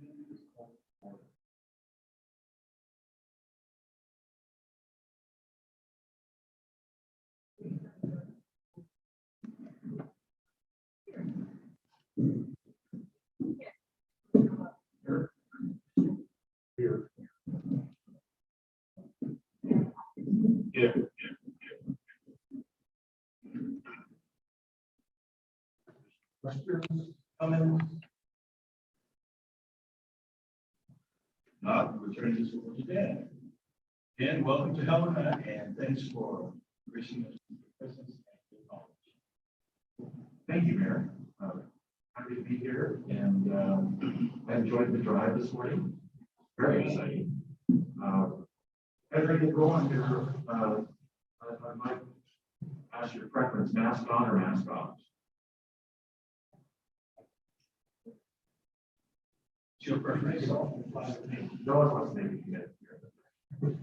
Yeah. Questions, comments? Not returning to what you did. And welcome to Helena, and thanks for gracing us with your presence and your knowledge. Thank you, Mayor. Happy to be here, and I enjoyed the drive this morning. Very exciting. As I get going here, I might ask your preference: mask on or mask off? Your preference? No one wants to make me get here.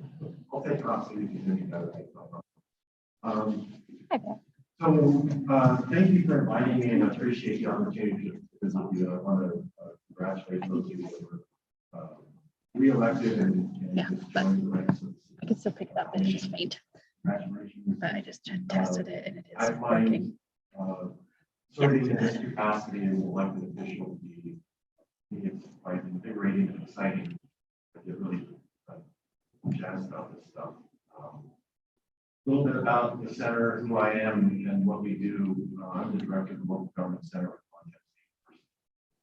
I'll take it off so you can hear me better. So thank you for inviting me, and I appreciate the opportunity to visit you. I want to congratulate those of you that were re-elected and just joined the ranks of the city. I can still pick it up, but it's just faint. Congratulations. But I just tested it and it I is find working. serving in this capacity as an elected official to be, I think it's quite invigorating and exciting. I get really jazzed about this stuff. A little bit about the center, who I am, and what we do. I'm the director of the Local Government Center at Content.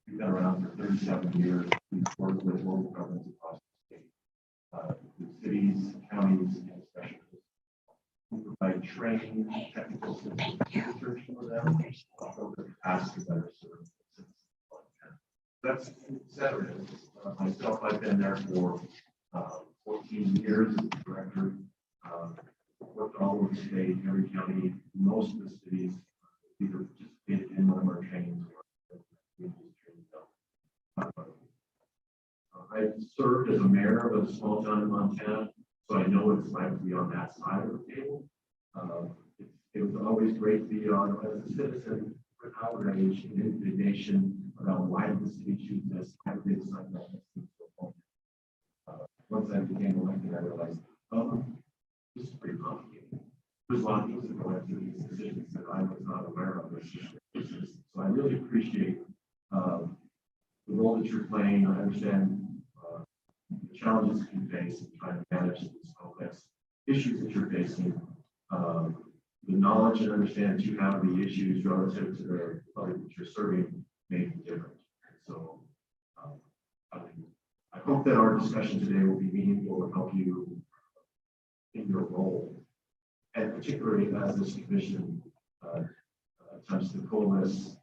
We've been around for 37 years. We've worked with local governments across the state, with cities, counties, and special we provide training, technical research for them, over the capacity to better serve citizens. That's center. Myself, I've been there for 14 years as director. Worked all over the state, every county, most of the cities, either participated in one of our trainings or I served as a mayor of a small town in Montana, so I know what it's like to be on that side of the table. It was always great to be on as a citizen with outrage and indignation about why did the city choose this, why did they decide that. Once I became elected, I realized, this is pretty complicated. There's a lot of things that go into these decisions that I was not aware of. So I really appreciate the role that you're playing. I understand the challenges that you face in trying to manage these complex issues that you're facing. The knowledge and understanding that you have of the issues relative to the public that you're serving may be different. So I hope that our discussion today will be meaningful and help you in your role, and particularly as this commission attempts to coalesce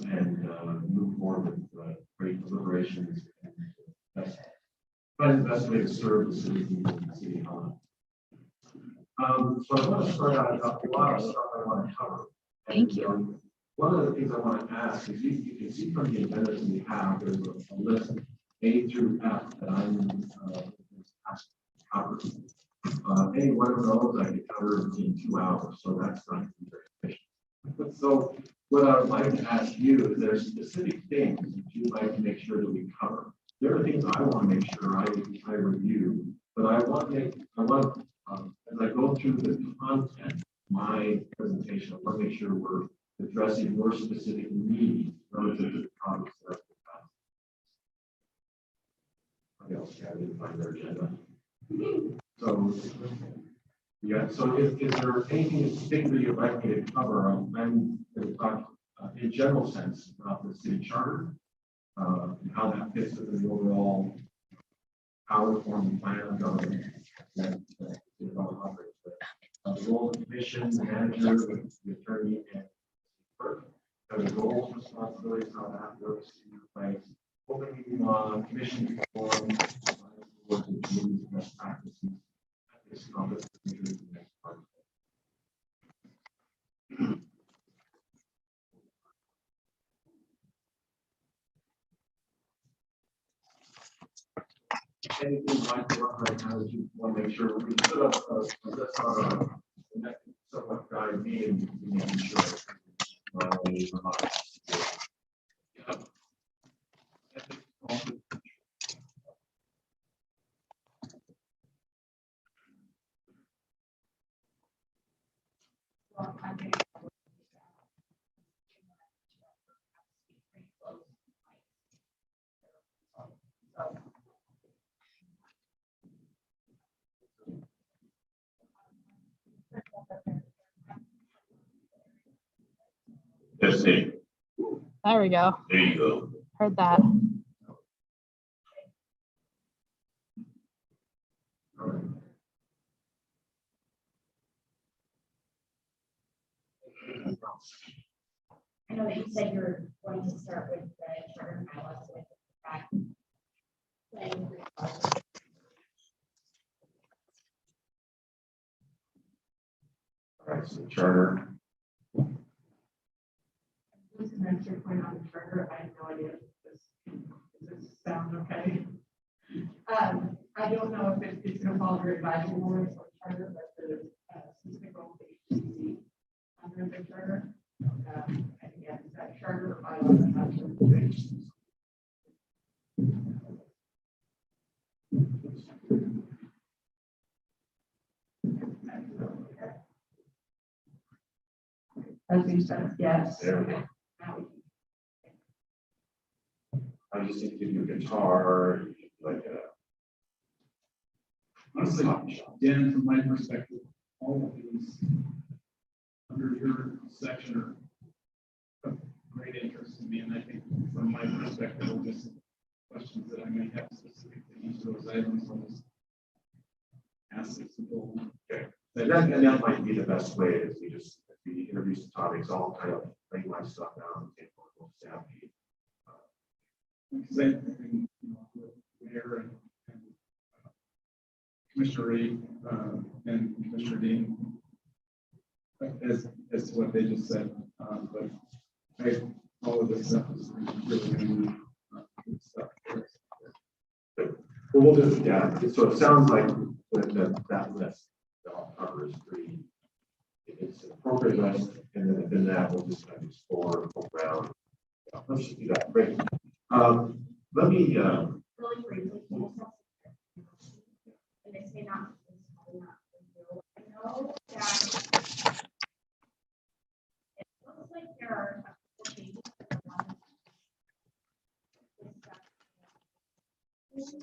and move forward with great deliberations and find the best way to serve the citizens of the city of Helena. So I want to start out with a lot of stuff I want to cover. Thank you. One of the things I want to ask is you can see from the agenda that we have, there's a list A through F that I'm asked to cover. Any one of those I could cover in 2 hours, so that's not very efficient. So what I would like to ask you is there's specific things that you'd like to make sure that we cover. There are things I want to make sure I review, but I want as I go through the content of my presentation, I want to make sure we're addressing your specific needs relative to the topics that I've else didn't find their agenda. So yeah, so is there anything in particular you'd like me to cover? I'm going to talk in general sense about the city charter, and how that fits within the overall power form and plan of government that operates with. The role of the commission, the manager, the attorney, and clerk. The roles, responsibilities, how that works in your place. Opening commission reform, best practices. This is the next part. Anything like right now that you want to make sure we set up somewhat guide me in making sure Let's see. There we go. There you go. Heard that. All right. I know that you said you're going to start with the charter and bylaws with that. All right, so charter. Just an extra point on the charter, I have no idea if this sound okay. I don't know if it's gonna follow your advisory boards or charter, but the specific role that you see under the charter. And again, is that charter or bylaws? As you said, yes. There we go. I just need to give you a guitar, like a. Honestly, Dan, from my perspective, all of these under your section are of great interest to me, and I think from my perspective, are just questions that I may have specific to each of those items. I'll just ask it simple. Okay. And that might be the best way is we just, if we introduce the topics, I'll kind of lay my stuff down on the table. We'll staff the, Because I think, you know, with Mayor and Commissioner Reed and Commissioner Dean, as to what they just said, but all of this stuff is really good stuff. well, we'll just, yeah, so it sounds like that list that all covers three. It's an appropriate list, and then within that, we'll just kind of explore, go around. Yeah, let's just do that. Great. Let me, Really briefly, can you tell us- and this may not, I know that it looks like there are a couple changes that are on this stuff.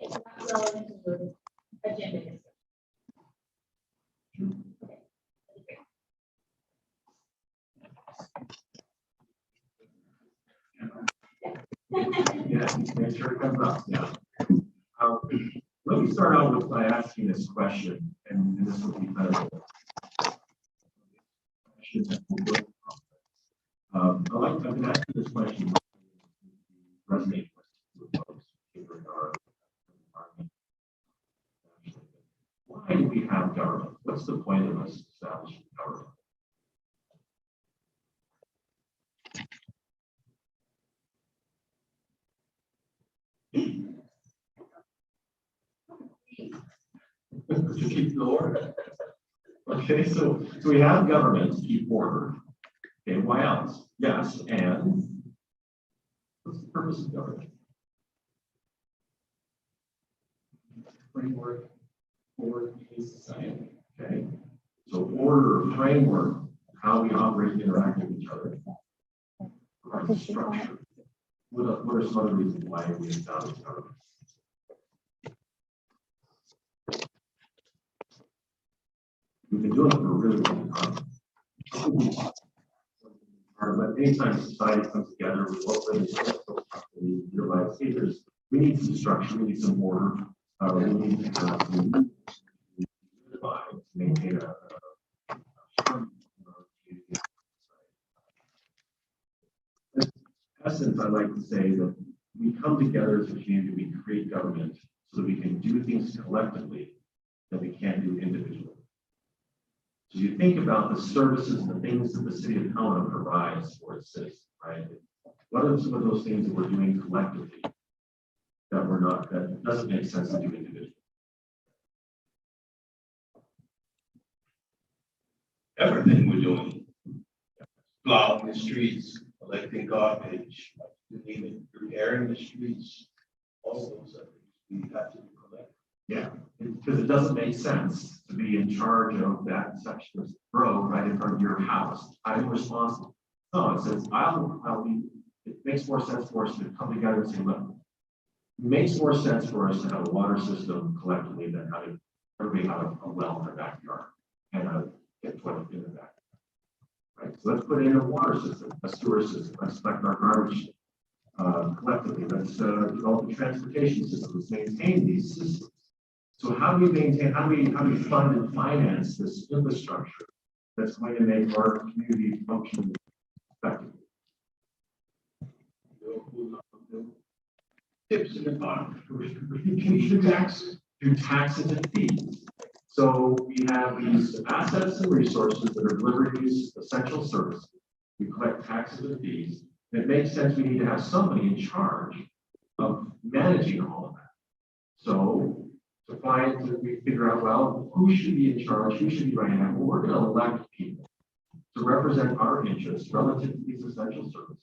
It's not relevant to the agenda discussion. Okay. yeah, make sure it comes up. Yeah. Let me start out with by asking this question, and this will be kind of a question that we'll go I've been asking this question resonate with folks in regard to why do we have government? What's the point of us establishing government? To keep the order. Okay, so we have government to keep order. Okay, why else? Yes, and what's the purpose of government? Framework for a society. Okay, so order, framework, how we operate and interact with each other. Our structure. What are some other reasons why we establish government? We've been doing it for a really long time. But anytime society comes together, we work with each other, we realize, hey, we need some structure, we need some order, we need to maintain a in essence, I'd like to say that we come together as a community, we create government so that we can do things collectively that we can't do individually. So you think about the services and the things that the city of Helena provides for its citizens, right? What are some of those things that we're doing collectively that we're not, that doesn't make sense to do individually? Everything we're doing. Plowing the streets, collecting garbage, repairing the streets, all those things we have to collect. Yeah, because it doesn't make sense to be in charge of that section of the road right in front of your house. I'm responsible. No, it says I'll be, it makes more sense for us to come together and say, look, it makes more sense for us to have a water system collectively than having everybody have a well in their backyard and a toilet in the back. Right, so let's put in a water system, a sewer system, let's collect our garbage collectively, let's develop a transportation system, let's maintain these systems. So how do we maintain, how do we fund and finance this infrastructure that's going to make our community function effectively? Tips in the park. Through taxes and fees. So we have these assets and resources that are delivering these essential services. We collect taxes and fees. It makes sense we need to have somebody in charge of managing all of that. So to find that we figure out, well, who should be in charge, who should be running that? Well, we're going to elect people to represent our interests relative to these essential services.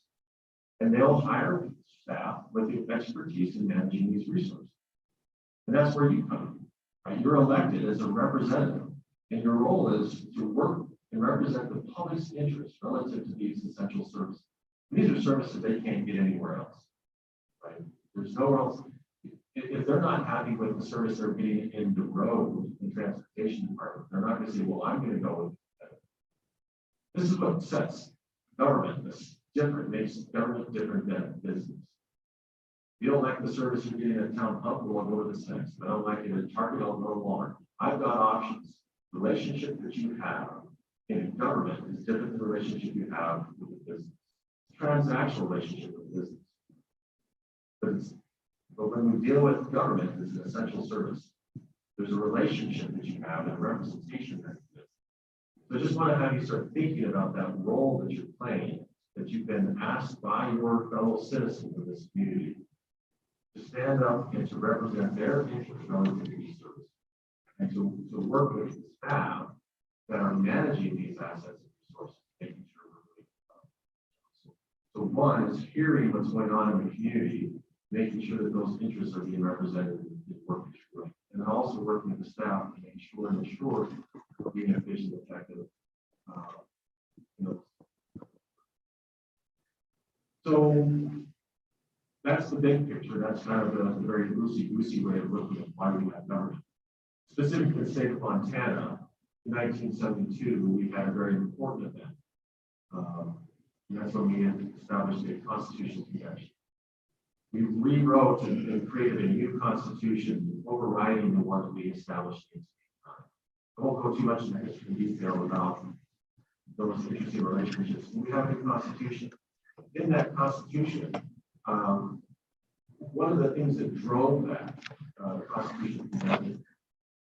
And they'll hire staff with the expertise in managing these resources. And that's where you come in. Right? You're elected as a representative, and your role is to work and represent the public's interests relative to these essential services. These are services they can't get anywhere else. Right? There's nowhere else. If they're not happy with the service they're getting in the road and transportation department, they're not going to say, well, I'm going to go with that. This is what sets government this different, makes government different than business. If you don't like the service you're getting at town pump, well, I'll go to this next. If I don't like it at Target, I'll go to Walmart. I've got options. The relationship that you have in government is different than the relationship you have with the business. Transactional relationship with business. But when we deal with government as an essential service, there's a relationship that you have and a representation that exists. So I just want to have you start thinking about that role that you're playing, that you've been asked by your fellow citizens of this community to stand up and to represent their interests relative to these services, and to work with the staff that are managing these assets and resources, making sure we're doing it. So one is hearing what's going on in the community, making sure that those interests are being represented and working through it. And then also working with the staff to make sure and ensure we're being efficient and effective. So that's the big picture. That's kind of the very loosey-goosey way of looking at why we have government. Specifically, in the state of Montana, in 1972, we had a very important event. And that's when we established a constitutional convention. We rewrote and created a new constitution overriding the one that we established in I won't go too much into detail about those interesting relationships. We have a new constitution. In that constitution, one of the things that drove that constitution,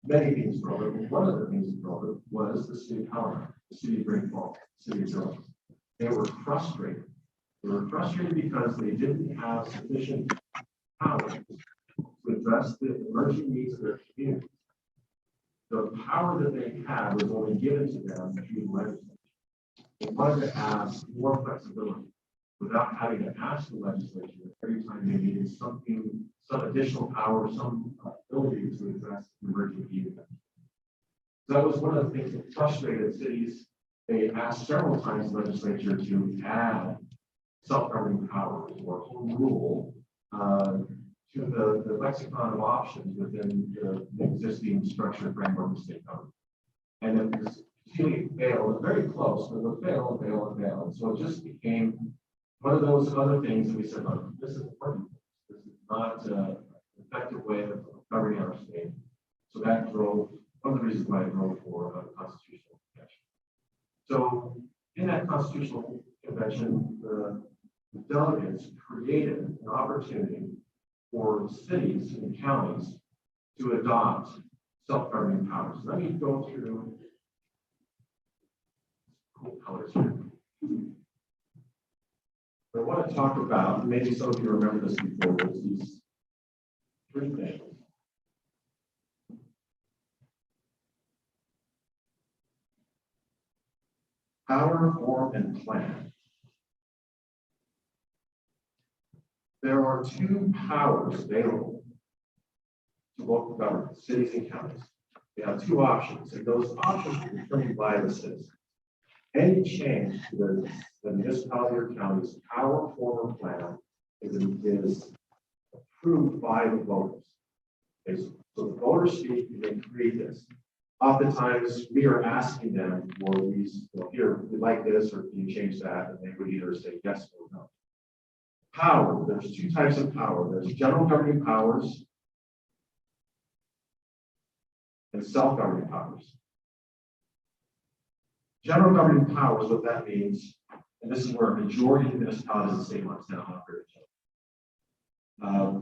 many things drove it, but one of the things that drove it was the city of Helena, the city of Great Falls, the city of Jones. They were frustrated. They were frustrated because they didn't have sufficient power to address the emerging needs of their community. The power that they had was only given to them through the legislature. They wanted to ask more flexibility without having to ask the legislature every time they needed something, some additional power, some ability to address emerging needs. That was one of the things that frustrated cities. They asked several times the legislature to add self-governing powers or home rule to the lexicon of options within the existing structure framework of state government. And it was continually failed, very close, but it would fail and fail and fail. And so it just became one of those other things that we said, look, this is important. This is not an effective way of governing our state. So that drove, one of the reasons why I drove for a constitutional convention. So in that constitutional convention, the delegates created an opportunity for cities and counties to adopt self-governing powers. Let me go through cool colors here. I want to talk about, maybe some of you remember this before, there's these three things. Power, form, and plan. There are two powers available to local government, cities and counties. They have two options, and those options are determined by the citizens. Any change to the municipality or county's power, form, or plan is approved by the voters. So the voters speak and they create this. Oftentimes, we are asking them for these, here, we like this, or can you change that? And they would either say yes or no. Power, there's two types of power. There's general governing powers and self-governing powers. General governing powers, what that means, and this is where a majority of municipalities in the state of Montana operate.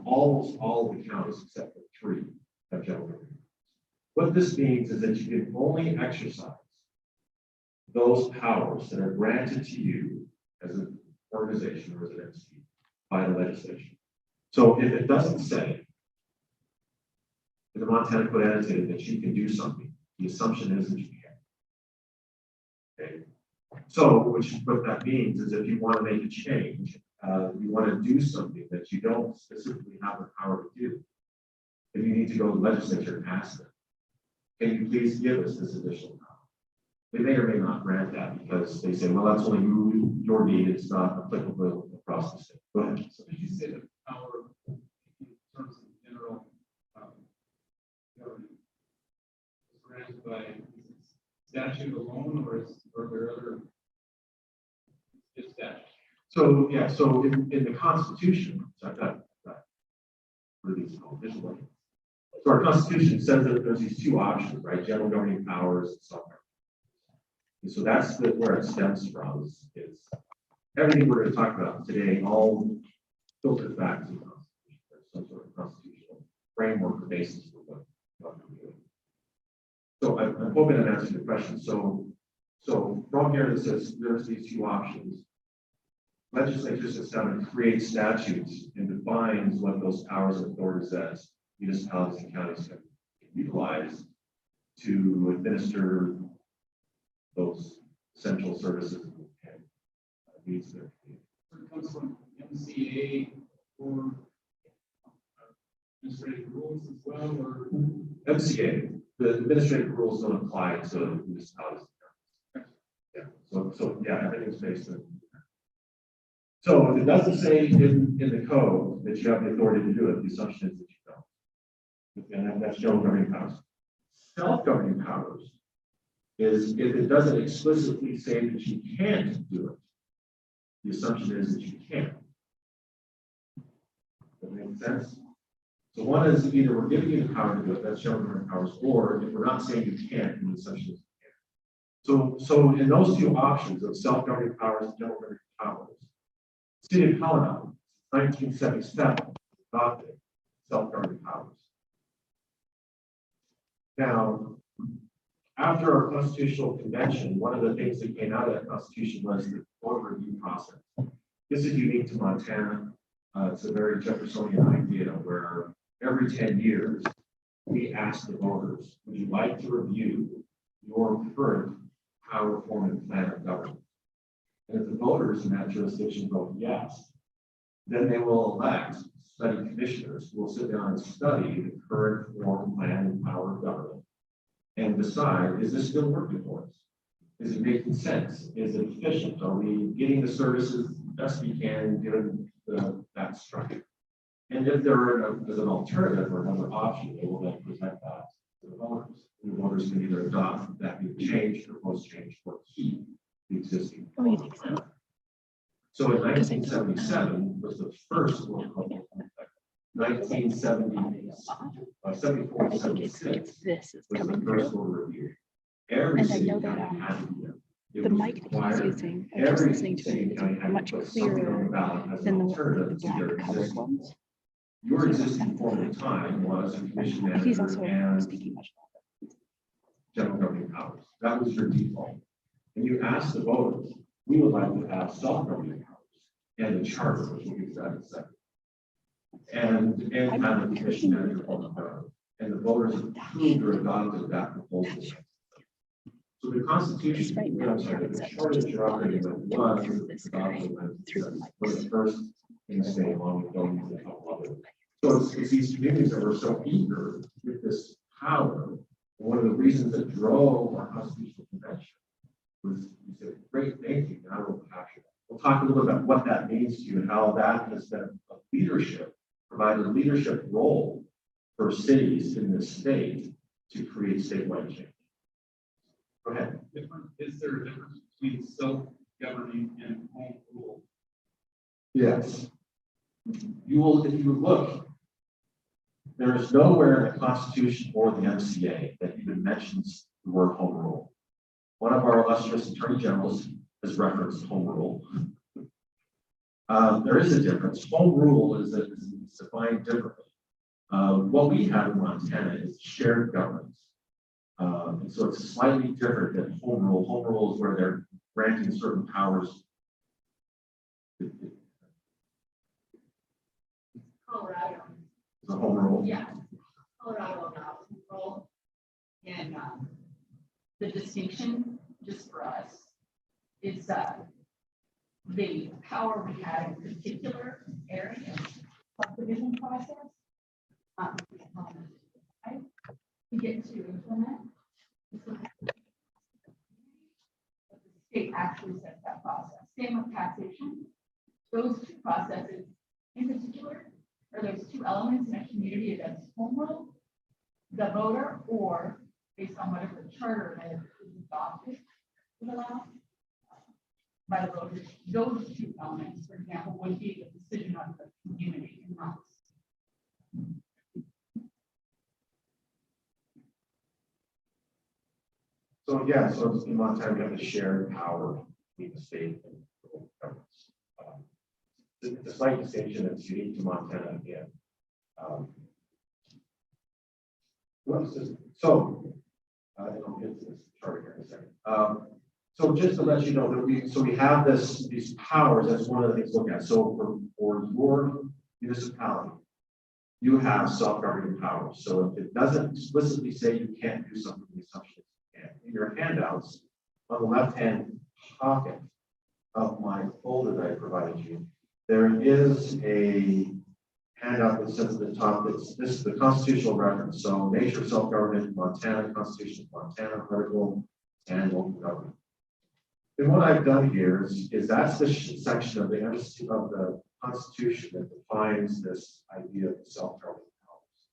Almost all of the counties, except for 3, have general governing powers. What this means is that you can only exercise those powers that are granted to you as an organization or as an entity by the legislation. So if it doesn't say in the Montana Code Annotated that you can do something, the assumption is that you can. Okay. So what that means is if you want to make a change, you want to do something that you don't specifically have the power to do, then you need to go to the legislature and ask them, can you please give us this additional power? They may or may not grant that because they say, well, that's only your need, it's not applicable across the state. Go ahead. So did you say that power in terms of general government is granted by statute alone, or are there other statutes? So yeah, so in the Constitution, so I've got for these visually. So our Constitution says that there's these two options, right? General governing powers and self-governing. And so that's where it stems from. Is everything we're going to talk about today all filters back to the Constitution. There's some sort of constitutional framework or basis for what we're doing. So I'm hoping that answers your question. So from here it says there's these two options. Legislatures have started to create statutes and defines what those powers and authorities that municipalities and counties can utilize to administer those essential services and needs their community. It comes from MCA or administrative rules as well, or MCA, the administrative rules don't apply to municipalities and counties. Yeah, so yeah, everything's based on. So if it doesn't say in the code that you have the authority to do it, the assumption is that you don't. And that's general governing powers. Self-governing powers is if it doesn't explicitly say that you can't do it, the assumption is that you can. Does that make sense? So one is either we're giving you the power to do it, that's general governing powers, or if we're not saying you can't, the assumption is you can. So in those two options of self-governing powers and general governing powers, City of Helena, 1977, adopted self-governing powers. Now, after our constitutional convention, one of the things that came out of that constitution was the voter review process. This is unique to Montana. It's a very Jeffersonian idea where every 10 years, we ask the voters, would you like to review your current power, form, and plan of government? And if the voters in that jurisdiction vote yes, then they will elect study commissioners who will sit down and study the current form, plan, and power of government and decide, is this still working for us? Is it making sense? Is it efficient? Are we getting the services best we can given that structure? And if there is an alternative or another option, they will then present that to the voters. And the voters can either adopt that new change, proposed change, or keep the existing. Oh, you think so? So in 1977 was the first World Cup. 1974, I think it's 76 this is was coming the first through. order review. Every And I city know that, county had to do it. It The was mic that he's required. using, I was just Every listening to city it, county it's had to much put something on the clearer ballot as than an the alternative to their black colored existing. ones. Your existing form at the time was a commission But he's manager also and speaking much louder. general governing powers. That was your default. And you asked the voters, we would like to have self-governing powers. and the charter, which we'll get to that in a second. And kind of the commission and the voters approved or adopted that proposal. So the Constitution, I'm sorry, the charter that you're operating with was adopted for the first in the state, along with going to a couple others. So it's these communities that were so eager with this power. And one of the reasons that drove our constitutional convention was you said, great, thank you, now we'll capture that. We'll talk a little bit about what that means to you and how that has been a leadership, provided a leadership role for cities in this state to create statewide change. Go ahead. Is there a difference between self-governing and home rule? Yes. You will, if you look, there is nowhere in the Constitution or the MCA that even mentions the word home rule. One of our illustrious attorney generals has referenced home rule. There is a difference. Home rule is defined differently. What we have in Montana is shared governance. And so it's slightly different than home rule. Home rule is where they're granting certain powers. Colorado. The home rule. Yeah. Colorado allows control. And the distinction, just for us, is the power we have in particular areas, subdivision process. We get to implement. But the state actually sets that process. Same with taxation. Those two processes in particular are those two elements in a community against home rule, the voter, or based on whatever the charter that is adopted would allow by the voters. Those two elements, for example, would be the decision of the community and not. So yeah, so in Montana, we have the shared power between the state and local governments. The slight distinction that's unique to Montana again. So I'll get to this chart here in a second. So just to let you know that we have these powers. That's one of the things to look at. So for your municipality, you have self-governing powers. So if it doesn't explicitly say you can't do something, the assumption is you can. In your handouts, on the left-hand pocket of my folder that I provided you, there is a handout that says at the top, this is the constitutional reference. So nature of self-government, Montana, Constitution of Montana, article, and local government. And what I've done here is that's the section of the Constitution that defines this idea of self-governing powers.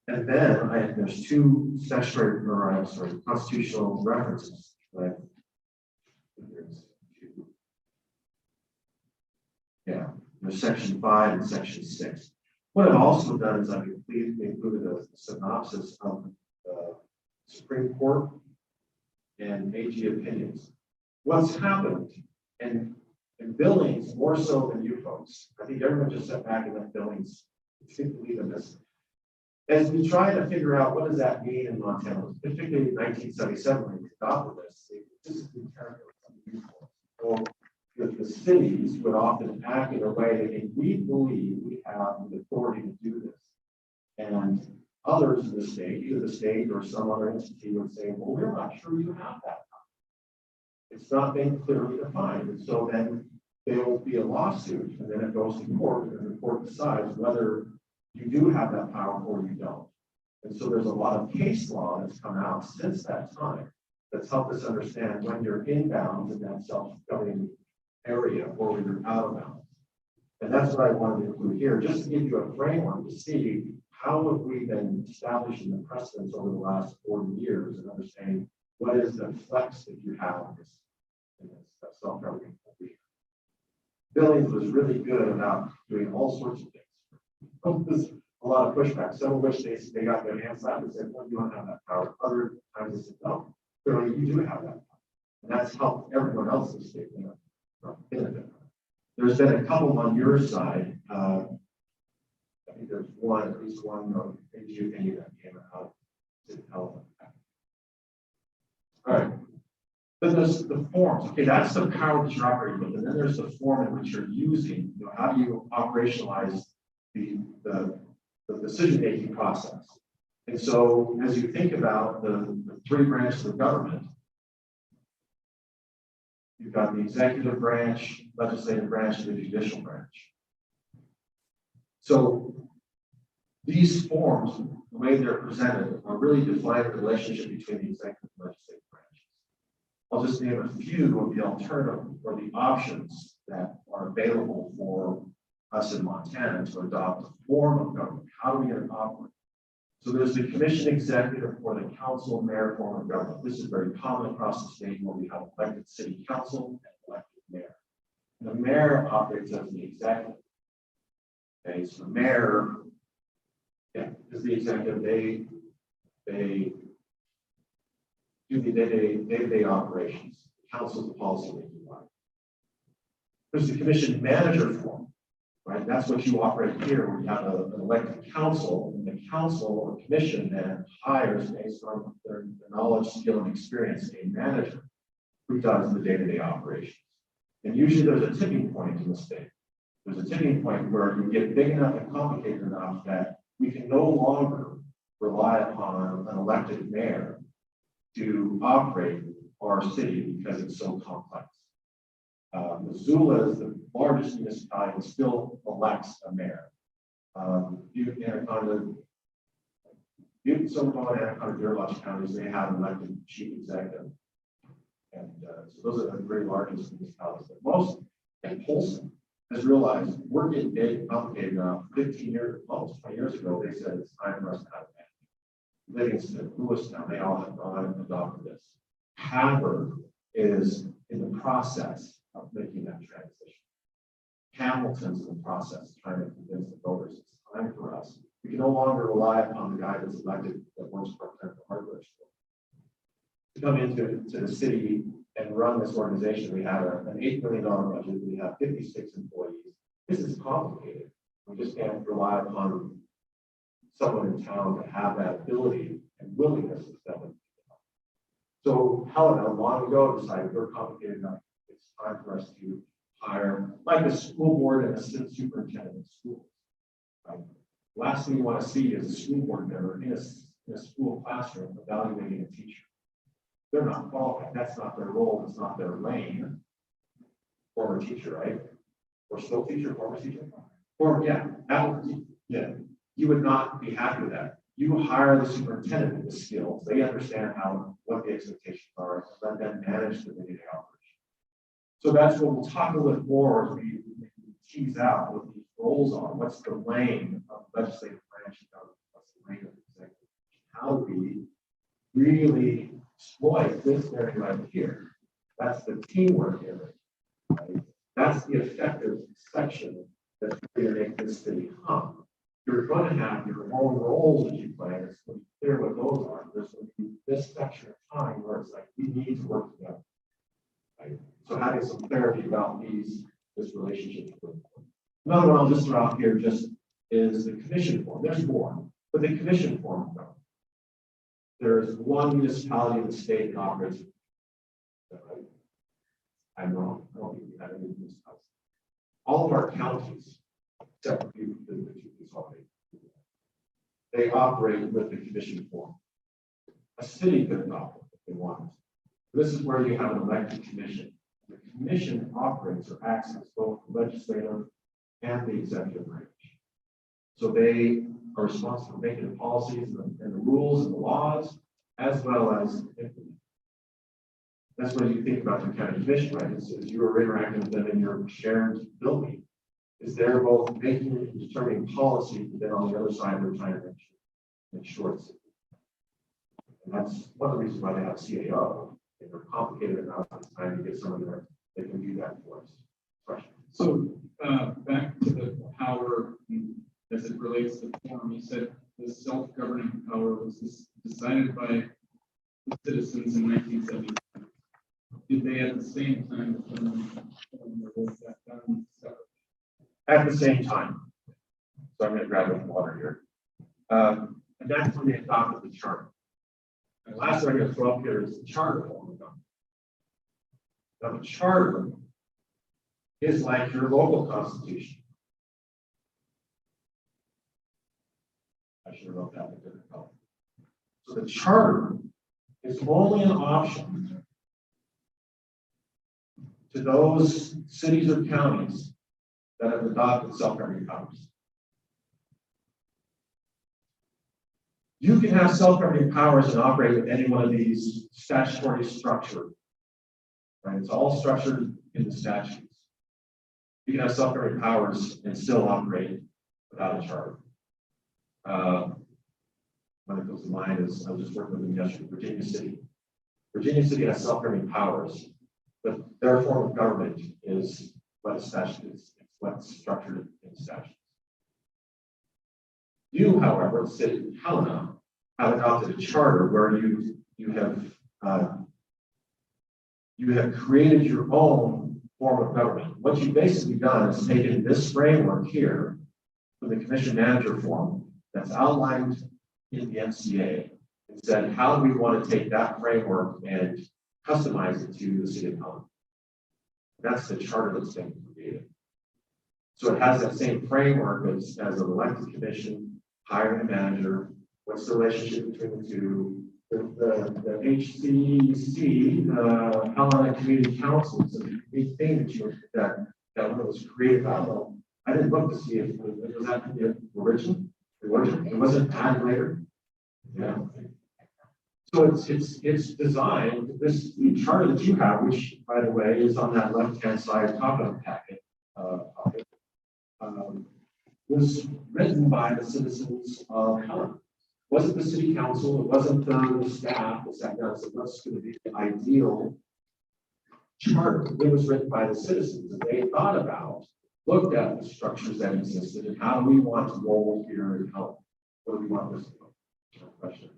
And then there's two constitutional references. Right? Yeah, there's section 5 and section 6. What I've also done is I've included a synopsis of the Supreme Court and AG opinions. What's happened in Billings, more so than you folks, I think everyone just sat back and let Billings believe in this. As we try to figure out what does that mean in Montana, particularly in 1977 when we adopted this, this is the character of the cities would often act in a way that if we believe we have the authority to do this. And others in the state, either the state or some other entity would say, well, we're not sure you have that. It's not been clearly defined. And so then there will be a lawsuit and then it goes to court and the court decides whether you do have that power or you don't. And so there's a lot of case law that's come out since that time that's helped us understand when you're inbound in that self-governing area or when you're out of bounds. And that's what I wanted to include here, just to give you a framework to see how have we been establishing the precedents over the last 40 years and understanding what is the flex that you have in this self-governing country. Billings was really good about doing all sorts of things. There's a lot of pushback, some of which they got their hands slapped and said, well, you don't have that power. Other times they said, no, clearly you do have that power. And that's helped everyone else in the state benefit. There's been a couple on your side. I think there's at least one AG opinion that came out. City of Helena. All right. Then there's the forms. Okay, that's the power that you're operating with. And then there's the form in which you're using, you know, how do you operationalize the decision-making process? And so as you think about the three branches of government, you've got the executive branch, legislative branch, and the judicial branch. So these forms, the way they're presented, are really defining the relationship between the executive and legislative branches. I'll just name a few of the alternative or the options that are available for us in Montana to adopt a form of government. How do we get it operating? So there's the commission executive or the council mayor form of government. This is very common across the state where we have elected city council and elected mayor. And the mayor operates as the executive. Okay, so the mayor, is the executive. They do the day-to-day operations. The council is the policy making body. There's the commission manager form, right? That's what you operate here, where you have an elected council, and the council or commission then hires, based on their knowledge, skill, and experience, a manager who does the day-to-day operations. And usually there's a tipping point in the state. There's a tipping point where you get big enough and complicated enough that we can no longer rely upon an elected mayor to operate our city because it's so complex. Missoula is the largest municipality and still elects a mayor. Butte, Anaconda, Silverton, Anaconda, Deer Lodge counties, they have an elected chief executive. And so those are the three largest municipalities. But most, and Polson has realized we're getting big, complicated enough. 15 years, almost 20 years ago, they said it's time for us to have a manager. Livingston, Lewistown, they all have gone and adopted this. Havre is in the process of making that transition. Hamilton's in the process of trying to convince the voters it's time for us. We can no longer rely upon the guy that's elected that works for the hardware store to come into the city and run this organization. We have an $8 million budget. We have 56 employees. This is complicated. We just can't rely upon someone in town to have that ability and willingness to step in. So Helena long ago decided we're complicated enough. It's time for us to hire like a school board and assistant superintendent in schools. Right? Last thing you want to see is a school board member in a school classroom evaluating a teacher. They're not qualified. That's not their role. It's not their lane. Former teacher, right? Or still teacher, former teacher. Or you would not be happy with that. You hire the superintendent with the skills. They understand what the expectations are, and let them manage the day-to-day operation. So that's what we'll talk a little bit more as we tease out what these roles are. What's the lane of legislative branch? What's the lane of executive? How do we really exploit this area right here? That's the teamwork area. Right? That's the effective section that's going to make this city hum. You're going to have your own roles that you play. It's going to be clear what those are. There's going to be this section of time where it's like we need to work together. Right? So having some clarity about this relationship. Another one I'll just throw out here just is the commission form. There's more, but the commission form. There's one municipality in the state that operates. I'm wrong. I don't think we have any municipalities. All of our counties, except for the two consolidated, they operate with the commission form. A city could adopt it if they wanted. This is where you have an elected commission. The commission operates or acts as both the legislative and the executive branch. So they are responsible for making the policies and the rules and the laws, as well as implementing. That's what you think about the county commission, right? As you are interacting with them in your shared building, is they're both making and determining policy, but then on the other side, they're trying to make sure it's. And that's one of the reasons why they have CAO. If they're complicated enough, it's time to get someone there that can do that for us. Question. So back to the power as it relates to the form, you said the self-governing power was decided by the citizens in 1970. Did they at the same time determine was that done separately? At the same time. So I'm going to grab some water here. And that's when they adopted the charter. And last thing I'm going to throw up here is the charter form of government. Now, the charter is like your local constitution. I should have wrote that in a different color. So the charter is only an option to those cities or counties that have adopted self-governing powers. You can have self-governing powers and operate with any one of these statutory structure. Right? It's all structured in the statutes. You can have self-governing powers and still operate without a charter. One that comes to mind is I was just working with them yesterday, Virginia City. Virginia City has self-governing powers, but their form of government is what a statute is. It's what's structured in statutes. You, however, the City of Helena, have adopted a charter where you have created your own form of government. What you've basically done is taken this framework here from the commission manager form that's outlined in the MCA and said, how do we want to take that framework and customize it to the City of Helena? That's the charter that's been created. So it has that same framework as an elected commission, hiring a manager, what's the relationship between the two, the HCC, the Helena Community Council, is a big thing that when it was created. I didn't look to see if it was that the origin. It wasn't added later. Yeah. So it's designed, this charter that you have, which by the way is on that left-hand side top of the packet, was written by the citizens of Helena. It wasn't the city council, it wasn't the staff that sat down and said, what's going to be the ideal charter? It was written by the citizens, and they thought about, looked at the structures that existed, and how do we want to roll here in Helena? What do we want this to be? Question.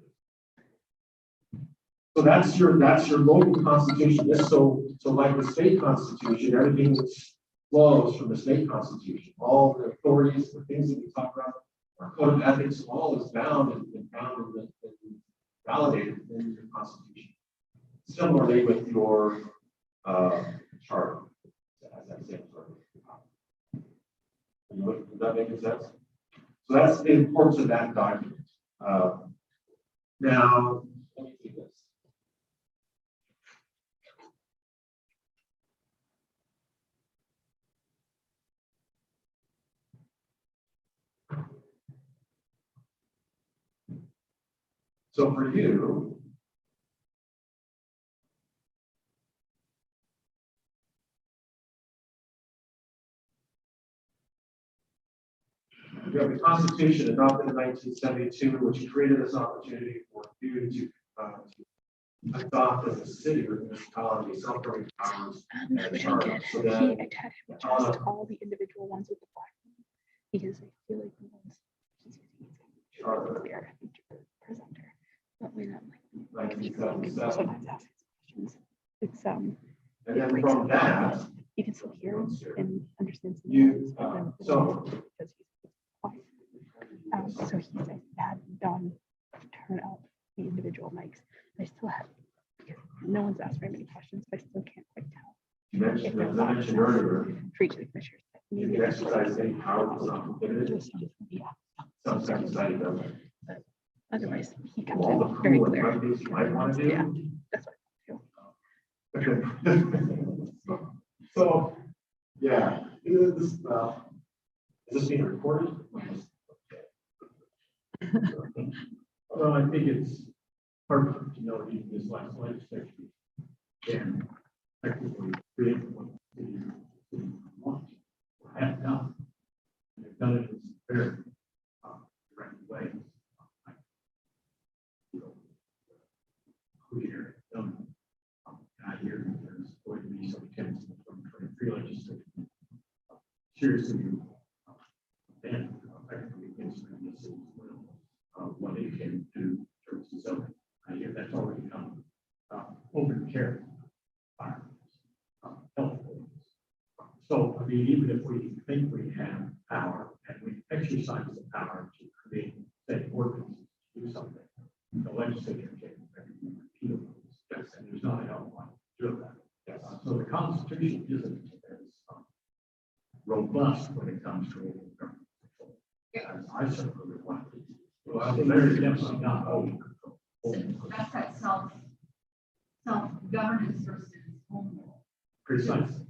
So that's your local constitution. So like the state constitution, everything that flows from the state constitution, all the authorities, the things that we talk about, our code of ethics, all is bound and validated in your constitution. Similarly with your charter, as that same sort of. Does that make sense? So that's the importance of that document. Now, let me do this. So for you, you have the Constitution adopted in 1972, which created this opportunity for you to adopt as a city or municipality self-governing powers. Which I get. So He that attached just all the individual ones with the black one because I feel like the ones he's using charter, clear presenter. That way, not like 1977. sometimes ask questions. It's And it then breaks from it down. that, You can still hear and understand some You, words, but then so- because he's quiet. So he's like had done turn out the individual mics. I still have because no one's asked very many questions, so I still can't quite tell. you mentioned, as I mentioned earlier, For each of the commissioners. you can exercise any power that's not prohibited. Yeah. Some sections I don't. Otherwise, he comes All the in very cool and clear. fun things you might want to do. Yeah, that's what I feel. So, yeah, is this being recorded? Well, I think it's hard to know even this last legislature can technically create what the city wants or have done. They've done it in some very direct ways. Clear, I hear there's going to be some tensions from 23 legislation. Seriously, then effectively against the city what it can do in terms of zoning. I hear that's already come. Open care, fire, health. So, I mean, even if we think we have power and we exercise the power to create, say, ordinances, to do something, the legislature can repeal those. Yes, and there's not a helpline to do that. Yes. So the Constitution isn't as robust when it comes to local government control. And I certainly would want to. Well, very definitely not open control. That's that self-governance versus home rule. Precisely.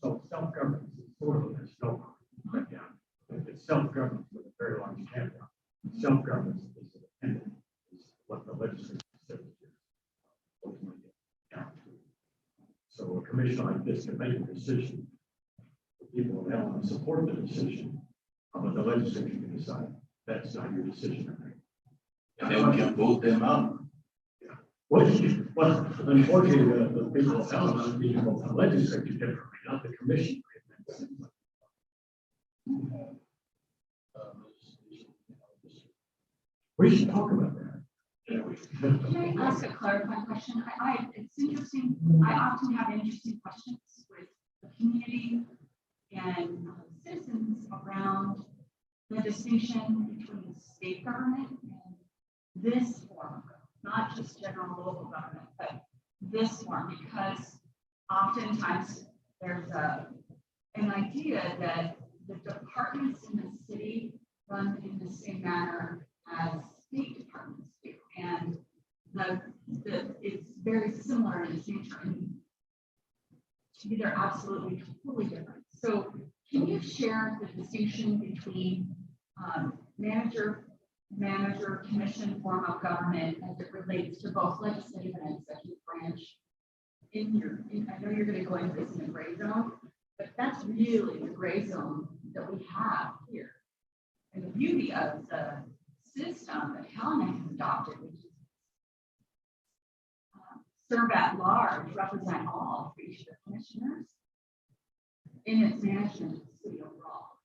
So self-governance is sort of a misnomer. But yeah, it's self-governance with a very large caveat. Self-governance is independent, is what the legislature says here. Ultimately, down to. So a commission like this can make a decision. The people of Helena support the decision, but the legislature can decide that's not your decision. And then we can vote them out. Well, unfortunately, the people of Helena, the people of the legislature differently, not the commission. We should talk about that. Can I ask a clarifying question? It's interesting. I often have interesting questions with the community and citizens around the distinction between state government and this form of government, not just general local government, but this form, because oftentimes there's an idea that the departments in the city run in the same manner as state departments do, and it's very similar in its nature. And to me, they're absolutely totally different. So, can you share the distinction between manager, commission form of government as it relates to both legislative and executive branch? I know you're going to go into this in the gray zone, but that's really the gray zone that we have here. And the beauty of the system that Helena has adopted, which is serve at large, represent all for each of the commissioners in its management of the city overall.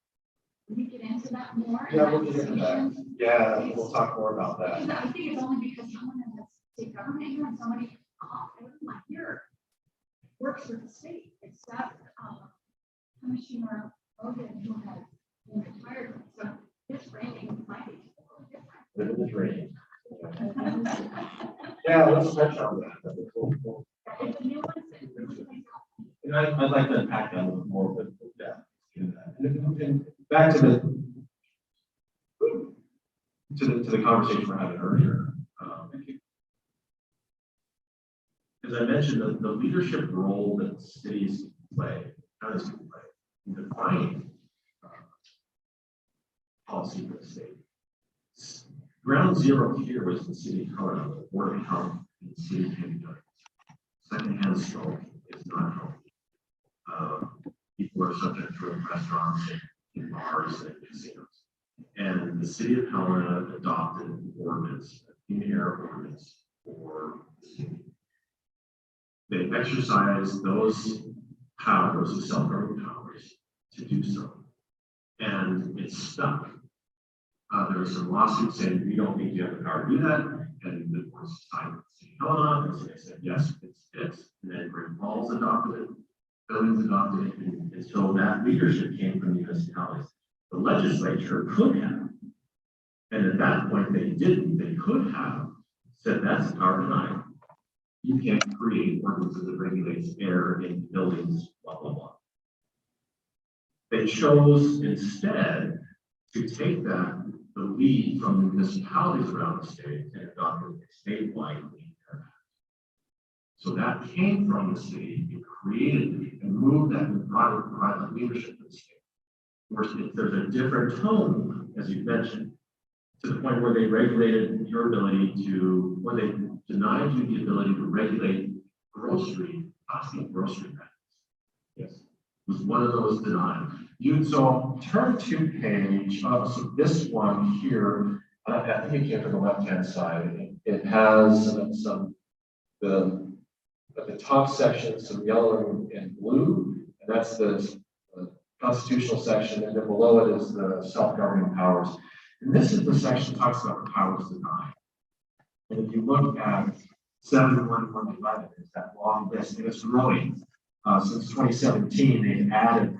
Can we get into that more? Yeah, we'll get into that. Yeah, we'll talk more about that. Because I think it's only because Helena has state government here and somebody, everyone here works for the state, except Commissioner Logan, who has been retired. So his rating might be a little different. Yeah, let's touch on that. Cool. It's a nuance. And I'd like to unpack that a little more, but yeah. And back to the conversation we're having earlier. As I mentioned, the leadership role that cities play, counties can play in defining policy for the state. Ground zero here was the city of Helena, the Board of Health in the city of Helena. Secondhand smoke is not healthy. People are subject to in restaurants, in bars, and casinos. And the city of Helena adopted an ordinance, a clean air ordinance for the city. They exercised those powers, the self-governing powers, to do so. And it's stuck. There was some lawsuits saying we don't think you have the power to do that. And the board signed with the city of Helena, and so they said, yes, it's fixed. And then Great Falls adopted it, Billings adopted it, and so that leadership came from the municipalities. The legislature could have, and at that point they didn't, they could have said that's power denied. You can't create ordinances that regulates air in buildings, blah, blah, blah. They chose instead to take the lead from the municipalities around the state and adopt a statewide clean air act. So that came from the city, it created and moved that and provide that leadership to the state. Of course, there's a different tone, as you mentioned, to the point where they regulated your ability to, when they denied you the ability to regulate costing grocery bags. Yes, it was one of those denied. So turn to page, so this one here, I think it came from the left-hand side. It has at the top section, some yellow and blue, and that's the constitutional section, and then below it is the self-governing powers. And this is the section that talks about the powers denied. And if you look at 7.1.5, it's that long list, and it's growing. Since 2017, they've added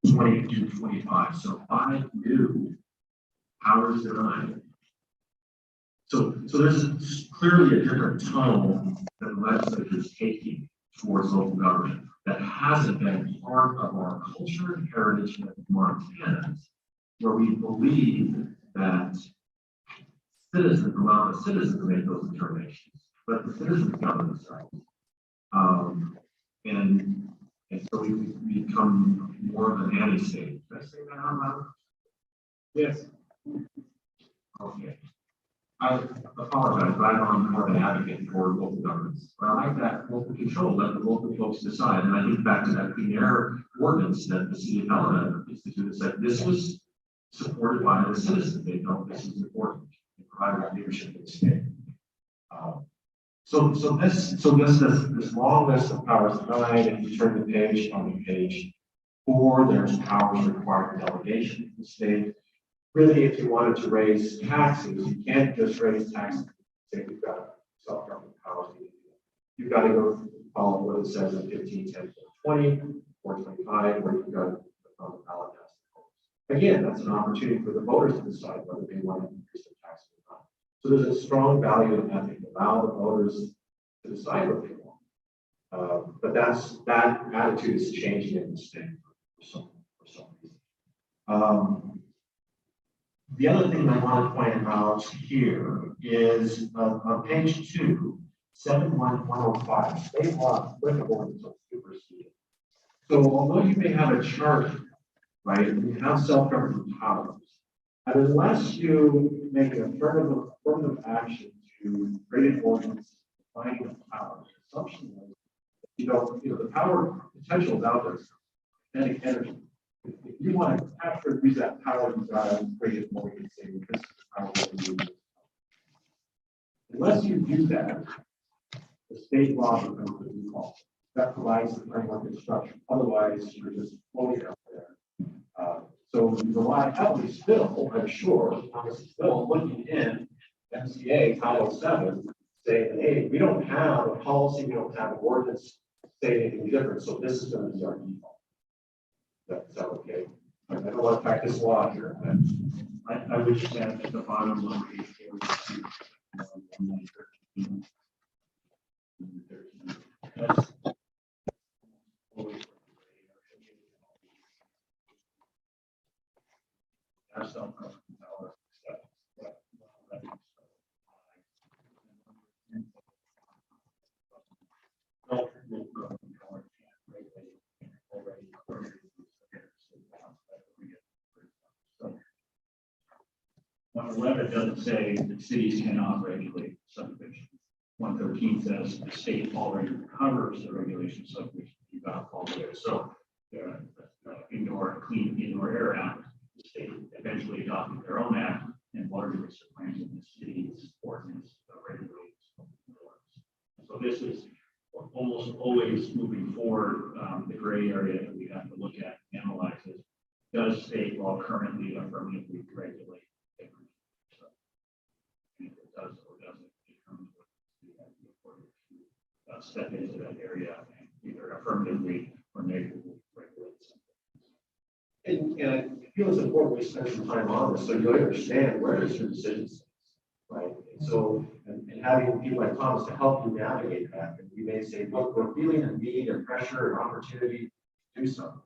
20 to 25. So 5 new powers denied. So there's clearly a different tone that the legislature is taking towards local government that hasn't been part of our culture and heritage as Montanans, where we believe that citizens allow the citizens to make those determinations, but the citizens govern themselves. And so we become more of an anti-state. Did I say that out loud? Yes. Okay. I apologize, but I'm more of an advocate for local governments. But I like that local control, let the local folks decide. And I think back to that clean air ordinance that the City of Helena instituted, said this was supported by the citizens. They felt this is important. They provided leadership in the state. So this long list of powers, 9, and you turn the page on page 4, there's powers requiring delegation to the state. Really, if you wanted to raise taxes, you can't just raise taxes. Say you've got self-government powers. You've got to go follow what it says in 15, 10, 20, 425, where you've got to on the ballot. Again, that's an opportunity for the voters to decide whether they want to increase their taxes or not. So there's a strong value in that. Allow the voters to decide what they want. But that attitude is changing in the state for some reason. The other thing I want to point out here is on page 2, 71105, state law applicable until superseded. So although you may have a chart, right, and you have self-government powers, and unless you make an affirmative action to create an ordinance defining the power, the assumption is the power potential is out there, kinetic energy. If you want to capture and use that power, you've got to create it more. You can say, this is how we're use it. Unless you do that, the state law becomes the default. That provides the framework of structure. Otherwise, you're just floating out there. So you rely heavily still, I'm sure, Congress is still looking in MCA Title 7, saying, hey, we don't have a policy, we don't have an ordinance saying anything different, so this is going to be our default. Is that okay? I don't want to practice law here, but I would just add at the bottom of page 4, that's that's self-government power. One 11 doesn't say that cities cannot regulate subdivision. 113 says the state already covers the regulation of subdivision. You've got to follow it. So the Clean Indoor Air Act, the state eventually adopted their own act and largely supplanted the city's ordinance regulates. So this is almost always moving forward. The gray area that we have to look at, analyze is, does state law currently affirmatively regulate? So, if it does or doesn't, determine what we have to step into that area and either affirmatively or negatively regulate something. and I feel it's important we spend some time on this so you understand where is your decisions, right? And so, and having people like Thomas to help you navigate that, and we may say, look, we're feeling a need and pressure and opportunity to do something.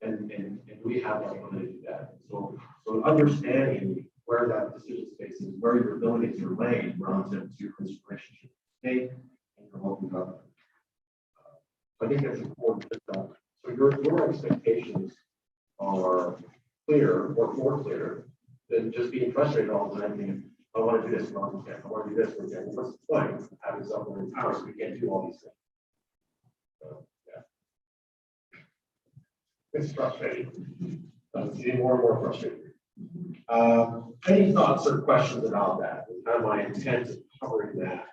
And we have the ability to do that. So understanding where that decision space is, where your abilities are laid relative to this relationship with the state and your local government. I think that's important. So your expectations are clear or more clear than just being frustrated all the time. Thinking, I want to do this, but I can't. I want to do this, but I can't. What's the point of having self-governing powers? We can't do all these things. So, yeah. It's frustrating. It's getting more and more frustrating. Any thoughts or questions about that? Kind of my intent of covering that.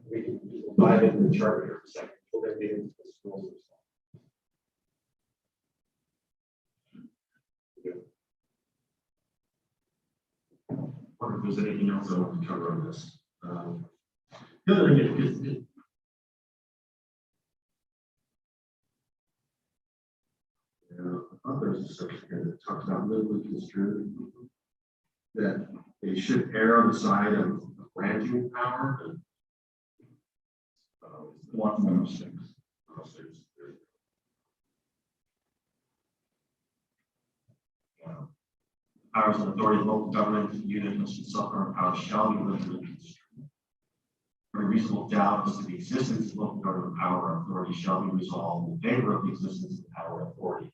We can dive into the chart here for a second. We'll then get into the schools and stuff. I wonder if there's anything else I want to cover on this. The other thing is I thought there was a section here that talks about liberally construed, that they should err on the side of granting power. 106. Powers and authority of local government unit and self-government powers shall be limited and constrained. Where reasonable doubt as to the existence of local government power or authority shall be resolved in favor of the existence of the power or authority,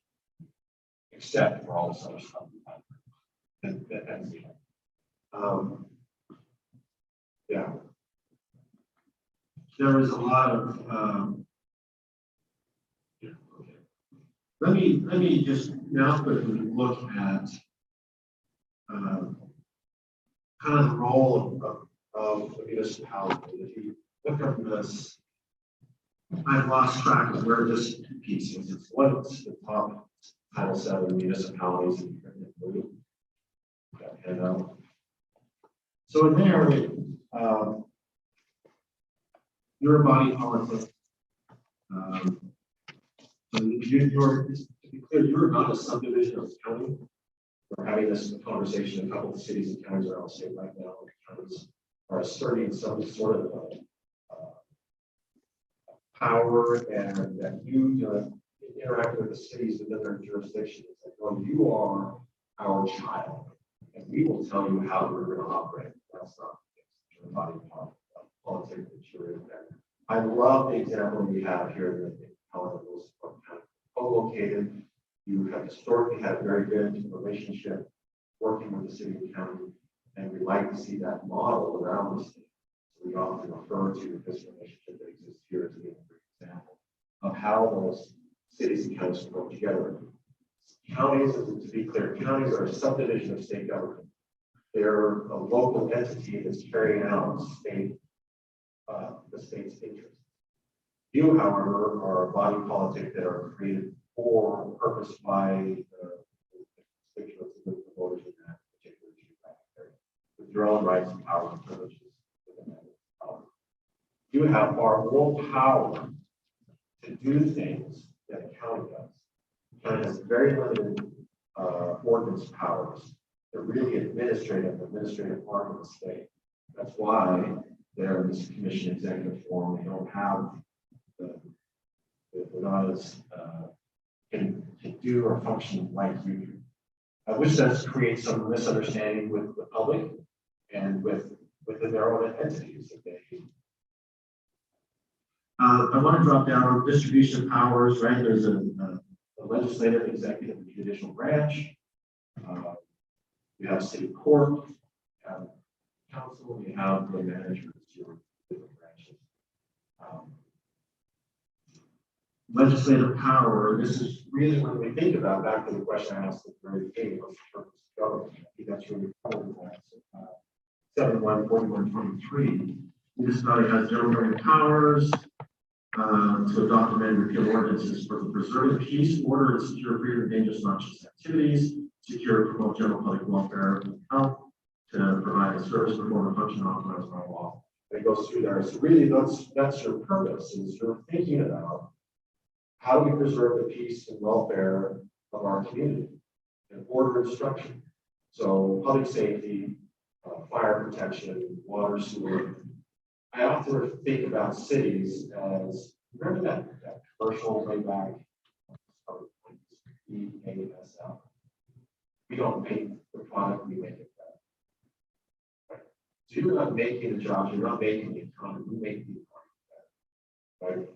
except for all this other stuff. That's it. Yeah. There is a lot of yeah, okay. Let me just now quickly look at kind of the role of the municipality. If you look at this, I've lost track of where this piece is. It's what's the top Title 7 municipalities in blue. And so in there, you're a body politic. So you're, to be clear, you're not a subdivision of the county. We're having this conversation. A couple of cities and counties are all state right now. Counties are asserting some sort of power and that you interact with the cities within their jurisdiction. It's like, well, you are our child, and we will tell you how we're going to operate. That's not the body politic that you're in there. I love the example we have here in Helena, co-located. You have historically had a very good relationship working with the city and county, and we like to see that model around the state. So we often refer to this relationship that exists here as being a great example of how those cities and counties work together. Counties, to be clear, counties are a subdivision of state government. They're a local entity that's carrying out the state's interests. You, however, are a body politic that are created for purpose by the constituents of the voters in that particular geographic area, with your own rights and powers and privileges within that power. You have far more power to do things than a county does. The county has very limited ordinance powers. They're really administrative arm of the state. That's why they're in this commission executive form. They don't have they're not as can do or function like you do. Which does create some misunderstanding with the public and within their own entities that they. I want to drop down distribution of powers, right? There's a legislative, executive, and judicial branch. You have city court, you have council, you have the management, your different branches. Legislative power, this is really when we think about back to the question I asked at the very beginning, what's the purpose of government? I think that's really important. 714123. Municipality has general powers to adopt and repeal ordinances for the preserve peace, order, and secure freedom of dangerous noxious activities, secure and promote general public welfare and health, to provide a service, perform a function authorized by law. And it goes through there. So really that's your purpose, is you're thinking about how do we preserve the peace and welfare of our community and order and structure. So public safety, fire protection, water, sewer. I often think about cities as, remember that commercial way back, EASL. We don't make the product, we make it better. Right? So you're not making the jobs, you're not making the economy, we make the economy better. Right?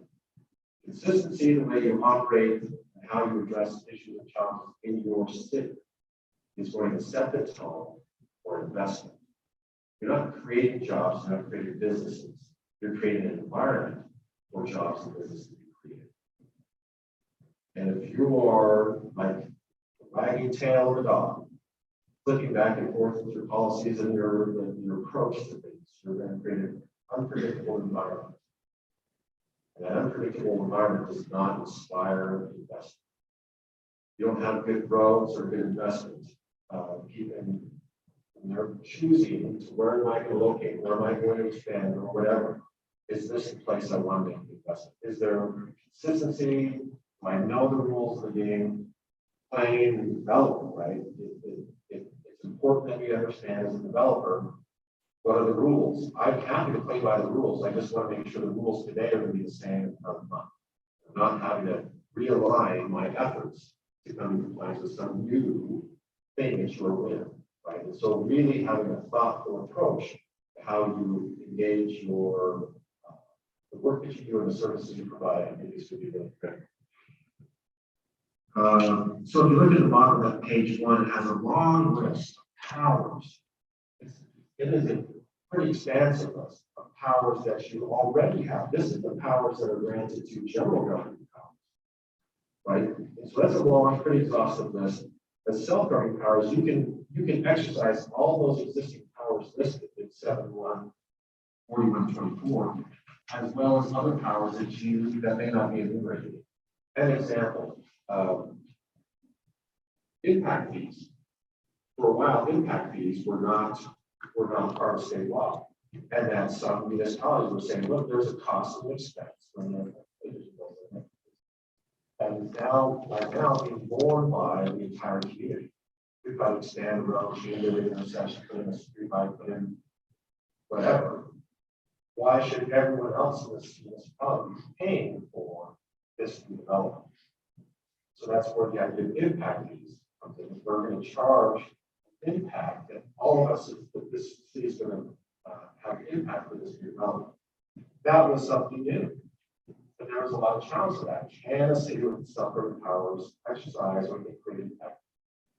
Consistency in the way you operate and how you address issues and challenges in your city is going to set the tone for investment. You're not creating jobs, you're not creating businesses. You're creating an environment for jobs and businesses to be created. And if you are like the wagging tail of a dog, flipping back and forth with your policies and your approach to things, you're going to create an unpredictable environment. And that unpredictable environment does not inspire investment. You don't have good roads or good investment. They're choosing to where am I going to locate, where am I going to expand, or whatever. Is this the place I want to make the investment? Is there consistency? Do I know the rules of the game? Planning and development, right? It's important that we understand as a developer what are the rules. I'm happy to play by the rules. I just want to make sure the rules today are going to be the same in another month. not having to realign my efforts to come into compliance with some new thing that you're with, right? And so really having a thoughtful approach to how you engage your the work that you do and the services you provide, I think is to be really critical. So if you look at the bottom of that page one, it has a long list of powers. It is a pretty expansive list of powers that you already have. This is the powers that are granted to general government powers, right? And so that's a long, pretty exhaustive list. The self-governing powers, you can exercise all those existing powers listed in 7.1, 41.24, as well as other powers that may not be enumerated. An example, impact fees. For a while, impact fees were not part of state law. And then some municipalities were saying, look, there's a cost and expense when and now, right now, being borne by the entire community. We've got to expand the road, change the intersection, put in a street light, put in whatever. Why should everyone else in this municipality be paying for this development? So that's where the idea of impact fees comes in. We're going to charge impact that all of us, that this city is going to have impact for this development. That was something new. But there was a lot of challenge to that. Can a city with self-governing powers exercise or they create impact?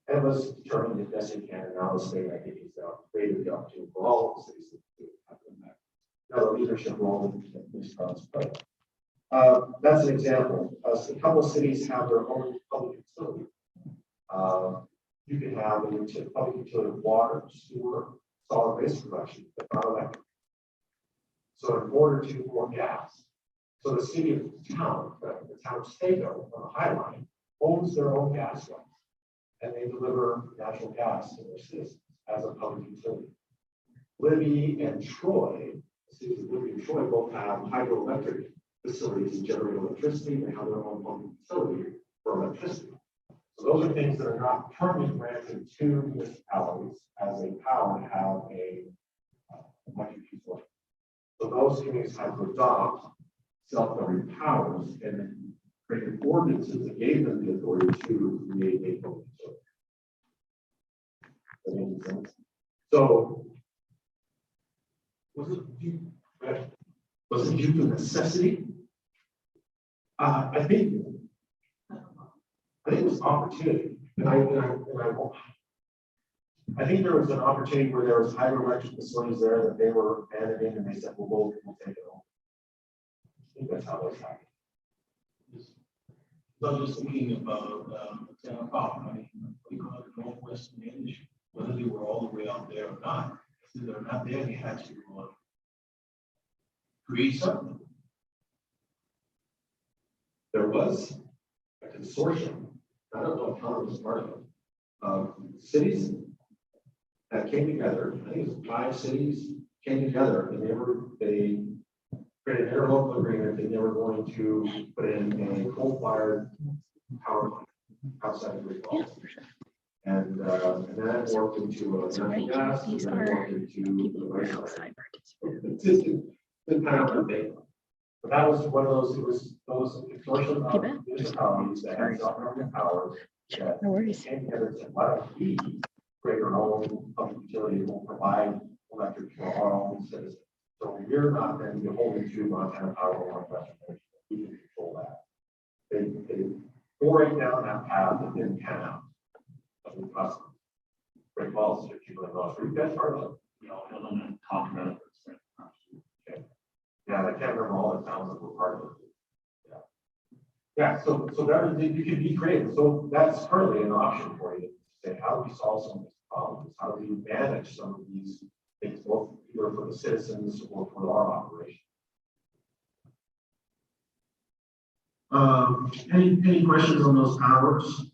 And it was determined that yes, it can. And now the state, I think, has created the opportunity for all of the cities to have impact. Now the leadership role that municipalities play. That's an example. A couple of cities have their own public utility. You can have a public utility of water, sewer, solid waste collection, but not electric. So in order to or gas. So the city of town, the town of Stago on the High Line, owns their own gas lines, and they deliver natural gas to their citizens as a public utility. Libby and Troy, the cities of Libby and Troy both have hydroelectric facilities to generate electricity. They have their own public utility for electricity. So those are things that are not permanently granted to municipalities as a power to have a electric utility. So those communities have to adopt self-governing powers and created ordinances that gave them the authority to create a public utility. Does that make sense? So was it due to necessity? I think it was opportunity, and I think there was an opportunity where there was hydroelectric facilities there that they were abandoning, and they said, "Well, we'll take it over." I think that's how those happened. So I'm just thinking about the town park, I mean, we call it northwestern industry, whether they were all the way out there or not. If they're not there, they had to create something. There was a consortium. I don't know if Tom was part of it. Cities that came together. I think it was 5 cities came together, and they created an interlocal agreement that they were going to put in a coal-fired power plant outside of Great Falls. And that worked into a natural gas, and then it worked into the wastewater. It's kind of a thing. But that was one of those, it was those consortium of municipalities that had self-governing powers that came together and said, why don't we create our own public utility that will provide electric for our own citizens? So we're not going to be holding to Montana Power or Northwestern. We can control that. They pouring down that path and then pan out. Great Falls, $50 million. We've got part of it. You know, Helena talked about it. Okay. Yeah, I can't remember all the towns that were part of it. Yeah. So that you can be creative. So that's currently an option for you to say, how do we solve some of these problems? How do we manage some of these things, both either for the citizens or for our operation? Any questions on those powers?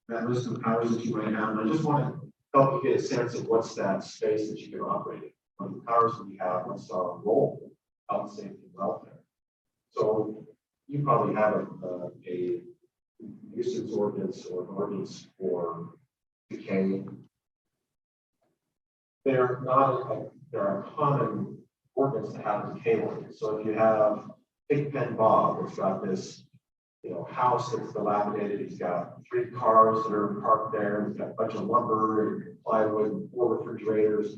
That list of powers that you might have. And I just want to help you get a sense of what's that space that you can operate in. What the powers that we have, what's our role, health, safety, and welfare. So you probably have a nuisance ordinance or an ordinance for decay. They're a common ordinance to have decay ordinance. So if you have Big Pen Bob, which got this house that's dilapidated. He's got 3 cars that are parked there. He's got a bunch of lumber and plywood and 4 refrigerators,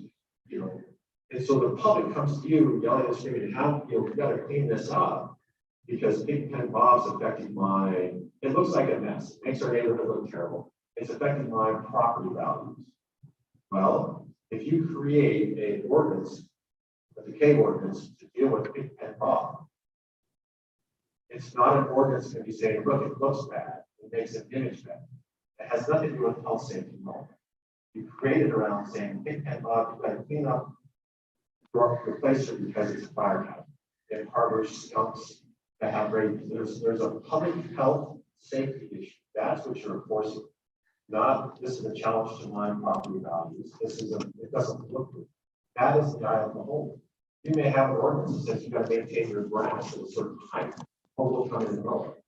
And so the public comes to you yelling and screaming, we got to clean this up because Big Pen Bob's affecting it looks like a mess. It makes our neighborhood look terrible. It's affecting my property values. Well, if you create an ordinance, a decay ordinance to deal with Big Pen Bob, it's not an ordinance to be saying, look, it looks bad. It makes an image bad. It has nothing to do with health, safety, and law. You create it around saying, Big Pen Bob, you've got to clean up your place because it's a fire hazard. It harbors skunks that have there's a public health safety issue. That's what you're enforcing. Not this is a challenge to my property values. It doesn't look good. That is the eye of the beholder. You may have an ordinance that says you got to maintain your grass at a certain height. We'll come in and mow it.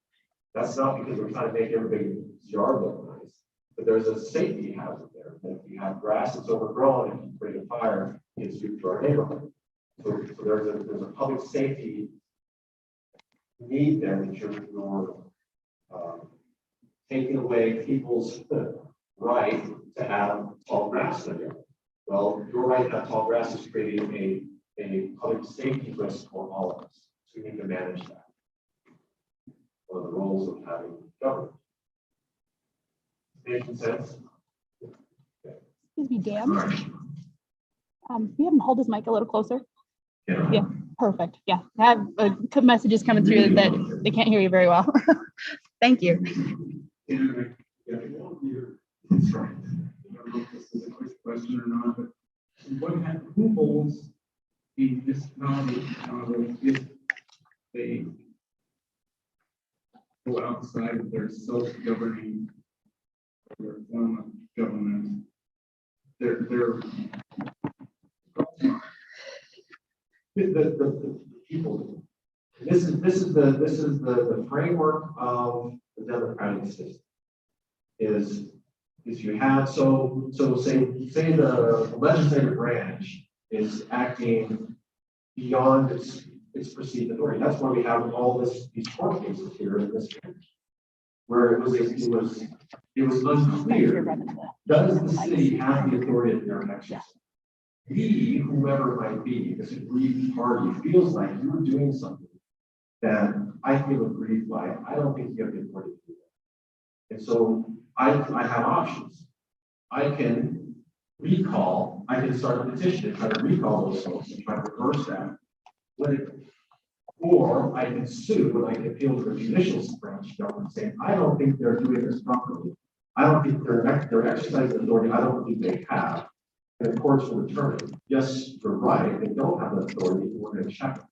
That's not because we're trying to make everybody's yard look nice, but there's a safety hazard there. That if you have grass that's overgrown and you create a fire, it's due to our neighborhood. So there's a public safety need there that you're taking away people's right to have tall grass in there. Well, your right to have tall grass is creating a public safety risk for all of us. So we need to manage that. One of the roles of having government. Making sense? Excuse me, Dan. You have him hold his mic a little closer. Yeah, perfect. Yeah, I have messages coming through that they can't hear you very well. Thank you. That's right. I don't know if this is a quick question or not, but who holds the municipality accountable if they go outside of their self-governing or form of government? They're The people. This is the framework of the democratic system. Is you have so say the legislative branch is acting beyond its perceived authority. That's why we have all these court cases here in this country, where it was unclear. Does the city have the authority of their elections? We, whoever it might be, this aggrieved party feels like you're doing something that I feel aggrieved by. I don't think you have the authority to do that. And so I have options. I can recall, I can start a petition and try to recall those folks and try to reverse that. Or I can sue and I can appeal to the judicial branch government saying, I don't think they're doing this properly. I don't think they're exercising authority. I don't think they have. And the courts will determine, yes, you're right, they don't have that authority, we're going to check it.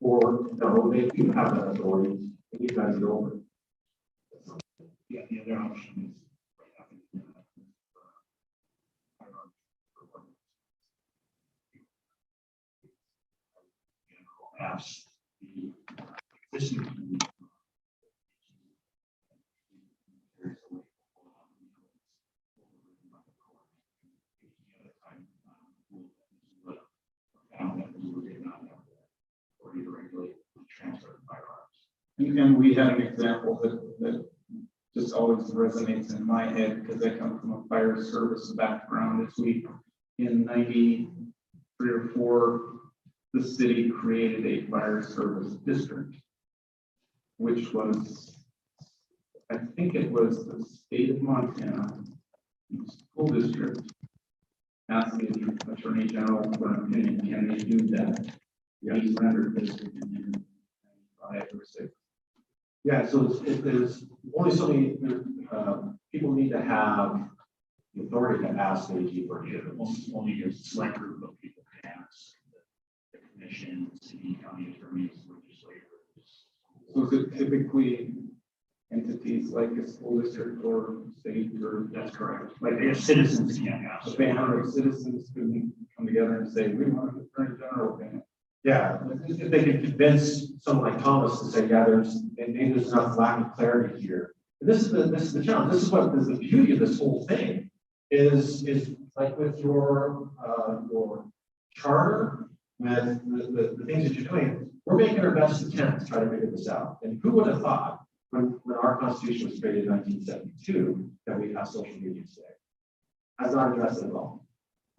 Or no, they do have that authority, and you guys go over it. Yeah, the other option is ask the existing community. And we had an example that just always resonates in my head because I come from a fire service background. As we in 93 or 4, the city created a fire service district, which was, I think it was the state of Montana school district asked the Attorney General for an opinion. Can they do that? He's rendered district in 5 or 6. Yeah, so there's only so many people need to have the authority to ask the AG for it. Only a select group of people can ask the commission, city, county attorneys, legislators. So is it typically entities like a school district or state or? That's correct. Like if citizens can't ask. A band of citizens can come together and say, we want an attorney general opinion. Yeah, if they can convince someone like Thomas to say, yeah, there's enough lack of clarity here. And this is the challenge. This is what is the beauty of this whole thing is like with your charter, with the things that you're doing, we're making our best attempt to try to figure this out. And who would have thought when our Constitution was created in 1972, that we have social media today. Has not addressed it at all,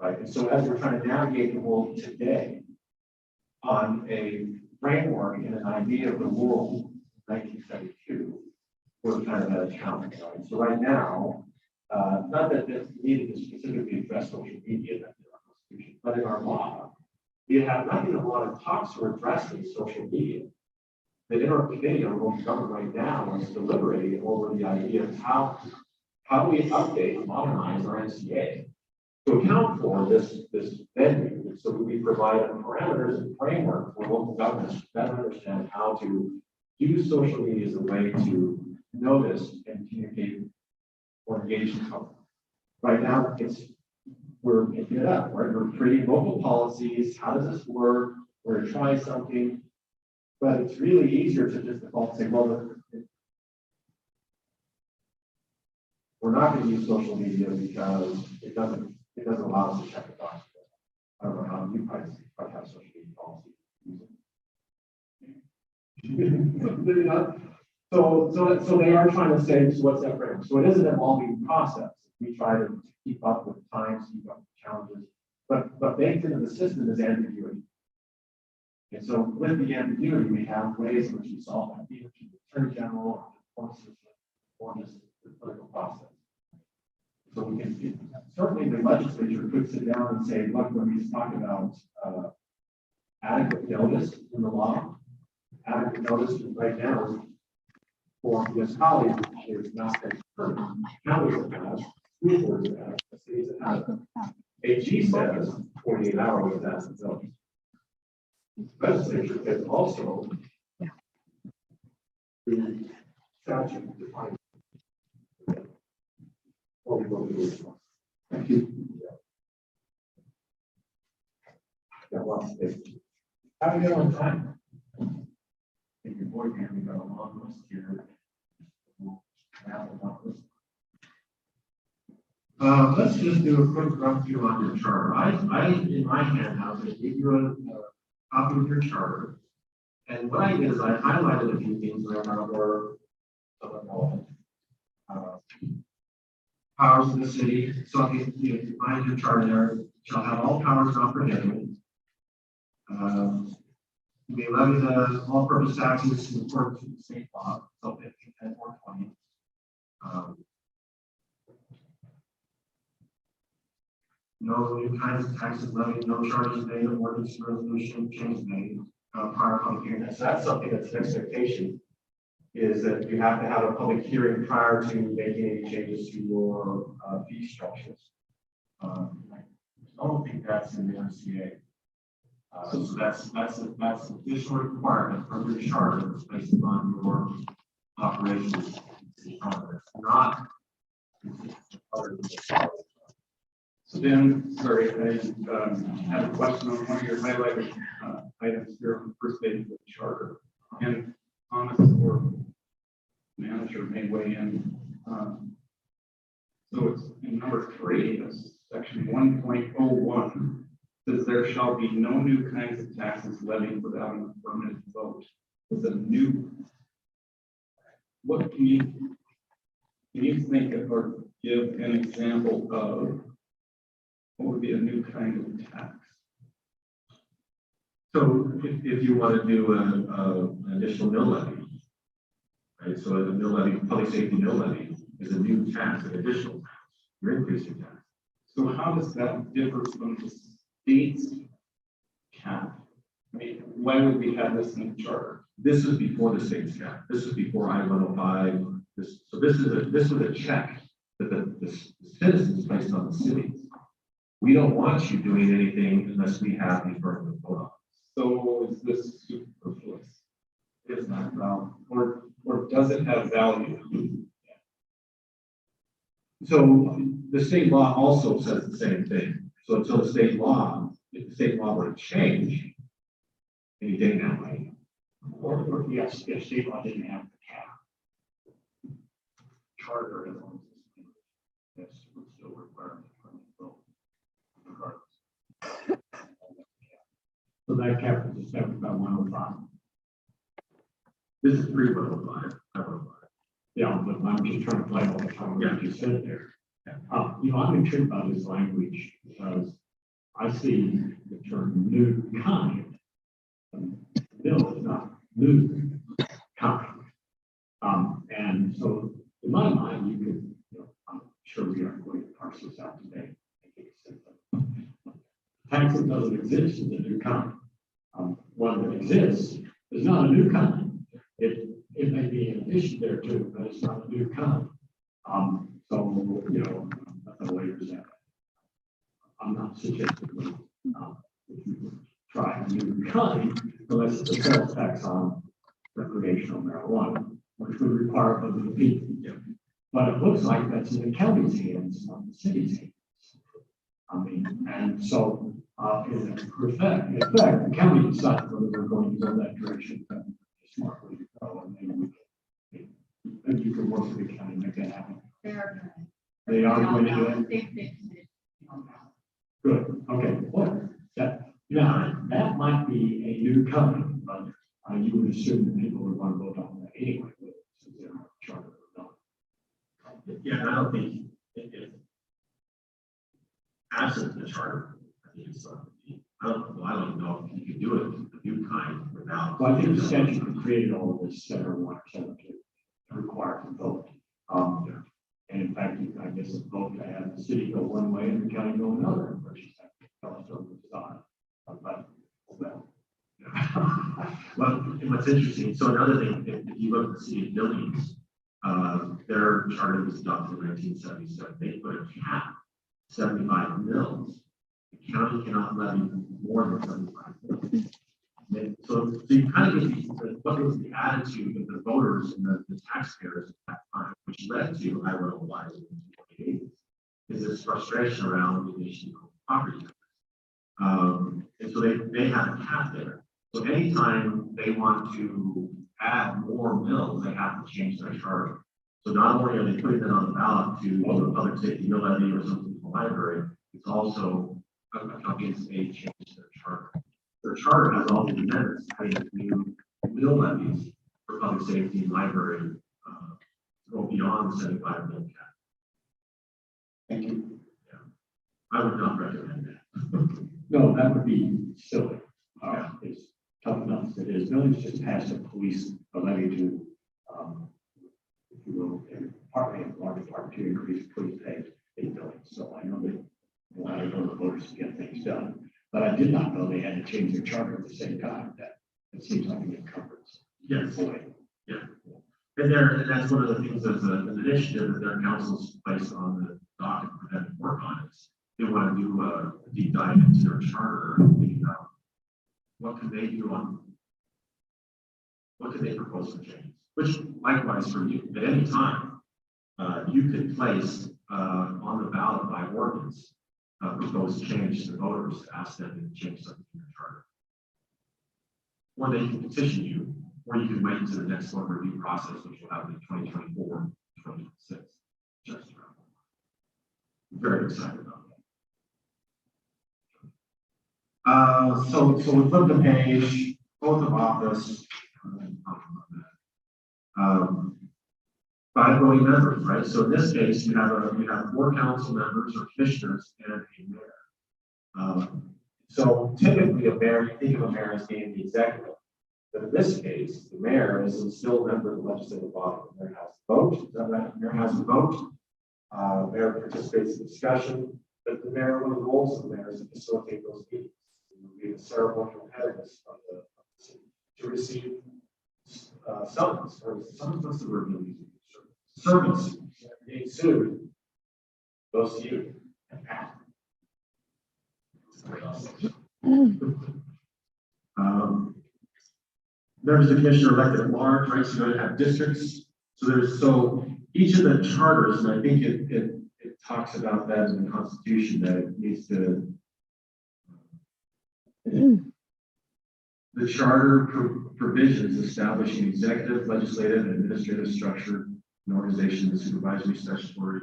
right? And so as we're trying to navigate the world today on a framework and an idea of the world in 1972, we're kind of at a challenge, right? So right now, not that this needed to specifically address social media in our Constitution, but in our law, we have not even a lot of talks or addressing social media. The interim committee on local government right now is deliberating over the idea of how do we update and modernize our NCA to account for this venue, so that we provide parameters and framework for local governments to better understand how to use social media as a way to notice and communicate or engage in public. Right now, we're picking it up, right? We're creating local policies. How does this work? We're trying something, but it's really easier to just default and say, well, we're not going to use social media because it doesn't allow us to check the box. I don't know how you probably have social media policy. So they are trying to say, so what's that framework? So it is an evolving process. We try to keep up with times, keep up with challenges, but baked into the system is ambiguity. And so with the ambiguity, we have ways in which we solve that, either through the Attorney General or system or just the political process. So we can certainly the legislature could sit down and say, look, when we talk about adequate notice in the law, adequate notice right now for municipalities is not that current. Counties have passed, school boards have passed, cities have passed. AG says 48 hours of that notice. Legislature is also the statute defines. What we will do. Thank you. Yeah, lots of things. How do we get on time? I think your board here, we got a long list here. Let's just do a quick run through on your charter. I in my handout, I gave you a copy of your charter. And what I did is I highlighted a few things that are more involved. Powers of the city. So if you find your charter there, shall have all powers not prohibited. You may levy the all-purpose taxes in accordance with the state law, so 15, 10, or 20. No new kinds of taxes levied, no charges made, ordinance resolution change made, prior public hearing. So that's something that's an expectation, is that you have to have a public hearing prior to making any changes to your fee structures. I don't think that's in the MCA. So that's an additional requirement from your charter based on your operations. It's not part of the. So Dan, sorry, I have a question on one of your highlighted items here on the first page of the charter. And Thomas or manager may weigh in. So it's in number 3, section 1.01, says there shall be no new kinds of taxes levied without an affirmative vote. It's a new. What can you think of or give an example of what would be a new kind of tax? So if you want to do an additional mill levy, right? So the mill levy, public safety mill levy is a new tax, an additional tax. You're increasing tax. So how does that differ from the state's cap? I mean, why would we have this in the charter? This is before the state's cap. This is before I-105. This is a check that the citizens placed on the cities. We don't want you doing anything unless we have the affirmative vote. So is this superfluous? It's not valid. Or does it have value? So the state law also says the same thing. So until the state law, if the state law were to change anything that way. Or yes, if state law didn't have the cap. Charter, that's still required from the vote. So that cap is set about 105. This is 3-105. 505. Yeah, but I'm just trying to play all the time what you said there. I'm intrigued by this language because I see the term new kind. Bill is not new kind. And so in my mind, you could, I'm sure we aren't going to parse this out today. Taxes doesn't exist in the new kind. One that exists is not a new kind. It may be in addition there too, but it's not a new kind. So, that's the way it's at. I'm not suggesting if you try a new kind, unless it's a sales tax on recreational marijuana, which would require other people. But it looks like that's in the county's hands, not the city's hands. And so, in effect, the county decided whether we're going to go that direction. Smartly to go, and maybe you can work with the county, make that happen. They are going to do it. Good, okay, well, that might be a new kind, but you would assume that people would want to vote on that anyway, since they're not charter or not. Yeah, I don't think it absent the charter, I think it's I don't know if you could do it, the new kind without. Well, I think the statute that created all of this 701 required to vote. And in fact, I guess the vote to have the city go one way and the county go another, versus tell us over the side. Well, and what's interesting, so another thing, if you look at the city of buildings, their charter was adopted in 1977. They put a cap, 75 mils. The county cannot levy more than 75 mils. So you kind of get what was the attitude of the voters and the taxpayers at that time, which led to, I don't know why, is this frustration around the nation of property. And so they have a cap there. So anytime they want to add more mills, they have to change their charter. So not only are they putting it on the ballot to the public safety mill levy or something in the library, it's also against a change their charter. Their charter has all the amendments having new mill levies for public safety and library go beyond the 75 mil cap. Thank you. Yeah, I would not recommend that. No, that would be silly. It's tough enough as it is. Village just has to police a levy to, if you will, and partly in large part to increase police pay in buildings. So I know that a lot of the voters to get things done. But I did not know they had to change their charter at the same time. That seems like an encumbrance. Yes. Boy. Yeah. And that's one of the things as an initiative that their council's placed on the docket for them to work on is they want to do a deep dive into their charter and think about what can they do what can they propose to change? Which likewise for you, at any time, you could place on the ballot by ordinance proposed change to voters to ask them to change something in their charter. Or they can petition you, or you can wait until the next one review process, which will happen in 2024, 2026. Just around. Very excited about that. So we flip the page, oath of office. Five voting members, right? So in this case, you have 4 council members or commissioners and a mayor. So typically a mayor, you think of a mayor as being the executive. But in this case, the mayor is a still member of the legislative body. The mayor has a vote. Is that right? The mayor has a vote. Mayor participates in discussion. But the mayor, one of the roles of the mayor is to facilitate those meetings. Be the ceremonial headness of the city to receive summons or summons. What's the word? Servants being sued goes to you. There's the commissioner elected at large, right? So you have districts. So each of the charters, and I think it talks about that in the Constitution that it needs to. The charter provisions establishing executive, legislative, and administrative structure, and organization, and supervisory, statutory,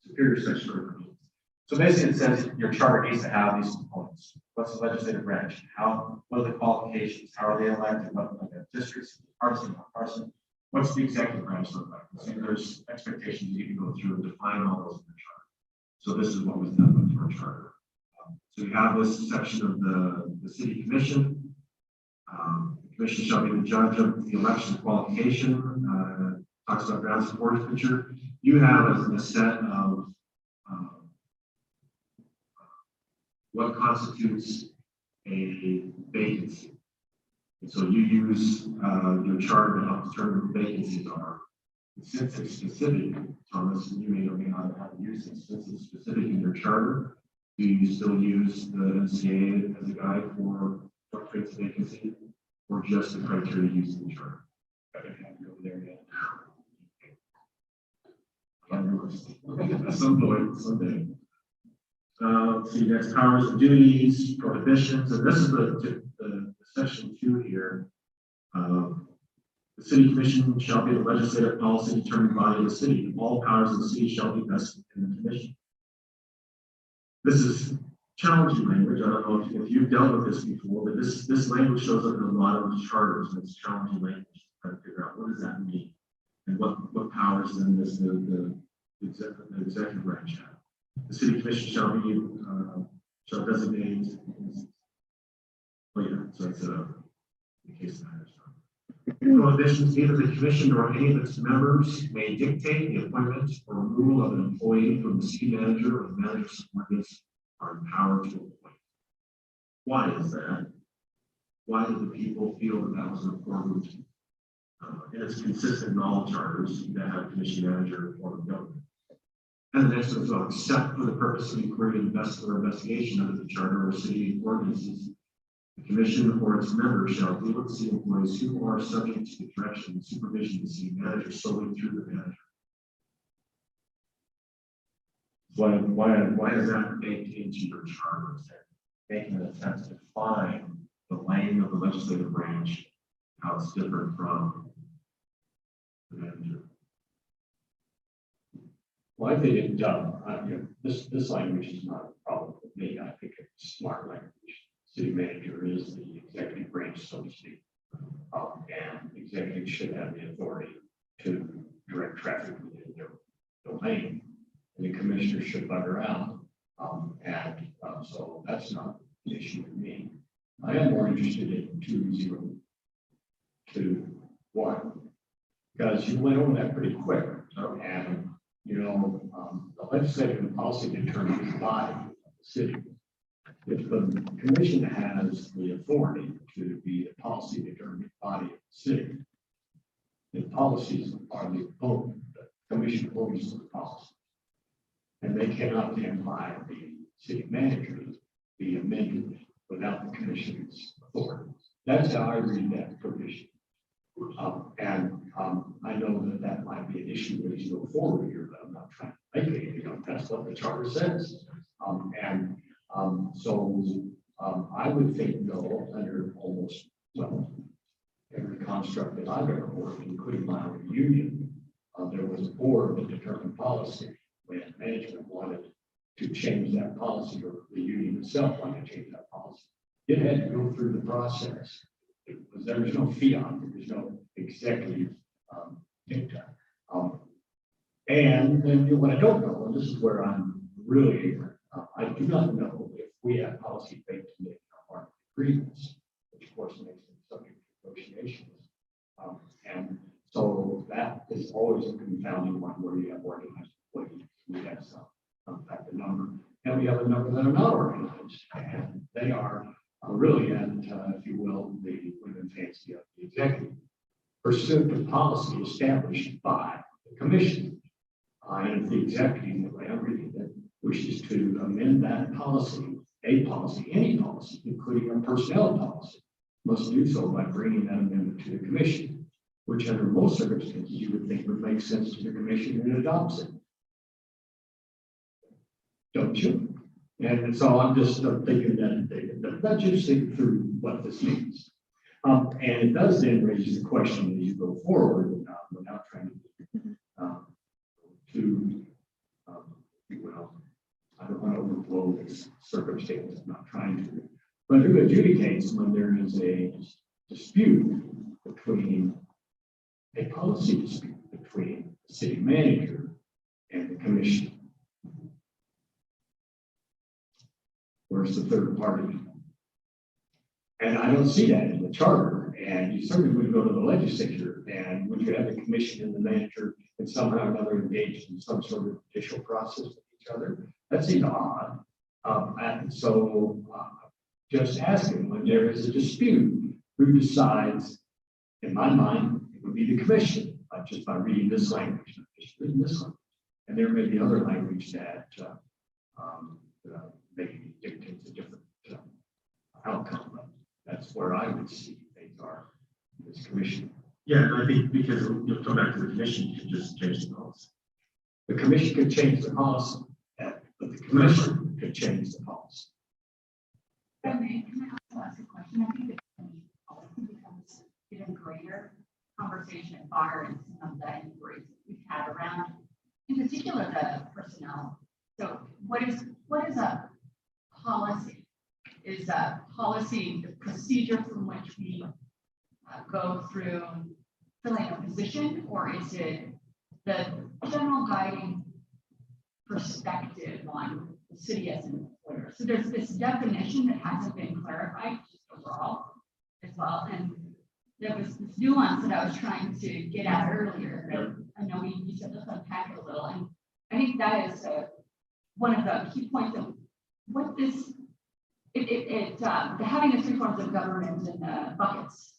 superior statutory provisions. So basically, it says your charter needs to have these components. What's the legislative branch? What are the qualifications? How are they elected? What are the districts? Partisan, not partisan. what's the executive branch look like? So there's expectations you can go through and define all those in the charter. So this is what was done with our charter. So you have this section of the city commission. The commission shall be the judge of the election qualification. Talks about ground support picture. You have a set of what constitutes a vacancy. And so you use your charter to help determine what vacancies are. And since it's specific, Thomas, you may or may not have used it. Since it's specific in your charter, do you still use the NCA as a guide for what creates a vacancy, or just the criteria used in the charter? I don't have to go there yet. At some point, someday. Let's see, next, powers and duties, prohibitions, and this is the section 2 here. The city commission shall be the legislative policy determined body of the city. All powers of the city shall be vested in the commission. This is challenging language. I don't know if you've dealt with this before, but this language shows up in a lot of charters, and it's challenging language to try to figure out what does that mean, and what powers then does the executive branch have. The city commission shall designate. Oh yeah, so it's in case of matters. Prohibitions, neither the commission nor any of its members may dictate the appointment or removal of an employee from the city manager or the manager's subordinates are empowered to appoint. Why is that? Why did the people feel that that was important? And it's consistent in all charters that have commission manager form of government. And the next one is except for the purpose of inquiry or investigation under the charter or city ordinances, the commission or its members shall deal with city employees who are subject to the direction and supervision of the city manager solely through the manager. Why is that baked into your charter? Making an attempt to define the lane of the legislative branch, how it's different from the manager. Well, I think this language is not a problem with me. I think it's smart language. City manager is the executive branch, so to speak, and executives should have the authority to direct traffic within their domain. And the commissioner should bugger out, so that's not an issue with me. I am more interested in 2.0.2.1 because you went over that pretty quick, and the legislative and policy determines by the city. If the commission has the authority to be a policy determining body of the city, the policies are the commission owns the policy. And they cannot then by the city manager be amended without the commission's authority. That's how I read that provision. I know that might be an issue as you go forward here, but I'm not trying to make anything. That's what the charter says. I would think no, under almost, every construct that I've ever worked, including my own union, there was a board that determined policy when management wanted to change that policy, or the union itself wanted to change that policy. It had to go through the process. There was no fiat, there was no executive dicta. And what I don't know, and this is where I'm really ignorant, I do not know if we have policy baked in our agreements, which of course makes it subject to negotiations. And so that is always a confounding one where you have organized employees. We have some type of number, and we have a number that are not organized, and they are really, and if you will, the women fancy of the executive, pursuant to policy established by the commission. And if the executive, the way I'm reading it, wishes to amend that policy, any policy, including a personnel policy, must do so by bringing that amendment to the commission, which under most circumstances you would think would make sense to the commission and it adopts it. Don't you? And so I'm just thinking that let's just think through what this means. And it does then raise the question as you go forward without trying I don't want to overblow this circumstance, I'm not trying to, but who adjudicates when there is a dispute between a policy dispute between the city manager and the commission. Where's the third party? And I don't see that in the charter, and you certainly would go to the legislature, and would you have the commission and the manager and somehow or another engaged in some sort of judicial process with each other? That seems odd. And so just asking, when there is a dispute, who decides? In my mind, it would be the commission, just by reading this language, not just reading this language. And there may be other language that maybe dictates a different outcome. But that's where I would see things are, this commission. Yeah, and I think because you'll come back to the commission, you can just change the policy. The commission could change the policy, but the commission could change the policy. Can I also ask a question? I think that policy becomes even greater conversation and broader in some of the inquiries that we've had around, in particular, the personnel. So what is a policy? Is a policy the procedure from which we go through filling a position, or is it the general guiding perspective on the city as an employer? So there's this definition that hasn't been clarified just overall as well. And there was this nuance that I was trying to get at earlier. That I know we said let's unpack it a little. And I think that is one of the key points of what this, the having the three forms of government in the buckets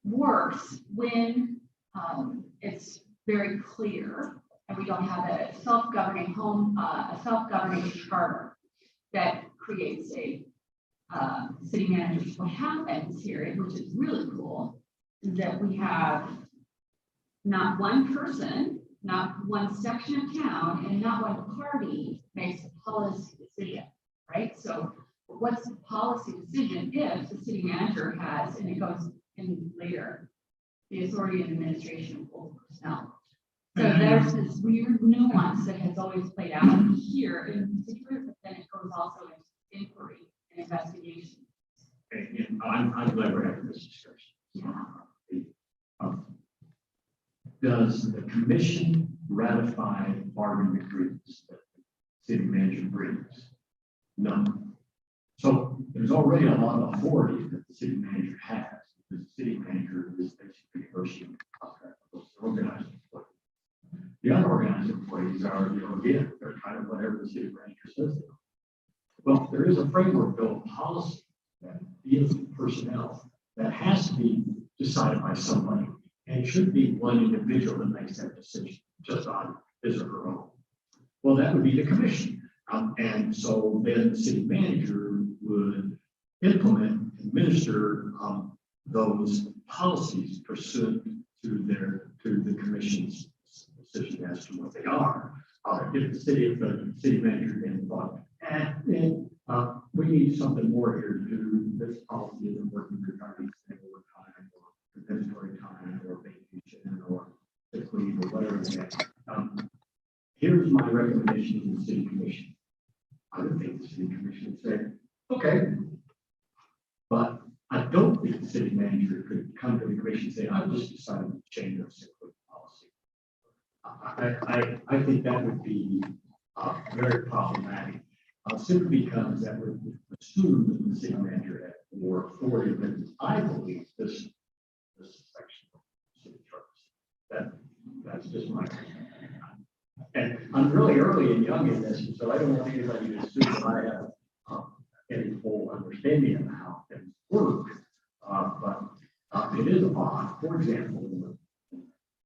works when it's very clear and we don't have a self-governing self-governing charter that creates a city manager. What happens here, which is really cool, is that we have not one person, not one section of town, and not one party makes the policy decision, right? So what's the policy decision if the city manager has, and it goes in later, the authority and administration of all personnel. So there's this weird nuance that has always played out here in particular, but then it goes also into inquiry and investigation. And I'm glad we're having this discussion. Yeah. Does the commission ratify bargaining agreements that the city manager brings? No. So there's already a lot of authority that the city manager has. The city manager is basically negotiating the contract with the organized employees. The unorganized employees are, again, they're kind of whatever the city manager says they are. Well, there is a framework bill of policy that deals with personnel that has to be decided by somebody, and it should be one individual that makes that decision just on his or her own. Well, that would be the commission. And so then the city manager would implement, administer those policies pursuant to the commission's decision as to what they are. If the city manager then thought, we need something more here to do this policy isn't working regarding overtime or compensatory time or vacation or sick leave or whatever it is. Here's my recommendation to the city commission. I would think the city commission would say, okay, but I don't think the city manager could come to the commission and say, I've just decided to change our sick leave policy. I think that would be very problematic, simply because that would assume that the city manager had more authority than I believe this section of the city charter. That's just my opinion. And I'm really early and young in this, so I don't want anybody to assume that I have any full understanding of how things work. But it is odd. For example, in the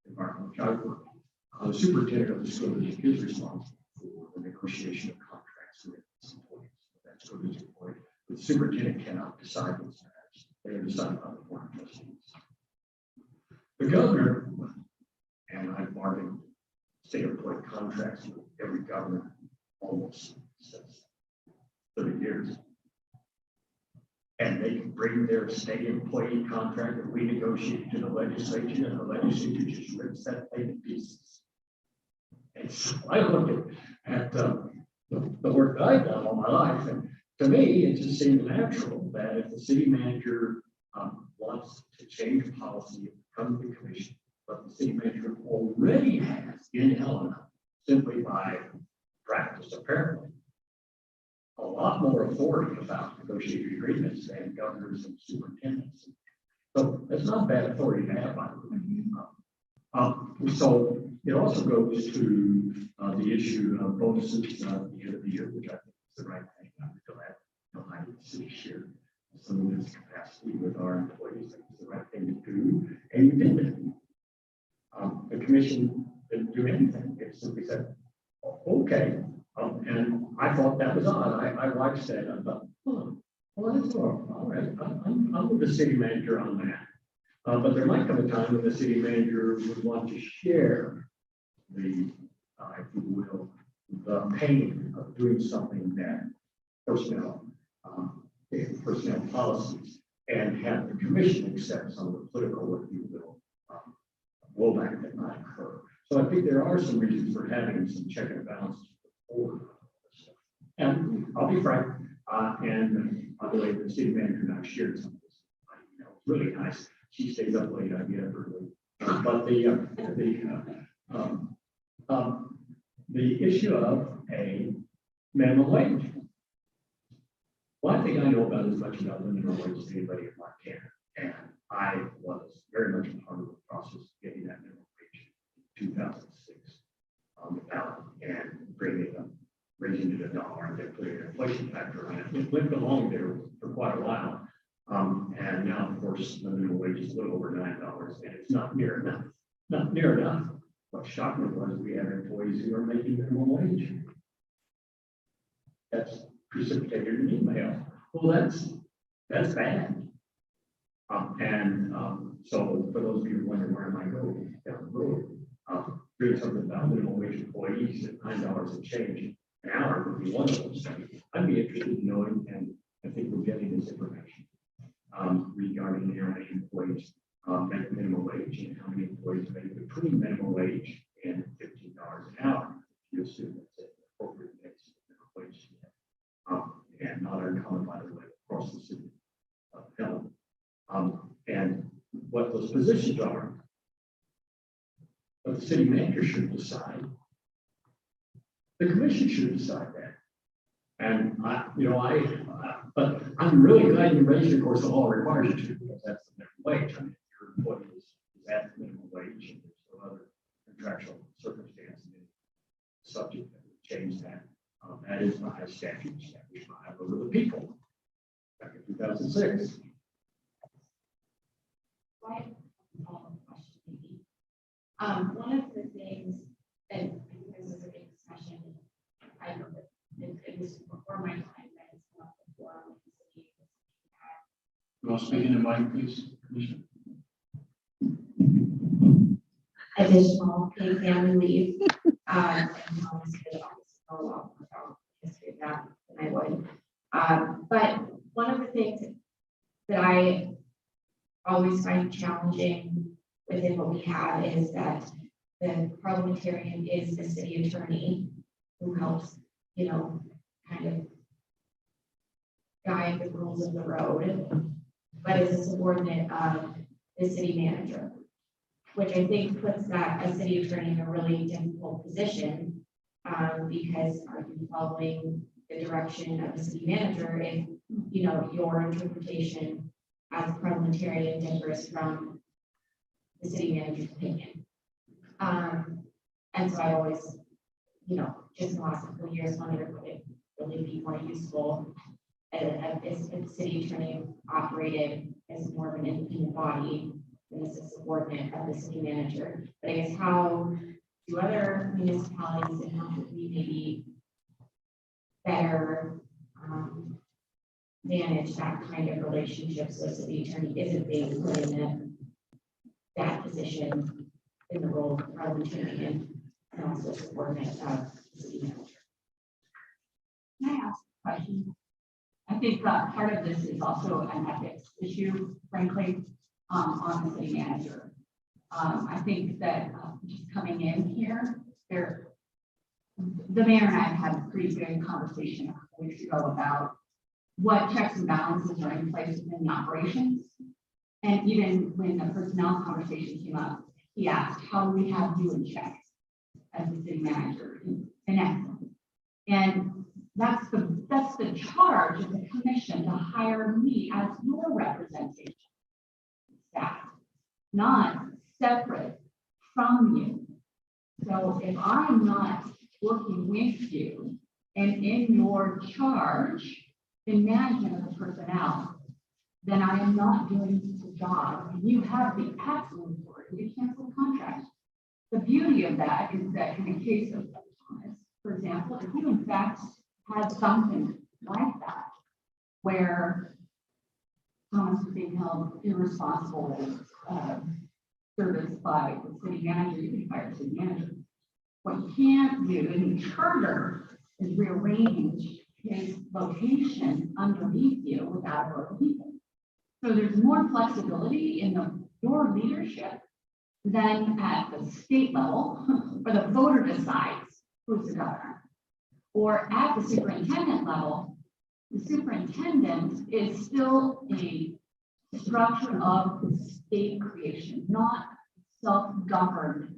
environment which I work, the superintendent of the school district is responsible for the negotiation of contracts with its employees. That school district employee, the superintendent cannot decide those matters. They are decided by the board of trustees. The governor, and I've bargained state employee contracts with every governor almost since 30 years. And they can bring their state employee contract that we negotiate to the legislature, and the legislature just rips that thing to pieces. And so I look at the work that I've done all my life, and to me, it just seems natural that if the city manager wants to change policy come to the commission, but the city manager already has in Helena, simply by practice apparently, a lot more authority about negotiated agreements than governors and superintendents. So that's not bad authority to have, by the way. So it also goes to the issue of bonuses at the end of the year, which I think is the right thing. I'm glad the city shared some of this capacity with our employees. It's the right thing to do, and we did it. The commission didn't do anything. It simply said, okay. And I thought that was odd. I watched that. I thought, oh, well, that's all right. I'm with the city manager on that. But there might come a time when the city manager would want to share the, if you will, the pain of doing something that personnel policies, and have the commission accept some of the political, if you will, blowback that might occur. So I think there are some reasons for having some check and balances. And I'll be frank, and by the way, the city manager and I shared some of this. It's really nice. She stays up late, I get up early. But the issue of a minimum wage. One thing I know about as much about minimum wage as anybody in Montana, and I was very much a part of the process of getting that minimum wage in 2006 on the ballot and bringing it up, raising it $1 and then putting an inflation factor on it. It went along there for quite a while. And now, of course, the minimum wage is a little over $9, and it's not near enough. Not near enough. What shocked me was we have employees who are making minimum wage. That's precipitated an email. Well, that's bad. So for those of you who wonder where am I going down the road, doing something about minimum wage employees at $9 and change an hour would be one of those things. I'd be interested in knowing, and I think we're getting this information regarding how many employees make minimum wage and how many employees make between minimum wage and $15 an hour. You assume that's an appropriate mix of minimum wage. And not uncommon, by the way, across the city of Helena. And what those positions are, but the city manager should decide. The commission should decide that. And but I'm really glad you raised, of course, the law requires you to, because that's the minimum wage. I mean, if your employee is at the minimum wage and there's no other contractual circumstance subject that would change that. That is by statute established by a vote of the people back in 2006. One of the things, and I think this was a big discussion, I know that it was before my time, that it's come up before. You want to speak in the mic, please, Commissioner? Additional paid family leave. And obviously, a lot about history of that than I would. But one of the things that I always find challenging within what we have is that the parliamentarian is the city attorney who helps, kind of guide the rules of the road, but is a subordinate of the city manager, which I think puts a city attorney in a really difficult position. Because are you following the direction of the city manager if your interpretation as a parliamentarian differs from the city manager's opinion? And so I always, just in the last couple of years, wondered would it really be more useful if the city attorney operated as more of an independent body than as a subordinate of the city manager. But I guess how do other municipalities and how could we maybe better manage that kind of relationship so the city attorney isn't being put in that position in the role of parliamentarian and also subordinate of the city manager? Can I ask a question? I think part of this is also an ethics issue, frankly, on the city manager. I think that just coming in here, the mayor and I have had a pretty good conversation a couple weeks ago about what checks and balances are in place within the operations. And even when the personnel conversation came up, he asked, how do we have you in check as the city manager in excellence? And that's the charge of the commission, to hire me as your representation staff, not separate from you. So if I'm not working with you and in your charge in management of the personnel, then I am not doing the job. You have the absolute authority to cancel the contract. The beauty of that is that in the case of Thomas, for example, if you in fact had something like that, where Thomas was being held irresponsible service by the city manager, you can fire the city manager. What you can't do in the charter is rearrange his location underneath you without other people. So there's more flexibility in your leadership than at the state level, where the voter decides who's the governor. Or at the superintendent level, the superintendent is still a structure of state creation, not self-governed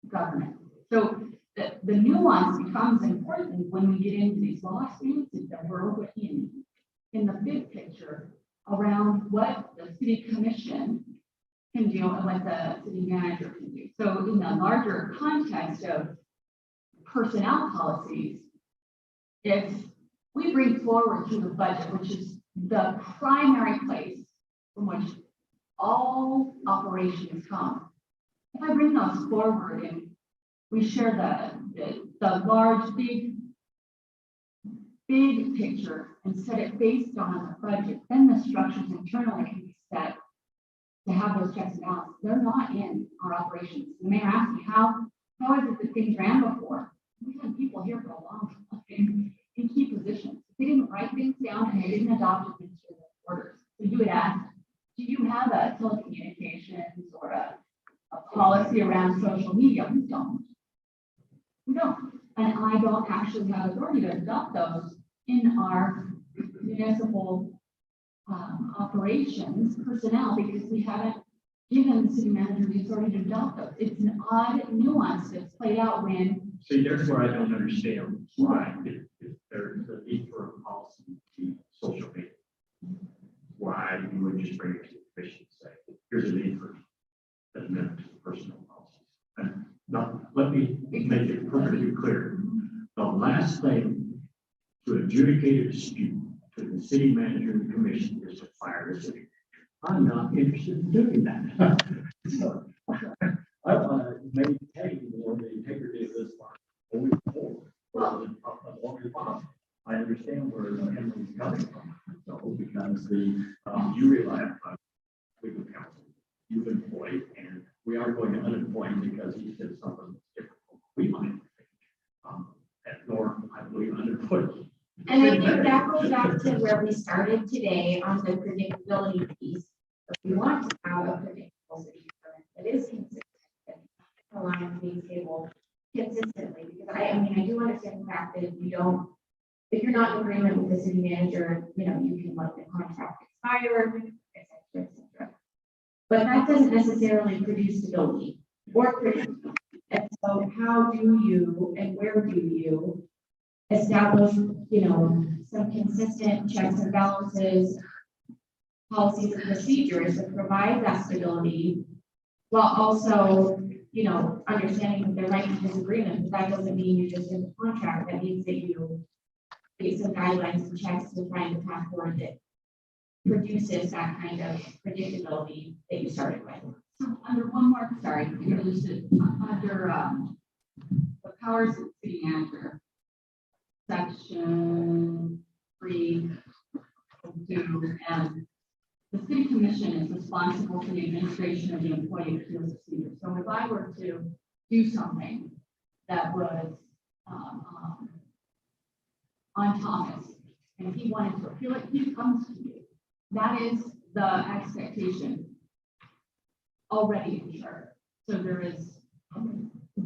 government. So the nuance becomes important when we get into these lawsuits that we're in the big picture around what the city commission can do and what the city manager can do. So in the larger context of personnel policies, if we bring forward to the budget, which is the primary place from which all operations come, if I bring those forward and we share the large, big picture and set it based on the budget, then the structures internally can be set to have those checks and balances. They're not in our operations. You may ask me, how is it that things ran before? We've had people here for a long time in key positions. They didn't write things down and they didn't adopt administrative orders. So you would ask, do you have a telecommunications or a policy around social media? We don't. We don't. And I don't actually have authority to adopt those in our municipal operations personnel, because we haven't given the city manager the authority to adopt those. It's an odd nuance that's played out when. See, there's where I don't understand why, if there's a need for a policy to be social media, why you wouldn't just bring it to the commission and say, here's a need for an amendment to the personnel policies. And now, let me make it perfectly clear. The last thing to adjudicate a dispute to the city manager and the commission is to fire the city. I'm not interested in doing that. So, I want to maintain the integrity of this part moving forward as long as possible. I understand where Henry's coming from. So, because you rely on legal counsel you've employed, and we are going to unemploy him because he said something different from what we might think. Nor I believe unemployed. And I think that goes back to where we started today on the predictability piece. If we want to have a predictable city government that is consistent, a line being stable consistently, because I mean, I do understand the fact that if you're not in agreement with the city manager, you can let the contract expire, et cetera, et cetera. But that doesn't necessarily produce stability or predictability. And so how do you and where do you establish, some consistent checks and balances, policies and procedures that provide that stability, while also, understanding that there might be disagreement, but that doesn't mean you just in the contract. That means that you create some guidelines and checks to find a path forward that produces that kind of predictability that you started with. So under one more, sorry, under the powers of the city manager, section 3, 2, and the city commission is responsible for the administration of the employee appeals procedure. So if I were to do something that was on Thomas and he wanted to appeal it, he comes to you. That is the expectation already in charter. So there is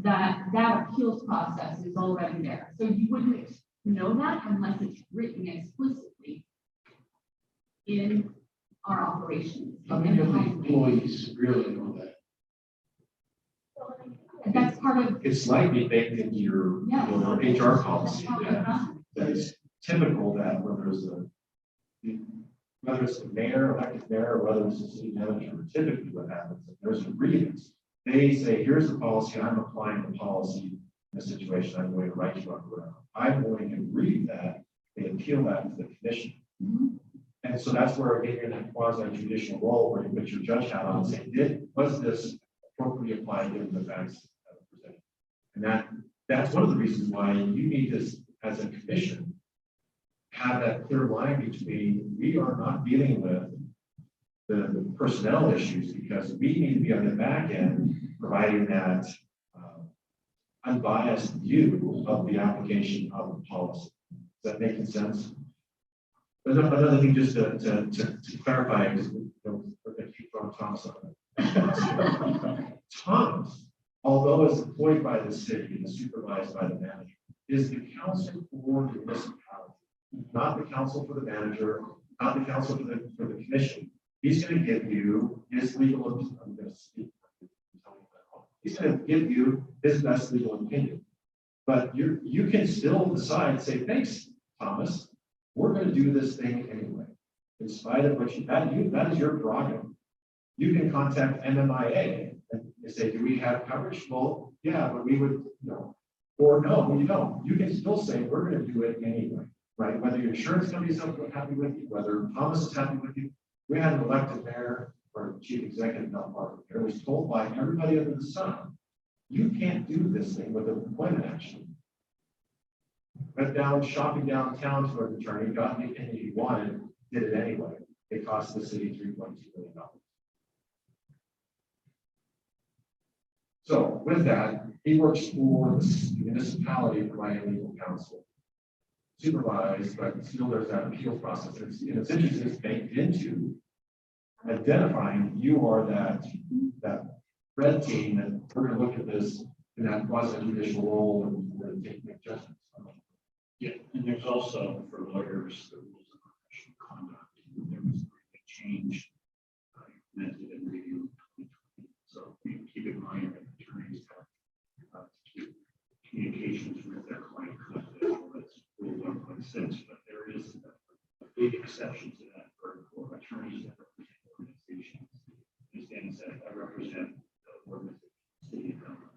that appeals process is already there. So you wouldn't know that unless it's written explicitly in our operations. How many of the employees really know that? And that's part of, It's likely baked into your, yes. HR policy. That's how we run. That is typical that whether it's the mayor, elected mayor, or whether it's the city manager, typically what happens, if there's a grievance, they say, here's the policy, I'm applying the policy in a situation, I'm going to write you up around. I'm going to read that, they appeal that to the commission. And so that's where you're in that quasi judicial role where you put your judge hat on and say, was this appropriately applied given the facts that were presented? And that's one of the reasons why you need to, as a commission, have that clear line between we are not dealing with the personnel issues because we need to be on the back end providing that unbiased view of the application of the policy. Is that making sense? Another thing just to clarify is, we're going to keep throwing Thomas on it. Thomas, although is employed by the city and supervised by the manager, is the counsel for the municipality, not the counsel for the manager, not the counsel for the commission. He's going to give you his legal, I'm going to speak. He's going to give you his best legal opinion. But you can still decide, say, thanks, Thomas, we're going to do this thing anyway. In spite of what that is your prerogative. You can contact MMIA and say, do we have coverage? Well, yeah, but we would, or no, you don't. You can still say, we're going to do it anyway, right? Whether your insurance company is happy with you, whether Thomas is happy with you. We had an elected mayor or chief executive, not part of it, was told by everybody under the sun, you can't do this thing with an employment action. Went down shopping downtown for an attorney, got the opinion he wanted, did it anyway. It cost the city $3.2 million. So with that, he works for the municipality providing legal counsel. Supervised, but still there's that appeal process. And it's interesting, it's baked into identifying you are that red team that we're going to look at this in that quasi-judicial role and we're going to make adjustments. Yeah, and there's also for lawyers, the rules of professional conduct. There was a change implemented in review. So you keep in mind that attorneys have to keep communications with their client confidential. That's rule 1.6, but there is a big exception to that for attorneys that represent organizations. Understand that I represent the organization, City of Helena.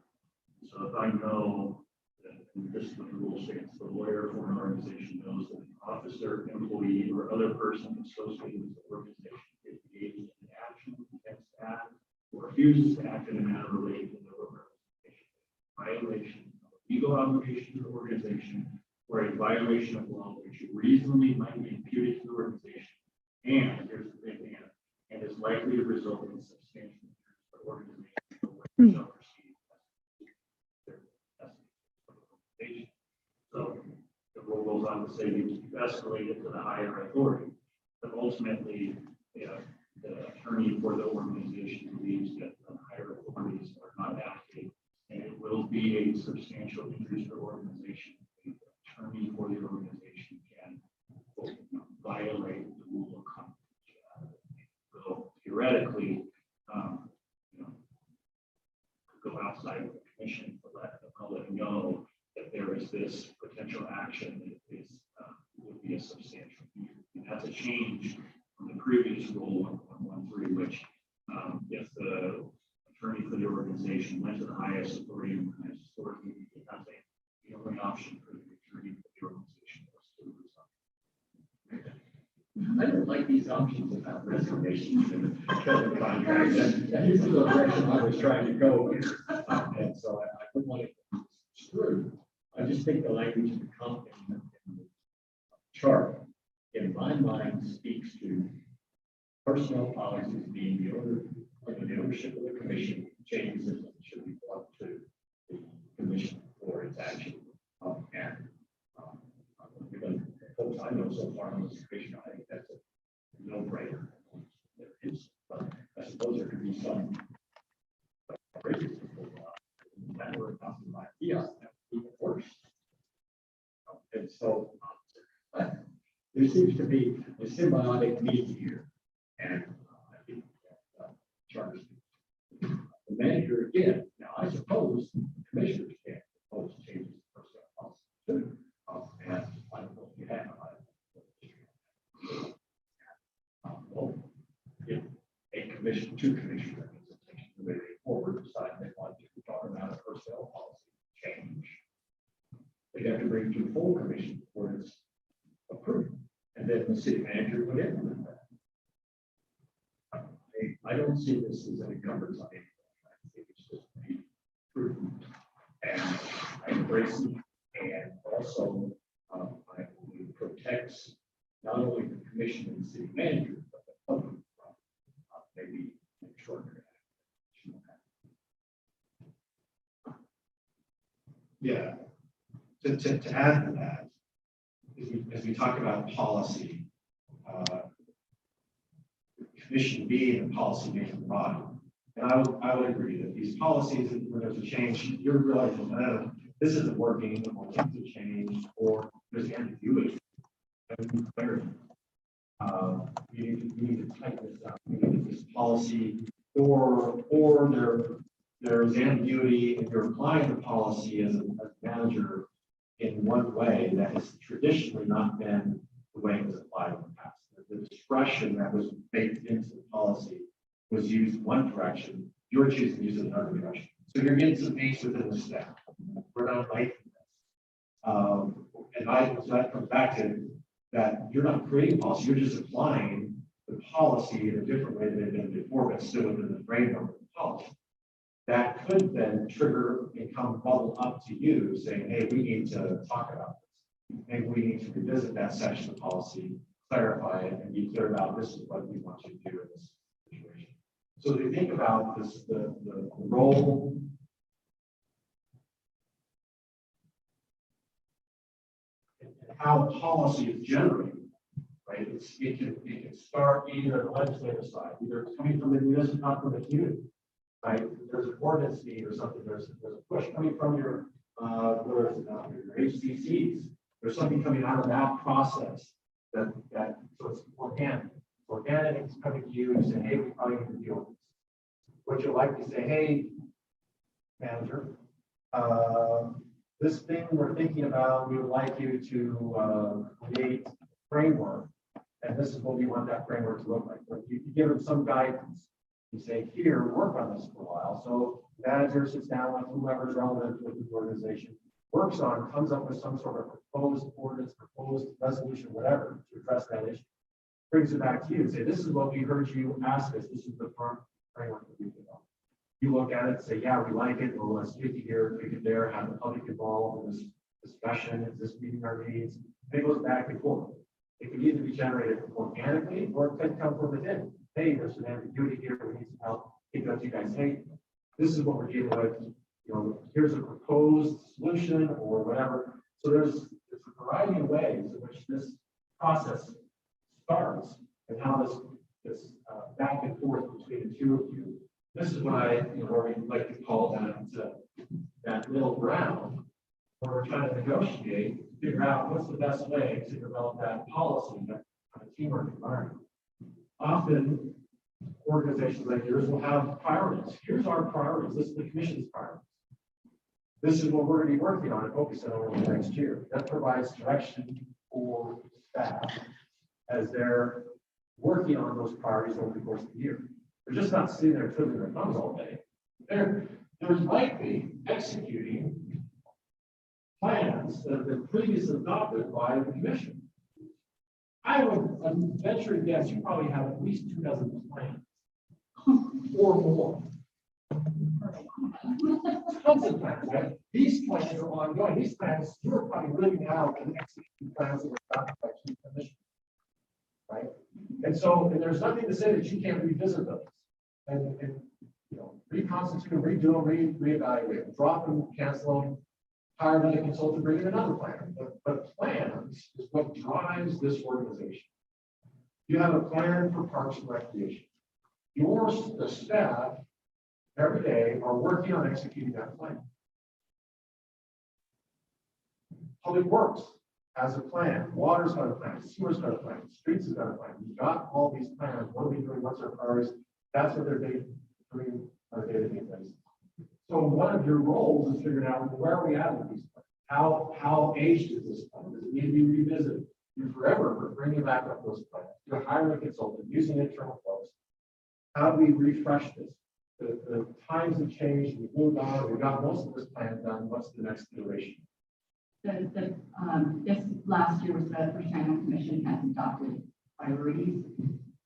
So if I know that, and this is what the rule states, the lawyer for an organization knows that an officer, employee, or other person associated with the organization is engaged in action, intends to act, or refuses to act in a manner related to the organization, violation of a legal obligation to the organization, or a violation of law which reasonably might be imputed to the organization, and here's the big and is likely to result in substantial injuries to the organization or which shall proceed as so the rule goes on to say you escalate it to the higher authority, but ultimately, the attorney for the organization believes that the higher authorities are not acting, and it will be a substantial injury to the organization. The attorney for the organization can violate the rule of conduct. So theoretically, go outside of the commission to let the public know that there is this potential action that is would be a substantial injury. And that's a change from the previous rule 1.13, which if the attorney for the organization went to the highest authority and the highest authority, the only option for the attorney for the organization was to resign. I don't like these options about reservations and the contract. And this is the direction I was trying to go with. And so I don't want it to be screwed. I just think the language of the chart, in my mind, speaks to personnel policies being the owner of the ownership of the commission. Changes that should be brought to the commission for its action. Because folks I know so far on this commission, I think that's a no-brainer. There is, but I suppose there could be some that were adopted by fiat that would be worse. And so there seems to be a symbiotic need here. And commission, two commission representations, the way they forward decide they want to talk about a personnel policy change. They have to bring to the full commission for its approval, and then the city manager would implement that. I don't see this as an encumbrance on anything. I think it's just a prudent, and I embrace it, and also I believe it protects not only the commission and the city manager, but the public from maybe extraordinary. Yeah. To add to that, as we talk about policy, commission being a policy making body. And I would agree that these policies, when there's a change, you're realizing, this isn't working, or things have changed, or there's ambiguity. You need to tighten this up. You need this policy, or there's ambiguity if you're applying the policy as a manager in one way that has traditionally not been the way it was applied in the past. The discretion that was baked into the policy was used one direction, you're choosing to use it another direction. So you're getting some angst within the staff. We're not liking this. So that comes back to that you're not creating policy, you're just applying the policy in a different way than it had been before, but still within the framework of the policy. That could then trigger and come bubble up to you saying, hey, we need to talk about this. Maybe we need to revisit that section of policy, clarify it, and be clear about this is what we want you to do in this situation. So if you think about this, the role and how policy is generated, right? It can start either at the legislative side, either it's coming from the municipal, not from the community, right? There's an ordinance need or something. There's a push coming from your HCCs. There's something coming out of that process that so it's organic. Organic is coming to you and saying, hey, we probably need to deal with this. What you like to say, hey, manager, this thing we're thinking about, we would like you to create a framework, and this is what we want that framework to look like. But you give them some guidance. You say, here, work on this for a while. So the manager sits down with whoever's relevant with the organization, works on, comes up with some sort of proposed ordinance, proposed resolution, whatever, to address that issue. Brings it back to you and say, this is what we heard you ask us. This is the framework that we developed. You look at it and say, yeah, we like it. Well, let's tweak it here, tweak it there, have the public involved in this discussion. Is this meeting our needs? And it goes back and forth. It can either be generated organically or it could come from within. Hey, there's some ambiguity here. We need some help. It goes to you guys. Hey, this is what we're dealing with. You know, here's a proposed solution or whatever. So there's a variety of ways in which this process starts and how this back and forth between the two of you. This is what we like to call that middle ground, where we're trying to negotiate, figure out what's the best way to develop that policy, that kind of teamwork environment. Often, organizations like yours will have priorities. Here's our priorities. This is the commission's priorities. This is what we're going to be working on and focusing on over the next year. That provides direction for staff as they're working on those priorities over the course of the year. They're just not sitting there twiddling their thumbs all day. They're likely executing plans that have been previously adopted by the commission. I would venture to guess you probably have at least 24 plans or more. Tons of plans, right? These plans are ongoing. These plans, you're probably living out and executing plans that were adopted by the commission. Right? And there's nothing to say that you can't revisit those and reconstitute them, redo them, reevaluate them, drop them, cancel them, hire another consultant, bring in another plan. But plans is what drives this organization. You have a plan for parks and recreation. The staff every day are working on executing that plan. Public Works has a plan. Water's got a plan. Sewer's got a plan. Streets has got a plan. We've got all these plans. What are we doing? What's our priorities? That's what they're doing on a day-to-day basis. So one of your roles is figuring out where are we at with these plans? How aged is this plan? Does it need to be revisited? You're forever bringing back up those plans. You're hiring a consultant, using internal folks. how do we refresh this? The times have changed, we've moved on, we've got most of this plan done, what's the next iteration? This last year was the first time the commission has adopted priorities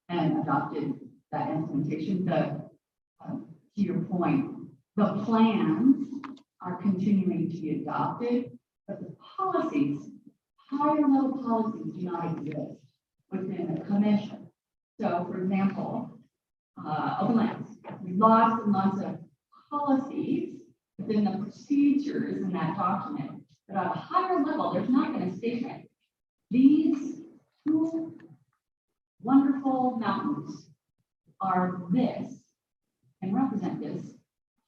and adopted that implementation. To your point, the plans are continuing to be adopted, but the policies, higher level policies do not exist within the commission. So for example, open lands, lots and lots of policies within the procedures in that document, but at a higher level, there's not going to state these two wonderful mountains are this and represent this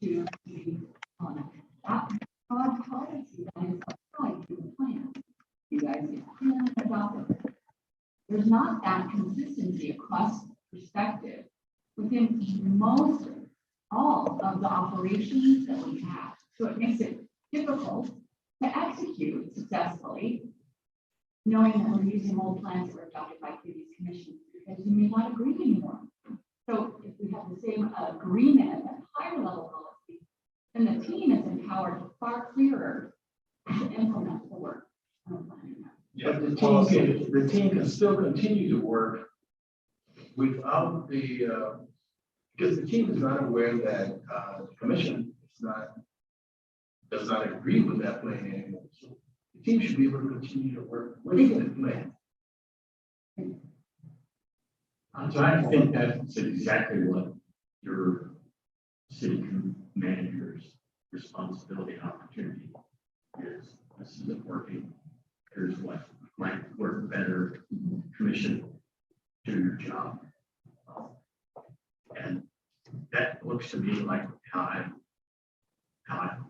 to the that broad policy that is applied to the plan. You guys get adopted. There's not that consistency across perspective within most all of the operations that we have. So it makes it difficult to execute successfully, knowing that we're using old plans that were adopted by previous commissions because we may not agree anymore. So if we have the same agreement at that higher level policy, then the team is empowered far clearer to implement the work. Yeah, The team can still continue to work Without because the team is not aware that the commission does not agree with that plan anymore. So the team should be able to continue to work with the plan. So I think that's exactly what your city manager's responsibility and opportunity is. This isn't working. Here's what might work better. Commission, do your job. And that looks to me like how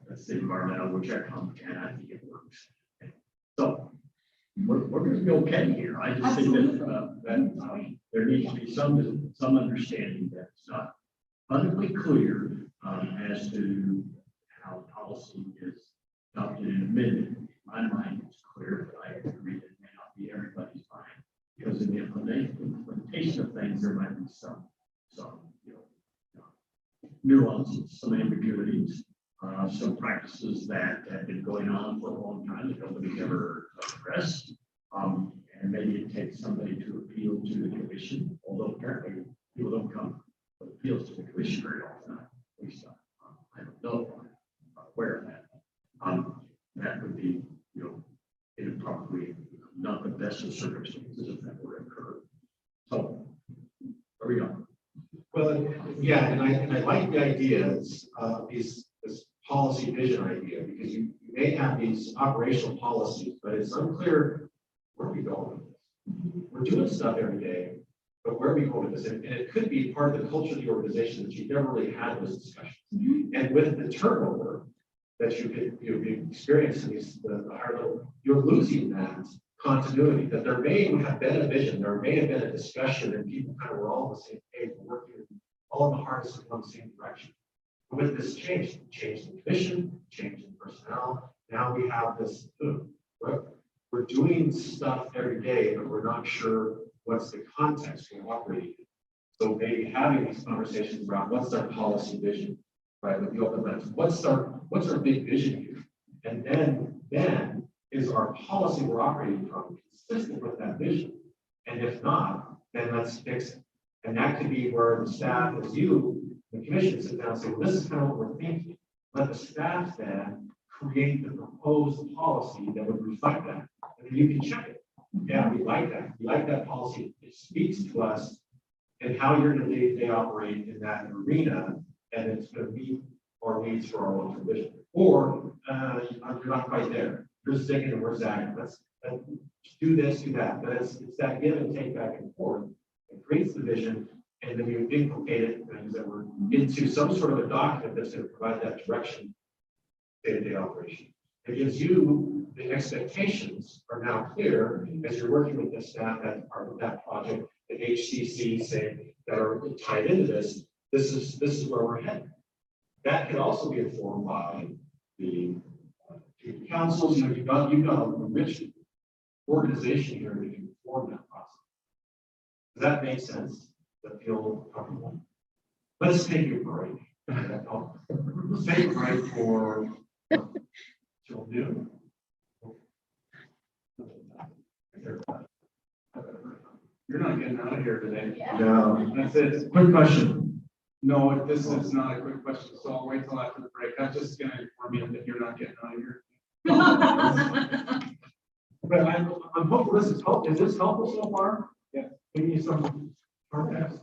that's the environmental, which I come and I think it works. So we're going to be okay here. I just think that there needs to be some understanding that it's not abundantly clear as to how policy is adopted and amended. In my mind, it's clear, but I agree that it may not be everybody's mind because in the implementation of things, there might be some nuances, some ambiguities, some practices that have been going on for a long time that nobody's ever addressed. And maybe it takes somebody to appeal to the commission, although apparently people don't come with appeals to the commission very often. At least I don't know. I'm not aware of that. That would be, probably not the best of circumstances if that were to occur. So, there we go. Well, yeah, and I like the ideas of this policy vision idea, because you may have these operational policies, but it's unclear where we go with this. We're doing stuff every day, but where are we going with this? And it could be part of the culture of the organization that you've never really had those discussions. And with the turnover that you've experienced in the higher level, you're losing that continuity, that there may have been a vision, there may have been a discussion, and people kind of were all on the same page, working all in the harness in the same direction. But with this change in commission, change in personnel, now we have this, we're doing stuff every day, but we're not sure what's the context we're operating in. So maybe having these conversations around what's our policy vision, right? With the open lens, what's our big vision here? And then is our policy we're operating from consistent with that vision? And if not, then let's fix it. And that could be where the staff, as you, the commission, sit down and say, well, this is kind of what we're thinking. Let the staff then create the proposed policy that would reflect that. And then you can check it. Yeah, we like that. We like that policy. It speaks to us and how you're going to day-to-day operate in that arena, and it's going to meet our needs for our long-term vision. Or you're not quite there. You're sticking and we're zagging. Let's do this, do that. But it's that give and take back and forth. It creates the vision, and then you implicate it into some sort of a document that's going to provide that direction, day-to-day operation. It gives you the expectations are now clear as you're working with the staff that's part of that project, the HCC say that are tied into this. This is where we're headed. That can also be informed by the councils. You've got a rich organization here that can inform that process. Does that make sense? Does that feel comfortable? let's take a break. Let's take a break for till noon. You're not getting out of here today. No, That's it. quick question. No, this is not a quick question, so I'll wait till after the break. I'm just gonna inform you that you're not getting out of here. But I'm hopeful this is helpful. Is this helpful so far? Yeah. Give you some context.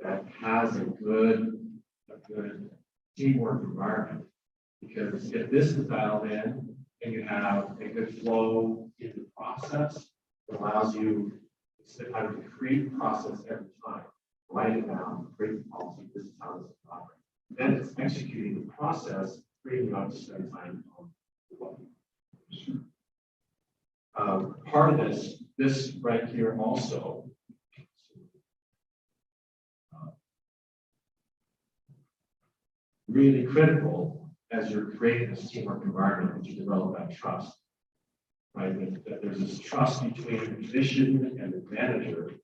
that has a good teamwork environment. Because if this is dialed in and you have a good flow in the process, it allows you instead of having to create process every time, write it down, create the policy, this is how this is operating. Then it's executing the process, creating out to spend time on the flow. Part of this right here also really critical as you're creating this teamwork environment that you develop that trust, right? That there's this trust between the commission and the manager.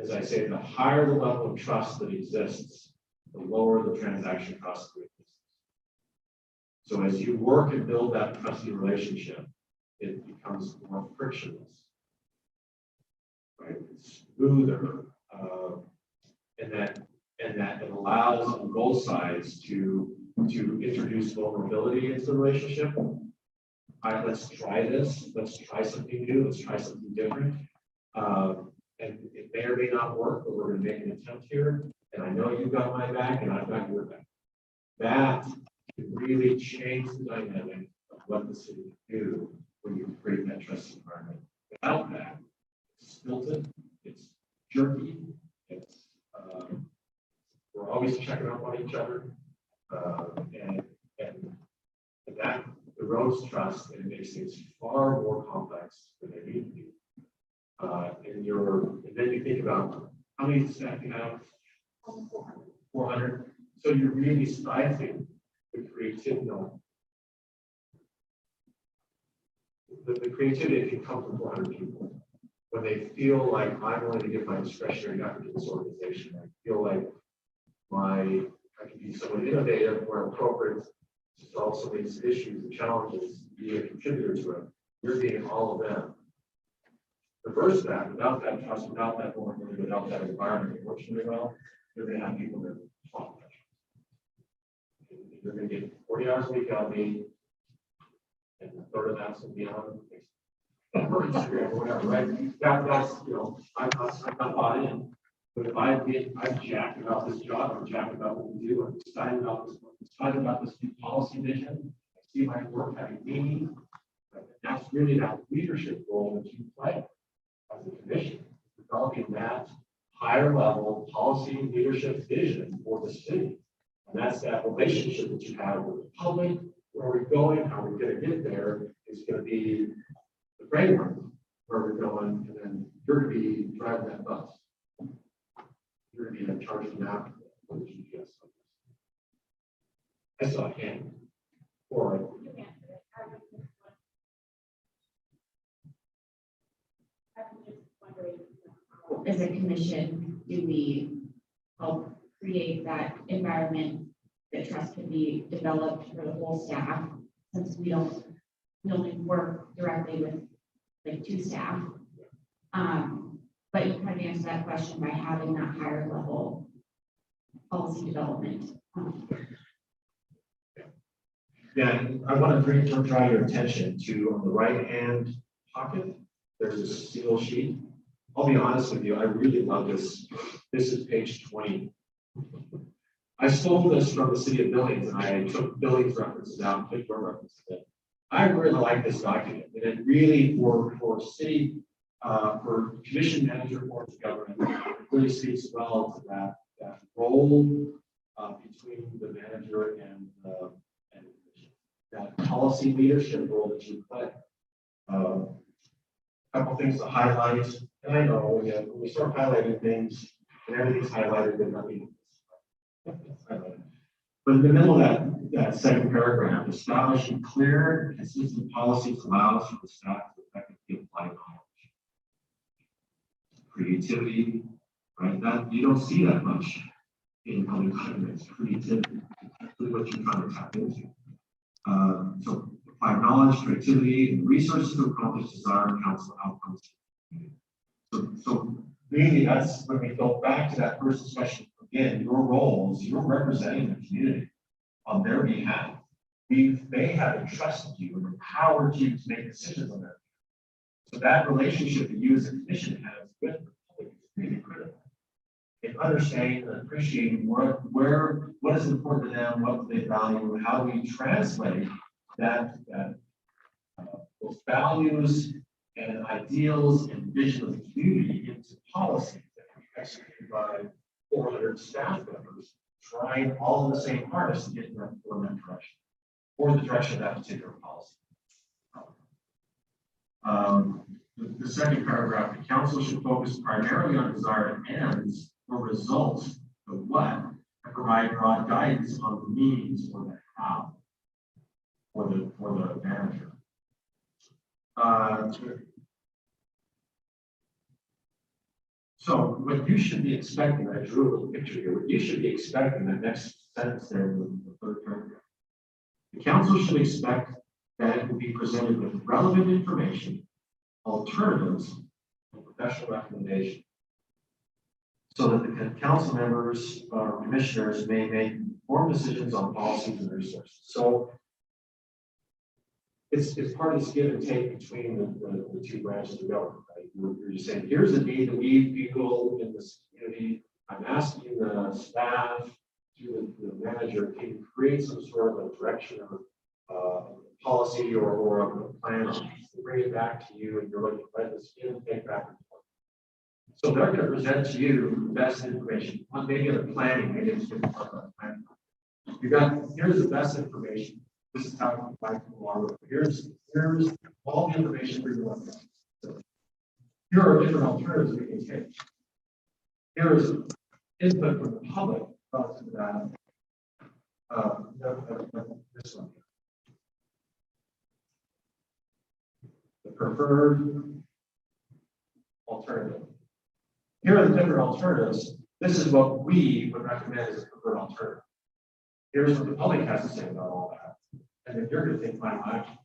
As I say, the higher the level of trust that exists, the lower the transaction cost of it. So as you work and build that trusty relationship, it becomes more frictionless, right? It's smoother, and that it allows on both sides to introduce vulnerability into the relationship. All right, let's try this. Let's try something new. Let's try something different. And it may or may not work, but we're going to make an attempt here. And I know you've got my back, and I've got your back. That can really change the dynamic of what the city can do when you create that trust environment. Without that, it's stilted, it's jerky, it's we're always checking up on each other, and that erodes trust, and it makes things far more complex than they need to be. And then you think about how many staff you have? 400. So you're really stifling the creativity. The creativity can come from 400 people. When they feel like I'm willing to give my discretionary effort to this organization, I feel like I can be somewhat innovative where appropriate to solve some of these issues and challenges, be a contributor to it. You're being all of them. Reverse that, without that trust, without that vulnerability, without that environment that works really well, you're going to have people that talk. You're going to get 40 hours a week out of me, and a third of that's going to be on Instagram or whatever, right? That's I'm not bought in. But if I'm jacked about this job, I'm jacked about what we do, I'm excited about this new policy vision, I see my work having meaning. That's really that leadership role that you play as a commission, developing that higher level policy leadership vision for the city. And that's that relationship that you have with the public, where we're going, how we're going to get there is going to be the framework where we're going, and then you're going to be driving that bus. You're going to be in charge of the map for the GPS. I saw a hand. Or as a commission, do we help create that environment that trust can be developed for the whole staff, since we only work directly with like 2 staff. But you kind of answer that question by having that higher level policy development. yeah, I want to draw your attention to on the right hand pocket, there's a single sheet. I'll be honest with you, I really love this. This is page 20. I stole this from the City of Billings, and I took Billings references out and put your references in. I really like this document, and it really for city, for commission manager forms of government, it really speaks well to that role between the manager and that policy leadership role that you play. A couple things to highlight, and I know when we start highlighting things, and everything's highlighted, then nothing. But in the middle of that second paragraph, establishing clear and consistent policies allows for the staff to effectively apply knowledge. Creativity, right? That you don't see that much in public government. Creativity, that's really what you're trying to tap into. So apply knowledge, creativity, and resources to accomplish desired council outcomes. So really, that's when we go back to that first discussion. Again, your roles, you're representing the community on their behalf. They have entrusted you and empowered you to make decisions on their behalf. So that relationship that you as a commission has with the public is really critical. in understanding and appreciating what is important to them, what do they value, how do we translate those values and ideals and vision of the community into policies that can be executed by 400 staff members trying all in the same harness to get in that direction, or the direction of that particular policy. The second paragraph, the council should focus primarily on desired ends or results, the what, and provide broad guidance on the means or the how for the manager. So what you should be expecting, I drew a little picture here, what you should be expecting, the next sentence there in the third paragraph. The council should expect that it will be presented with relevant information, alternatives, and professional recommendation, so that the council members or commissioners may make informed decisions on policies and resources. So it's part of this give and take between the two branches of government. Right? You're just saying, here's the need that we feel in this community. I'm asking the staff, through the manager, to create some sort of a direction of policy or a plan, to bring it back to you, and you're looking at this give and take back and forth. So they're going to present to you the best information, maybe the planning, maybe it's going to talk about planning. Here's the best information. This is how you fight the law. Here's all the information for you. So here are different alternatives we can take. Here is input from the public relative to that. This one. The preferred alternative. Here are the different alternatives. This is what we would recommend as a preferred alternative. Here's what the public has to say about all that. And then you're going to take final action.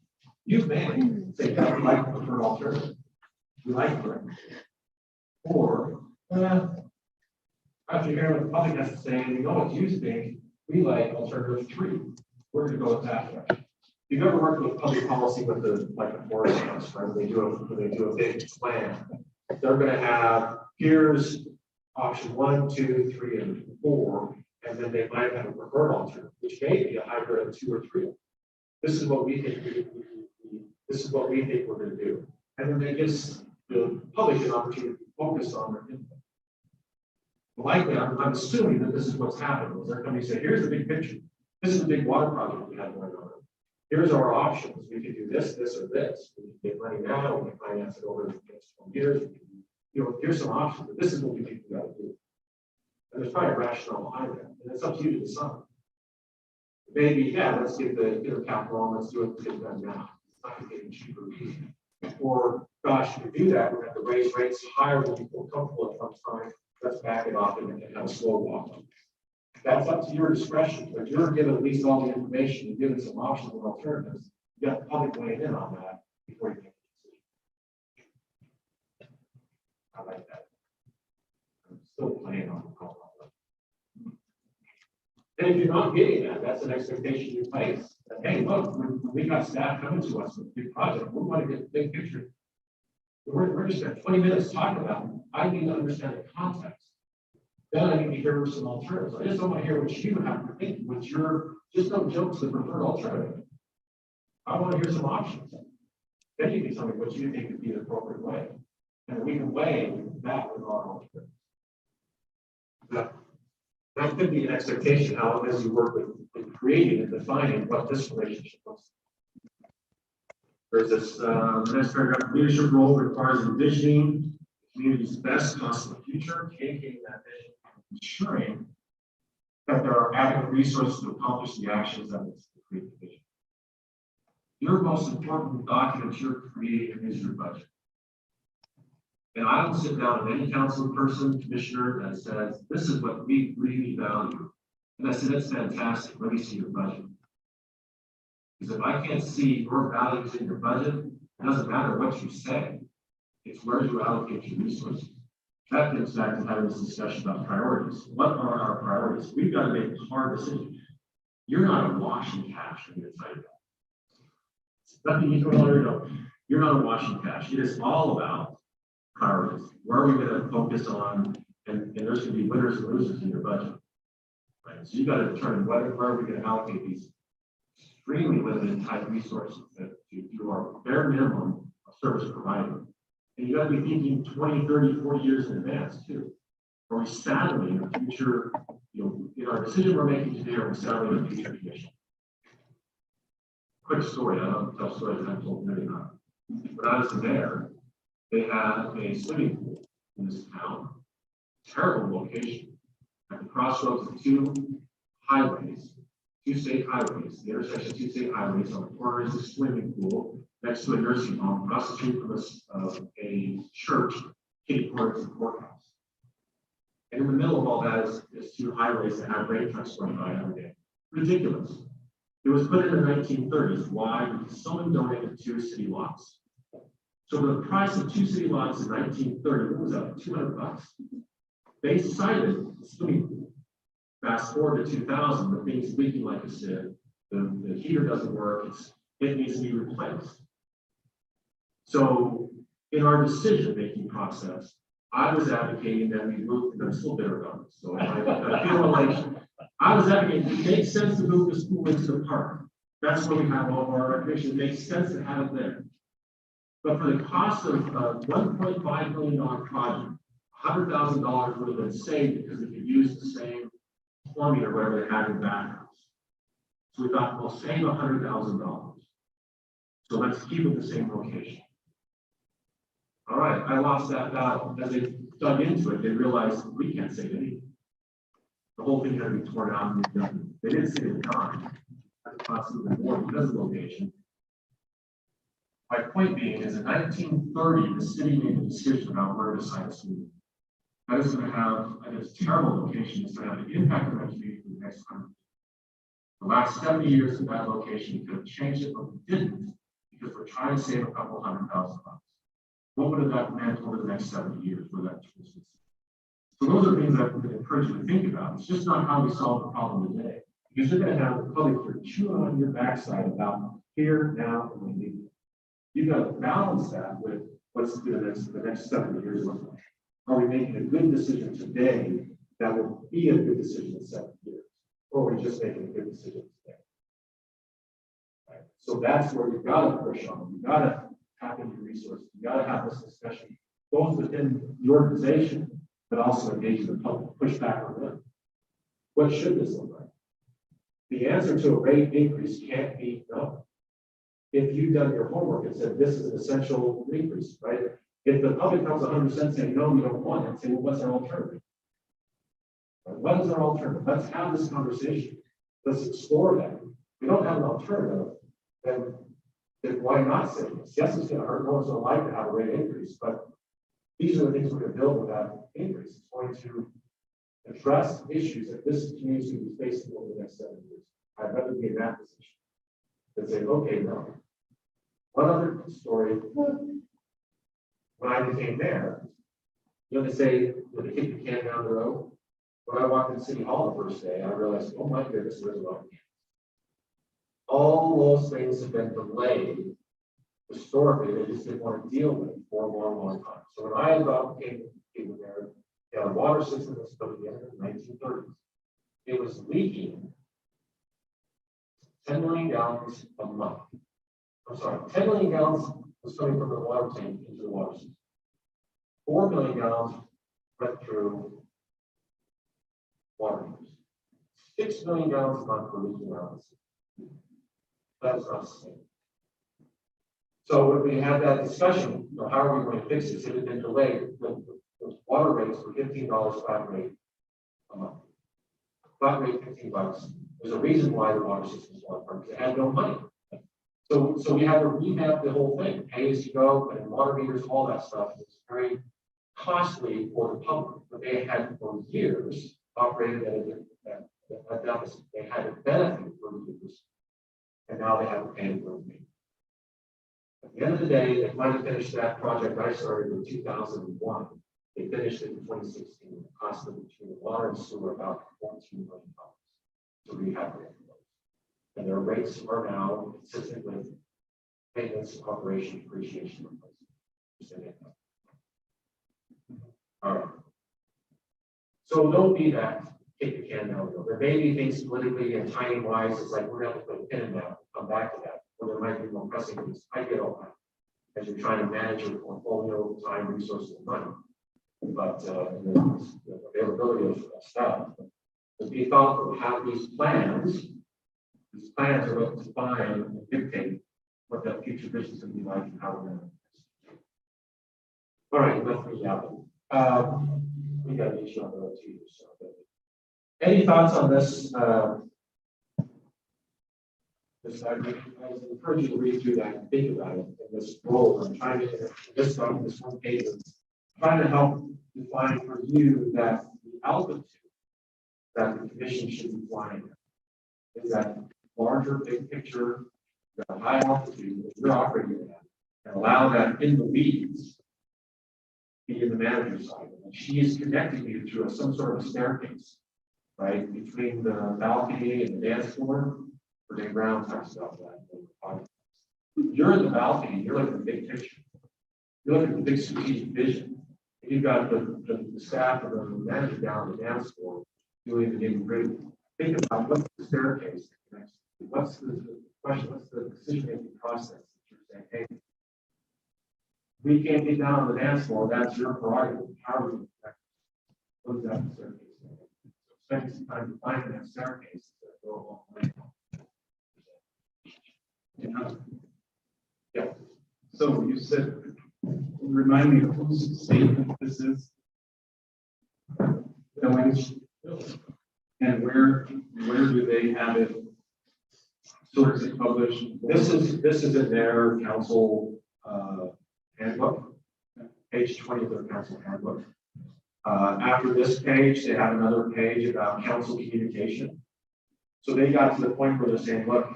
You may say, yeah, we like the preferred alternative. We like it. Or, after hearing what the public has to say, and we know what you think, we like alternative 3. We're going to go with that direction. You've ever worked with public policy with the forest house, right? They do a big plan. They're going to have, here's option 1, 2, 3, and 4. And then they might have a preferred alternative, which may be a hybrid of 2 or 3. This is what we think. This is what we think we're going to do, and then it gives the public an opportunity to focus on their input. Likely, I'm assuming that this is what's happening. They're coming to say, "Here's the big picture. This is a big water project we have going on. Here's our options. We could do this, this, or this. We can get money now. We can finance it over the next 20 years. Here's some options. But this is what we think we got to do." And there's probably a rationale behind that, and it's up to you to decide. Maybe, yeah, let's get the intercap loan, let's do it, get it done now. It's not going to get cheaper. Or, gosh, to do that, we're going to have to raise rates higher than you feel comfortable at some time. Let's back it off and have a slow walk. That's up to your discretion, but you're given at least all the information, you're given some options and alternatives. You got the public weighing in on that before you make a decision. I like that. I'm still playing on the call. And if you're not getting that, that's an expectation you place. That, hey, look, when we got staff coming to us with a big project, we want to get the big picture. We're just spending 20 minutes talking about it. I need to understand the context. Then I need to hear some alternatives. I just don't want to hear what you have to think, just don't jump to the preferred alternative. I want to hear some options. Then you can tell me what you think would be the appropriate way. And we can weigh that with our alternatives. That could be an expectation, how as you work with creating and defining what this relationship looks like. There's this next paragraph, leadership role requires envisioning the community's best possible future, communicating that vision, and ensuring that there are adequate resources to accomplish the actions that will create the vision. Your most important document you're creating is your budget. And I don't sit down with any council person, commissioner that says, this is what we really value. And I said, that's fantastic. Let me see your budget. Because if I can't see your values in your budget, it doesn't matter what you say. It's where you allocate your resources. That gets back to having this discussion about priorities. What are our priorities? We've got to make hard decisions. You're not a washing cash in your side. Nothing you can already know. You're not a washing cash. It is all about priorities. Where are we going to focus on And there's going to be winners and losers in your budget. Right? So you got to determine where are we going to allocate these extremely limited type resources that to do our bare minimum of service providing. And you got to be thinking 20, 30, 40 years in advance too. Are we saddling a future, in our decision we're making today, are we saddling a future condition? Quick story, I don't tell stories I've told many times. When I was the mayor, they had a swimming pool in this town. Terrible location at the crossroads of two highways, two state highways, the intersection of two state highways. On the corner is a swimming pool next to a nursing home, across the street from a church, kitty corner to the courthouse. And in the middle of all that is two highways that have grain trucks going by every day. Ridiculous. It was put in the 1930s. Why? Because someone donated 2 city lots. So the price of 2 city lots in 1930, what was that, $200? They cited the swimming pool. Fast forward to 2000, the thing's leaking like a sieve. The heater doesn't work. It needs to be replaced. So in our decision-making process, I was advocating that we move, and I'm still bitter about this, so I feel like I was advocating it makes sense to move the school into the park. That's where we have all of our recreation. It makes sense to have it there. But for the cost of a $1.5 million project, $100,000 would have been saved because we could use the same plumbing or whatever they had in the back house. So we thought, we'll save $100,000. So let's keep it the same location. All right, I lost that battle. As they dug into it, they realized we can't save anything. The whole thing had to be torn out and redone. They didn't save a dime. At the cost of the more because of location. My point being is in 1930, the city made a decision about where to site a school. That is going to have, and it's a terrible location, it's going to have an impact on our community for the next 100 years. The last 70 years of that location, we could have changed it, but we didn't because we're trying to save a couple $100,000. What would have that meant over the next 70 years for that business? So those are things I would encourage you to think about. It's just not how we solve the problem today. Because you're going to have the public here chewing on your backside about here, now, and when you. You've got to balance that with what's the next 70 years look like. Are we making a good decision today that will be a good decision in 70 years? Or are we just making a good decision today? Right. So that's where you've got to push on. You've got to tap into resources. You've got to have this discussion, both within the organization, but also engage the public, push back on them. What should this look like? The answer to a rate increase can't be no. If you've done your homework and said this is an essential increase, right? If the public comes 100% saying no, we don't want it, say, well, what's our alternative? Right? What is our alternative? Let's have this conversation. Let's explore that. If we don't have an alternative, then why not say this? Yes, it's going to hurt. No one's going to like to have a rate increase, but these are the things we're going to build with that increase. It's going to address issues that this community is going to be facing over the next 7 years. I'd rather be in that position than say, okay, no. One other story, when I became mayor, you know, they say, when they kick the can down the road, when I walked in City Hall the first day, I realized, oh my goodness, there's a lot of cans. All those things have been delayed historically, they just didn't want to deal with it for a long, long time. So when I became mayor, they had a water system that was put in the end of the 1930s. It was leaking 10 million gallons a month. I'm sorry, 10 million gallons was coming from the water tank into the water system. 4 million gallons went through water meters. 6 million gallons a month were leaking out. That is not sustainable. So when we had that discussion, you know, how are we going to fix this? It had been delayed. The water rates were $15 flat rate a month. Flat rate $15. There's a reason why the water system was falling apart, because it had no money. So we had to revamp the whole thing, pay as you go, and water meters, all that stuff. It's very costly for the public, but they had for years operated at a deficit. They had to benefit for years, and now they have to pay for it. At the end of the day, they finally finished that project I started in 2001. They finished it in 2016. It cost them between the water and sewer about $14 million to rehabilitate those. And their rates are now consistent with maintenance, operation, depreciation, replacement. All right. So don't be that kick the can down the road. There may be things politically and timing wise, it's like we're gonna have to put a pin in that, come back to that, or there might be more pressing needs. I get all that. As you're trying to manage your portfolio, time, resources, and money. But the availability of stuff. But be thoughtful, have these plans. These plans are what define and dictate what that future vision is going to be like and how we're going to. All right, enough for that. We got an issue on the road too. So, any thoughts on this? I encourage you to read through that and think about it. In this role, I'm trying to this one page, trying to help define for you that the altitude that the commission should be flying at is that larger, big picture, the high altitude that you're operating at, and allow that in the weeds be in the manager's side. And she is connecting you through some sort of staircase, right, between the balcony and the dance floor, or the ground type stuff. You're in the balcony, you're looking at the big picture. You're looking at the big strategic vision. And you've got the staff of the manager down the dance floor doing the nitty-gritty. Think about what's the staircase next. What's the question? What's the decision-making process that you're saying, hey, we can't get down on the dance floor, that's your prerogative. How are we affected? What is that staircase? Spending some time defining that staircase to go a long way. Yeah. So you said, remind me of whose statement this is? And where do they have it? Source it published? This is in their council handbook, page 20 of their council handbook. After this page, they have another page about council communication. So they got to the point where they're saying, look,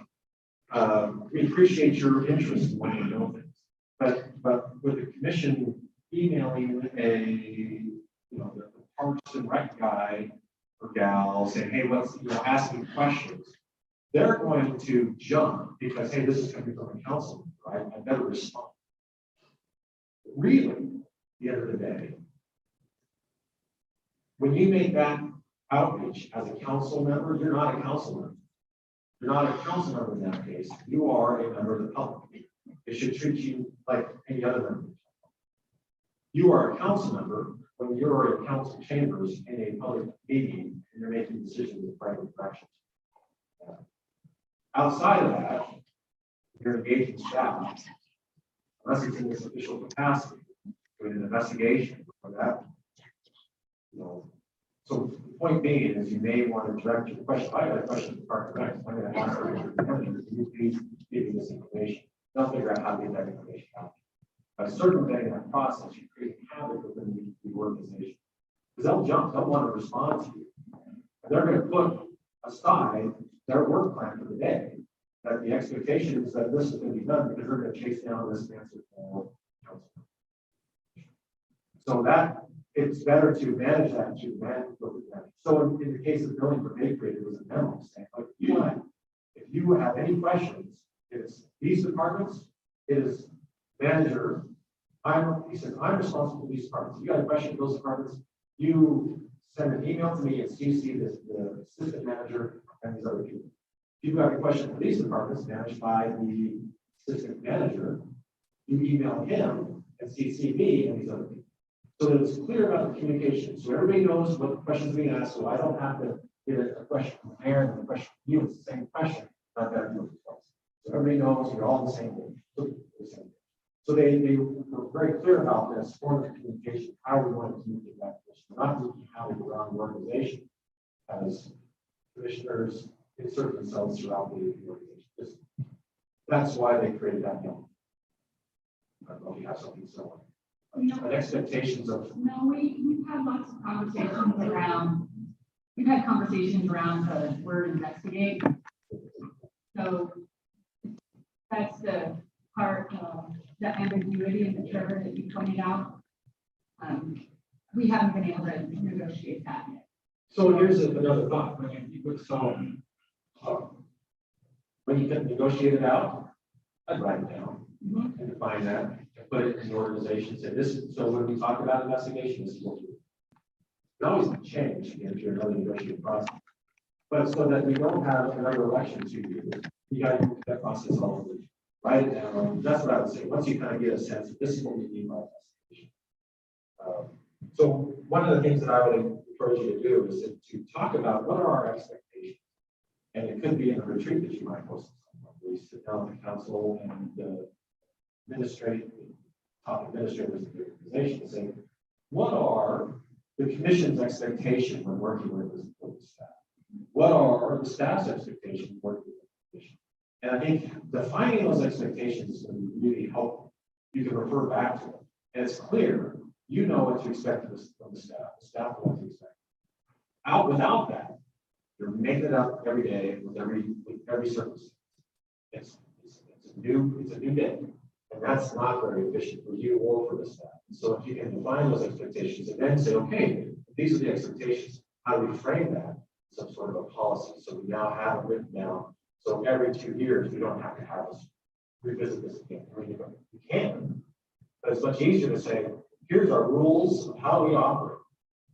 we appreciate your interest in wanting to know things, but with the commission emailing the Parks and Rec guy or gal saying, hey, what's, asking questions, they're going to jump because, hey, this is coming from a council, right? I better respond. Really, at the end of the day, when you make that outreach as a council member, you're not a council member. You're not a council member in that case. You are a member of the public. It should treat you like any other member. You are a council member when you're in council chambers in a public meeting and you're making decisions in private directions. Outside of that, you're engaging staff, unless it's in this official capacity, doing an investigation or that. So the point being is you may want to direct your question. I got a question to Park and Rec. I'm going to ask her, can you please give me this information? They'll figure out how to get that information out. By circumventing that process, you create havoc within the organization. Because they'll jump, they'll want to respond to you. And they're going to put aside their work plan for the day, that the expectation is that this is going to be done because they're going to chase down this answer for council. So that it's better to manage that to manage. So in the case of building for Bay Creek, it was a memo saying, like, if you have any questions, it's these departments, it is manager. He says, I'm responsible for these departments. You got a question for those departments, you send an email to me and CC the assistant manager and these other people. If you've got a question for these departments managed by the assistant manager, you email him and CC me and these other people. So that it's clear about the communication. So everybody knows what the questions being asked. So I don't have to get a question from there and a question from you. It's the same question, not that you. So everybody knows you're all the same thing. So they were very clear about this form of communication, how we want to communicate that question. We're not looking how we go around the organization as commissioners insert themselves throughout the organization. That's why they created that note. I don't know if you have something similar. And expectations of. No, we've had lots of conversations around, the word investigate. So that's the part of the ambiguity in the charter that you pointed out. We haven't been able to negotiate that yet. So here's another thought. When you can negotiate it out, I'd write it down and define that. Put it in the organization. Say this. So when we talk about investigation, this is what we do. It always can change if you're another negotiating process. But so that we don't have another election 2 years, you got to do that process all over. Write it down. That's what I would say. Once you kind of get a sense of this is what we mean by investigation. So one of the things that I would encourage you to do is to talk about what are our expectations. And it could be in a retreat that you might host. We sit down with the council and the top administrators of the organization and say, what are the commission's expectations when working with the staff? What are the staff's expectations working with the commission? And I think defining those expectations is going to be really helpful. You can refer back to it. And it's clear, you know what to expect from the staff. The staff know what to expect. Without that, you're making it up every day with every circumstance. It's a new day. And that's not very efficient for you or for the staff. And so if you can define those expectations and then say, okay, these are the expectations, how do we frame that? Some sort of a policy. So we now have it written down. So every 2 years, we don't have to have us revisit this again. We can, but it's much easier to say, here's our rules of how we operate.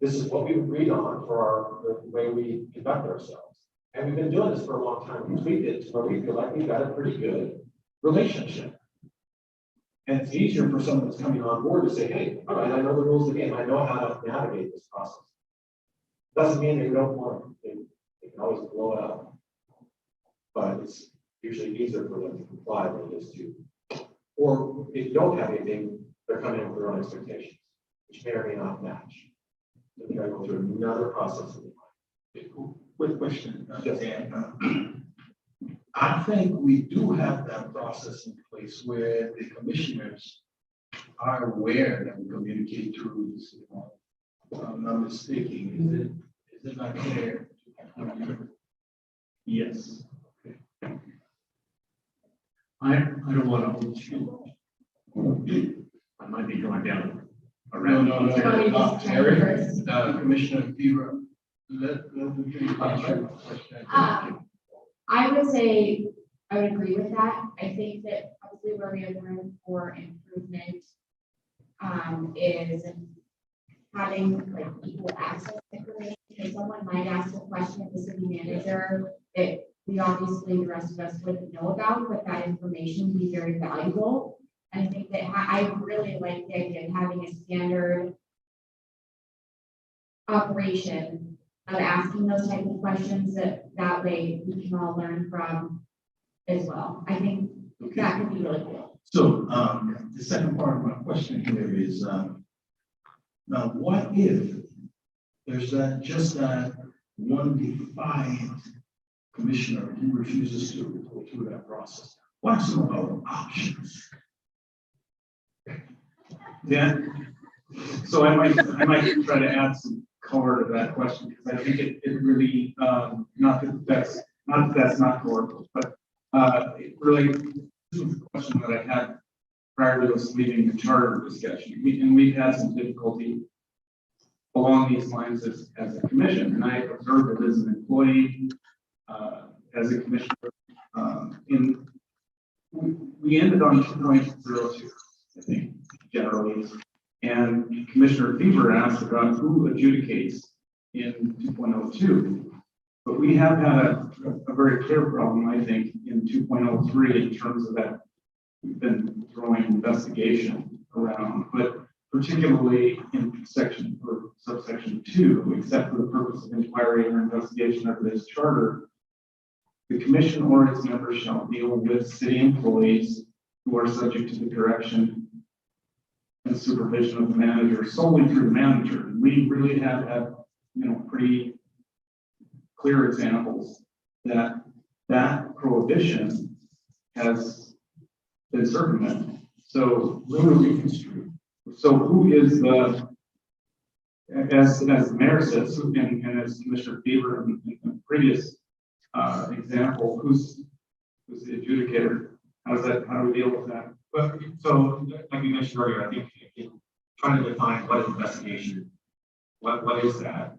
This is what we've agreed on for the way we conduct ourselves. And we've been doing this for a long time. We tweaked it to where we feel like we've got a pretty good relationship. And it's easier for someone that's coming on board to say, hey, all right, I know the rules of the game. I know how to navigate this process. Doesn't mean they don't want to. They can always blow it up. But it's usually easier for them to comply than it is to. Or if you don't have anything, they're coming in with their own expectations, which may or may not match. So they gotta go through another process. Quick question. Yes. I think we do have that process in place where the commissioners are aware that we communicate through this. If I'm not mistaken, is it not clear? Yes. I don't want to hold you. I might be going down around. No. Commissioner Fever, let the I would say, I would agree with that. I think that probably where we have room for improvement is having like equal access to information. If someone might ask a question of the city manager that we obviously, the rest of us wouldn't know about, but that information would be very valuable. And I think that I really like the idea of having a standard operation of asking those type of questions that way we can all learn from as well. I think that could be really cool. So the second part of my question here is now what if there's just that one defiant commissioner who refuses to go through that process? What are some other options? Yeah. So I might try to add some color to that question because I think it really not that that's not colorful, but it really this was a question that I had prior to us leaving the charter discussion. We've had some difficulty along these lines as a commission, and I observed it as an employee, as a commissioner. We ended on 2.02, I think, generally. And Commissioner Fever asked about who adjudicates in 2.02. But we have had a very clear problem, I think, in 2.03 in terms of that we've been throwing investigation around, but particularly in section or subsection 2, except for the purpose of inquiry or investigation of this charter, the commission or its members shall deal with city employees who are subject to the direction and supervision of the manager solely through the manager. And we really have had, pretty clear examples that prohibition has been circumvented. So literally construed. So who is the, as the mayor says, and as Commissioner Fever in the previous example, who's the adjudicator? How do we deal with that? But so, like you mentioned earlier, I think trying to define what is investigation, what is that,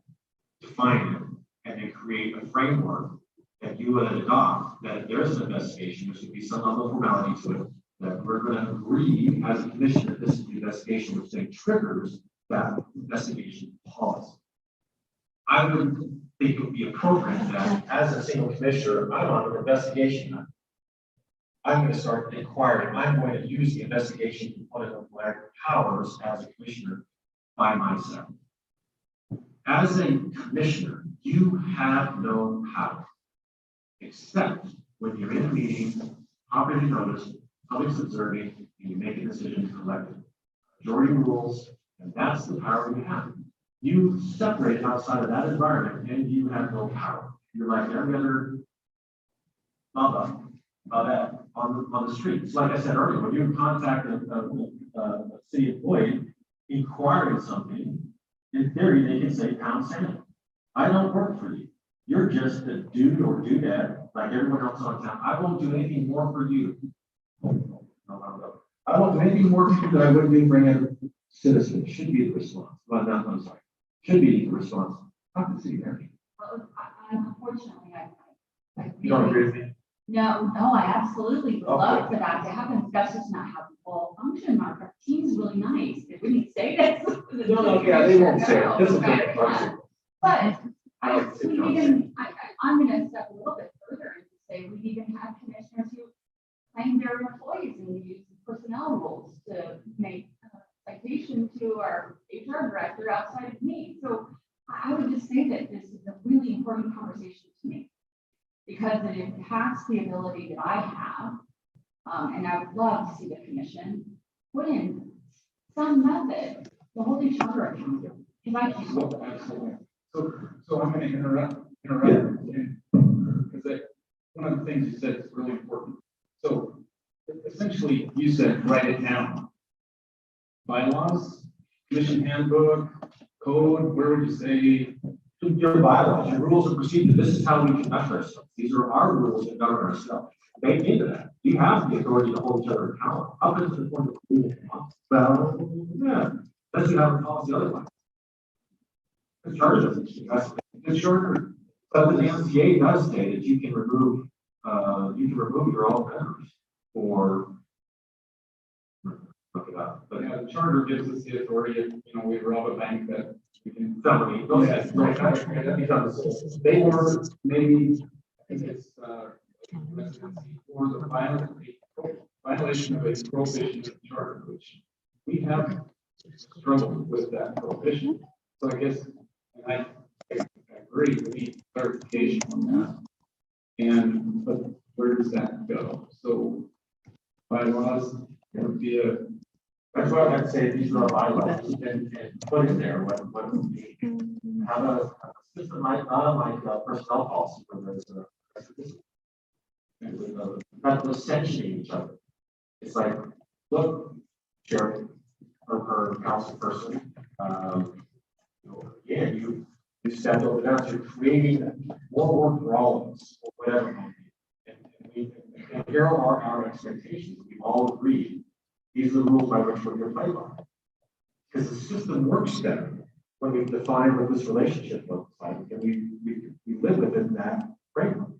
define it, and then create a framework that you would adopt that if there is an investigation, there should be some level of formality to it, that we're going to agree as a commission that this is the investigation which then triggers that investigation policy. I would think it would be appropriate that as a single commissioner, I'm on an investigation. I'm going to start inquiring. I'm going to use the investigation component of my powers as a commissioner by myself. As a commissioner, you have no power except when you're in a meeting, properly noticed, public's observing, and you make a decision to elect majority rules, and that's the power you have. You separate outside of that environment, and you have no power. You're like every other mama on the streets. Like I said earlier, when you contact a city employee inquiring something, in theory, they can say, pound sand. I don't work for you. You're just a dude or dudette like everyone else on town. I won't do anything more for you. I won't do anything more for you that I wouldn't do for any other citizen. Should be the response. Well, not, I'm sorry. Should be the response. Talk to the city manager. Well, unfortunately, I You don't agree really, with me? no, I absolutely would love Okay. for that to happen. That's just not how people function. Our team's really nice. They wouldn't say this. No, yeah, they won't say it. This is Okay. the But I I, like to we see even, I'm gonna step a little bit further and say we even have commissioners who claim their employees and we use personnel rules to make citation to our HR director outside of me. So I would just say that this is a really important conversation to me because it impacts the ability that I have. And I would love to see the commission put in some method to hold each other accountable. Because I can't. Absolutely. So I'm going to interrupt, because one of the things you said is really important. So essentially, you said write it down. Bylaws, commission handbook, code. Where would you say? Your bylaws, your rules of procedure. This is how we conduct ourselves. These are our rules that govern ourselves. They into that. You have the authority to hold each other accountable. Up to the point of well, yeah. Unless you have a policy otherwise. The charter doesn't. It's shorter. But the MCA does state that you can remove your own members for. Look it up. But Yeah, the charter gives us the authority if, we rob a bank that we can. felony. Those Yes. that becomes they were maybe. I think it's, residency or the violation of a prohibition of the charter, which we have struggled with that prohibition. So I guess, and I agree, we need clarification on that. But where does that go? So bylaws, it would be That's why I'd say these are bylaws and put in there what would be. Have a system like personnel policy where there's not sanctioning each other. It's like, look, Chair or council person, you stepped over there to creating more work for all of us, or whatever. And here are our expectations. We've all agreed. These are the rules by which we're going to play by. Because the system works better when we define what this relationship looks like, and we live within that framework.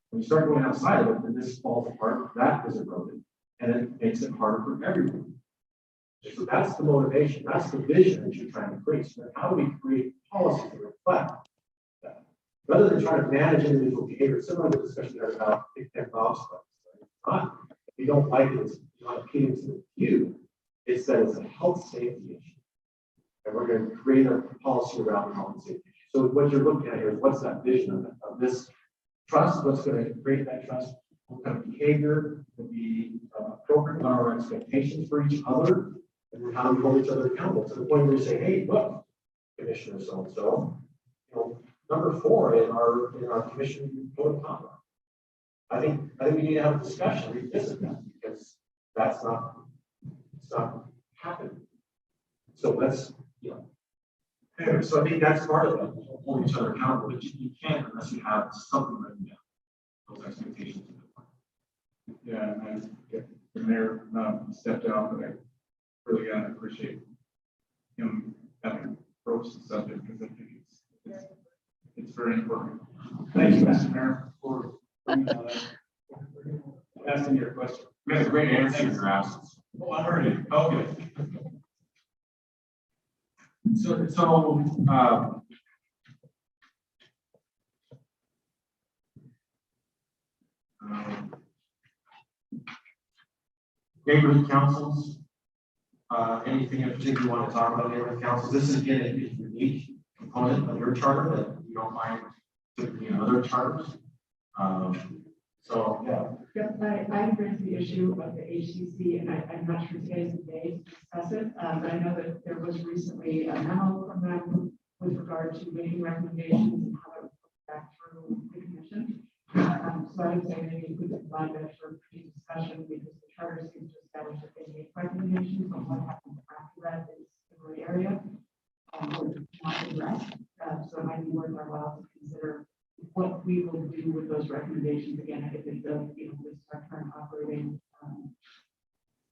When you start going outside of it, then this falls apart, that is eroded, and it makes it harder for everyone. So that's the motivation, that's the vision that you're trying to create. So how do we create policies that reflect that? Rather than trying to manage individual behavior, similar to the discussion there about obstacles. If you don't like it, it's not appealing to you. It's that it's a health safety issue. And we're going to create a policy around health and safety issue. So what you're looking at here is what's that vision of this trust, what's going to create that trust, what kind of behavior will be appropriate, what are our expectations for each other, and how do we hold each other accountable to the point where you say, hey, look, Commissioner so-and-so, number 4 in our commission code of conduct. I think we need to have a discussion, revisit that, because it's not happening. So let's, so I think that's part of it, holding each other accountable, but you can't unless you have something written down, those expectations. Yeah, and the mayor stepped out, but I really appreciate him having approached the subject because I think it's very important. Thank you, Mr. Mayor, for asking your question. We have a great answer to your asks. Oh, I heard it. Okay. So neighborhood councils. Anything in particular you want to talk about neighborhood councils? This is again a unique component of your charter that you don't find typically in other charters. So yeah. Yep, I raised the issue of the HCC, and I'm not sure today's the day to discuss it, but I know that there was recently a memo from them with regard to making recommendations and how to go back through the commission. So I would say maybe we could provide that for discussion, because the charter seems to establish that they make recommendations, but what happens after that is a gray area. Or not addressed, so it might be worth our while to consider what we will do with those recommendations. Again, if it's a, this is our current operating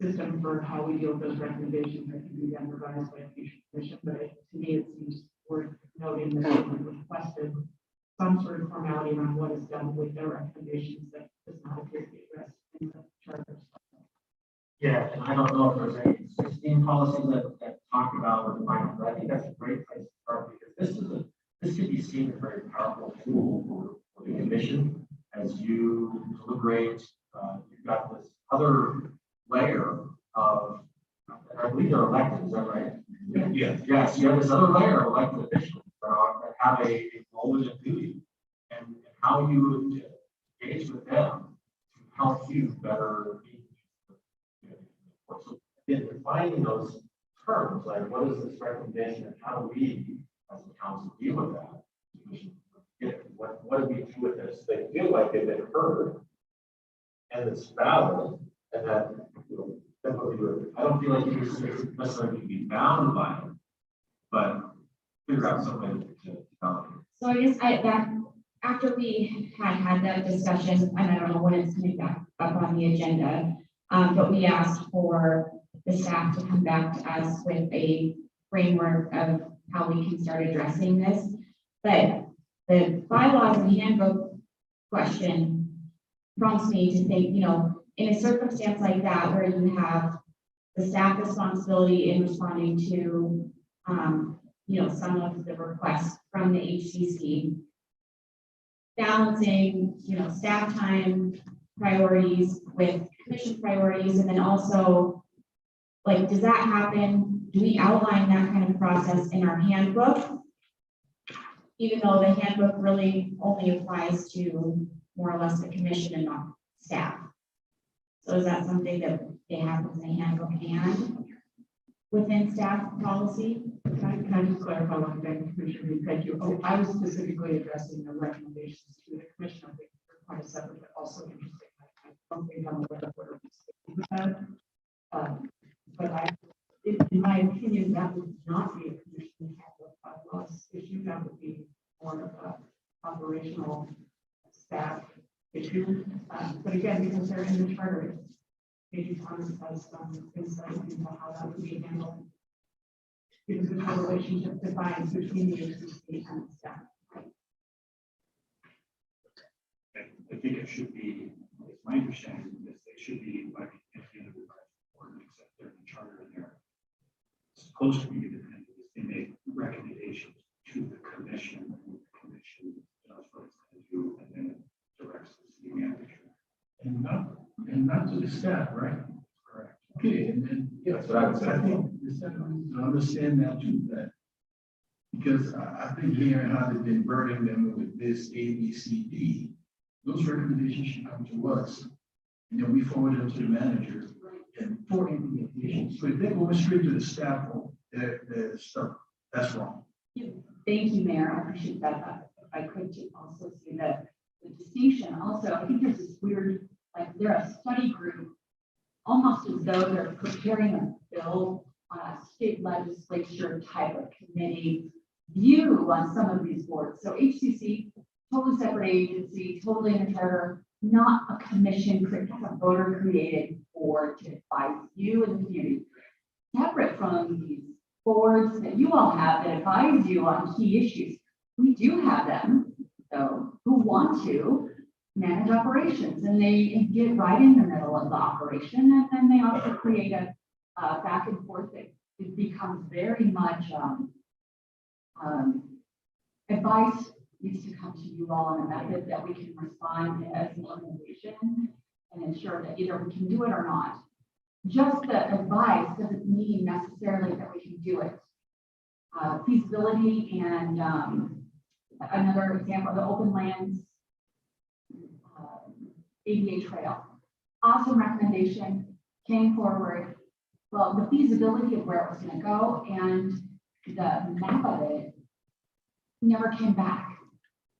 system for how we deal with those recommendations, that can be then revised by a future commission. But to me, it seems worth noting that we requested some sort of formality around what is done with their recommendations that does not appear to be addressed in the charter. Yeah, and I don't know if there's any 16 policies that talk about or define, but I think that's a great place to start, because this could be seen as a very powerful tool for the commission as you deliberate. You've got this other layer of, I believe they're elected, is that right? Yes. Yes, you have this other layer of elected officials that have a role and a duty, and how you engage with them to help you better. So again, defining those terms, like what is this recommendation and how do we as a council deal with that? What do we do with this? They feel like they've been heard and it's valid, and that, I don't feel like you necessarily be bound by it, but figure out some way to develop it. So I guess that after we had that discussion, and I don't know when it's coming back up on the agenda, but we asked for the staff to come back to us with a framework of how we can start addressing this. But the bylaws and handbook question prompts me to think, in a circumstance like that, where you have the staff responsibility in responding to, some of the requests from the HCC, balancing, staff time priorities with commission priorities, and then also, like, does that happen? Do we outline that kind of process in our handbook? Even though the handbook really only applies to more or less the commission and not staff. So is that something that they have in the handbook and within staff policy? Can I just clarify one thing, Commissioner? Thank you. Oh, I was specifically addressing the recommendations to the commission. I think they're quite separate, but also interesting. I don't think I'm aware of what are with that. But in my opinion, that would not be a commission handbook bylaws issue. That would be more of a operational staff issue. But again, because they're in the charter, maybe Thomas has some insight into how that would be handled. Because there's a relationship defined between the HCC and the staff. I think it should be, it's my understanding that they should be like any other board, except they're in the charter and they're supposed to be independent. They make recommendations to the commission, and the commission does what it's going to do, and then directs the city manager. And not to the staff, right? Correct. Okay, and then, That's what I would say. I think the staff needs to understand that too, that because I think hearing how they've been burdening them with this A, B, C, D, those recommendations should come to us, and then we forward them to the manager and for implementation. So if they go straight to the staff, they're stuck. That's wrong. Thank you, Mayor. I appreciate that. I could also see that the distinction also, I think there's this weird, like they're a study group, almost as though they're preparing a bill on a state legislature type of committee view on some of these boards. So HCC, totally separate agency, totally in the charter, not a commission, a voter created board to advise you and the community. Separate from these boards that you all have that advise you on key issues. We do have them, though, who want to manage operations, and they get right in the middle of the operation, and then they also create a back and forth that it becomes very much advice needs to come to you all on a method that we can respond as an organization and ensure that either we can do it or not. just the advice doesn't mean necessarily that we can do it. Feasibility and another example, the open lands ADA trail. Awesome recommendation, came forward. Well, the feasibility of where it was gonna go and the map of it never came back.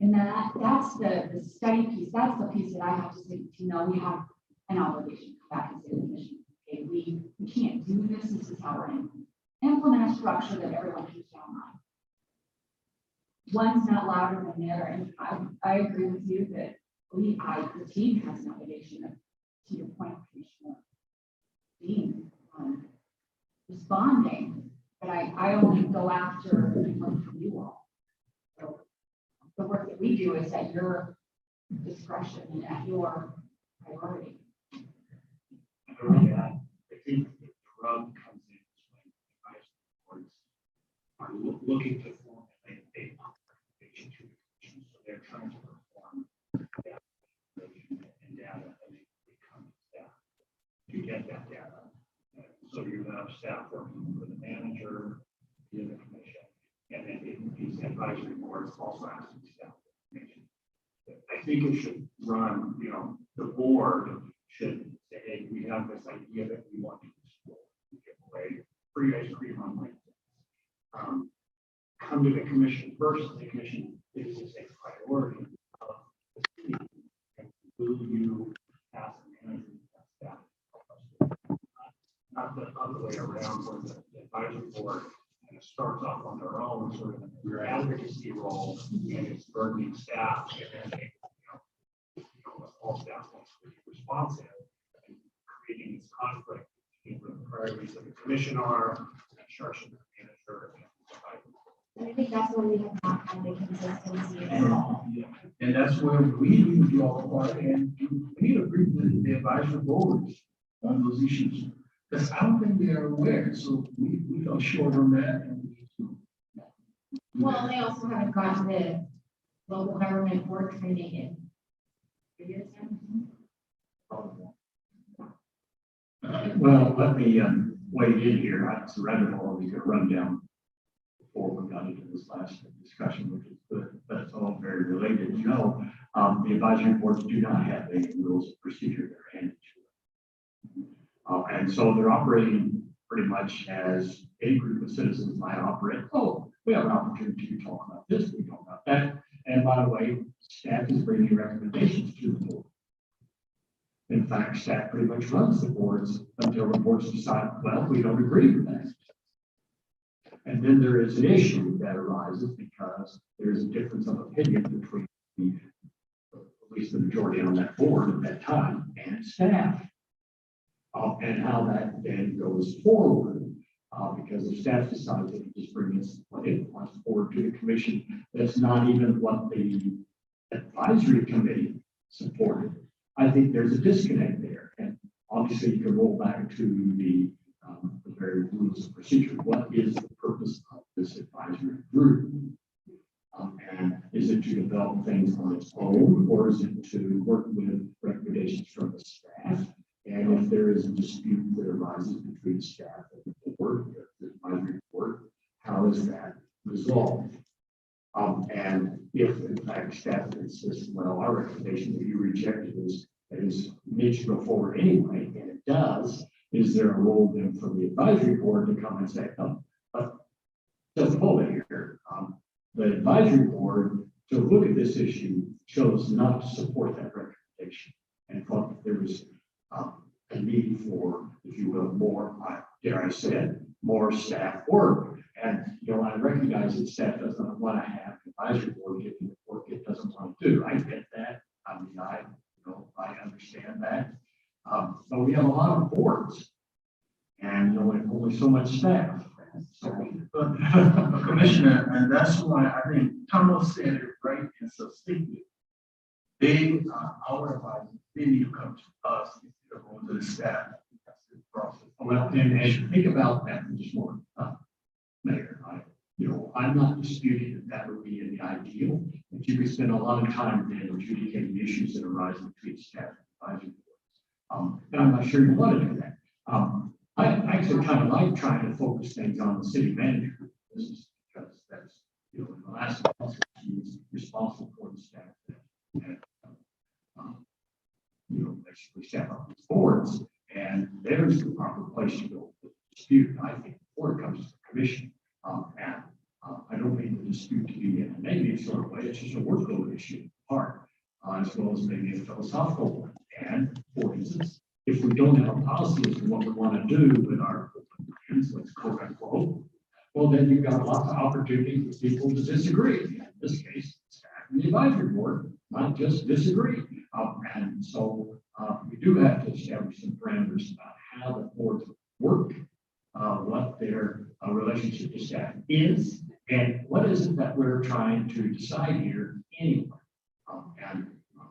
And that's the study piece, that's the piece that I have to say, to know we have an obligation to come back and say, the commission, okay, we can't do this is how we're gonna implement a structure that everyone can count on. One's not louder than the other, and I agree with you that the team has an obligation to your point, Commissioner Dean, responding, but I only go after the work from you all. So the work that we do is at your discretion and at your priority. I think the rub comes in when advisory boards are looking to formulate a recommendation to the commission, so they're trying to perform that and data, and they come to staff to get that data. So you're gonna have staff working with the manager, the commission, and then these advisory boards also asking staff information. I think it should run, the board should say, hey, we have this idea that we want to explore. Give away free ice cream on Wednesdays. Come to the commission first. The commission is a priority of the city. And will you ask the manager and staff to help us? Not the other way around, where the advisory board kind of starts off on their own, sort of an advocacy role, and it's burdening staff, and then all staff wants to be responsive, and creating this conflict between where the priorities of the commission are, and instruction of the manager, and the advisory board. And I think that's where we have not had the consistency at all. And that's where we need to draw apart and we need to bring the advisory boards on those issues. Because I don't think they are aware, so we fell short on that. And we need to do Well, that. they also haven't gotten the local government board training in 3 years now. Well, let me weigh in here. It's a rabbit hole we could run down before we got into this last discussion, which is good, but it's all very related. The advisory boards do not have any rules of procedure they're handed to them. And so they're operating pretty much as any group of citizens might operate. Oh, we have an opportunity to talk about this, we talk about that. And by the way, staff is bringing recommendations to the board. In fact, staff pretty much runs the boards until the boards decide, well, we don't agree with that. And then there is an issue that arises because there's a difference of opinion between at least the majority on that board at that time and staff. And how that then goes forward, because the staff decides that just bring this wants forward to the commission, that's not even what the advisory committee supported. I think there's a disconnect there, and obviously you can roll back to the very rules of procedure. What is the purpose of this advisory group? And is it to develop things on its own, or is it to work with recommendations from the staff? And if there is a dispute that arises between staff and the board, the advisory board, how is that resolved? And if in fact staff insists, well, our recommendation that you rejected needs to go forward anyway, and it does, is there a role then for the advisory board to come and say, oh, but just hold it here. The advisory board, to look at this issue, chose not to support that recommendation and thought that there was a need for, if you will, more, dare I said, more staff work. And, I recognize that staff does not want to have the advisory board getting the work it doesn't want to do. I get that. I mean, I understand that. But we have a lot of boards and only so much staff. So, But Commissioner, and that's why I think Thomas said it right and succinctly. They, our advisors, they need to come to us instead of going to the staff. well, and as you think about that for just more, Mayor, I'm not disputing that would be in the ideal, but you could spend a lot of time then adjudicating issues that arise between staff and advisory boards. And I'm not sure you want to do that. I actually kind of like trying to focus things on the city manager. This is because that's, in the last month, he's responsible for the staff. And, basically step up these boards, and there's the proper place to go with the dispute, I think, before it comes to the commission. I don't mean the dispute to be in a negative sort of way, it's just a workload issue, part, as well as maybe a philosophical one. And for instance, if we don't have a policy as to what we want to do with our plans, let's quote unquote, well, then you've got lots of opportunity for people to disagree. In this case, staff and the advisory board might just disagree. And so we do have to establish some parameters about how the boards work, what their relationship to staff is, and what is it that we're trying to decide here anyway.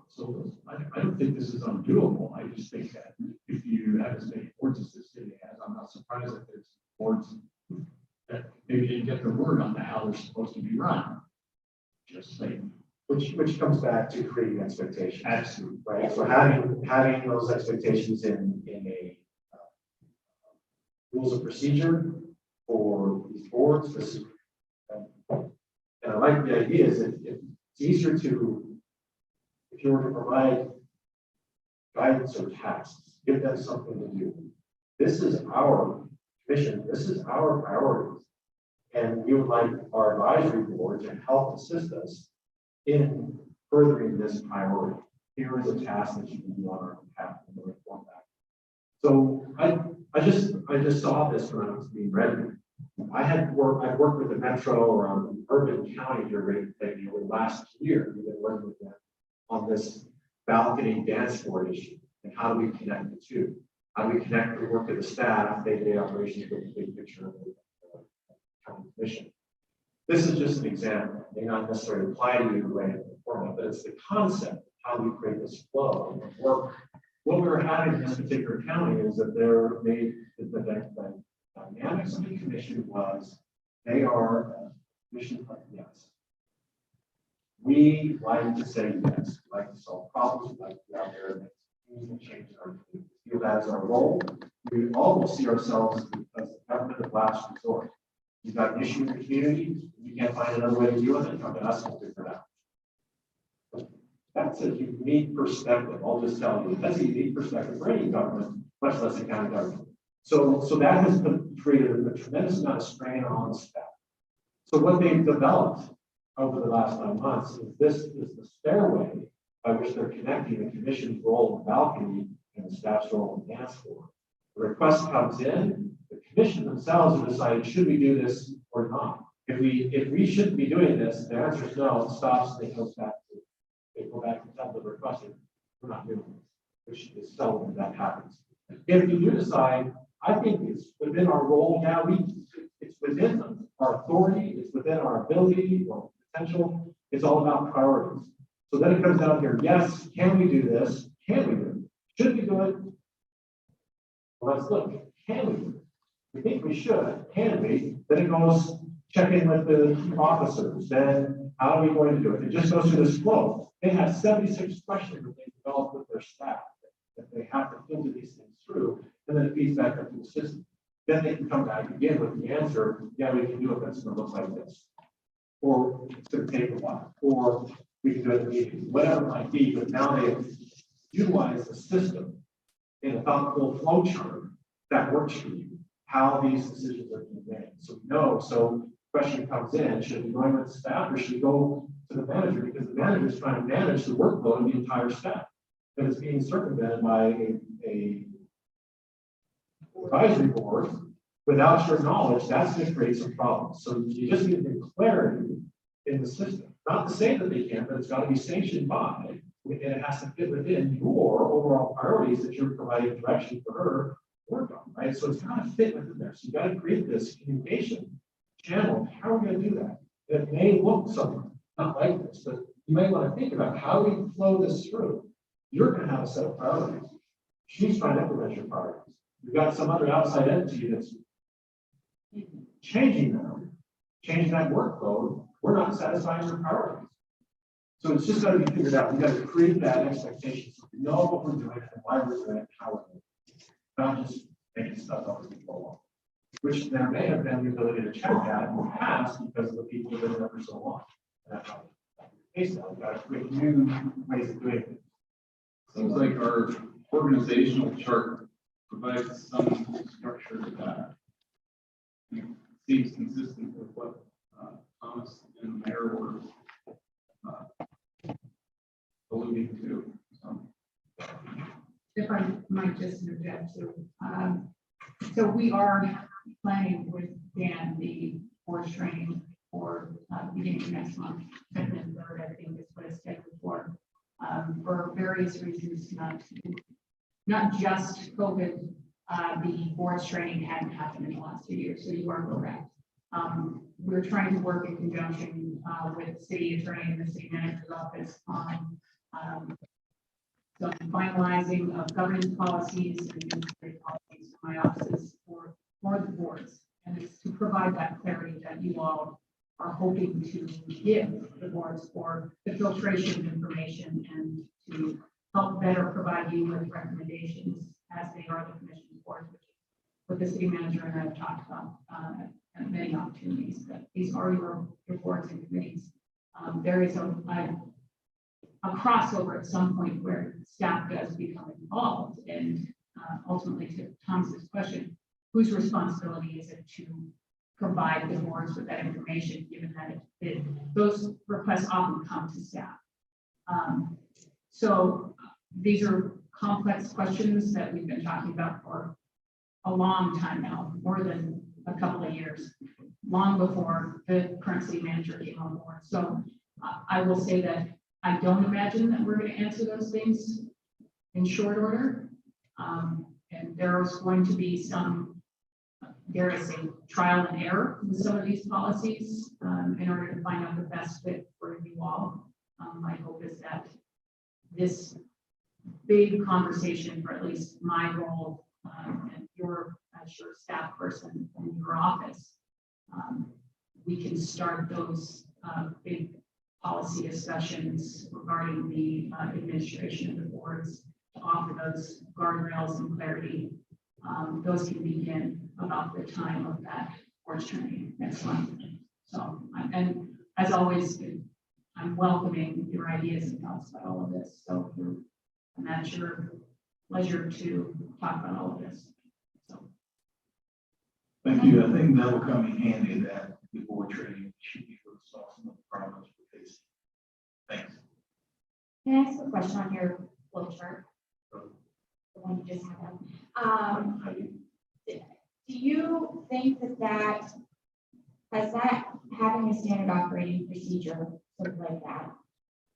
So I don't think this is undoable. I just think that if you have as many boards as this city has, I'm not surprised that there's boards that maybe didn't get the word on how they're supposed to be run. Just saying. Which comes back to creating expectations. Absolutely. Right. So having those expectations in a rules of procedure for these boards. This is, and I like the idea is that it's easier to, if you were to provide guidance or tasks, give them something to do. This is our mission. This is our priorities. And we would like our advisory board to help assist us in furthering this priority. Here is a task that you can do on our behalf in the reform act. So I just saw this when I was being ready. I've worked with the metro or urban county here over the last year. We've been working with them on this balcony dance floor issue and how do we connect the two? How do we connect the work of the staff, day-to-day operations with the big picture of the county commission? This is just an example. It may not necessarily apply to you the way in the format, but it's the concept of how we create this flow of work. What we were having in this particular county is that the dynamics of the commission was they are a commission of yes. We like to say yes. We like to solve problems. We like to be out there and change our we feel that is our role. We almost see ourselves as the government of last resort. You've got an issue in the community, you can't find another way to deal with it, come to us and figure it out. That's a unique perspective. I'll just tell you, that's a unique perspective for any government, much less a county government. So that has created a tremendous amount of strain on the staff. So what they've developed over the last 9 months is this is the stairway by which they're connecting the commission's role in the balcony and the staff's role in the dance floor. The request comes in, the commission themselves have decided, should we do this or not? If we shouldn't be doing this, the answer is no, it stops, and they go back and tell the requester, we're not doing this, which is seldom that happens. If you do decide, I think it's within our role now, it's within our authority, it's within our ability or potential, it's all about priorities. So then it comes down here, yes, can we do this? Can we do it? Should we do it? Well, let's look, can we do it? We think we should, can we? Then it goes, check in with the officers, then how are we going to do it? It just goes through this flow. They have 76 questions that they develop with their staff that they have to filter these things through, and then it feeds back up to the system. Then they can come back again with the answer, yeah, we can do it, but it's going to look like this. Or it's going to take a while, or we can do it in meetings, whatever it might be, but now they utilize the system in a thoughtful flow chart that works for you, how these decisions are being made. So we know, so the question comes in, should we go in with the staff or should we go to the manager? Because the manager is trying to manage the workload of the entire staff. And it's being circumvented by a advisory board without your knowledge, that's going to create some problems. So you just need to get clarity in the system. Not to say that they can, but it's got to be sanctioned by, and it has to fit within your overall priorities that you're providing direction for her to work on, right? So it's got to fit within there. So you got to create this communication channel. How are we going to do that? It may look something not like this, but you may want to think about how we flow this through. You're going to have a set of priorities. She's trying to implement your priorities. You've got some other outside entity that's changing that workload. We're not satisfying your priorities. So it's just got to be figured out. We got to create that expectation so we know what we're doing and why we're doing it, how we're doing it. Not just making stuff up as we go along. Which there may have been the ability to check that in the past because of the people who have been there for so long. And that's not the case now. We've got to create new ways of doing things. Seems like our organizational chart provides some structure that seems consistent with what Thomas and the mayor were alluding to. If I might just interject too. So we are planning with Dan the board training for beginning of next month, second and third, I think is what it's scheduled for various reasons, not just COVID. The board's training hadn't happened in the last 2 years, so you are correct. We're trying to work in conjunction with the city attorney and the city manager's office on some finalizing of governance policies and administrative policies for my offices for the boards. And it's to provide that clarity that you all are hoping to give the boards for the filtration of information and to help better provide you with recommendations as they are the commission's boards, which is what the city manager and I have talked about at many opportunities, that these are your boards and committees. There is a crossover at some point where staff does become involved, and ultimately to Thomas's question, whose responsibility is it to provide the boards with that information, given that those requests often come to staff. So these are complex questions that we've been talking about for a long time now, more than a couple of years, long before the current city manager came on board. So I will say that I don't imagine that we're going to answer those things in short order. And there's going to be some, dare I say, trial and error with some of these policies in order to find out the best fit for you all. My hope is that this big conversation, for at least my role and your, as your staff person in your office, we can start those big policy discussions regarding the administration of the boards to offer those guardrails and clarity. Those can begin about the time of that board training next month. So, and as always, I'm welcoming your ideas and thoughts about all of this. So I'm at your pleasure to talk about all of this. So. Thank you. I think that will come in handy that the board training should be for solve some of the problems we're facing. Thanks. Can I ask a question on your flow chart? The one you just had. Do you think that has that having a standard operating procedure, something like that,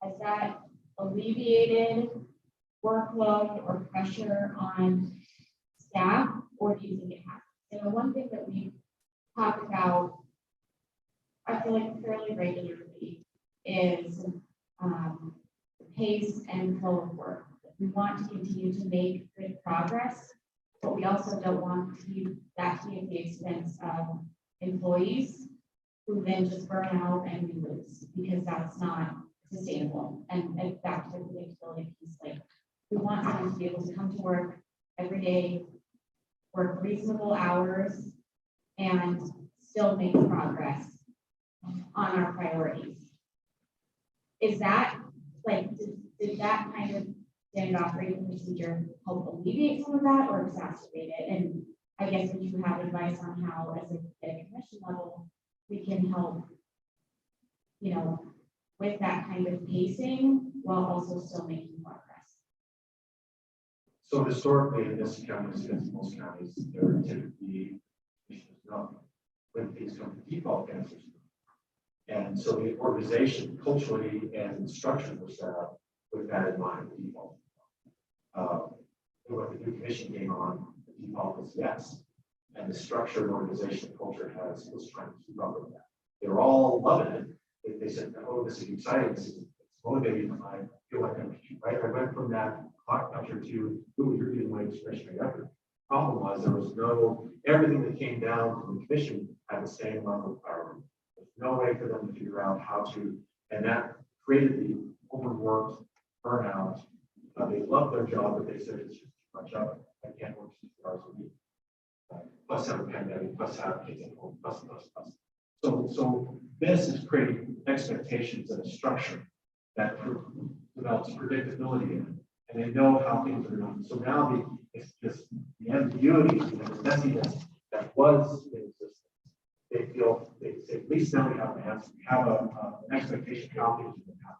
has that alleviated workload or pressure on staff, or do you think it has? You know, one thing that we talk about, I feel like fairly regularly, is the pace and flow of work. We want to continue to make good progress, but we also don't want that to be at the expense of employees who then just burn out and we lose, because that's not sustainable. And back to the predictability piece, like we want someone to be able to come to work every day, work reasonable hours, and still make progress on our priorities. Is that like, did that kind of standard operating procedure help alleviate some of that or exacerbate it? And I guess if you have advice on how, as a commission level, we can help, you know, with that kind of pacing while also still making progress. So historically, in this county, as most counties, there are typically when things come to default answers. And so the organization culturally and structure was set up with that in mind, the default. When the new commission came on, the default was yes. And the structure and organization culture was trying to keep up with that. They were all loving it. They said, oh, this is exciting. This is motivating. I feel like I'm right. I went from that clock culture to, ooh, you're getting my discretionary effort. Problem was there was everything that came down from the commission had the same level of power. There's no way for them to figure out how to, and that created the overworked burnout. They loved their job, but they said it's just too much of it. I can't work 60 hours a week. plus have a pandemic, plus have kids at home, plus. So this is creating expectations and a structure that develops predictability in it, and they know how things are going. So now it's just the ambiguity and the messiness that was in existence. They feel they say, at least now we have an answer, we have an expectation of how things are going to happen.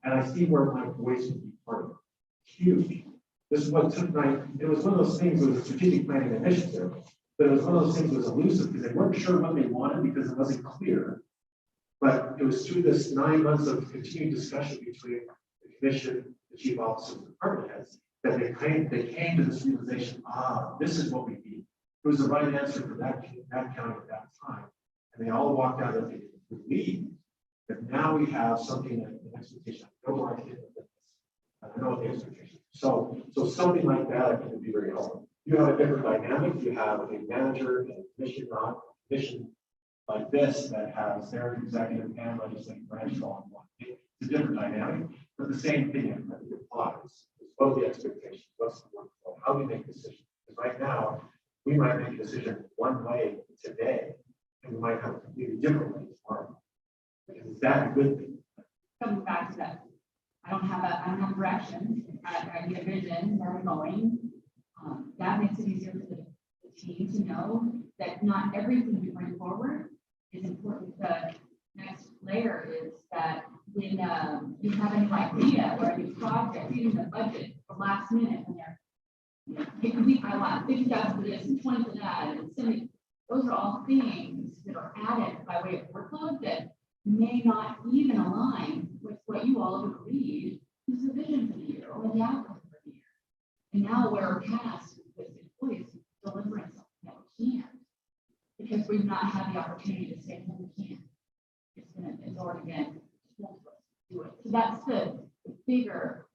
And I see where my voice would be part of it. Huge. This is what took it was one of those things with a strategic planning initiative, but it was one of those things that was elusive because they weren't sure what they wanted because it wasn't clear. But it was through this 9 months of continued discussion between the commission, the chief officer, and the department heads, that they came to this realization, this is what we need. It was the right answer for that county at that time. And they all walked out of it relieved that now we have something, an expectation. I know where I fit with this. I know what the expectation is. So something like that I think would be very helpful. You have a different dynamic. You have a manager and a commission like this that has their executive and legislative branch all in one. It's a different dynamic, but the same thing I think applies. It's what are the expectations? What's the workflow? How do we make decisions? Because right now, we might make a decision one way today, and we might have a completely different way tomorrow. Is that a good thing? Coming back to that, I don't have direction. I need a vision where we're going. That makes it easier for the team to know that not everything we bring forward is important. The next layer is that when you have a new idea or a new project, even the budget, the last minute when I want 50,000 for this and 20 for that, and 70, those are all things that are added by way of workload that may not even align with what you all have agreed is the vision for the year or the outcome for the year. And now we're tasked with employees delivering something that we can't because we've not had the opportunity to say, no, we can't. It's already been told to us to do it. So that's the bigger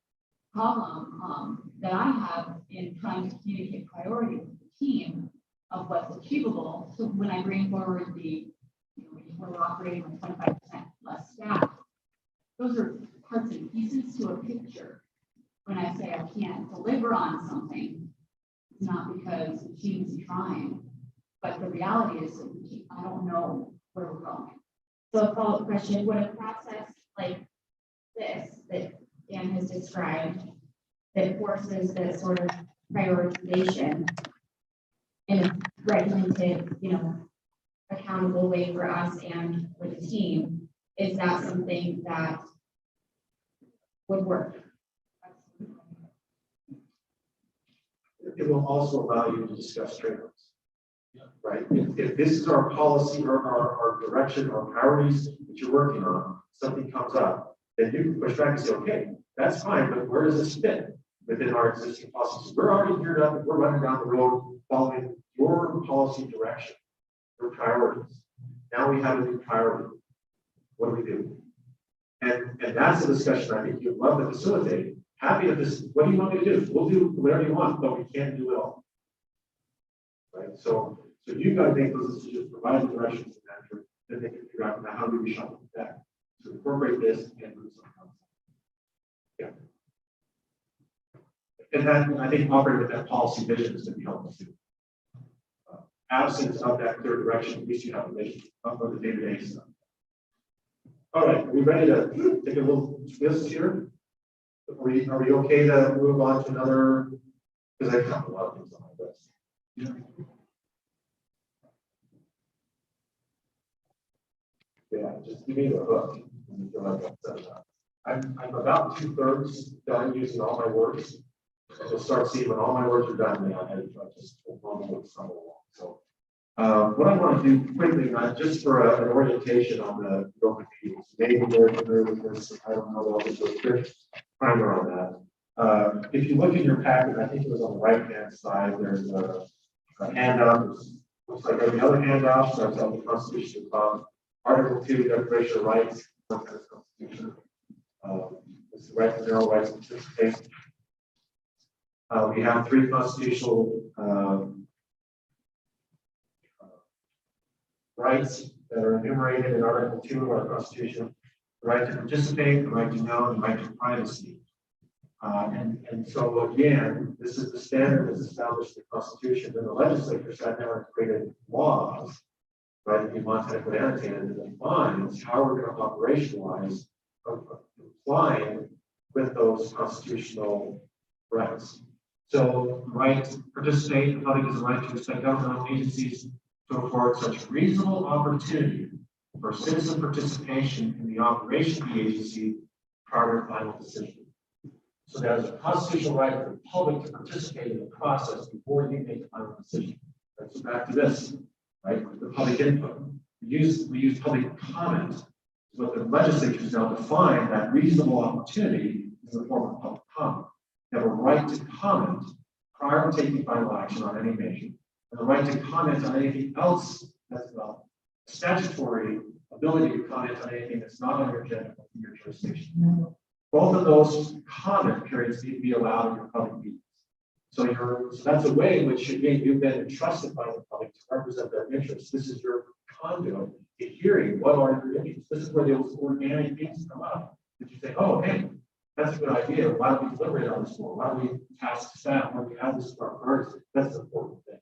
problem that I have in trying to communicate priorities with the team of what's achievable. So when I bring forward we're operating with 25% less staff, those are parts and pieces to a picture. When I say I can't deliver on something, it's not because the team isn't trying, but the reality is that I don't know where we're going. So a follow-up question, would a process like this that Dan has described that forces this sort of prioritization in a regimented, accountable way for us and for the team, is that something that would work? It will also allow you to discuss trade-offs, right? If this is our policy or our direction or priorities that you're working on, something comes up, then you can push back and say, okay, that's fine, but where does this fit within our existing policies? We're already geared up and we're running down the road following your policy direction, your priorities. Now we have a new priority. What do we do? And that's a discussion I think you'd love to facilitate. Happy if this, what do you want me to do? We'll do whatever you want, but we can't do it all. Right? So you've got to make those decisions, provide the directions to the manager, then they can figure out now how do we shuffle that to incorporate this and move something else. Yeah. And then I think operating with that policy vision is going to be helpful too. Absence of that clear direction, at least you have a vision of the day-to-day stuff. All right, are we ready to take a little twist here? Are we okay to move on to another? Because I have a lot of things on my list. Yeah, just give me the hook. I'm about 2/3 done using all my words. You'll start seeing when all my words are done, then I just will stumble along. So what I want to do quickly, not just for an orientation on the open meetings, maybe you're familiar with this, I don't know, I'll just do a quick primer on that. If you look in your packet, I think it was on the right-hand side, there's a handout. Looks like every other handout starts out the Constitution above. Article 2, Declaration of Rights, Constitution. It's the right to know, rights to participate. We have 3 constitutional rights that are enumerated in Article 2 of our Constitution: the right to participate, the right to know, and the right to privacy. And so again, this is the standard that's established in the Constitution, and the legislature sat down and created laws, right, in Montana could annotate it, that defines how we're going to operationalize complying with those constitutional rights. So, the right to participate, the public has a right to expect governmental agencies to afford such reasonable opportunity for citizen participation in the operation of the agency prior to final decision. So there's a constitutional right of the public to participate in the process before you make the final decision. Right, so back to this, right? The public input. We use public comment. What the legislature has now defined that reasonable opportunity in the form of public comment. You have a right to comment prior to taking final action on any measure, and the right to comment on anything else that's about statutory ability to comment on anything that's not on your agenda in your jurisdiction. Both of those comment periods need to be allowed in your public meetings. So that's a way in which you've been entrusted by the public to represent their interests. This is your conduit to hearing what are your interests. This is where those organic things come up. That you say, oh, hey, that's a good idea. Why don't we deliberate on this more? Why don't we task staff? Why don't we add this to our priorities? That's an important thing.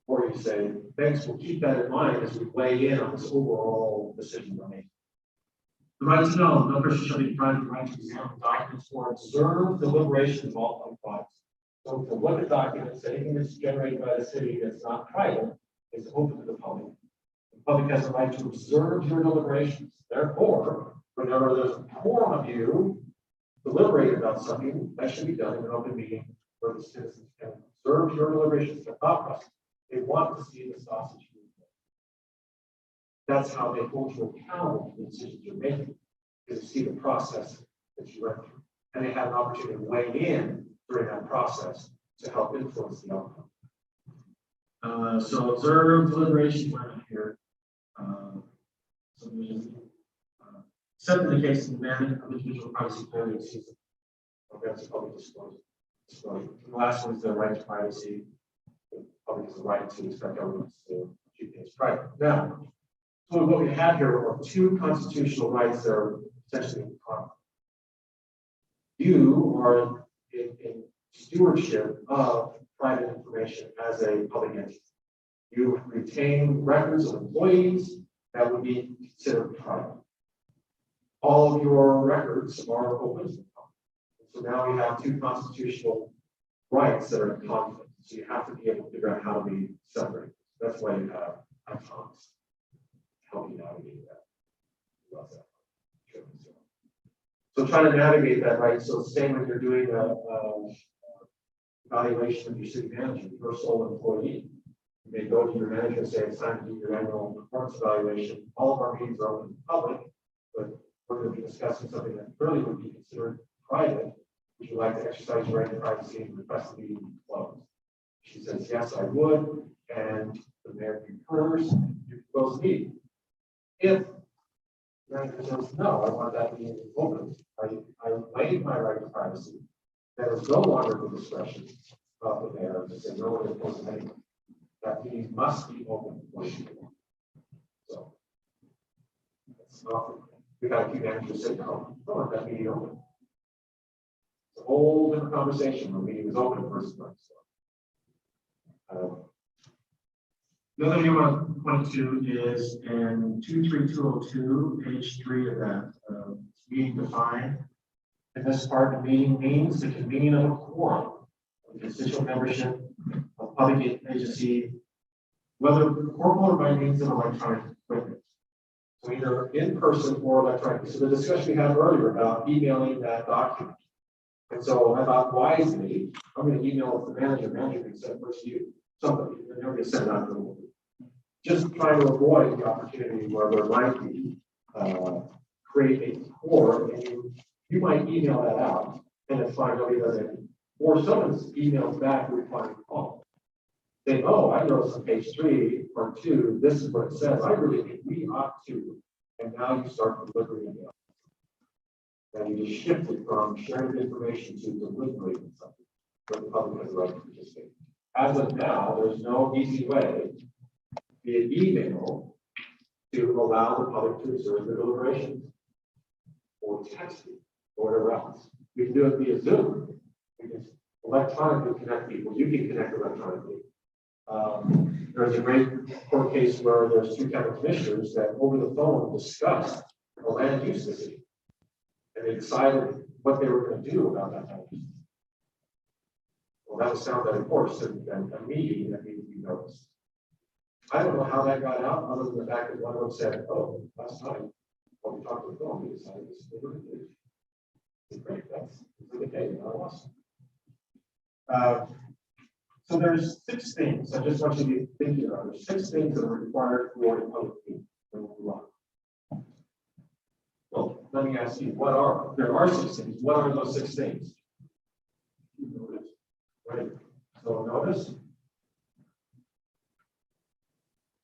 Or you say, thanks, we'll keep that in mind as we weigh in on this overall decision we're making. The right to know, no person shall be deprived of the right to examine documents or observe deliberations of all public bodies. So to look at documents, anything that's generated by the city that's not private is open to the public. The public has the right to observe your deliberations. Therefore, whenever there's a quorum of you deliberate about something, that should be done in an open meeting where the citizens can observe your deliberations. Their thought process. They want to see the sausage move. That's how they hold you accountable to the decisions you're making, is to see the process that you went through. And they have an opportunity to weigh in during that process to help influence the outcome. So observe deliberation learning here. Except in the case of the amendment of individual privacy clearly exceeds that's public disclosure. And the last one is the right to privacy. The public has the right to expect governments to keep things private. Now, so what we have here are two constitutional rights that are essentially in conflict. You are in stewardship of private information as a public entity. You retain records of employees that would be considered private. All of your records are open to the public. So now we have two constitutional rights that are in conflict. So you have to be able to figure out how to be separated. That's why you have icons. Help you navigate that. Love that. So try to navigate that, right? So same when you're doing a evaluation of your city manager, your sole employee. You may go to your manager and say, it's time to do your annual performance evaluation. All of our meetings are open to the public, but we're going to be discussing something that really would be considered private. Would you like to exercise your right to privacy and request the meeting to be closed? She says, yes, I would. And the mayor concurs, you close the meeting. If the manager says, no, I want that meeting open, I waive my right to privacy, that is no longer the discretion of the mayor to say no one is close to anyone. That meeting must be open before you go. So it's not, we got a few managers say, no, I want that meeting open. It's a whole different conversation when the meeting is open versus not. The other thing I want to point to is in 23202, page 3 of that meeting defined. And this part of the meeting means the convening of a quorum of the constituent membership of public agency, whether corporal or by means of electronic equipment. So either in person or electronically. So the discussion we had earlier about emailing that document. And so I thought wisely, I'm going to email it to the manager. Manager can send it to you. Somebody, they're going to send it out to them. Just trying to avoid the opportunity where there might be create a core, and you might email that out, and it's fine, nobody does it. Or someone's emails back replying to call. Say, oh, I noticed on page 3 or 2, this is what it says. I really think we ought to. And now you start delivering it. And you just shifted from sharing information to deliberating something where the public has the right to participate. As of now, there's no easy way via email to allow the public to observe the deliberations or texting or whatever else. We can do it via Zoom. We can electronically connect people. You can connect electronically. There's a great court case where there's two county commissioners that over the phone discussed a land use decision. And they decided what they were going to do about that land use. Well, that would sound that important than a meeting that needed to be noticed. I don't know how that got out, other than the fact that one of them said, oh, last night, when we talked to the phone, we decided this was what it is. Great, that's okay, not awesome. So there's 6 things I just want you to be thinking about. There's 6 things that are required for a public meeting. Well, let me ask you, there are 6 things. What are those 6 things? Right. So notice.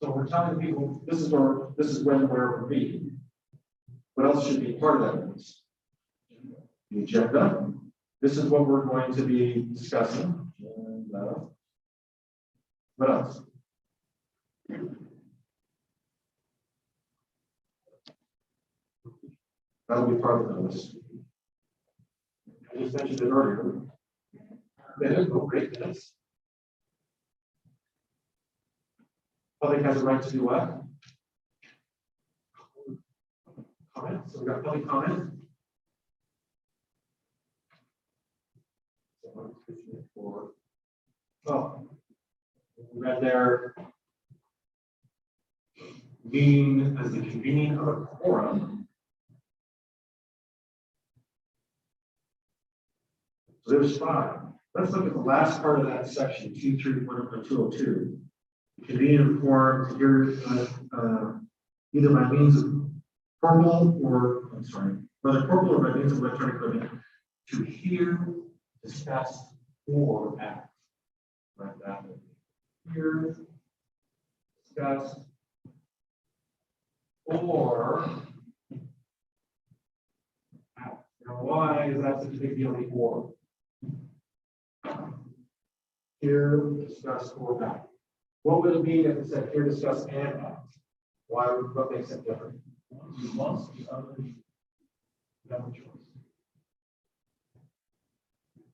So we're telling people this is when we're meeting. What else should be part of that notice? The agenda. This is what we're going to be discussing. And, what else? That'll be part of the notice. I just mentioned it earlier. Minutes, great minutes. Public has a right to do what? Comment. So we got public comment. So 1, 2, 3, 4. Oh, we read there. Being as the convening of a quorum. So there's 5. Let's look at the last part of that section, 231.202. Convening a quorum to hear either by means of corporal or, whether corporal or by means of electronic equipment, to hear, discuss, or act. Like that. Hear, discuss, or act. Now, why is that such a big deal? The or. Hear, discuss, or act. What would it mean if it said hear, discuss, and act? What makes it different? You must, the other, you have a choice.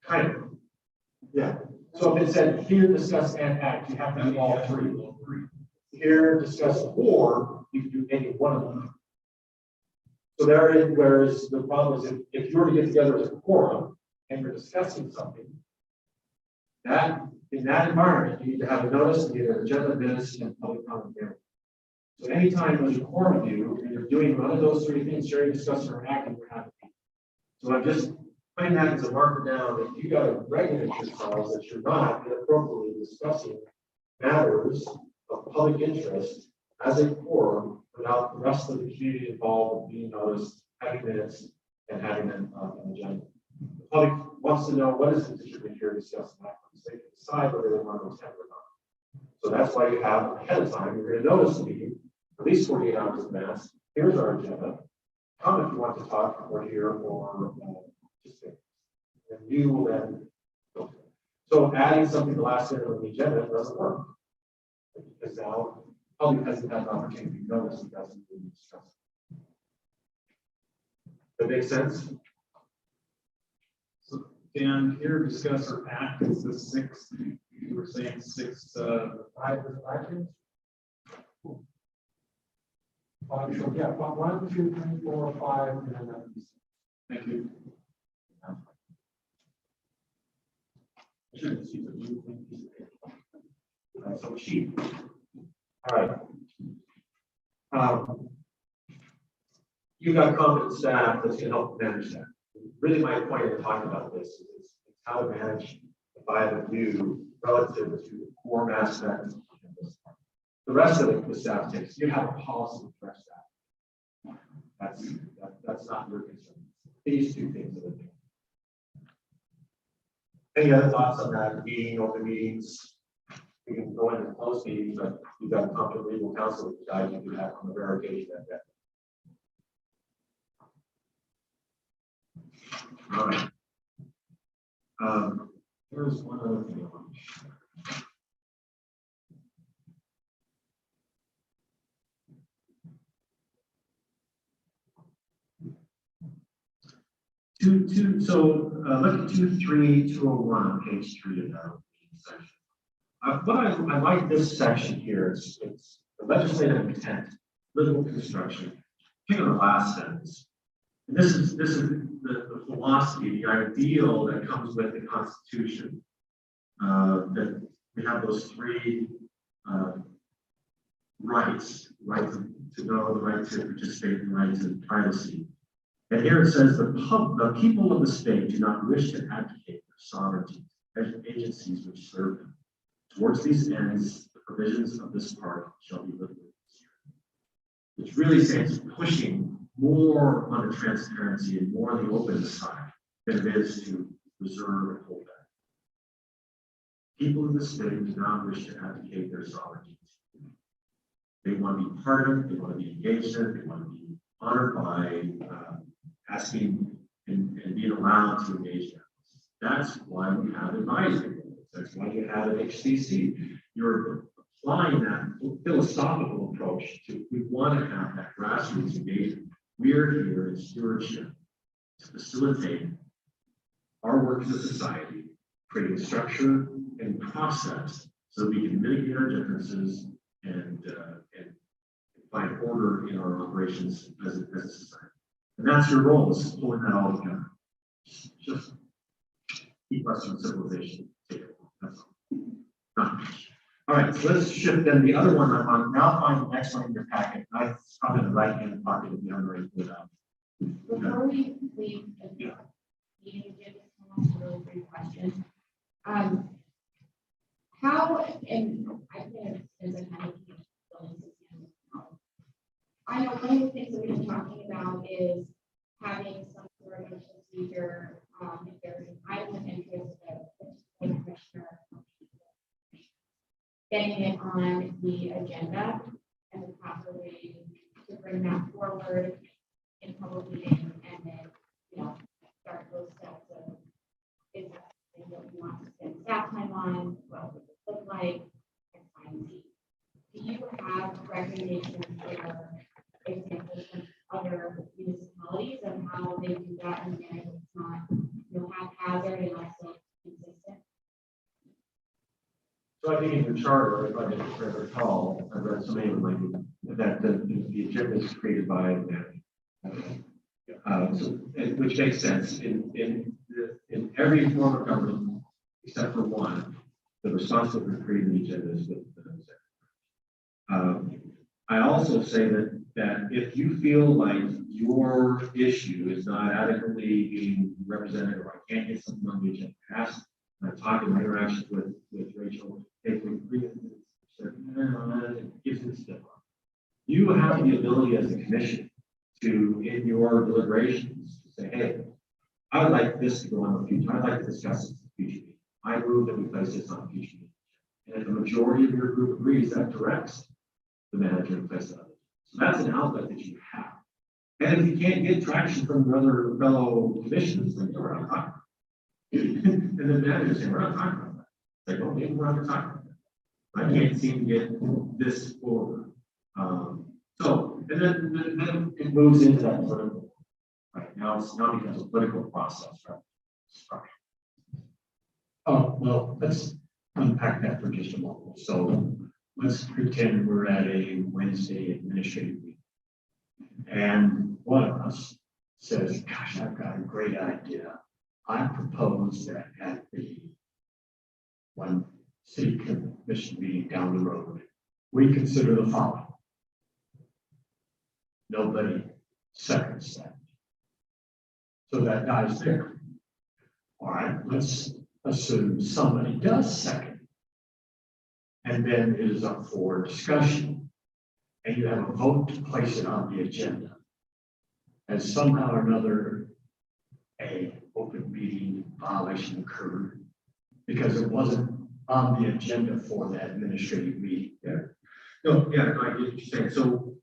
Kind of. Yeah. So if it said hear, discuss, and act, you have to do all 3. Hear, discuss, or you can do any one of them. So whereas the problem is if you were to get together as a quorum and you're discussing something, that in that environment, you need to have a notice, you need an agenda, minutes, and public comment hearing. So anytime there's a quorum of you and you're doing one of those 3 things, sharing, discussing, or acting, you're happy. So I'm just putting that as a marker down that you got to regulate yourselves that you're not inappropriately discussing matters of public interest as a quorum without the rest of the community involved, being noticed, having minutes, and having an agenda. The public wants to know what is it that you're going to hear discussed in that. So they can decide whether they want to attend or not. So that's why you have ahead of time, you're going to notice the meeting, at least 48 hours in advance. Here's our agenda. Come if you want to talk or hear or just think. And you will then go. So adding something the last minute on the agenda doesn't work. Because now the public hasn't had an opportunity to notice it doesn't really discuss. That makes sense? So Dan, here discuss or act is the 6th. You were saying 6. 5 things. So yeah, 1, 2, 3, 4, 5, and then that. Thank you. So cheap. All right. You got competent staff that's going to help manage that. Really, my point in talking about this is how to manage the 5 of you relative to the core aspect. The rest of it, the staff takes. You have a policy to address that. That's not your concern. These 2 things are the thing. Any other thoughts on that? Meeting, open meetings? We can go into closed meetings, but you've got a competent legal counsel to guide you through that on the verification of that. All right. Here's one other thing I want to share. Look at 23201 on page 3 of that section. What I like this section here is it's the legislative intent, political construction. Pick on the last sentence. And this is the philosophy, the ideal that comes with the Constitution. That we have those three rights: right to know, the right to participate, and the right to privacy. And here it says the people of the state do not wish to advocate their sovereignty as agencies which serve them. Towards these ends, the provisions of this part shall be liberally construed. Which really says pushing more on the transparency and more on the openness side than it is to reserve and hold back. People in the state do not wish to advocate their sovereignty. They want to be part of it, they want to be engaged in it, they want to be honored by asking and being allowed to engage in it. That's why we have advisory boards. That's why you have an HCC. You're applying that philosophical approach to, we want to have that grassroots engagement. We're here in stewardship to facilitate our work as a society, creating structure and process so that we can mitigate our differences and find order in our operations as a society. And that's your role, is pulling that all together. Just keep us from civilization. That's all. All right, so let's shift then. The other one I'm now find the next one in your packet. I found in the right hand pocket of the unrated without. Before we leave the Yeah. meeting, give us a really brief question. How, and I think as a kind of I know one of the things that we've been talking about is having some sort of procedure, if there's an item of interest that the commissioner getting it on the agenda and the proper way to bring that forward in public meeting, and then, start those steps of, is that something that we want to spend staff time on, what would it look like, X, Y, and Z. Do you have recommendations for examples from other municipalities of how they do that in a manner that's not, haphazard and also consistent? So I think in your charter, if I didn't recall, I read so many of them, that the agenda is created by the manager. Which makes sense in every form of government except for one, the responsibility for creating the agenda is with the executive. I also say that if you feel like your issue is not adequately being represented, or I can't get something on the agenda passed, and I've talked in my interactions with Rachel, if we agree with it gives it a step up. You have the ability as a commission to, in your deliberations, to say, hey, I would like this to go on the future. I'd like to discuss this in the future meeting. I move that we place this on the future meeting. And if the majority of your group agrees, that directs the manager to place it on. So that's an outlet that you have. And if you can't get traction from your other fellow commissions, then we're not talking. And then the manager saying, we're not talking about that. It's like, well, maybe we're not talking about that. I can't seem to get this forward. And then it moves into that political. Right now, it's now becomes a political process, right? Structure. Oh, well, let's unpack that for just a moment. So let's pretend we're at a Wednesday administrative meeting. And one of us says, gosh, I've got a great idea. I propose that at the one city commission meeting down the road, we consider the following. Nobody seconds that. So that dies there. All right, let's assume somebody does second. And then it is up for discussion. And you have a vote to place it on the agenda. And somehow or another, a open meeting violation occurred because it wasn't on the agenda for that administrative meeting. I get what you're saying. So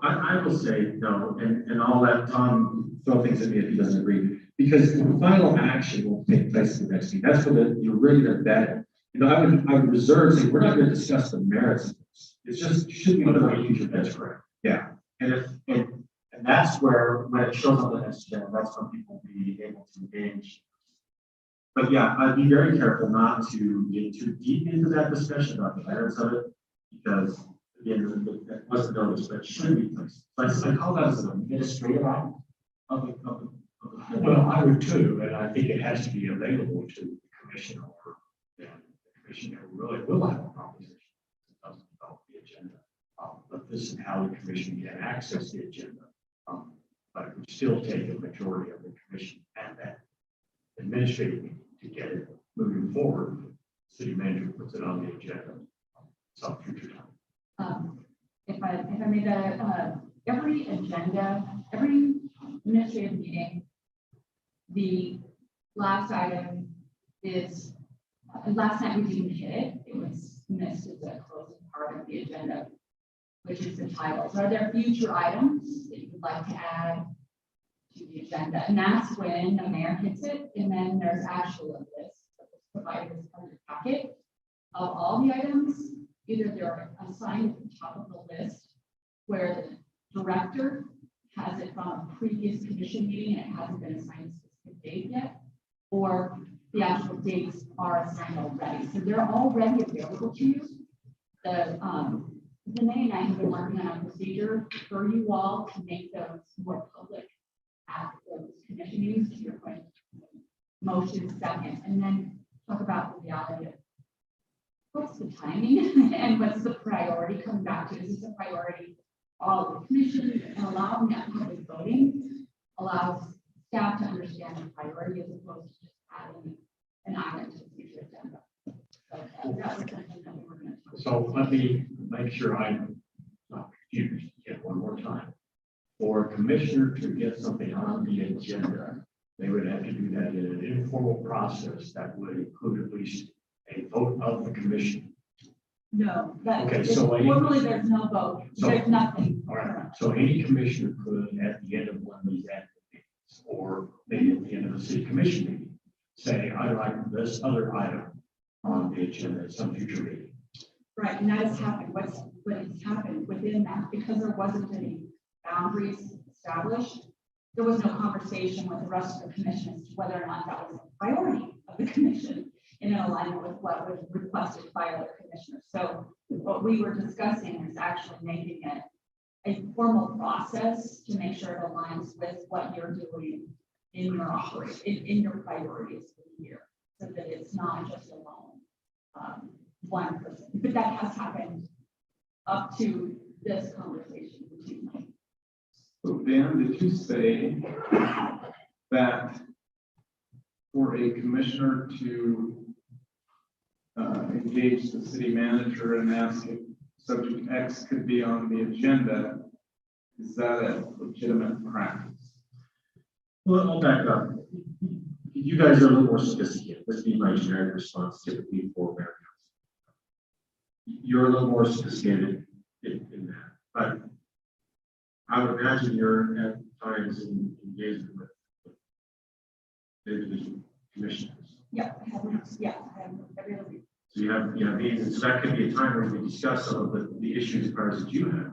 I will say no, and I'll let Tom throw things at me if he doesn't agree, because the final action will take place in the next meeting. That's when you're really going to bet it. I would reserve saying we're not going to discuss the merits of this. It's just should be put on a future. That's correct. Yeah, and And that's where, when it shows up on the next agenda, that's when people will be able to engage. But yeah, I'd be very careful not to get too deep into that discussion about the merits of it, because again, that wasn't noticed, but it should be placed. So I call that as an administrative item of the. Well, I would too, and I think it has to be available to the commission, or the commissioner really will have a proposition that doesn't develop the agenda. But this is how the commission can access the agenda. But it would still take a majority of the commission and that administrative meeting to get it moving forward. City manager puts it on the agenda some future time. If I made every agenda, every administrative meeting, the last item is, last night we didn't hit it. It was missed as a closing part of the agenda, which is the titles. Are there future items that you would like to add to the agenda? And that's when the mayor hits it, and then there's actually a list that was provided as part of the packet of all the items. Either they're assigned at the top of the list where the director has it from a previous commission meeting and it hasn't been assigned a specific date yet, or the actual dates are assigned already. So they're already available to you. Renee and I have been working on a procedure for you all to make those more public at those commission meetings, to your point, motion second, and then talk about the reality of what's the timing and what's the priority coming back to. Is this a priority for all of the commission, and allowing that public voting allows staff to understand the priority as opposed to just adding an item to the future agenda. So that was something that we were going to talk about. So let me make sure I'm not confused yet one more time. For a commissioner to get something on the agenda, they would have to do that in an informal process that would include at least a vote of the commission. No, that Okay, so formally there's no vote. So- There's nothing. All right, so any commissioner could, at the end of one of these meetings, or maybe at the end of the city commission meeting, say, I like this other item on the agenda at some future meeting. Right, and that has happened. What has happened within that, because there wasn't any boundaries established, there was no conversation with the rest of the commission as to whether or not that was a priority of the commission in alignment with what was requested by other commissioners. So what we were discussing is actually making it a formal process to make sure it aligns with what you're doing in your operation, in your priorities for the year, so that it's not just alone one person. But that has happened up to this conversation. So Dan, did you say that for a commissioner to engage the city manager and ask if subject X could be on the agenda, is that a legitimate practice? Well, I'll back up. You guys are a little more sophisticated. This would be my generic response typically for mayor council. You're a little more sophisticated in that, but I would imagine you're at times engaging with individual commissioners. Yeah, I have every other week. So you have meetings, so that could be a time where we discuss some of the issues and priorities that you have.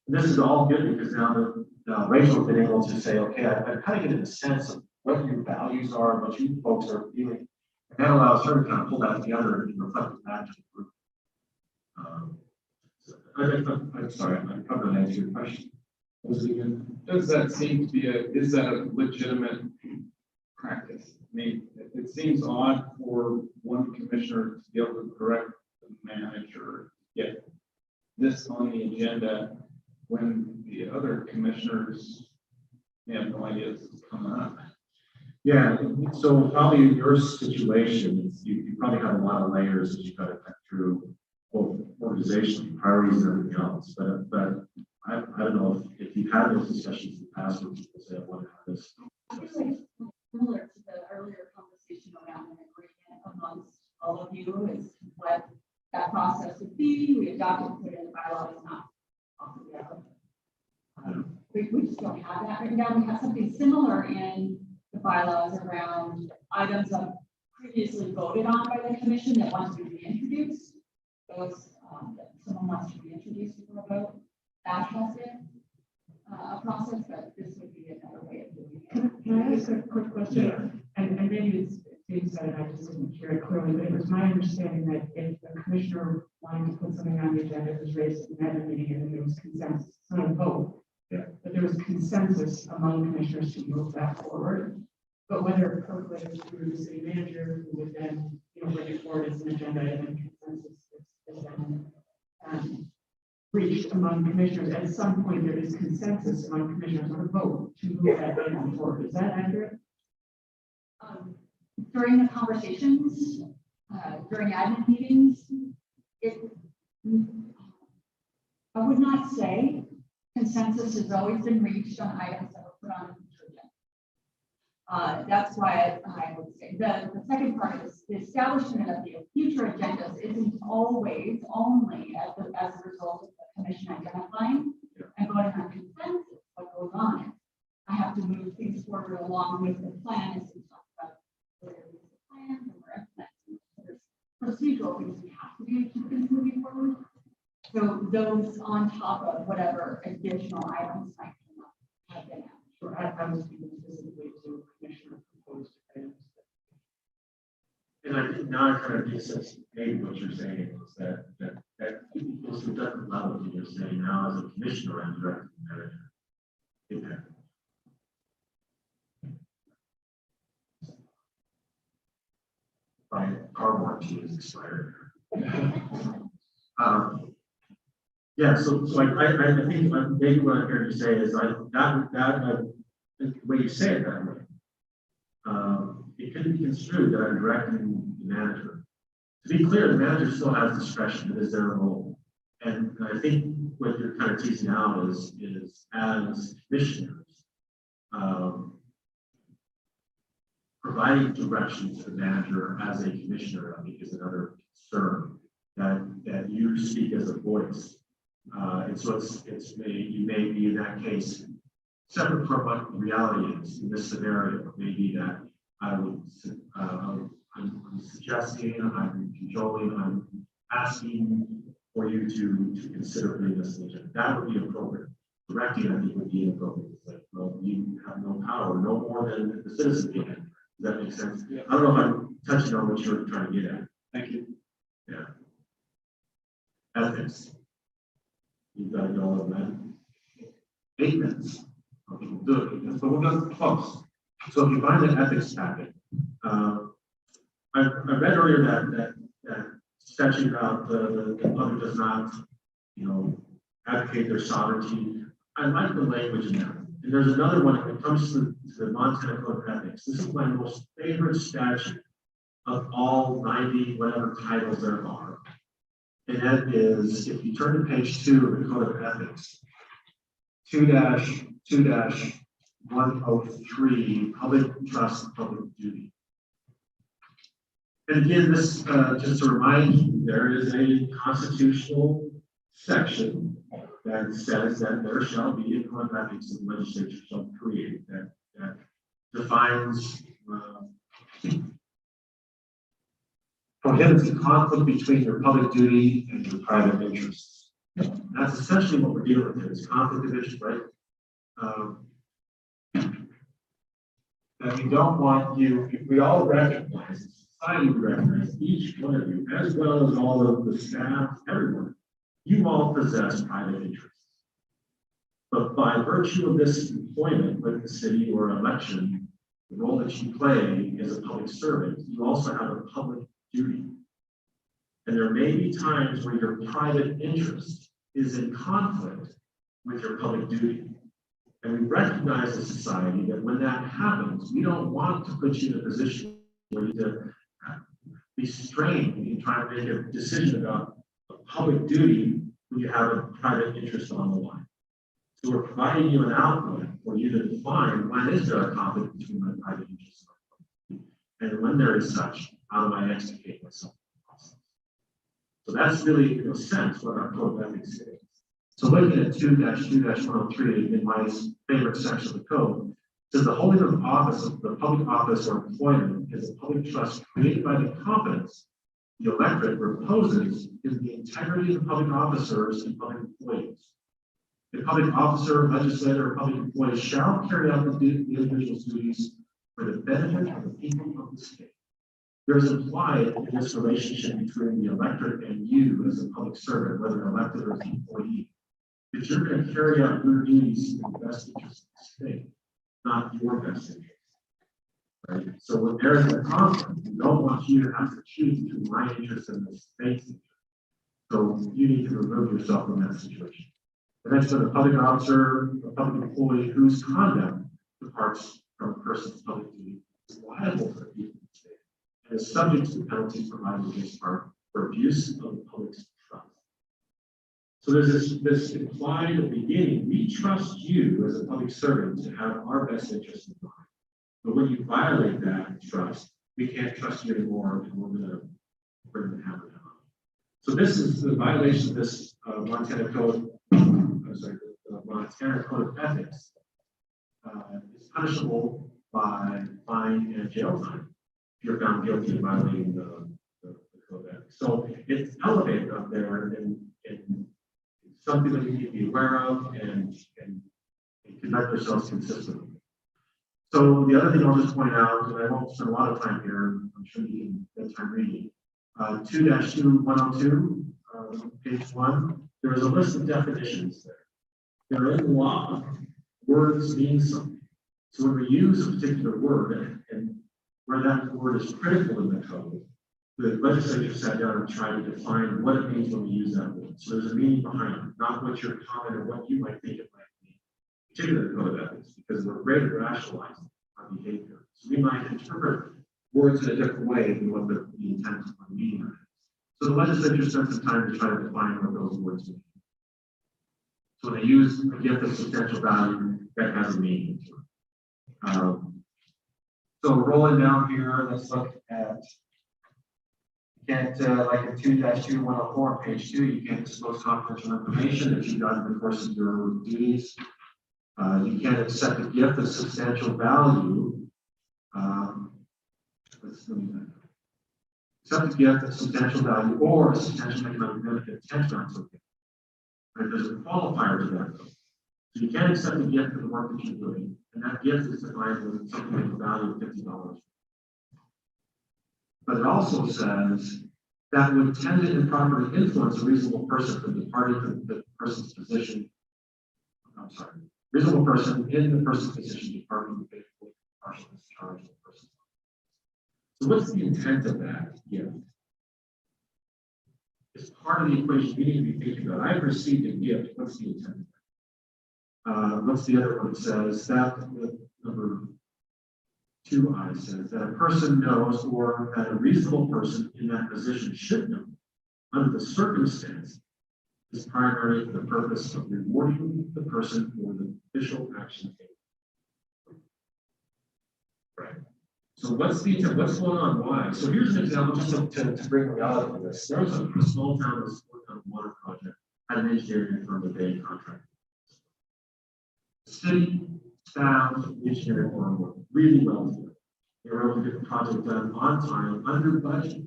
And this is all good because now Rachel's been able to say, okay, I'm kind of getting a sense of what your values are, what you folks are feeling. And that allows her to kind of pull that together and reflect it back to the group. I'm sorry, I'm probably not answering your question. What was it again? Does that seem to be is that a legitimate practice? I mean, it seems odd for one commissioner to be able to direct the manager to get this on the agenda when the other commissioners have no idea this is coming up. Yeah, so probably in your situation, you probably have a lot of layers that you've got to cut through, both organizational priorities and everything else. But I don't know if you've had those discussions in the past where people say, I want to have this. I feel like similar to the earlier conversation around an agreement amongst all of you is what that process would be. We adopted, put it in the bylaws, not off the ground. We just don't have that right now. We have something similar in the bylaws around items that previously voted on by the commission that want to be reintroduced. Those that someone wants to reintroduce for a vote, that has it. a process, but this would be another way of doing it. Can I ask a quick question? And maybe it's being said, and I just didn't hear it clearly, but it was my understanding that if the commissioner wanted to put something on the agenda, it was raised in that meeting, and there was consensus, it's not a vote. Yeah. But there was consensus among commissioners to move that forward. But whether it percolated through the city manager, who would then, bring it forward as an agenda, and then consensus is then reached among commissioners. At some point, there is consensus among commissioners on a vote to move that item forward. Is that accurate? During the conversations, during admin meetings, I would not say consensus has always been reached on items that were put on the future agenda. That's why I would say the second part is the establishment of the future agendas isn't always only as a result of the commission identifying and voting on consensus what goes on it. I have to move things forward along with the plan as we talk about whether it's the plan and we're implementing. There's procedural things we have to do to keep things moving forward. So those on top of whatever additional items might come up have been added. Or I was speaking specifically to commissioner proposed items. And I think now I kind of get sense, maybe what you're saying is that equals to different levels, and you're saying now as a commissioner and director manager. Impact. My car warranty is expired. Yeah, so I think maybe what I'm hearing you say is the way you say it that way, it could be construed that I'm directing the manager. To be clear, the manager still has discretion, it is their role. And I think what you're kind of teasing out is as commissioners, providing direction to the manager as a commissioner, I think is another concern that you speak as a voice. And so you may be in that case separate from what reality is in this scenario. Maybe that I'm suggesting, I'm cajoling, I'm asking for you to consider putting this in the agenda. That would be appropriate. Directing, I think, would be inappropriate. It's like, well, you have no power, no more than the citizen can. Does that make sense? Yeah. I don't know if I'm touching on what you're trying to get at. Thank you. Yeah. Ethics. You've got to go over that. 8 minutes. Okay, we'll do it. 8 minutes, but we're not close. So if you find the ethics packet, I read earlier that statute about the public does not, advocate their sovereignty. I like the language in that. And there's another one when it comes to the Montana Code of Ethics. This is my most favorite statute of all 90 whatever titles there are. And that is, if you turn to page 2 of the Code of Ethics, 2-2-103, public trust, public duty. And again, this just to remind you, there is a constitutional section that says that there shall be a code of ethics that the legislature shall create that defines prohibits the conflict between your public duty and your private interests. That's essentially what we're dealing with here, is conflict of interest, right? That we don't want you, we all recognize, society recognizes, each one of you, as well as all of the staff, everyone, you all possess private interests. But by virtue of this employment with the city or election, the role that you play as a public servant, you also have a public duty. And there may be times where your private interest is in conflict with your public duty. And we recognize as a society that when that happens, we don't want to put you in a position where you need to be strained in trying to make a decision about a public duty when you have a private interest on the line. So we're providing you an outlet for you to define when is there a conflict between my private interests and my public duty. And when there is such, how do I extricate myself from the process? So that's really, in a sense, what our code of ethics is. So looking at 2-2-103 in my favorite section of the code, says the holding of office, of the public office or employment is a public trust created by the confidence the electorate reposes in the integrity of the public officers and public employees. A public officer, legislator, or public employee shall carry out the individual's duties for the benefit of the people of the state. There is implied in this relationship between the electorate and you as a public servant, whether elected or as an employee, that you're going to carry out your duties in the best interest of the state, not your best interest. Right? So when there is a conflict, we don't want you to have to choose between my interest and the state's interest. So you need to remove yourself from that situation. The next one, a public officer, a public employee whose conduct departs from a person's public duty is liable for abuse of the state and is subject to the penalties provided against part for abuse of the public's trust. So there's this implied at the beginning, we trust you as a public servant to have our best interest in mind. But when you violate that trust, we can't trust you anymore, and we're going to hammer down. So this is the violation of this Montana Code. The Montana Code of Ethics is punishable by fine and jail time if you're found guilty of violating the Code of Ethics. So it's elevated up there and something that you need to be aware of and conduct yourselves consistently. So the other thing I'll just point out, and I won't spend a lot of time here, I'm sure you can get time reading, 2-2102, page 1, there is a list of definitions there. They're in law, words mean something. So when we use a particular word and where that word is critical in the code, the legislature sat down and tried to define what it means when we use that word. So there's a meaning behind it, not what your comment or what you might think it might mean, particularly the Code of Ethics, because we're great at rationalizing our behavior. So we might interpret words in a different way than what the intent or meaning is. So the legislature spent some time to try to define what those words mean. So when they use a gift of substantial value, that has a meaning to it. So rolling down here, let's look at, like in 2-2104 on page 2, you can't disclose confidential information that you've done in the course of your duties. You can't accept a gift of substantial value. Accept a gift of substantial value or a substantial economic benefit tantamount to a gift. Right? There's a qualifier to that. So you can't accept a gift for the work that you're doing, and that gift is defined with something like a value of $50. But it also says that would tend to improperly influence a reasonable person from departing from the person's position. I'm sorry, reasonable person in the person's position departing from the partial discharge of the person. So what's the intent of that gift? It's part of the equation we need to be thinking about. I've received a gift. What's the intent of that? What's the other one? It says that number 2I says that a person knows, or that a reasonable person in that position should know, under the circumstance, is primary for the purpose of rewarding the person for the official action taken. Right. So what's the intent? What's going on? Why? So here's an example just to bring reality to this. There was a small town water project had an engineering firm that they contracted. City staff, engineering firm worked really well together. They were able to get the project done on time, under budget.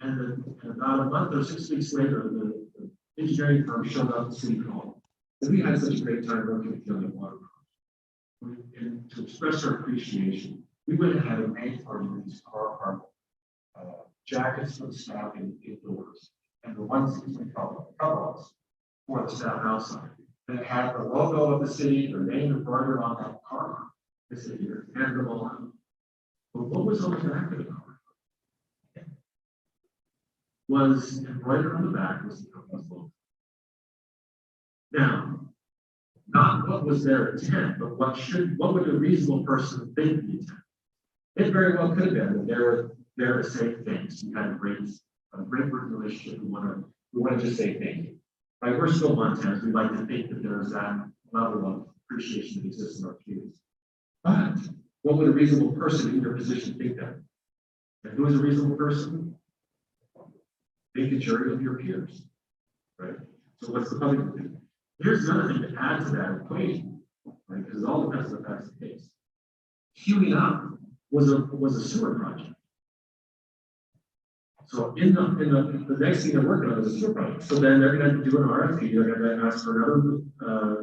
And then about a month or 6 weeks later, the engineering firm showed up at City Hall. And we had such a great time working together on the water project. And to express our appreciation, we went ahead and made for these our jackets for the staff indoors, and the ones we cover-ups for the staff outside. And it had the logo of the city, their name embroidered on that car. They said here, hand them all out. But what was on the back of the car? Was embroidered on the back was the company's logo. Now, not what was their intent, but what would a reasonable person think the intent? It very well could have been that they're there to say things. We had a great working relationship. We want to just say thank you. Right? We're still Montanans. We like to think that there's that level of appreciation that exists in our communities. But what would a reasonable person in your position think that? And who is a reasonable person? Think the jury of your peers. Right? So what's the public thing? Here's another thing to add to that equation, right? Because it all depends on the facts of the case. Queuing up was a sewer project. So the next thing they're working on is a sewer project. So then they're gonna do an RFP, they're gonna ask for another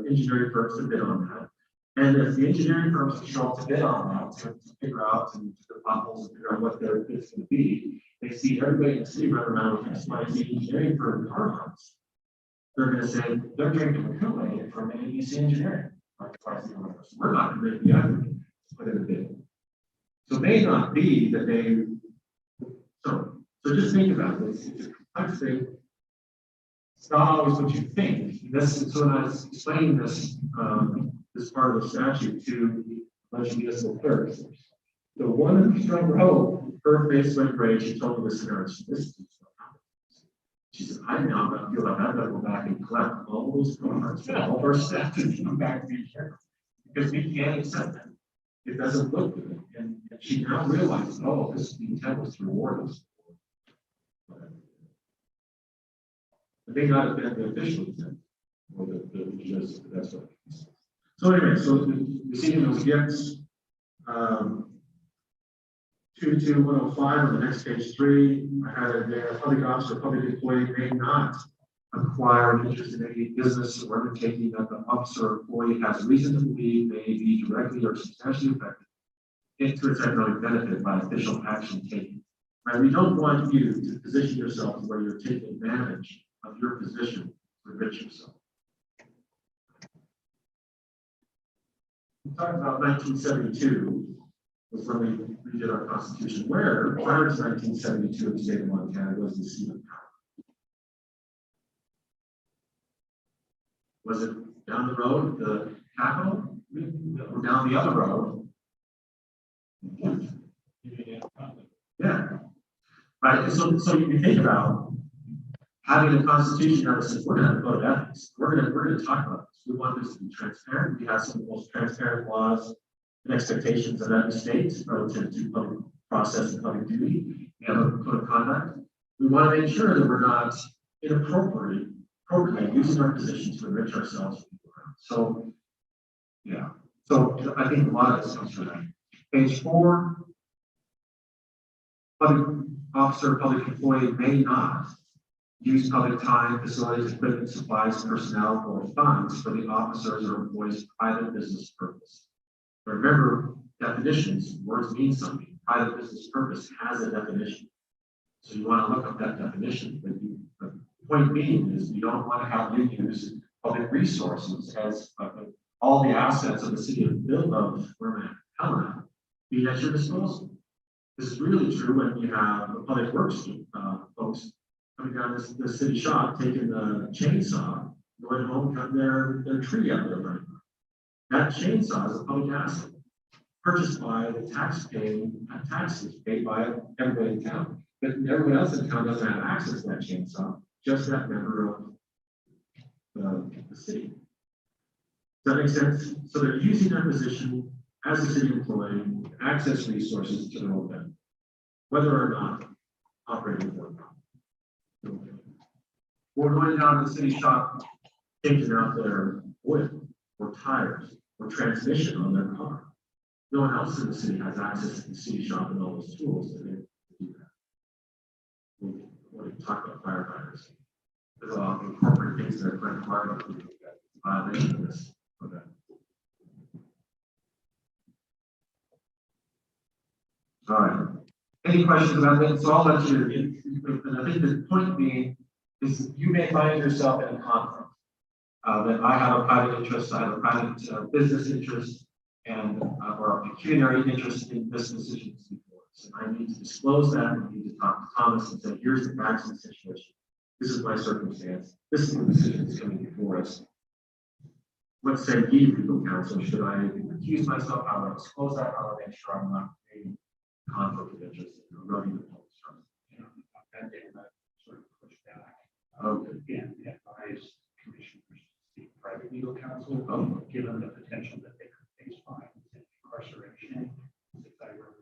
engineering firm to bid on that. And if the engineering firms show up to bid on that, to figure out and to the potholes and figure out what their bid's gonna be, they see everybody in the city run around with XYZ engineering firm car lots. They're gonna say, they're drinking the Kool-Aid from ABC engineering. Like XYZ owners. We're not gonna make the effort to put in a bid. So it may not be that they, so just think about this. It's a complex thing. It's not always what you think. So when I was explaining this, this part of the statute to alleged municipal clerks, the one in Strong Road, her face went gray. She told me this scenario. She said, I now feel like I've got to go back and collect all those cards, all our staff to come back to be here because we can't accept them. It doesn't look good. And she now realizes, oh, this intent was to reward us. It may not have been the official intent, or just that's what. So anyway, so the senior was against 22105 on the next page 3. I had it there. Public officer, public employee may not acquire an interest in any business or undertaking that the officer or employee has reason to believe may be directly or substantially affected into its economic benefit by official action taken. Right? We don't want you to position yourself where you're taking advantage of your position to enrich yourself. We talked about 1972 was when we redid our Constitution, where prior to 1972 in the state of Montana was the seat of power. Was it down the road, the capital, or down the other road? Yeah. Right. So you think about having a constitution that says we're going to have a code of ethics. We're going to talk about this. We want this to be transparent. We have some of the most transparent laws and expectations of every state relative to public process and public duty. We have a code of conduct. We want to make sure that we're not inappropriately using our position to enrich ourselves. So, yeah. So I think a lot of this comes from that. Page 4. Public officer, public employee may not use public time, facilities, equipment, supplies, personnel, or funds for the officer's or employee's private business purpose. But remember, definitions, words mean something. Private business purpose has a definition. So you want to look up that definition. But the point being is you don't want to have you use public resources as all the assets of the city of Helena being at your disposal. This is really true when you have the public works folks coming down the city shop, taking the chainsaw, going home, cutting their tree out there. Right? That chainsaw is a public asset, purchased by the taxes paid by everybody in town. But everyone else in town doesn't have access to that chainsaw, just that member of the city. Does that make sense? So they're using their position as a city employee to access resources to their own benefit, whether or not operating for them. We're going down to the city shop, taking out their oil or tires or transmission on their car. No one else in the city has access to the city shop and all those tools to do that. When we talk about firefighters, there's a lot of corporate things that are quite required of violation of this. Okay. All right. Any questions about that? So I'll let you, and I think the point being is you may find yourself in a conflict. That I have a private interest, I have a private business interest, and or a pecuniary interest in this decision before us. And I need to disclose that, and I need to talk to Thomas and say, here's the facts of the situation. This is my circumstance. This is the decision that's coming before us. What say you, legal counsel? Should I accuse myself? How do I disclose that? How do I make sure I'm not creating conflict of interest and eroding the public trust? That day, that sort of pushed back. Okay. And advise commissioners to seek private legal counsel, given the potential that they could face fines and incarceration. Since I don't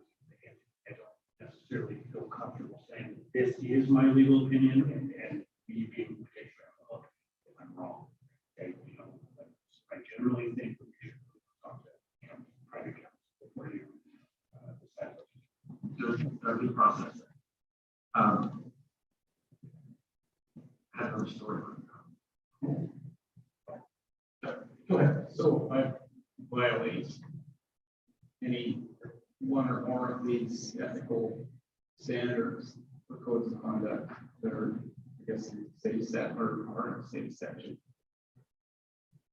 necessarily feel comfortable saying this is my legal opinion and me being the case, look, if I'm wrong, okay, I generally think that we should talk to private counsel before you decide what to do. Good process. had another story. Go ahead. So I violate any one or more of these ethical standards or codes of conduct that are, I guess, city set or part of city section.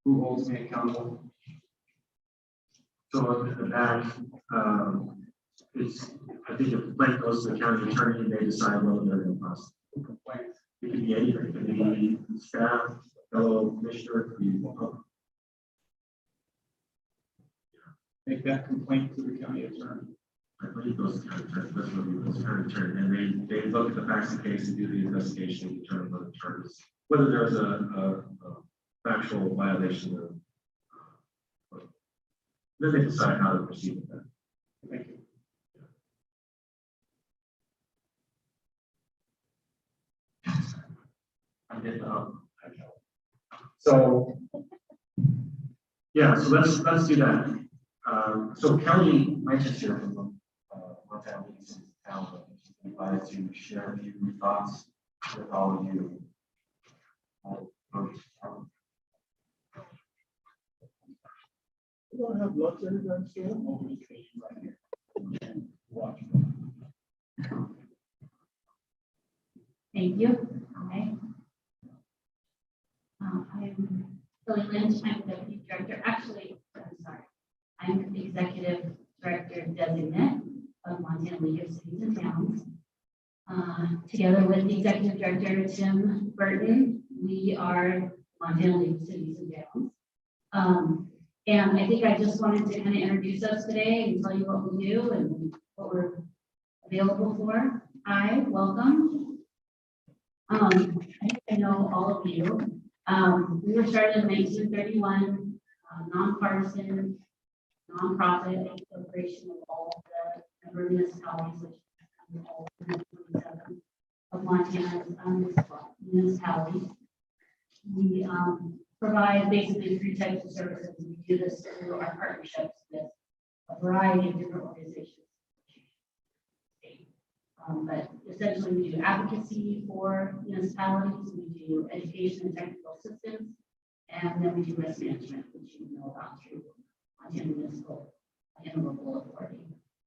Who holds me accountable? So in the back, it's, I think if the complaint goes to the county attorney, and they decide whether they're going to prosecute. Complaints. It could be anything, it could be staff, fellow commissioner, it could be public. Make that complaint to the county attorney. I believe those county attorney, that's what it was, county attorney, and they look at the facts of the case and do the investigation and determine whether charges, whether there's a factual violation of. Then they decide how to proceed with that. Thank you. I did, so, yeah, so let's do that. So Kelly mentioned here from Montana Leagues Town, invited to share a few thoughts with all of you. You want to have lunch anytime soon? Watch. Thank you. Okay. I'm Billy Lynch, I'm the Deputy Director, actually, I'm sorry. I'm the Executive Director Designate of Montana League of Cities and Towns. Together with the Executive Director, Tim Burton, we are Montana League of Cities and Towns. And I think I just wanted to kind of introduce us today and tell you what we do and what we're available for. Hi, welcome. I think I know all of you. We were started in 1931, nonpartisan, nonprofit corporation of all the member municipalities, which is all 27 of Montana's municipalities. We provide basically 3 types of services. We do this through our partnerships with a variety of different organizations. But essentially we do advocacy for municipalities, we do education and technical assistance, and then we do risk management, which you know about through Montana Municipal Interlocal Authority,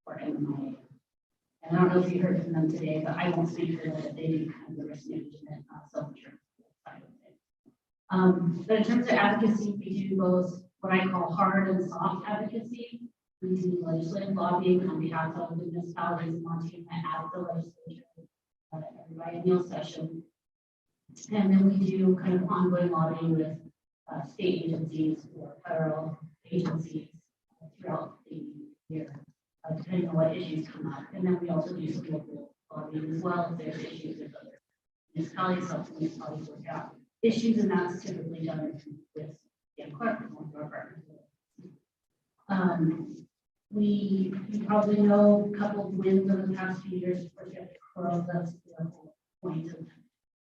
or MMIA. And I don't know if you heard from them today, but I won't speak for that. They do kind of the risk management, self-insurance side of things. But in terms of advocacy, we do both what I call hard and soft advocacy. We do legislative lobbying on behalf of the municipalities in Montana at the legislature, every biennial session. And then we do kind of ongoing lobbying with state agencies or federal agencies throughout the year, depending on what issues come up. And then we also do some local lobbying as well if there's issues with other municipalities, help municipalities work out issues, and that's typically done with Clark, one of our partners. You probably know a couple of wins over the past few years. Of course, you have to close. That's the whole point of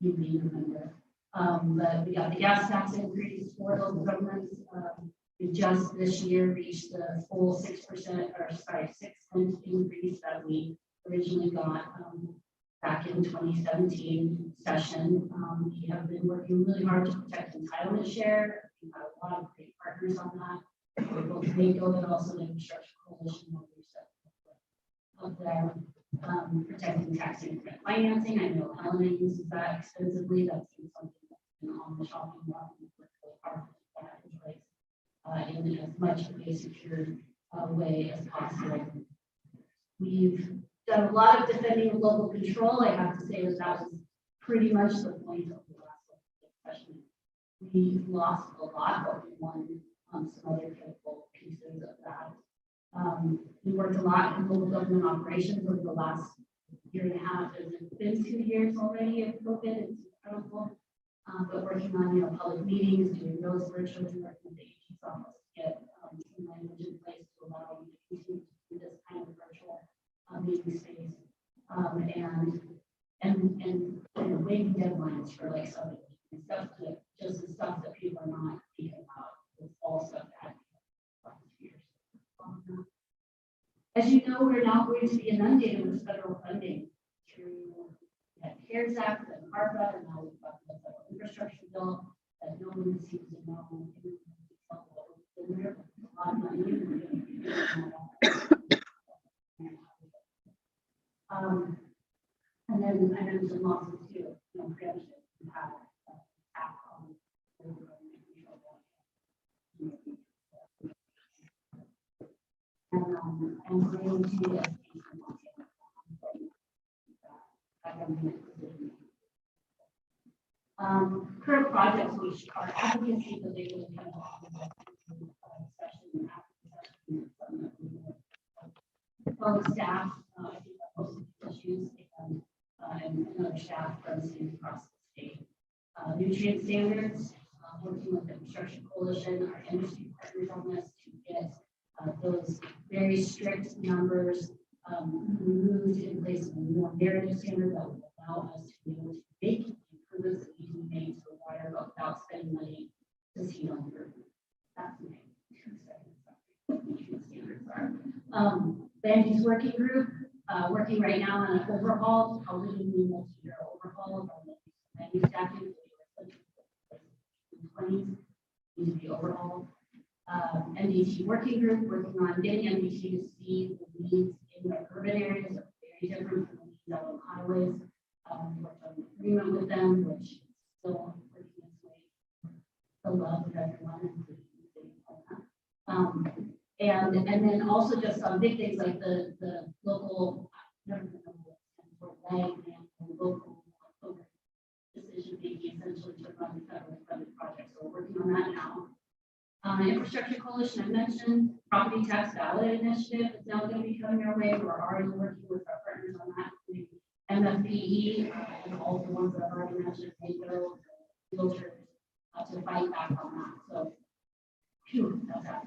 you being a member. But we got the gas tax increase for local governments. We just this year reached the full 6%, or sorry, 6 cent increase that we originally got back in 2017 session. We have been working really hard to protect entitlement share. We've got a lot of great partners on that. We're both NACO and also the Infrastructure Coalition up there, protecting tax increment financing. I know Helena uses that extensively. That's been something that's been on the shopping block. That in place in as much of a secure way as possible. We've done a lot of defending of local control. I have to say that that was pretty much the point of the last session. We lost a lot, but we won some other critical pieces of that. We worked a lot in local government operations over the last year and a half. It's been 2 years already of COVID. It's incredible. But working on public meetings, doing those virtually, working with the AG's office to get some language in place to allow you to continue to do this kind of virtual meeting space. And waiting deadlines for like some stuff that just the stuff that people are not thinking about. It's all stuff that last years. As you know, we're now going to be inundated with federal funding through the CARES Act and ARPA, and now we've got the federal infrastructure bill that no one seems to know. A lot of money. And then I mentioned losses too, preemption, impact, attack on. And bringing to the current projects which are advocacy, but they will come off session from staff, I think that most of the issues and another staff from the city across the state. Nutrient standards, working with the Construction Coalition, our industry partners on this to get those very strict numbers removed in place of a more narrative standard that will allow us to be able to make improvements that need to be made to the water without spending money to see on the roof. That's my 2 seconds. Standards are. Land use working group, working right now on an overhaul, probably a multi-year overhaul of our land use statute. 20s need to be overhauled. MDT working group working on getting MDT to see the needs in the urban areas are very different from the needs out on highways. Worked on agreement with them, which is still working its way. The love of everyone, including the city of Helena. And then also just some big things like the local, local decision making essentially to run federal funded projects. So we're working on that now. Infrastructure Coalition, I mentioned, property tax ballot initiative is now going to be coming our way. We're already working with our partners on that. MFPE, and all the ones that I've already mentioned, NACO, filters, to fight back on that. So, phew, that's that.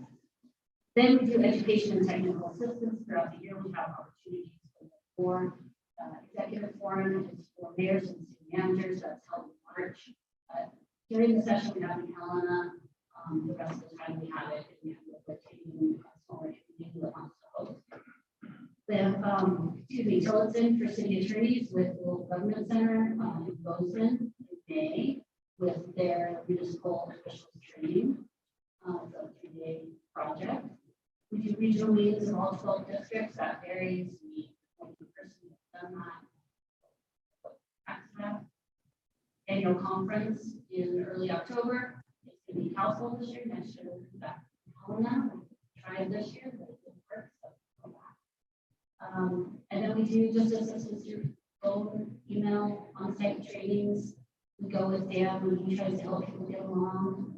Then we do education and technical assistance throughout the year. We have opportunities for executive forum. It's for mayors and city managers. That's held in March. During the session we have in Helena. The rest of the time we have it in the smaller community that wants to host. Then, Tillotson for city attorneys with the local government center in Bozeman in May with their municipal officials training. It's a 3-day project. We do regional meetings in all 12 districts. That varies. We person done that. Annual conference in early October. The council this year, next year we'll be back. Helena, tried this year, but it didn't work, so come back. And then we do just assistance through phone, email, on-site trainings. We go with Dan when he tries to help people get along.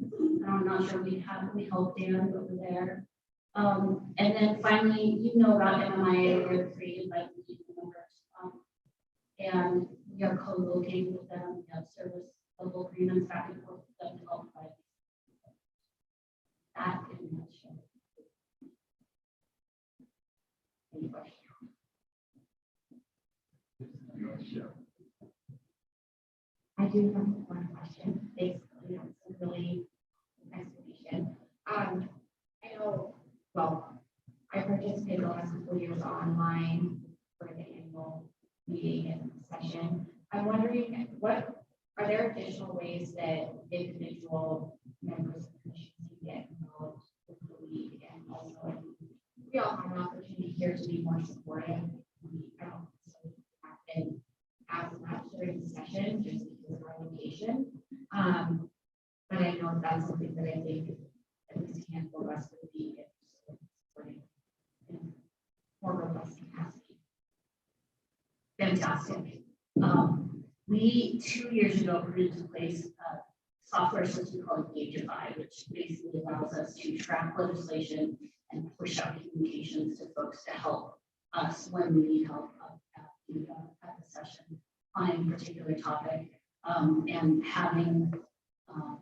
I'm not sure we help Dan, but we're there. And then finally, you know about MMIA, we're created by the members. And we are co-locating with them. We have service level agreements back and forth with them to help provide that in a nutshell. Any questions? I do have one question. Basically, it's a really explanation. I know, well, I participated the last couple of years online for the annual meeting and session. I'm wondering, what are there additional ways that individual members of the commission can get involved with the league? And also, we all have an opportunity here to be more supportive. We don't happen as much during the session just because of our location. But I know that's something that I think at least a handful of us would be interested in supporting in more robust capacity. Fantastic. We 2 years ago put into place a software system called Engagify, which basically allows us to track legislation and push out communications to folks to help us when we need help at the session on any particular topic. And having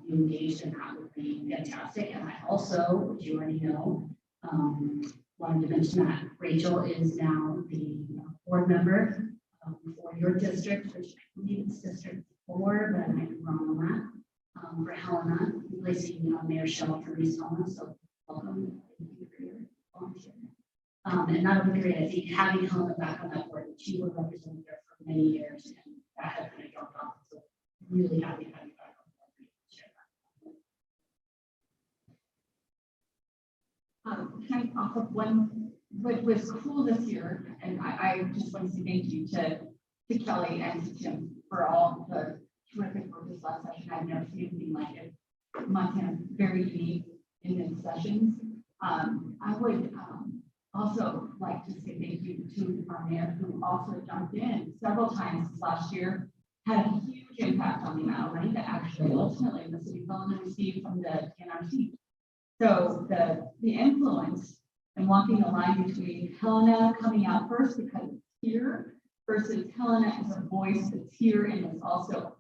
you engaged in that would be fantastic. And I also, which you already know, wanted to mention that Rachel is now the board member for your district, which I believe it's District 4, but I might be wrong on that. For Helena, replacing Mayor Shell from East Helena. So welcome. Thank you for your volunteer. And that would be great. I think having Helena back on that board, she was represented there for many years, and that had kind of dropped off. So really happy to have you back on off of one, what was cool this year, and I just want to say thank you to Kelly and to Tim for all the terrific work this last session. I've never seen anything like it. Montana, very unique in its sessions. I would also like to say thank you to our mayor, who also jumped in several times this last year, had a huge impact on the amount of money that actually ultimately the city of Helena received from the NRC. So the influence and walking the line between Helena coming out first because it's here versus Helena as a voice that's here and is also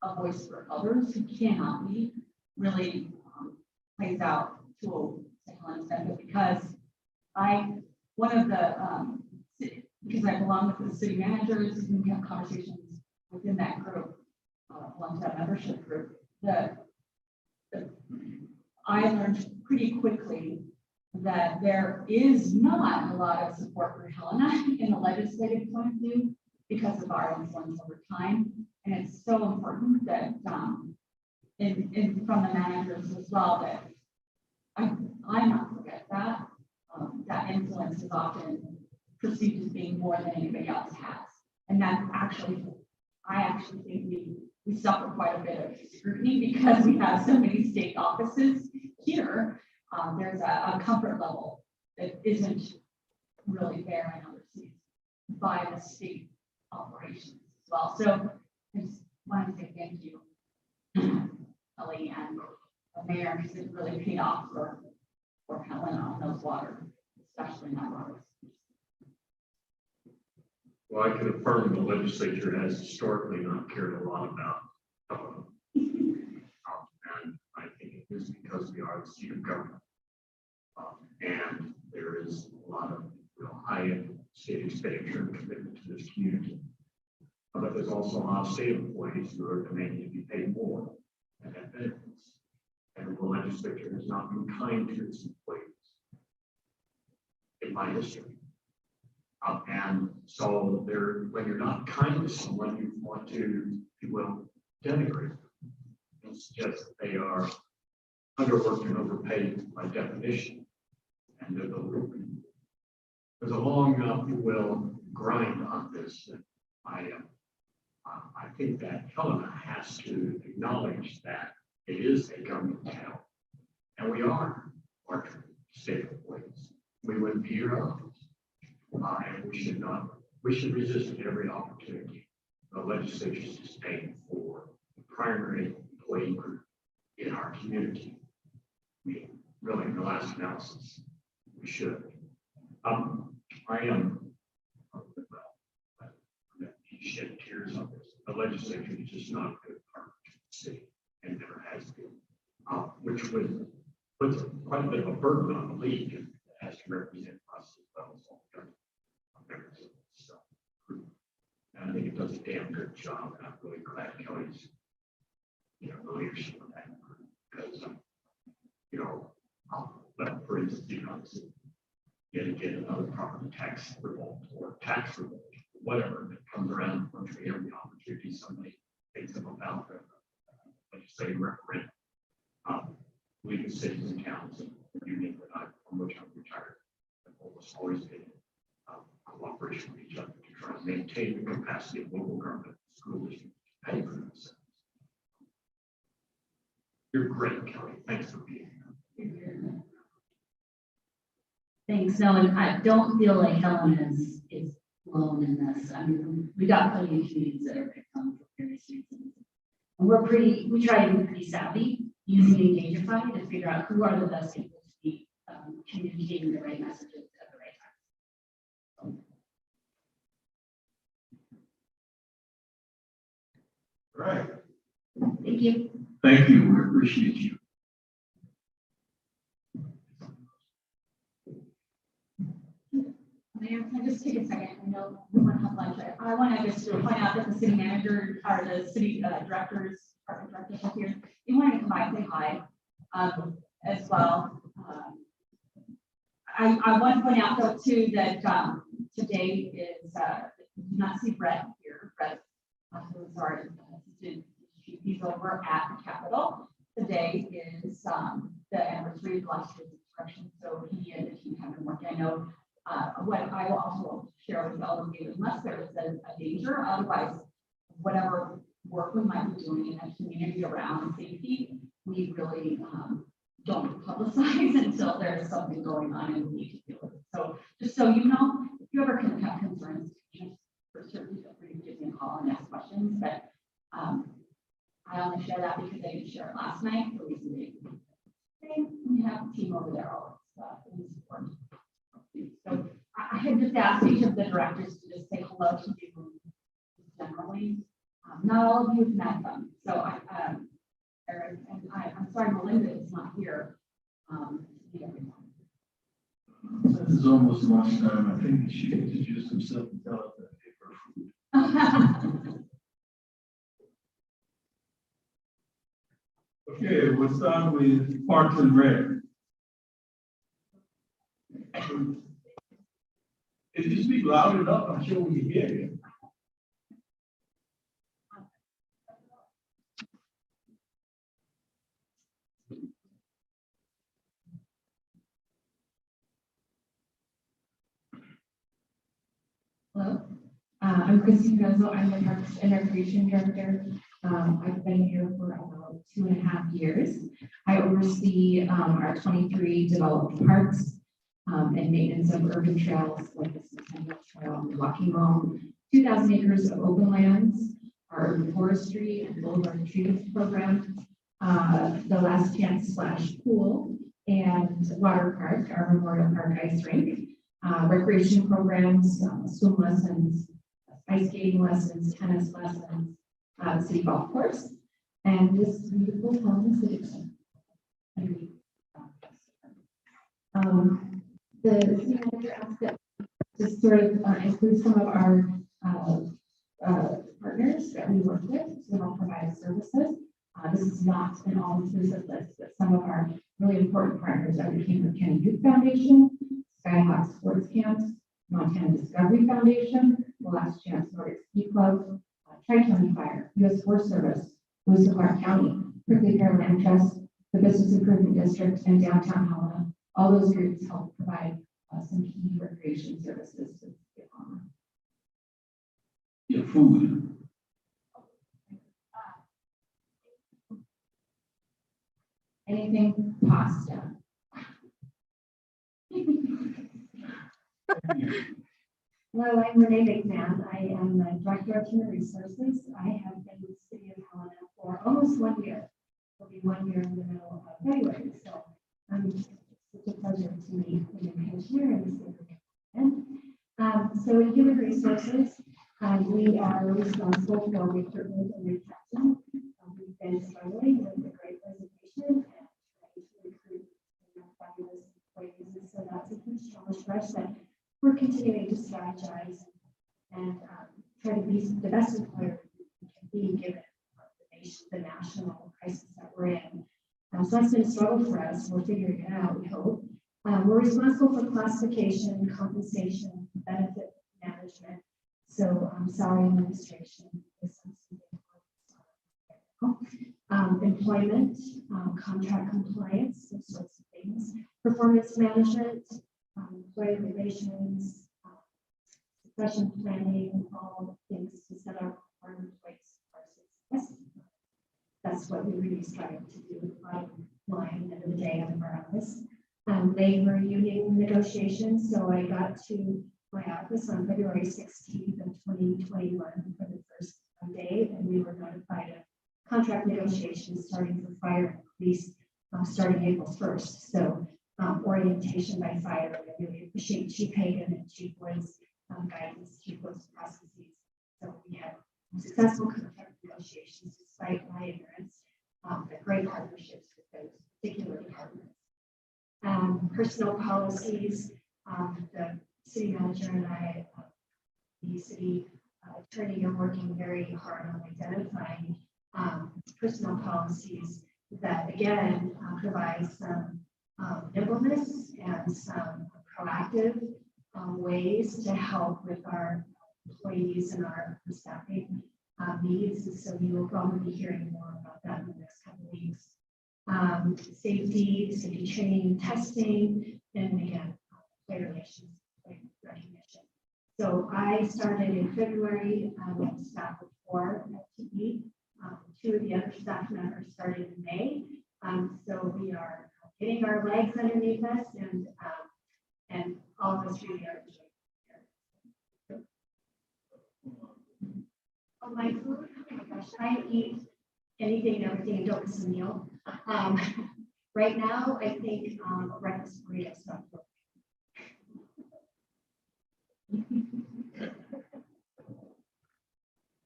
a voice for others who cannot be, really plays out to Helena's benefit, because because I belong with the city managers and we have conversations within that group, belong to that membership group, I learned pretty quickly that there is not a lot of support for Helena in the legislative point of view because of our influence over time. And it's so important that from the managers as well, that I not forget that that influence is often perceived as being more than anybody else has. And that's actually, I actually think we suffer quite a bit of scrutiny because we have so many state offices here. There's a comfort level that isn't really there in other cities by the state operations as well. So I just wanted to say thank you, Ellie and the mayor, because it really paid off for Helena on those waters, especially in that water. Well, I can affirm the legislature has historically not cared a lot about and I think it is because we are the seat of government. And there is a lot of real high-end state expenditure and commitment to this community. But there's also a lot of state employees who are demanding to be paid more and have benefits. And the legislature has not been kind to its employees in my history. And so when you're not kind to someone, you want to, if you will, denigrate them and suggest that they are underworked and overpaid by definition. And there's a long, if you will, grind on this. And I think that Helena has to acknowledge that it is a government town, and we are largely state employees. We wouldn't be here otherwise. And we should resist at every opportunity the legislature sustain for the primary employee group in our community. We really, in the last analysis, we should. I am, you shed tears on this. The legislature is just not a good partner to the city and never has been, which puts quite a bit of a burden on the league and has to represent us as well as all the members of this group. And I think it does a damn good job. And I'm really glad Kelly's, the leadership of that group, because, for instance, get another property tax revolt or tax revolt, whatever that comes around virtually every opportunity somebody thinks of about the legislative referendum. Leading cities and towns and union from which I'm retired have almost always been cooperation with each other to try to maintain the capacity of local government, school districts to pay for themselves. You're great, Kelly. Thanks for being here. Thanks. No, and I don't feel like Helen is alone in this. I mean, we got plenty of communities that are picked on for various reasons. And we try to be pretty savvy using Engagify to figure out who are the best people to be communicating the right messages at the right time. All right. Thank you. Thank you. We appreciate you. Mayor, can I just take a second? I know we want to have lunch. I want to just point out that the city manager or the city directors, department directors are here. They wanted to come by and say hi as well. I want to point out though too that today is, you do not see Brett here. Brett, who's our assistant, he's over at the Capitol. Today is the anniversary of last year's instruction, so he and the team have have been working. I know what I will also share with all of you, unless there is a danger, otherwise, whatever work we might be doing in the community around safety, we really don't publicize until there's something going on and we need to deal with it. So just so you know, if you ever can have concerns, just for certain, feel free to give me a call and ask questions. But I only share that because I didn't share it last night. For reason we have a team over there all in support. So I had just asked each of the directors to just say hello to you generally. Not all of you have met them. So Eric, and I'm sorry, Melinda is not here. This is almost lunchtime. I think she should introduce himself and tell us that paper food. Okay, we'll start with Parks and Rec. If you speak loud enough, I'm sure we can hear you. Hello, I'm Christine Rizzo. I'm the Parks and Recreation Director. I've been here for about 2.5 years. I oversee our 23 developed parks and maintenance of urban trails like the Centennial Trail, the Walking Mall, 2,000 acres of open lands, our urban forestry and boulevard trees program, the Last Chance Splash Pool, and water park, our Memorial Park ice rink. Recreation programs, swim lessons, ice skating lessons, tennis lessons, city golf course, and this beautiful home is City. The city manager asked that to sort of include some of our partners that we work with to help provide services. This is not an all-inclusive list, but some of our really important partners are the Cambridge County Youth Foundation, Skyhawk Sports Camps, Montana Discovery Foundation, the Last Chance Nordic Ski Club, Tri-County Fire, U.S. Forest Service, Lewis and Clark County, Prickly Pear Land Trust, the Business Improvement District, and Downtown Helena. All those groups help provide some key recreation services to the Helena. Your food. Anything pasta. Hello, I'm Renee McMahon. I am the Director of Human Resources. I have been with the City of Helena for almost 1 year. It'll be 1 year in the middle of February. So it's such a pleasure to meet the new commissioner and the city. So in Human Resources, we are responsible for recruitment and retention. We've been struggling with the Great Resignation and trying to recruit fabulous employees. And so that's a huge challenge for us that we're continuing to strategize and try to be the best employer we can be given the national crisis that we're in. So that's been a struggle for us. We're figuring it out, we hope. We're responsible for classification, compensation, benefit management. So salary administration is employment, contract compliance, those sorts of things, performance management, employee relations, succession planning, all things to set up our employees for success. That's what we really strive to do with the bottom line at the end of the day of our office. Labor union negotiations. So I got to my office on February 16th of 2021 for the first day, and we were notified of contract negotiations starting for fire and police starting April 1st. So orientation by fire. I really appreciate Chief Hagan and Chief Wood's guidance, Chief Wood's processes. So we had successful contract negotiations despite my ignorance, but great partnerships with those particular departments. Personnel policies, the city manager and I, the city attorney are working very hard on identifying personnel policies that again provide some nimbleness and some proactive ways to help with our employees and our staffing needs. So you will probably be hearing more about that in the next couple of weeks. Safety training, testing, and again, violations, recognition. So I started in February, with staff of 4 FTE. 2 of the other staff members started in May. So we are getting our legs underneath us, and all of us really are enjoying it. Oh, my food, oh my gosh, I eat anything and everything and don't miss a meal. Right now, I think breakfast burrito stuff.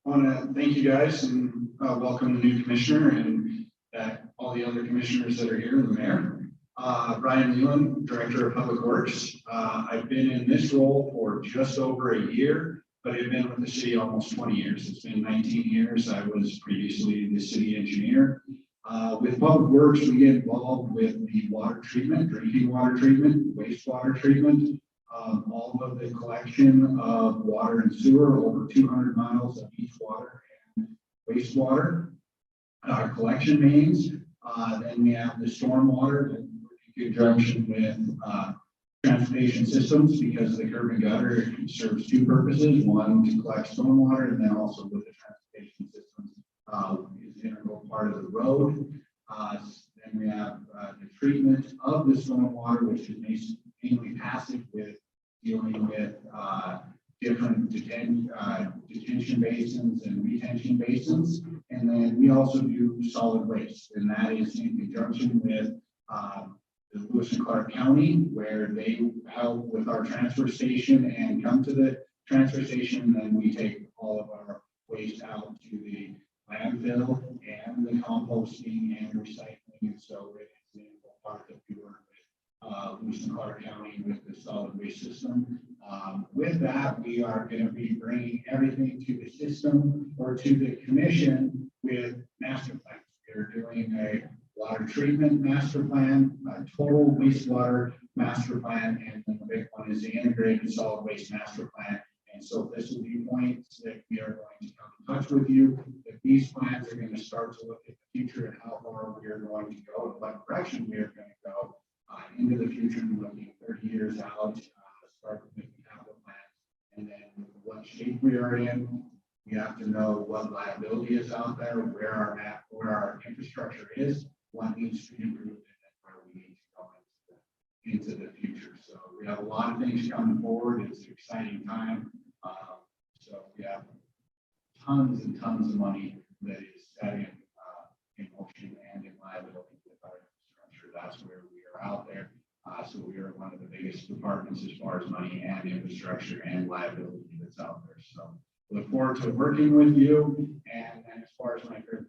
I want to thank you guys and welcome the new commissioner and all the other commissioners that are here, and the mayor. Brian Leland, Director of Public Works. I've been in this role for just over a year, but I've been with the city almost 20 years. It's been 19 years. I was previously the city engineer. With Public Works, we get involved with the water treatment, drinking water treatment, wastewater treatment, all of the collection of water and sewer, over 200 miles of each water and wastewater, collection mains. Then we have the stormwater in conjunction with transportation systems, because the curb and gutter serves 2 purposes: one, to collect stormwater, and then also with the transportation systems is an integral part of the road. Then we have the treatment of the stormwater, which is mainly passive, with dealing with different detention basins and retention basins. And then we also do solid waste, and that is in conjunction with the Lewis and Clark County, where they help with our transfer station and come to the transfer station, and then we take all of our waste out to the landfill and the composting and recycling. And so it is an integral part that we work with Lewis and Clark County with the solid waste system. With that, we are going to be bringing everything to the system or to the commission with master plans. We're doing a water treatment master plan, a total wastewater master plan, and then the big one is the integrated solid waste master plan. And so this will be points that we are going to come in touch with you. That these plans are going to start to look at the future and how far we are going to go and what direction we are going to go into the future, looking 30 years out, start with the capital plan, and then what shape we are in. We have to know what liability is out there, where our infrastructure is, what needs to be improved, and then where we need to go into the future. So we have a lot of things coming forward. It's an exciting time. So we have tons and tons of money that is set in motion and in liability with our infrastructure. That's where we are out there. So we are one of the biggest departments as far as money and infrastructure and liability that's out there. So look forward to working with you. And as far as my group,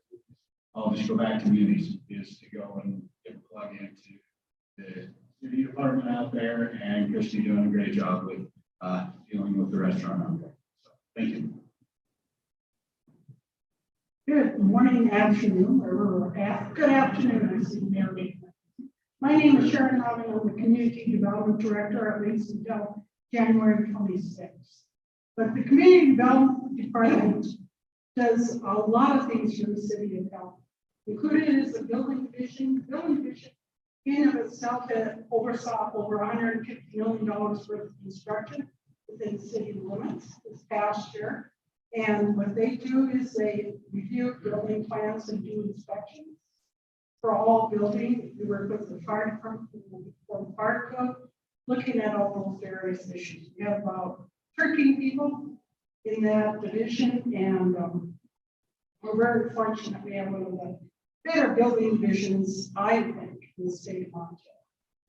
I'll just go back to munis, is to go and get a plug into the city department out there, and Christy doing a great job with dealing with the restaurant out there. So thank you. Good morning, afternoon, or good afternoon, I see Mayor Bateman. My name is Sharon Robin. I'm the Community Development Director at Links until January 26th. But the Community Development Department does a lot of things for the City of Helena. Included is the building division. Building division in of itself oversaw over $150 million worth of construction within city limits this past year. And what they do is they review building plans and do inspections for all buildings. We work with the fire department for fire code, looking at all those various issues. We have about 13 people in that division, and we're very fortunate. We have one of the better building divisions, I think, in the state of Montana.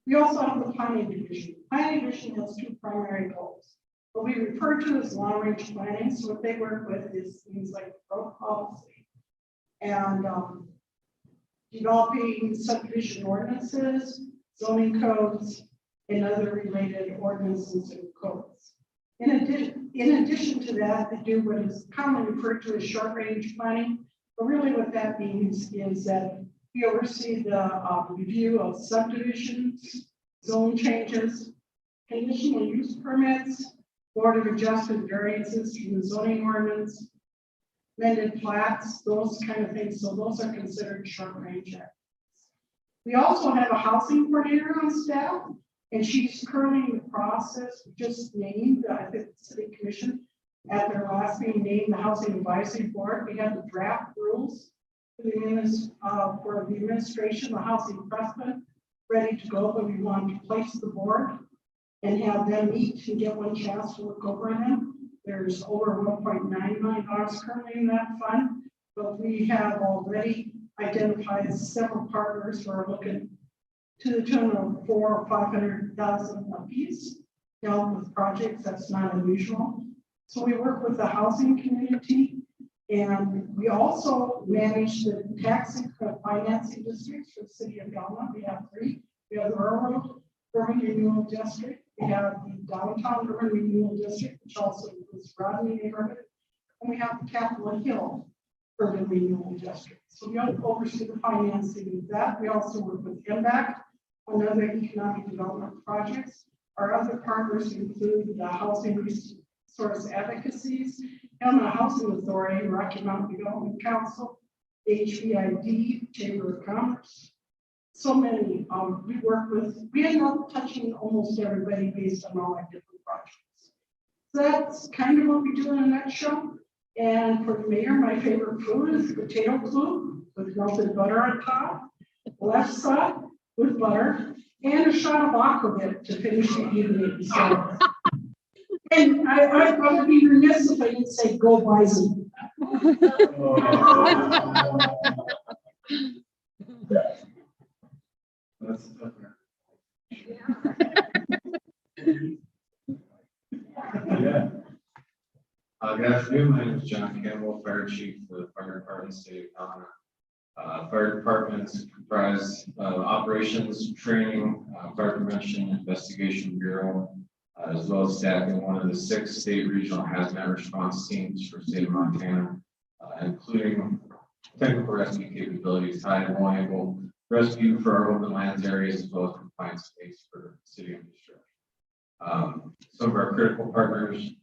We also have the planning division. Planning division has 2 primary goals. What we refer to as long-range planning. So what they work with is things like growth policy and developing subdivision ordinances, zoning codes, and other related ordinances and codes. In addition to that, they do what is commonly referred to as short-range planning. But really what that means is that we oversee the review of subdivisions, zone changes, conditional use permits, Board of Adjustment variances from the zoning ordinance, amended plats, those kind of things. So those are considered short range activities. We also have a housing coordinator on staff, And she's currently in the process, just named, I think, the city commission at their last meeting, named the Housing Advisory Board. We have the draft rules for the administration, the housing precedent, ready to go, but we want to place the board and have them meet and get one chance to look over them. There's over $1.9 million currently in that fund, but we have already identified several partners who are looking to the tune of $400,000 or $500,000 apiece to help with projects. That's not unusual. So we work with the housing community, and we also manage the tax and financing districts for the city of Helena. We have 3. We have the Railroad Urban Renewal District. We have the Downtown Urban Renewal District, which also includes Rodney neighborhood. And we have the Capitol Hill Urban Renewal District. So we oversee the financing of that. We also work with MBAC on other economic development projects. Our other partners include the Housing Resource Advocacies, Helena Housing Authority, Rocky Mountain Development Council, HVID, Chamber of Commerce. So many we work with. We end up touching almost everybody based on all our different projects. So that's kind of what we do in a nutshell. And for the mayor, my favorite food is potato clue with melted butter on top, left side with butter, and a shot of aquavit to finish the evening. So, and I would be remiss if I didn't say go Bison. That's tough. Yeah. Good afternoon. My name is John Campbell, Fire Chief for the Fire Department, City of Helena. Fire departments comprise operations, training, fire prevention, investigation bureau, as well as staffing one of the 6 state regional hazmat response teams for the state of Montana, including technical rescue capabilities, high and low angle rescue for our open lands areas, as well as confined space for city infrastructure. Some of our critical partners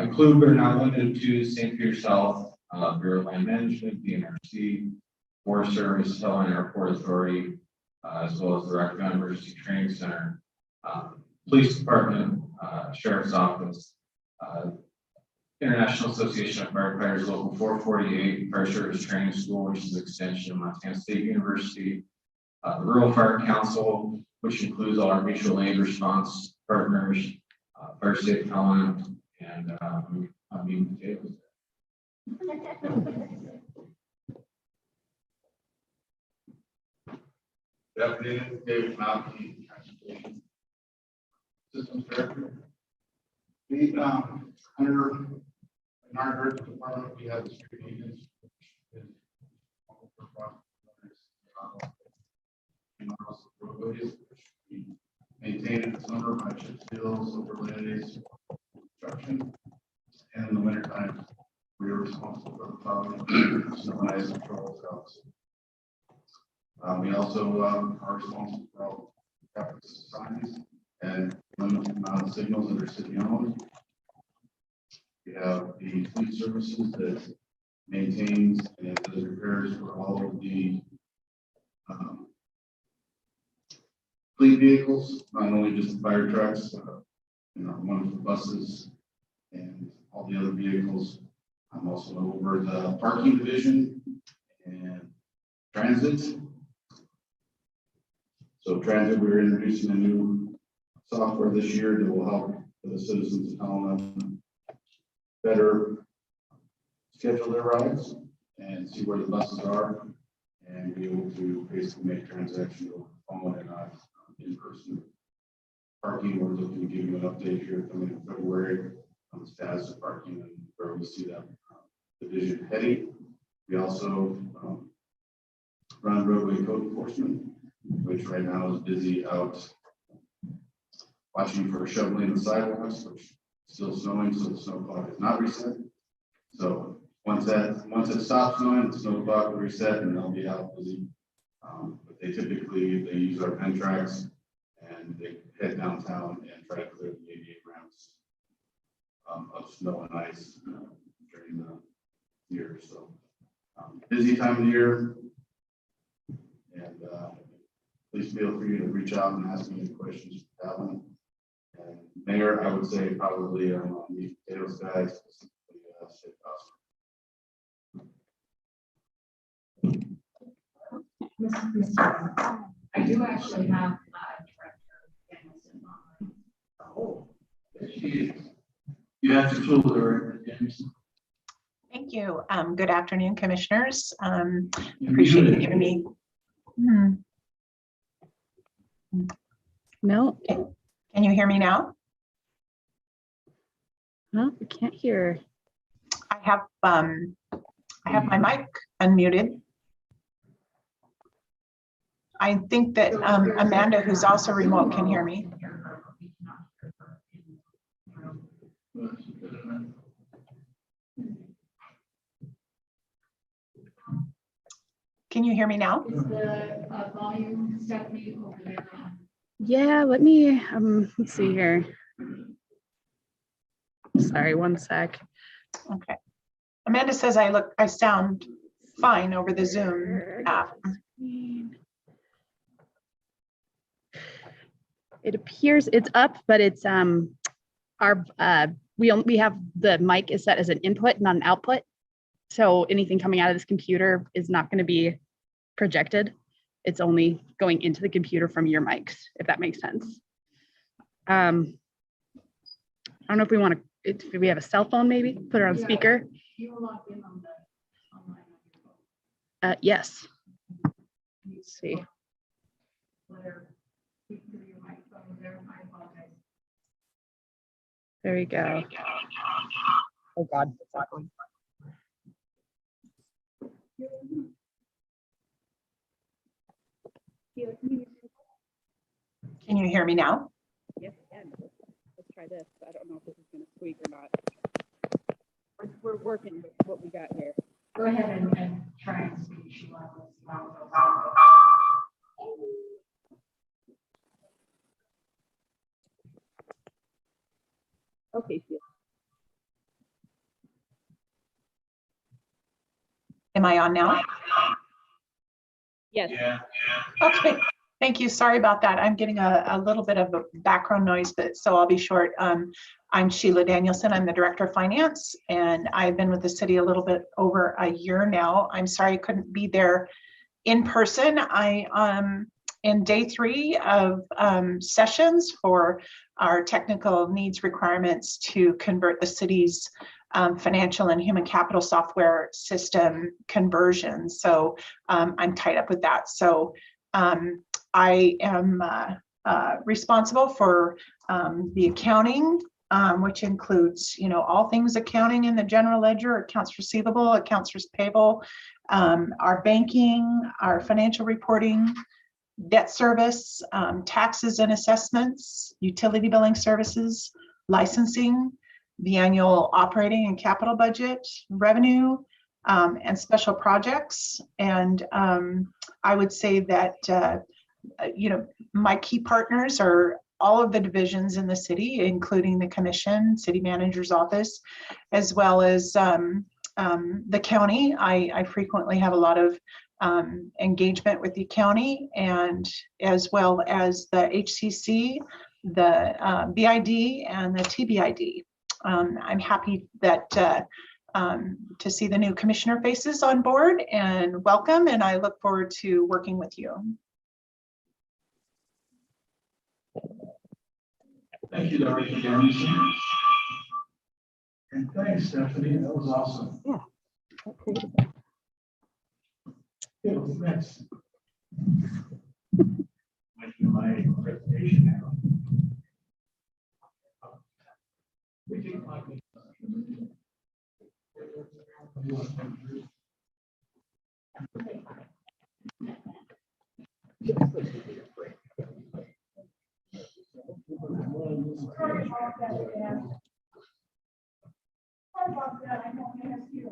include, but are not limited to, St. Peter South, Bureau of Land Management, DNRC, Forest Service, Helena Airport Authority, as well as the Rocky Mountain Emergency Training Center, Police Department, Sheriff's Office, International Association of Firefighters, Local 448, Fire Service Training School, which is an extension of Montana State University, the Rural Fire Council, which includes all our mutual aid response partners, Fire Safe Helena, and I'm being potatoes. Good afternoon, David Malky, Transportation Systems Director. We, under in our earth department, we have the street maintenance, which is and also roadways, which we maintain in the summer by chip seals, overlays, construction, and in the wintertime, we are responsible for the plowing, snow and ice control routes. We also are responsible for all traffic signs and limited amount of signals that are city owned. We have the fleet services that maintains and does repairs for all of the fleet vehicles, not only just the fire trucks, wonderful buses and all the other vehicles. I'm also over the parking division and transit. So transit, we're introducing a new software this year that will help the citizens of Helena better schedule their rides and see where the buses are and be able to basically make transactions over the phone and not in person. Parking, we're looking to give you an update here coming in February on the status of parking and where we see that division heading. We also run roadway code enforcement, which right now is busy out watching for shoveling the sidewalks, which is still snowing, so the snow clock is not reset. So once it stops snowing, the snow clock will reset and they'll be out busy. But they use our pen tracks and they head downtown and try to clear the 88 grams of snow and ice during the year. So busy time of the year, and please feel free to reach out and ask me any questions And Mayor, I would say probably on the potatoes guys, specifically, state cost. I do actually have Director Danielson on. Oh, there she is. You have to floor there, James. Thank you. Good afternoon, commissioners. Appreciate you giving me. No, Can you hear me now? no, we can't hear. I have my mic unmuted. I think that Amanda, who's also remote, can hear me. Can you hear me now? Is the volume, Stephanie, over there? Yeah, let me, let's see here. Sorry, one sec. Okay. Amanda says I sound fine over the Zoom app. It appears it's up, but it's we have the mic is set as an input, not an output. So anything coming out of this computer is not going to be projected. It's only going into the computer from your mics, if that makes sense. I don't know if we want to, if we have a cell phone, maybe put it on speaker. You logged in on the online. Yes. Let's see. Whether you can do your microphone there, I apologize. There you go. Oh God. Can you hear me now? Yes, let's try this. I don't know if this is going to squeak or not. We're working with what we got here. Go ahead and try and speak. She levels. Okay. Am I on now? Yes. Yeah. Okay, thank you. Sorry about that. I'm getting a little bit of a background noise, so I'll be short. I'm Sheila Danielson. I'm the Director of Finance, and I've been with the city a little bit over a year now. I'm sorry I couldn't be there in person. I in day 3 of sessions for our technical needs requirements to convert the city's financial and human capital software system conversion. So I'm tied up with that. So I am responsible for the accounting, which includes, all things accounting in the general ledger, accounts receivable, accounts payable, our banking, our financial reporting, debt service, taxes and assessments, utility billing services, licensing, the annual operating and capital budget, revenue, and special projects. And I would say that, my key partners are all of the divisions in the city, including the commission, city manager's office, as well as the county. I frequently have a lot of engagement with the county, and as well as the HCC, the BID, and the TBID. I'm happy that to see the new commissioner faces on board, and welcome, and I look forward to working with you. Thank you, Director Danielson. And thanks, Stephanie. That was awesome. Yeah. It was next. Went through my presentation now. We can talk. Sorry about that, Dan. Sorry about that. I don't ask you.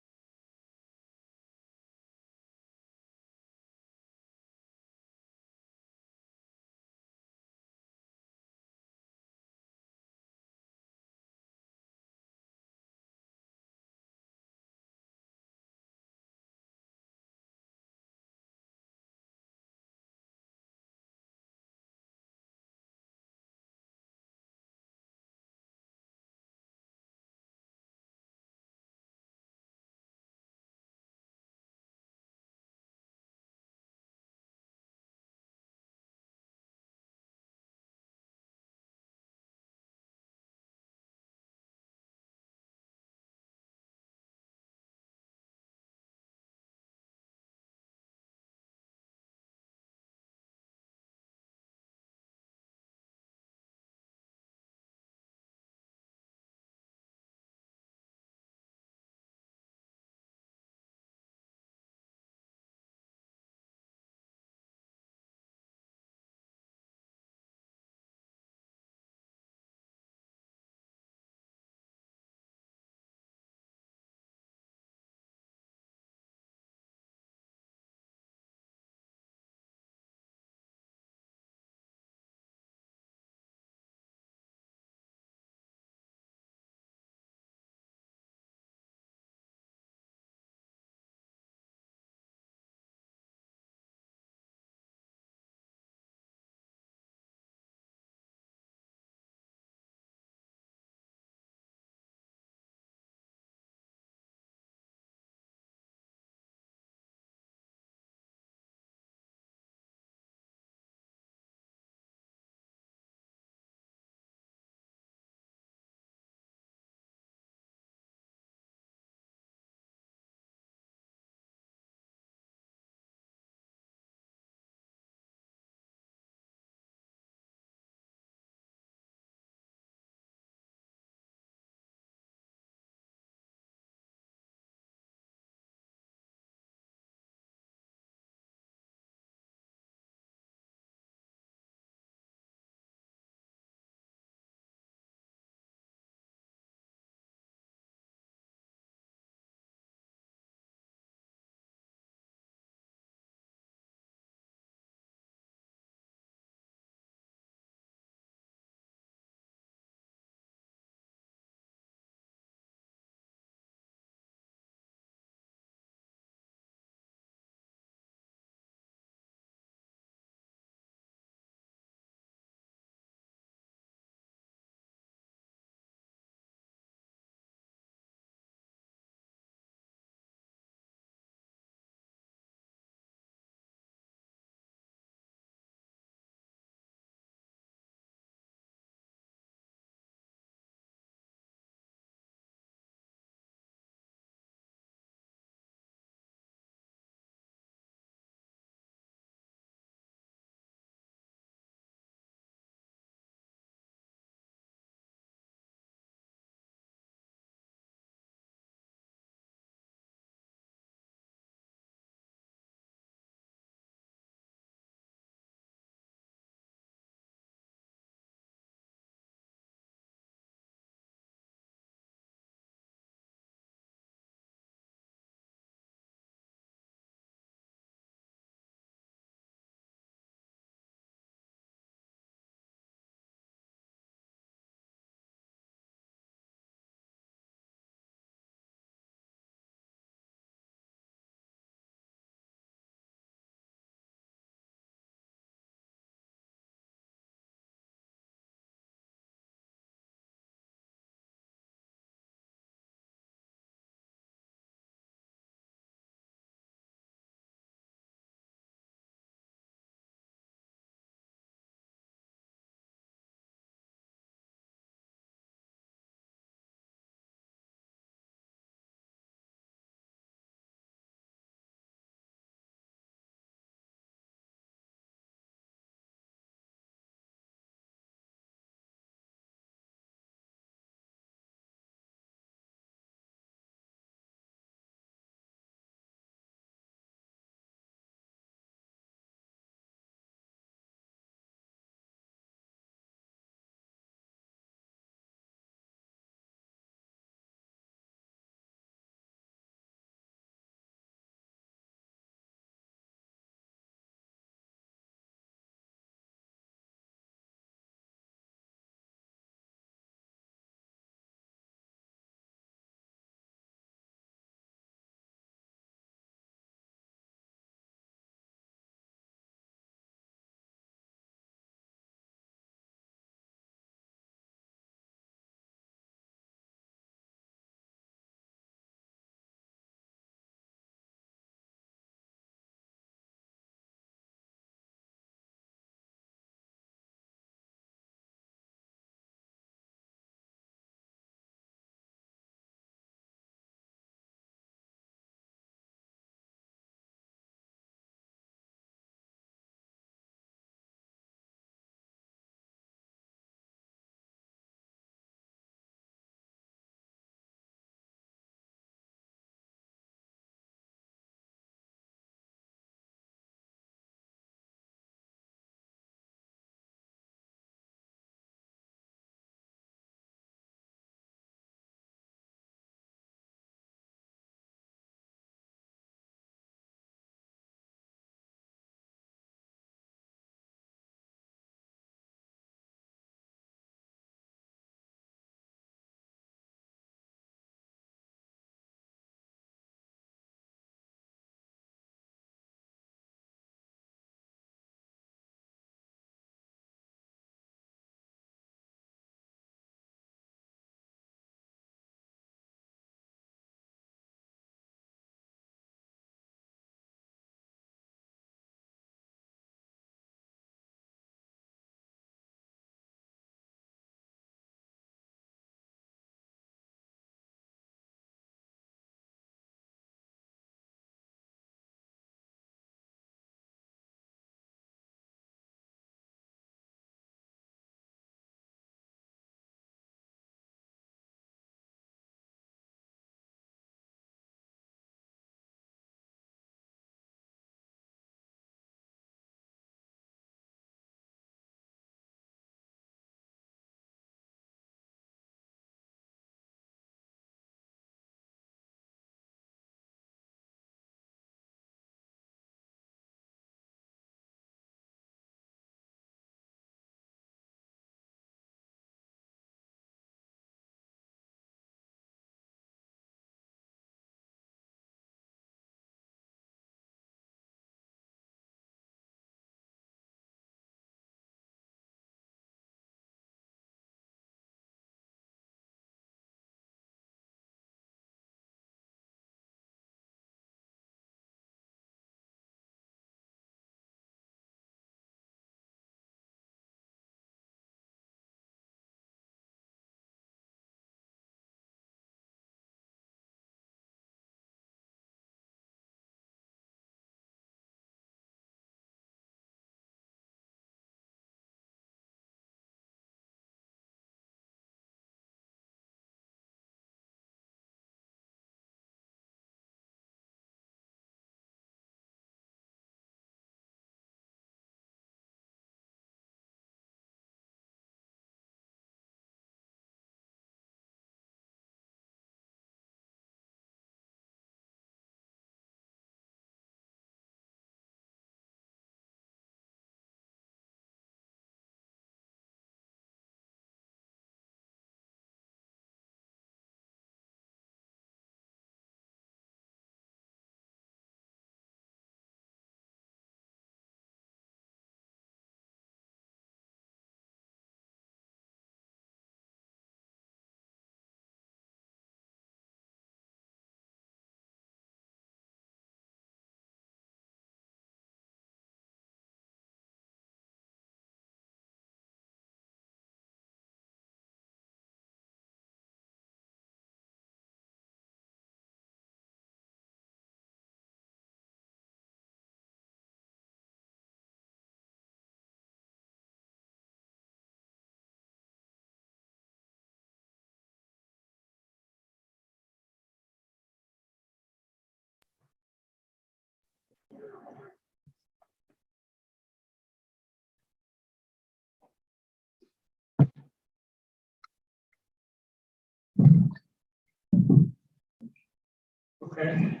Okay.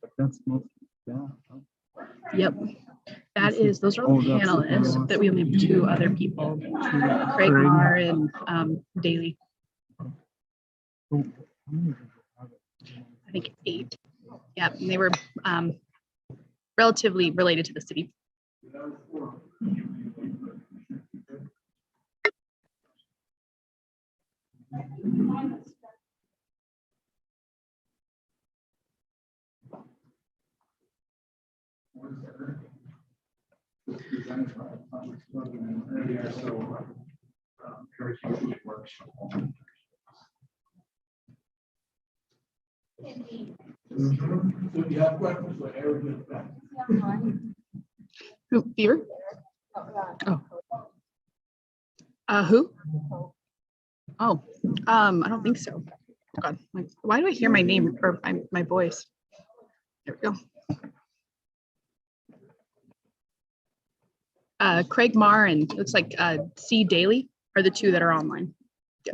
But that's most, yeah. yep. That is, those are Oh, the that's the panelists, panelists. that we only have two other people, Craig Marr and Daly. I think 8. Yeah, and they were relatively related to the city. Presented by public program earlier, so encourage you to work. If you have questions, let Eric get back. Who, Beaver? Oh. Who? Oh, I don't think so. God, why do I hear my name or my voice? There we go. Craig Marr and it looks like C. Daly are the two that are online. Yeah.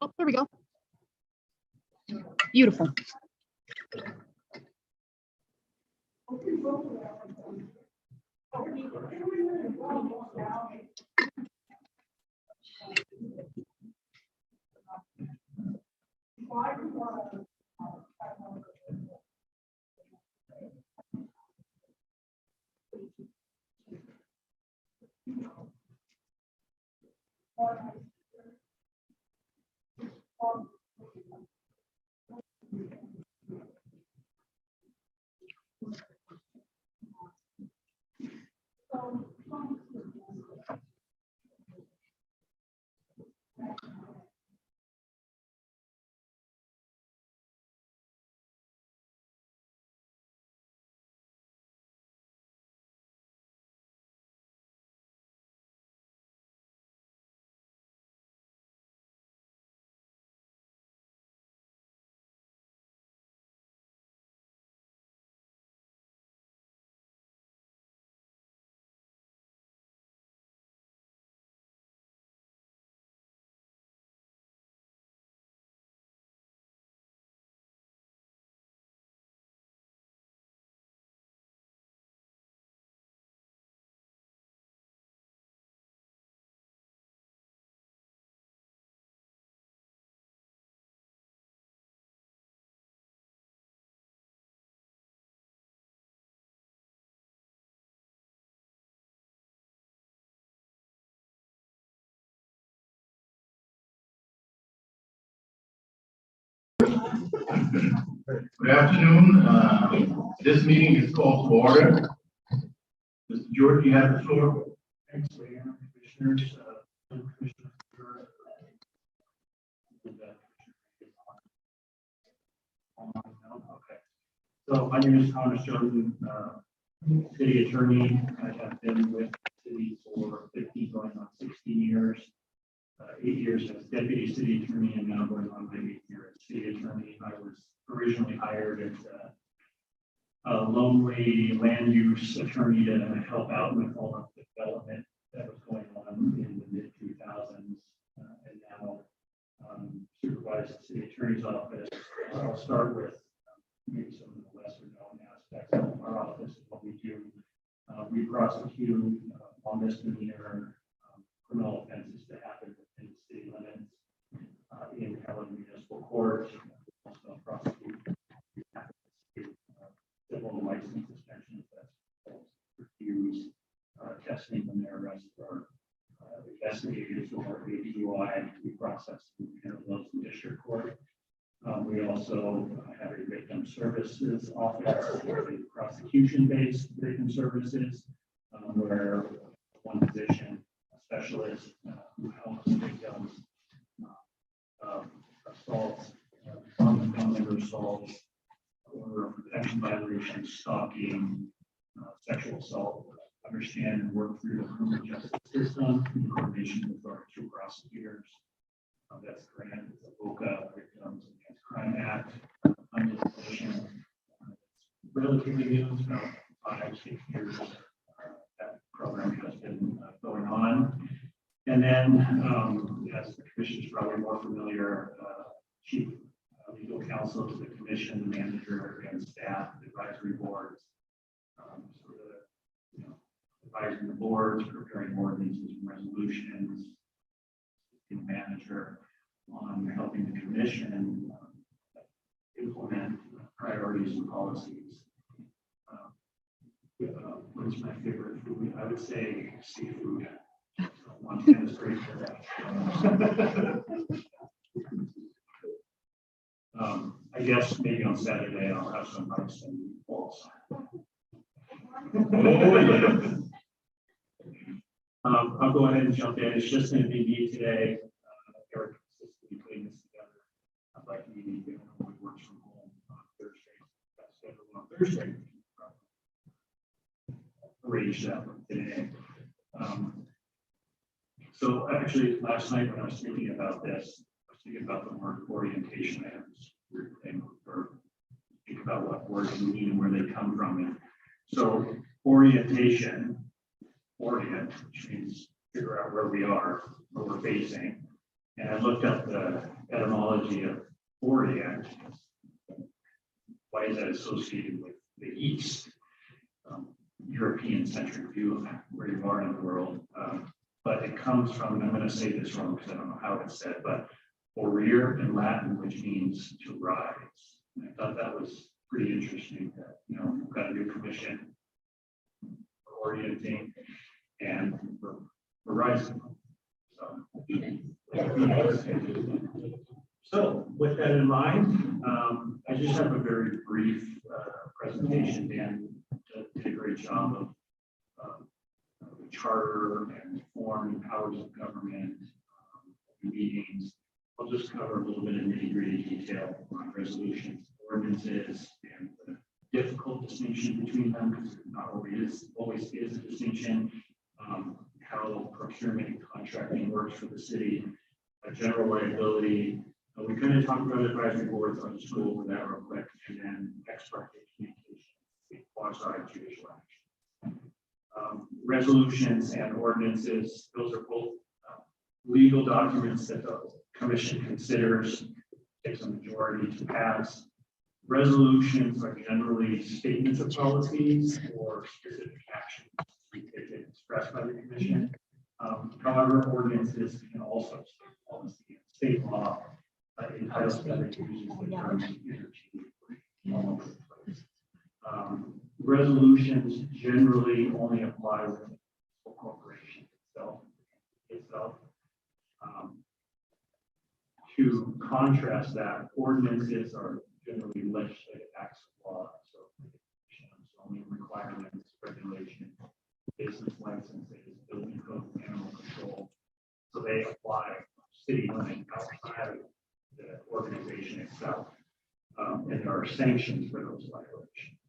Oh, there we go. Beautiful. Good afternoon. This meeting is called to order. Mr. George, you have the floor. Thanks, Mayor, Commissioners. Okay. So my name is Thomas Jordan, city attorney. I have been with the city for 15, going on 16 years. 8 years as deputy city attorney and now going on my 8th year as city attorney. I was originally hired as a lonely land use attorney to help out with all of the development that was going on in the mid 2000s, and now supervise the city attorney's office. I'll start with maybe some of the lesser known aspects of our office and what we do. We prosecute on misdemeanor criminal offenses that happen within the city limits in Helena Municipal Court. Also prosecute civil license suspensions, that's refuse, testing when they're arrested or investigators or ADUI. We process those in district court. We also have a victim services office, a prosecution-based victim services. where one position, a specialist, who helps victims of assaults, family member assaults, or protection violations, stalking, sexual assault, understand and work through the criminal justice system in coordination with our two prosecutors. That's grant, it's a VOCA, Victims Against Crime Act, under the position. Relatively new, it's about 5-6 years. That program has been going on. And then, as the commission is probably more familiar, chief legal counsel to the commission, the manager, and staff, advisory boards. So the, advising the boards, preparing ordinances and resolutions, the manager on helping the commission implement priorities and policies. What is my favorite food? I would say seafood. Montana is great for that. I guess maybe on Saturday I'll have some rice and balls. I'll go ahead and jump in. It's just going to be me today. Eric is putting this together. I'd like me to works from home on Thursday. That's scheduled on Thursday. Arrange that today. So actually, last night when I was thinking about this, I was thinking about the word orientation. I have this weird thing for think about what words mean and where they come from. And so orientation, orient, which means figure out where we are, where we're facing. And I looked up the etymology of orient. Why is that associated with the East? European-centric view of where you are in the world. But it comes from, and I'm going to say this wrong because I don't know how it's said, but orire in Latin, which means to rise. And I thought that was pretty interesting that, we've got a new commission, we're orienting, and we're rising. So with that in mind, I just have a very brief presentation. Dan did a great job of the charter and form and powers of government meetings. I'll just cover a little bit of nitty-gritty detail on resolutions, ordinances, and the difficult distinction between them, because it not always is a distinction. How procurement and contracting works for the city, general liability. We kind of talked about advisory boards. I'll just go over that real quick, and then ex parte communication, quasi-judicial action. Resolutions and ordinances, those are both legal documents that the commission considers, takes a majority to pass. Resolutions are generally statements of policies or specific actions expressed by the commission. However, ordinances can also state policy, state law, entitlement uses the terms interchangeably. Resolutions generally only apply with the corporation itself. To contrast that, ordinances are generally legislative acts of law, so zoning requirements, regulation, business licenses, building code, animal control. So they apply city limits outside of the organization itself, and there are sanctions for those violations.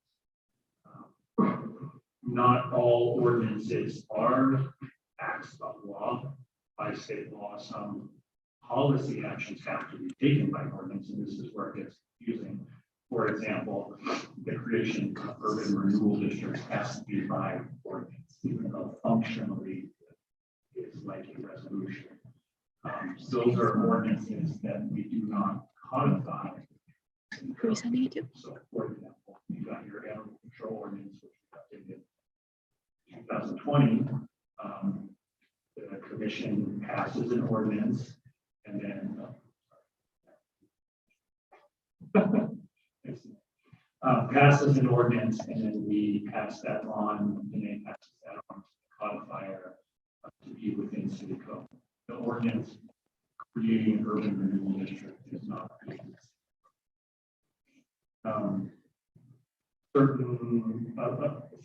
Not all ordinances are acts of law by state law. Some policy actions have to be taken by ordinance, and this is where it gets confusing. For example, the creation of urban renewal districts has to be by ordinance, even though functionally it's like a resolution. Those are ordinances that we do not codify. Who are you sending it to? So, for example, you got your animal control ordinance, which we got in 2020. The commission passes an ordinance, and then passes an ordinance, and then we pass that on, and then passes that on to the codifier to be within city code. The ordinance creating an urban renewal district is not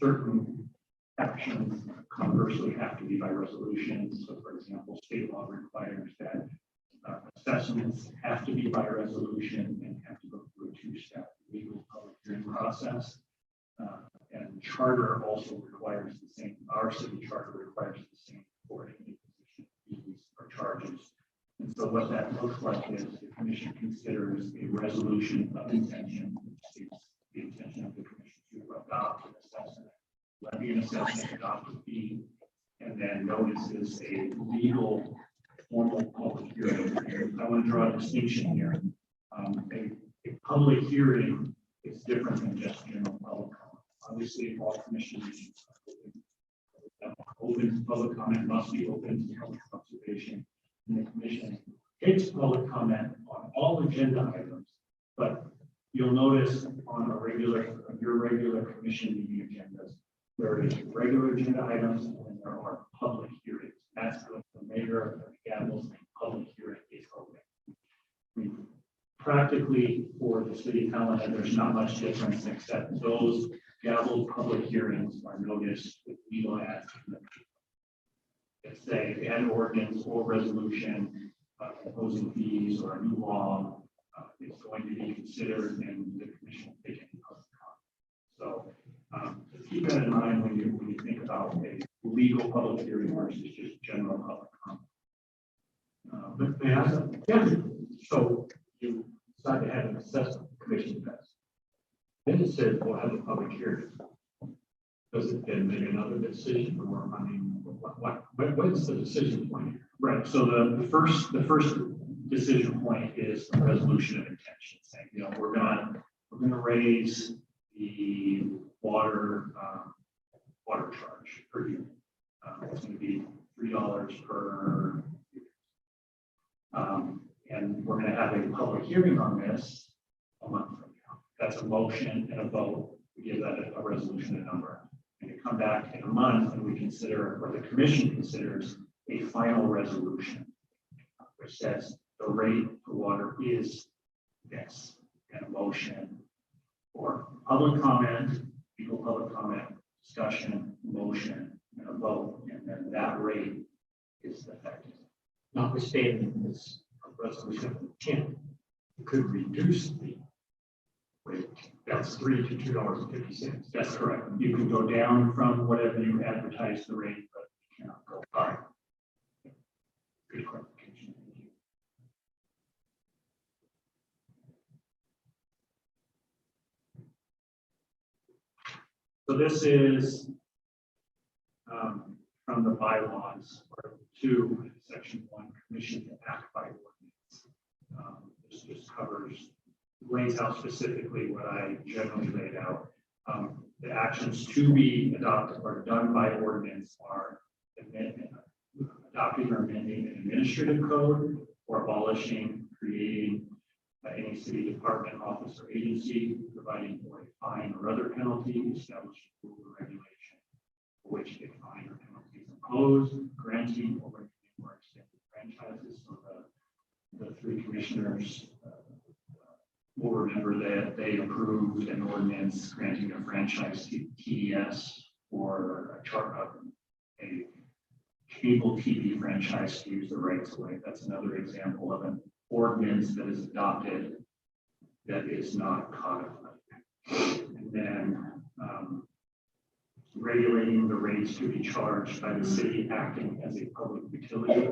certain actions conversely have to be by resolution. So for example, state law requires that assessments have to be by resolution and have to go through a two-step legal public hearing process. And charter also requires the same, our city charter requires the same for any position fees or charges. And so what that looks like is the commission considers a resolution of intention, which states the intention of the commission to adopt an assessment, levy an assessment, adopt a fee, and then notices a legal formal public hearing. I want to draw a distinction here. A public hearing is different than just general public comment. Obviously, all commission meetings are open to public comment, must be open to public observation. And the commission takes public comment on all agenda items, but you'll notice on your regular commission meeting agendas, there is regular agenda items and there are public hearings. That's what the mayor gavels and public hearing is open. Practically for the city of Helena, there's not much difference except those gavel public hearings are noticed with legal ads. Let's say an ordinance or resolution proposing fees or a new law is going to be considered and the commission will take any public comment. So keep that in mind when you think about a legal public hearing versus just general public comment. But may I ask? Yeah. So you decide to have an assessment commission pass. Then it says we'll have a public hearing. Does it then make another decision, or I mean, what's the decision point here? Right. So the first decision point is a resolution of intention, saying, you know, we're gonna raise the water charge per unit. It's going to be $3 per unit. And we're going to have a public hearing on this a month from now. That's a motion and a vote. We give that a resolution and number. And we come back in a month and we consider, or the commission considers, a final resolution, which says the rate for water is this, and a motion or public comment, legal public comment, discussion, motion, and a vote, and then that rate is effective. Notwithstanding this resolution of intent, you could reduce the rate. That's $3 to $2.50. That's correct. You can go down from whatever you advertise the rate, but you cannot go higher. Good clarification. Thank you. So this is from the bylaws, or 2, section 1, commission to act by ordinance. This just covers, lays out specifically what I generally laid out. The actions to be adopted or done by ordinance are adopting or amending an administrative code, or abolishing, creating any city department, office, or agency, providing for a fine or other penalty, establishing rule or regulation for which a fine or penalty is imposed, granting or renewing or extending franchises. So the 3 commissioners will remember that they approved an ordinance granting a franchise to TDS for a cable TV franchise to use the rights away. That's another example of an ordinance that is adopted that is not codified. And then regulating the rates to be charged by the city acting as a public utility.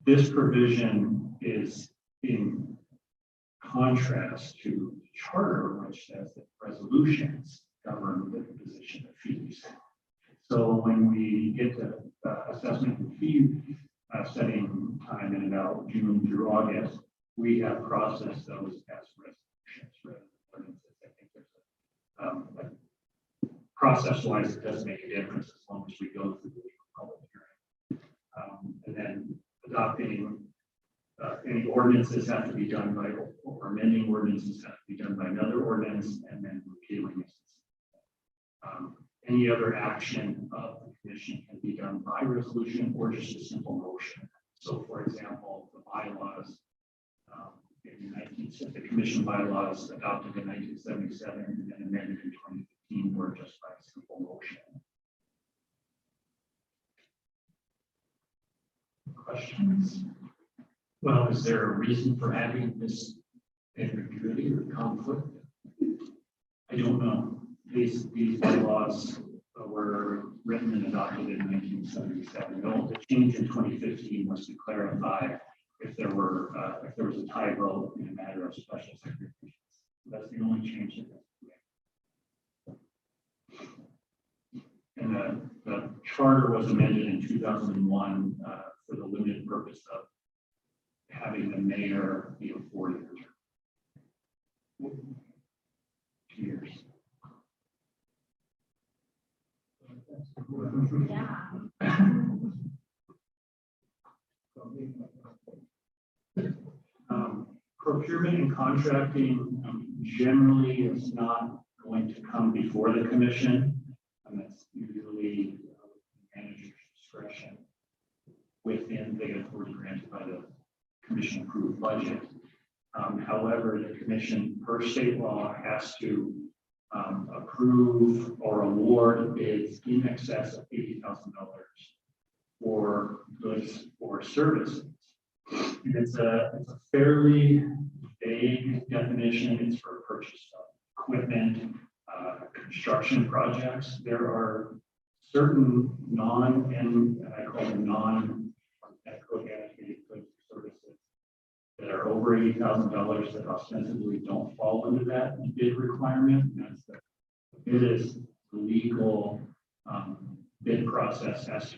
This provision is in contrast to charter, which says that resolutions govern the imposition of fees. So when we get to assessment and fee setting time in about June through August, we have processed those as resolutions rather than ordinances. I think there's process-wise, it does make a difference as long as we go through the public hearing. And then adopting any ordinances have to be done by, or amending ordinances have to be done by another ordinance, and then repealing it. Any other action of the commission can be done by resolution or just a simple motion. So, for example, the bylaws, the commission bylaws adopted in 1977 and then amended in 2015 were just by simple motion. questions? Well, is there a reason for having this ambiguity or conflict? I don't know. These bylaws were written and adopted in 1977. The change in 2015 was to clarify if there was a tie vote in a matter of special segregation. That's the only change that was made. And the charter was amended in 2001 for the limited purpose of having the mayor be a 4-year term. 2 years. Yeah. Procurement and contracting generally is not going to come before the commission. And that's usually manager's discretion within the authority granted by the commission approved budget. However, the commission per state law has to approve or award bids in excess of $80,000 for goods or services. And it's a fairly vague definition. It's for purchase of equipment, construction projects. There are certain and I call them non-eco-annotated goods or services that are over $80,000 that ostensibly don't fall under that bid requirement. That's the bid is legal bid process as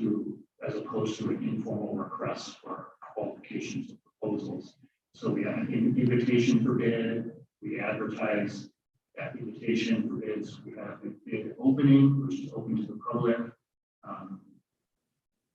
opposed to an informal request for qualifications of proposals. So we have an invitation for bid, we advertise that invitation for bids, we have a bid opening, which is open to the public.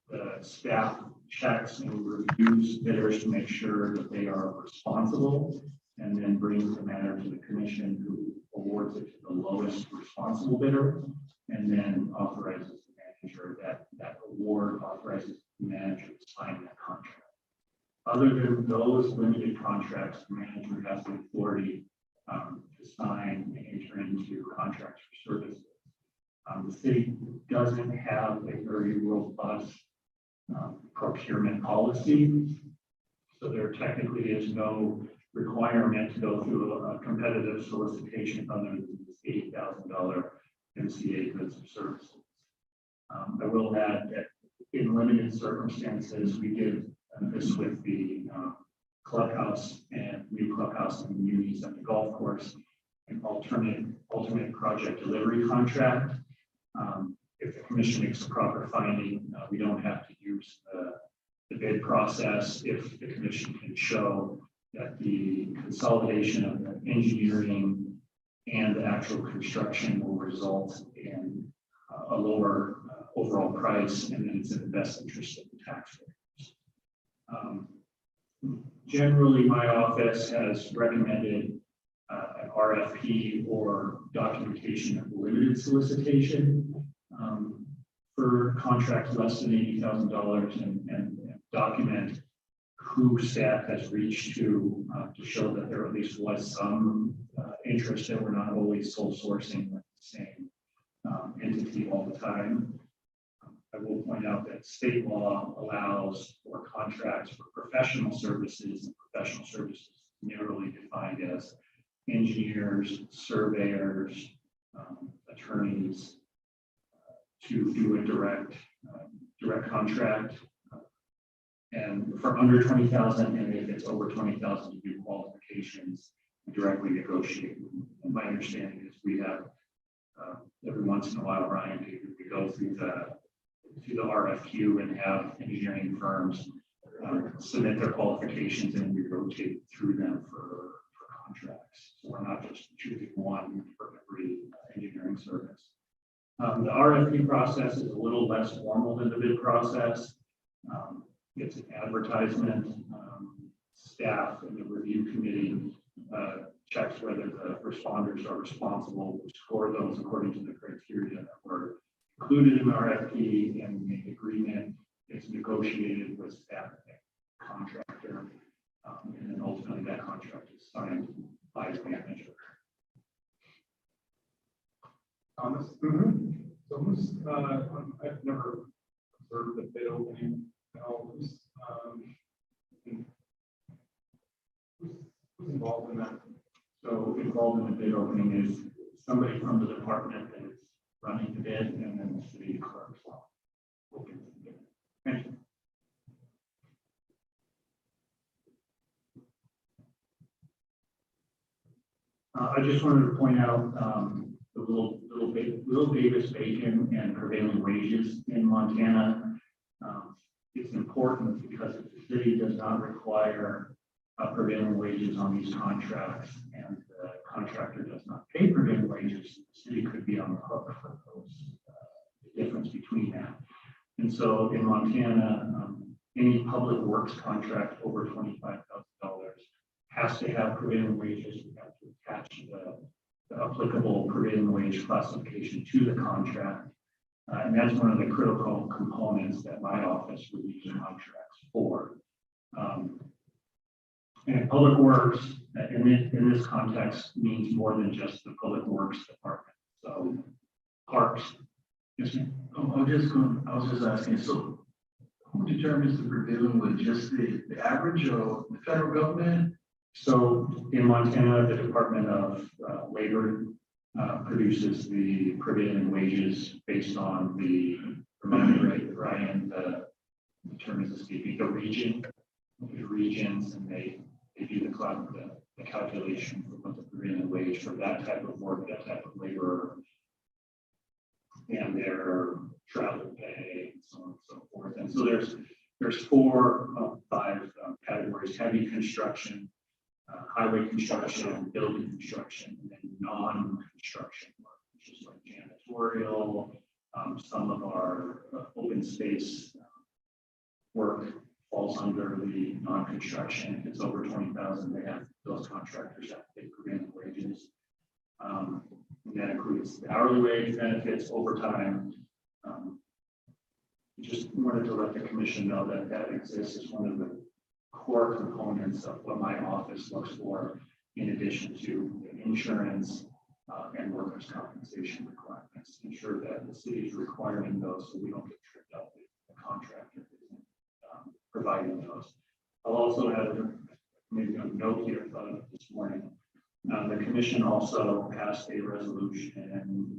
The staff checks and reviews bidders to make sure that they are responsible, and then brings the matter to the commission, who awards it to the lowest responsible bidder, and then authorizes the manager. That award authorizes the manager to sign that contract. Other than those limited contracts, the manager has the authority to sign and enter into contracts for services. The city doesn't have a very robust procurement policy, so there technically is no requirement to go through a competitive solicitation other than this $80,000 MCA goods or services. I will add that in limited circumstances, we did this with the clubhouse and new clubhouse and unis at the golf course, an alternate project delivery contract. If the commission makes a proper finding, we don't have to use the bid process if the commission can show that the consolidation of the engineering and the actual construction will result in a lower overall price, and then it's in the best interest of the taxpayers. Generally, my office has recommended an RFP or documentation of limited solicitation for contracts less than $80,000, and document who staff has reached to show that there at least was some interest, that we're not always sole sourcing with the same entity all the time. I will point out that state law allows for contracts for professional services, and professional services narrowly defined as engineers, surveyors, attorneys, to do a direct contract, and for under 20,000, and if it's over 20,000, to do qualifications and directly negotiate. And my understanding is we have every once in a while, Ryan, we go through the RFQ and have engineering firms submit their qualifications, and we rotate through them for contracts. So we're not just choosing one for every engineering service. The RFP process is a little less formal than the bid process. It's an advertisement. Staff and the review committee checks whether the responders are responsible. We score those according to the criteria that were included in the RFP, and the agreement is negotiated with staff and contractor, and then ultimately that contract is signed by the manager. Thomas? So who's, I've never observed the bid opening. Who's involved in that? So involved in the bid opening is somebody from the department that is running the bid, and then the city clerk. Opens the bid. Thank you. I just wanted to point out the little Davis bacon and prevailing wages in Montana. It's important because if the city does not require prevailing wages on these contracts, and the contractor does not pay prevailing wages, the city could be on the hook for those, the difference between that. And so in Montana, any public works contract over $25,000 has to have prevailing wages. We have to attach the applicable prevailing wage classification to the contract. And that's one of the critical components that my office reviews contracts for. And public works in this context means more than just the public works department. So parks. Yes, ma'am. I was just asking, so who determines the prevailing wage? Just the average of the federal government? So in Montana, the Department of Labor produces the prevailing wages based on the, remember, right, Ryan, the term is escaping, the regions, and they do the calculation for what the prevailing wage for that type of work, that type of labor, and their travel pay, and so on and so forth. And so there's 4 of 5 categories: heavy construction, highway construction, building construction, and then non-construction work, which is like janitorial. Some of our open space work falls under the non-construction. If it's over 20,000, those contractors have to pay prevailing wages. And that includes the hourly wage, benefits, overtime. Just wanted to let the commission know that exists as one of the core components of what my office looks for, in addition to insurance and workers' compensation requirements, to ensure that the city is requiring those so we don't get tripped up with the contractor providing those. I'll also have maybe a note here this morning. The commission also passed a resolution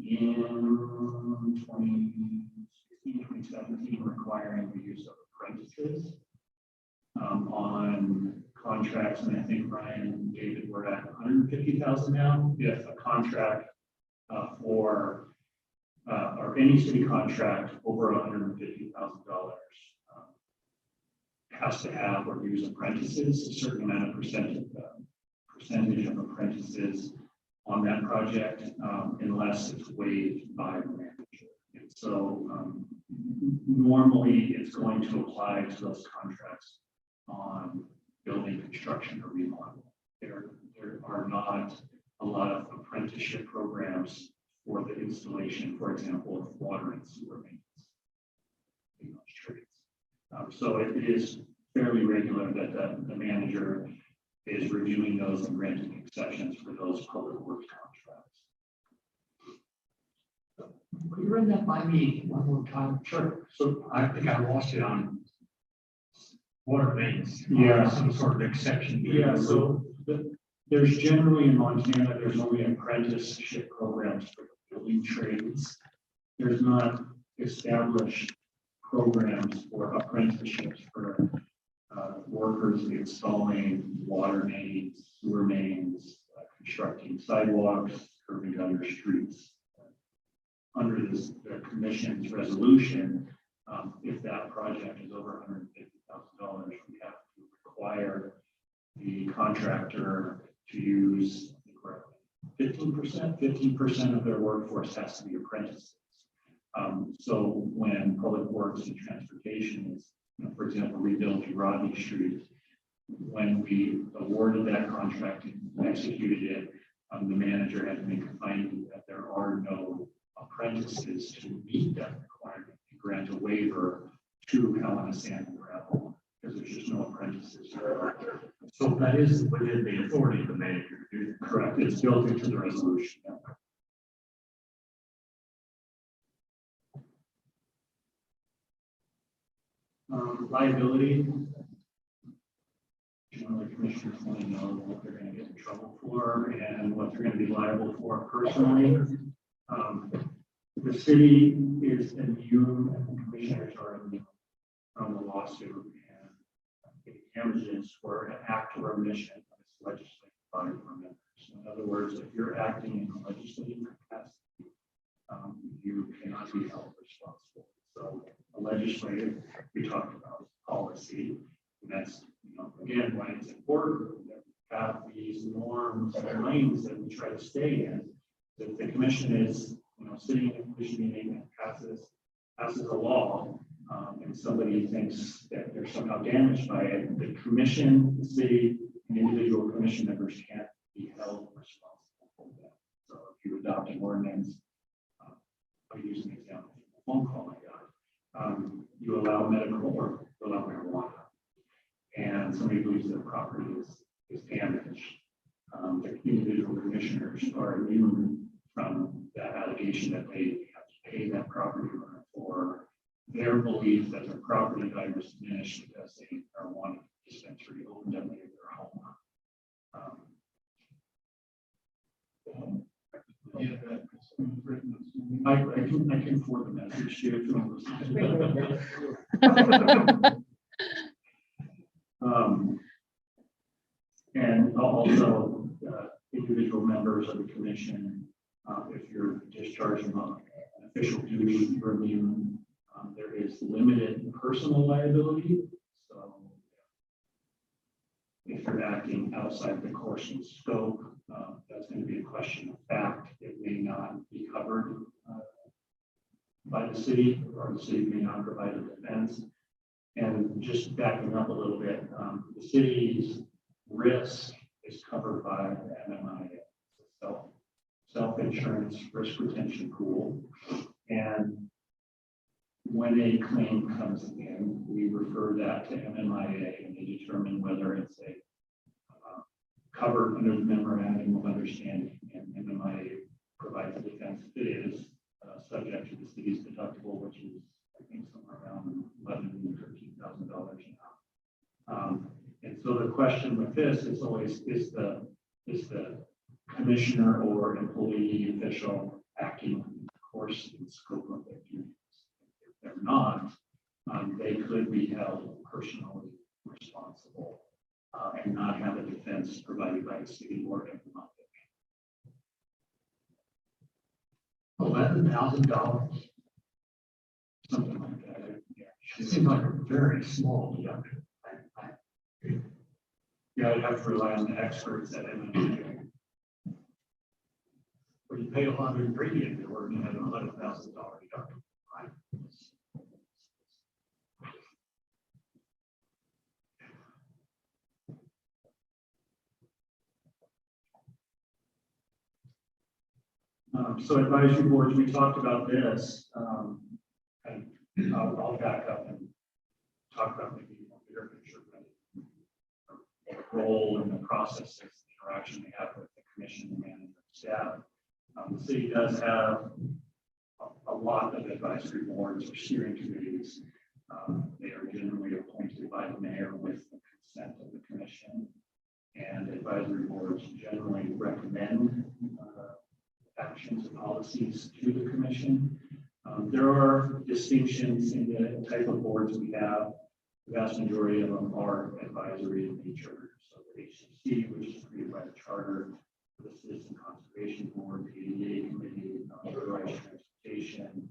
in 2016, 2017 requiring the use of apprentices on contracts, and I think Ryan and David were at 150,000 now. If a contract or any city contract over $150,000 has to have or use apprentices, a certain amount of percentage of apprentices on that project, unless it's waived by the manager. And so normally it's going to apply to those contracts on building construction or remodel. There are not a lot of apprenticeship programs for the installation, for example, of water and sewer mains in those trades. So it is fairly regular that the manager is reviewing those and granting exceptions for those public works contracts. Could you run that by me one more time? Sure. So I think I lost it on water mains. Yeah. Some sort of exception. Yeah. So there's generally in Montana, there's only apprenticeship programs for the building trades. There's not established programs for apprenticeships for workers installing water mains, sewer mains, constructing sidewalks, curbing gutter streets. Under the commission's resolution, if that project is over $150,000, we have to require the contractor to use 15% of their workforce has to be apprentices. So when Public Works and Transportation is, for example, rebuilding Rodney Street, when we awarded that contract and executed it, the manager had to make a finding that there are no apprentices to meet that requirement and grant a waiver to Helena Sand and Gravel because there's just no apprentices. So that is within the authority of the manager to do that. Correct. It's built into the resolution. Liability. Generally, commissioners want to know what they're going to get in trouble for and what they're going to be liable for personally. The city is immune, and the commissioners are immune from the lawsuit and damages for an act or omission of its legislative body or members. In other words, if you're acting in a legislative capacity, you cannot be held responsible. So a legislative, we talked about policy, and that's, again, why it's important that we have these norms and lanes that we try to stay in. If the commission is, sitting in a commission meeting and passes a law, and somebody thinks that they're somehow damaged by it, the commission, the city, and individual commission members can't be held responsible for that. So if you adopt an ordinance, I'll use an example from a phone call I got. You allow medical or you allow marijuana, and somebody believes that property is damaged. The individual commissioners are immune from that allegation that they have to pay that property owner for their belief that their property value was diminished because they marijuana dispensary opened up near their home. I can forward the message to you if you want to listen. And also individual members of the commission, if you're discharging an official duty, you're immune. There is limited personal liability. So if you're acting outside the course and scope, that's going to be a question of fact. It may not be covered by the city, or the city may not provide a defense. And just backing up a little bit, the city's risk is covered by the MMIA, self-insurance risk retention pool. And when a claim comes in, we refer that to MMIA and they determine whether it's a covered under the memorandum of understanding, and MMIA provides a defense. It is subject to the city's deductible, which is, I think, somewhere around $11,000 to $13,000 now. And so the question with this is always, is the commissioner or employee official acting in the course and scope of their duties? If they're not, they could be held personally responsible and not have a defense provided by the city or MMIA. $11,000, something like that. Yeah, it seems like a very small deduction. Yeah, I'd have to rely on the experts at MMIA. But you pay a lot of premium in order to have an $11,000 deduction, right? So advisory boards, we talked about this, and I'll back up and talk about maybe a bigger picture, the role and the process, the interaction we have with the commission and management staff. The city does have a lot of advisory boards or steering committees. They are generally appointed by the mayor with the consent of the commission, and advisory boards generally recommend actions and policies to the commission. There are distinctions in the type of boards we have. The vast majority of them are advisory in nature. So the HCC, which is created by the charter, the Citizen Conservation Board, the ADA Committee, Rural Transportation,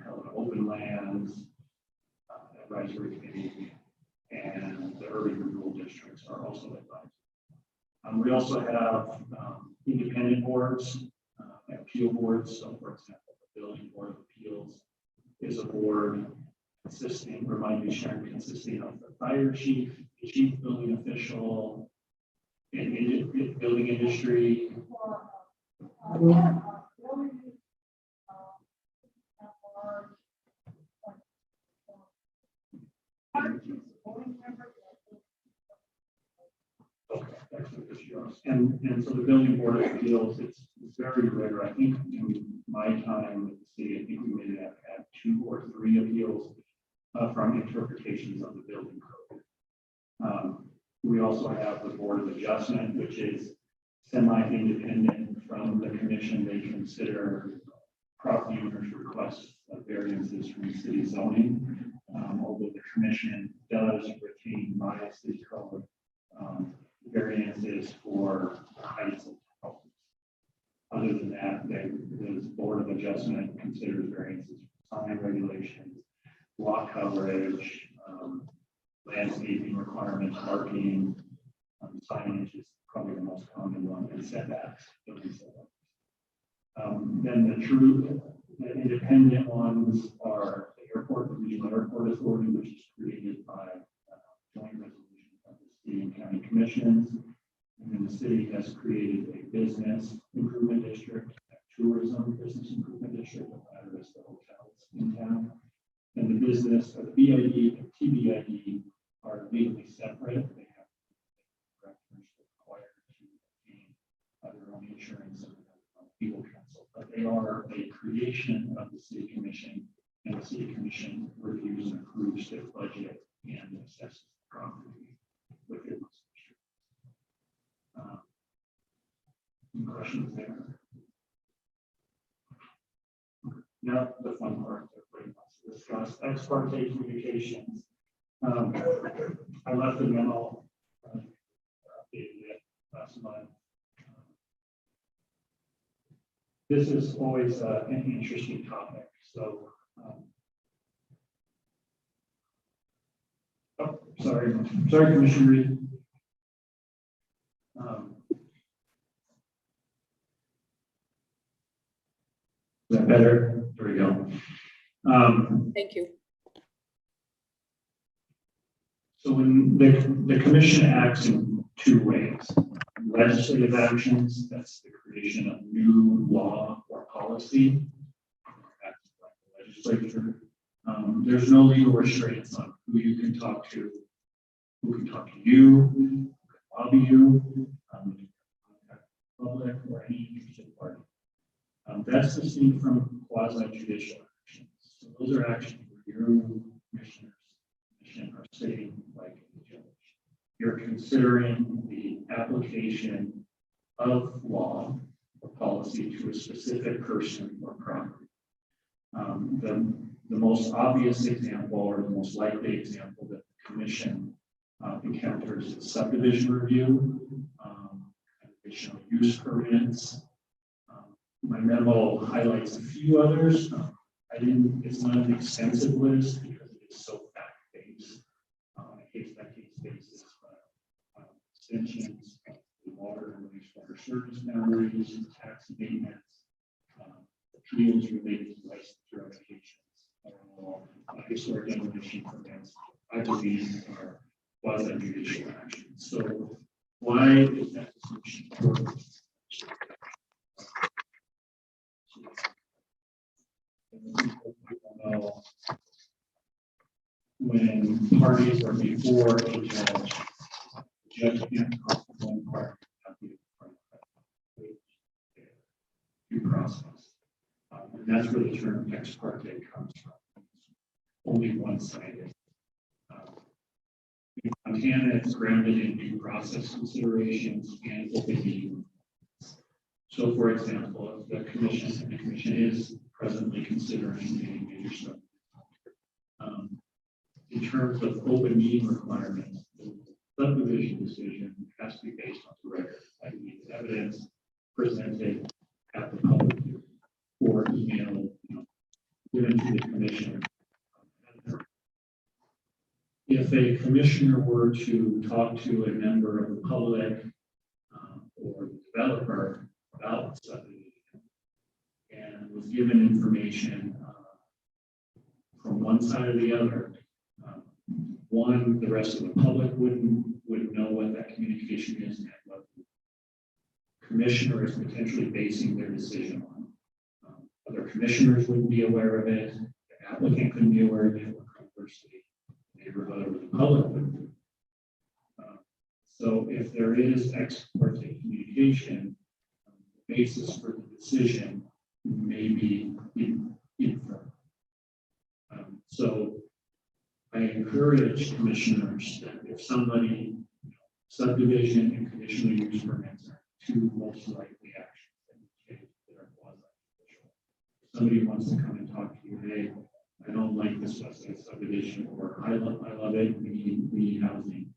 Helena Open Lands, Advisory Committee, and the urban renewal districts are also advisory. We also have independent boards, appeal boards. So, for example, the Building Board of Appeals is a board consisting of the fire chief, the chief building official, in building industry. And so the building board of appeals, it's very rare. I think in my time with the city, I think we may have had 2 or 3 appeals. from interpretations of the building code. We also have the Board of Adjustment, which is semi-independent from the commission. They consider property owners' requests of variances from city zoning, although the commission does retain by city code variances for heights of houses. Other than that, the Board of Adjustment considers variances for sign regulations, lot coverage, landscaping requirements, parking, signage is probably the most common one, and setbacks. Then the independent ones are the airport, the regional airport authority, which is created by joint resolution of the city and county commissions. And then the city has created a business improvement district, a tourism business improvement district, that is the hotels in town. And the business, or the BID and TBID are legally separate. They have directors required to obtain their own insurance and legal counsel, but they are a creation of the city commission, and the city commission reviews and approves their budget and assesses the property within those districts. Any questions there? Now the fun part that pretty much discussed, ex parte communications. I left the memo last month. This is always an interesting topic. So, sorry, Commissioner Reed. Is that better? There we go. Thank you. So when the commission acts in two ways: legislative actions, that's the creation of new law or policy. That's like the legislature. There's no legal restraints on who you can talk to, who can talk to you, who can lobby you, public or any interested party. That's distinct from quasi-judicial actions. So those are actions where your commissioners are sitting like a judge. You're considering the application of law or policy to a specific person or property. The most obvious example, or the most likely example that the commission encounters is subdivision review, conditional use permits. My memo highlights a few others. It's not an extensive list because it is so fact-based, on a case-by-case basis. Extensions, water and wastewater service boundaries, tax abatements, appeals related to licensure applications, historic demolition permits, I believe are quasi-judicial actions. So why is that distinction important? When parties are before a judge, the judge can't talk to one party without being part of due process. And that's where the term ex parte comes from. Only one-sided. Montana is grounded in due process considerations and open meeting. So, for example, if the commission is presently considering a major study. In terms of open meeting requirements, the subdivision decision has to be based on the record, i.e., the evidence presented at the public hearing or email given to the commissioner. If a commissioner were to talk to a member of the public or the developer about the subdivision and was given information from one side or the other, one, the rest of the public wouldn't know what that communication is and what the commissioner is potentially basing their decision on. Other commissioners wouldn't be aware of it, the applicant couldn't be aware of it, or conversely, the neighborhood or the public wouldn't. So if there is ex parte communication, the basis for the decision may be infirm. So I encourage commissioners that if somebody, subdivision and conditional use permits are two most likely actions that you take that are quasi-official. If somebody wants to come and talk to you, hey, I don't like this subdivision, or I love it, we need housing.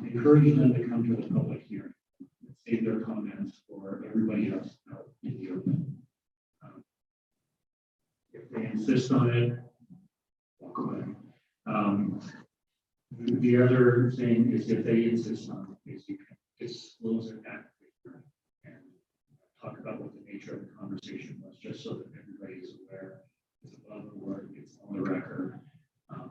Encourage them to come to the public hearing, save their comments for everybody else out in the open. If they insist on it, walk away. The other thing is if they insist on it, is you can disclose it at the hearing and talk about what the nature of the conversation was, just so that everybody is aware. It's above the board, it's on the record, and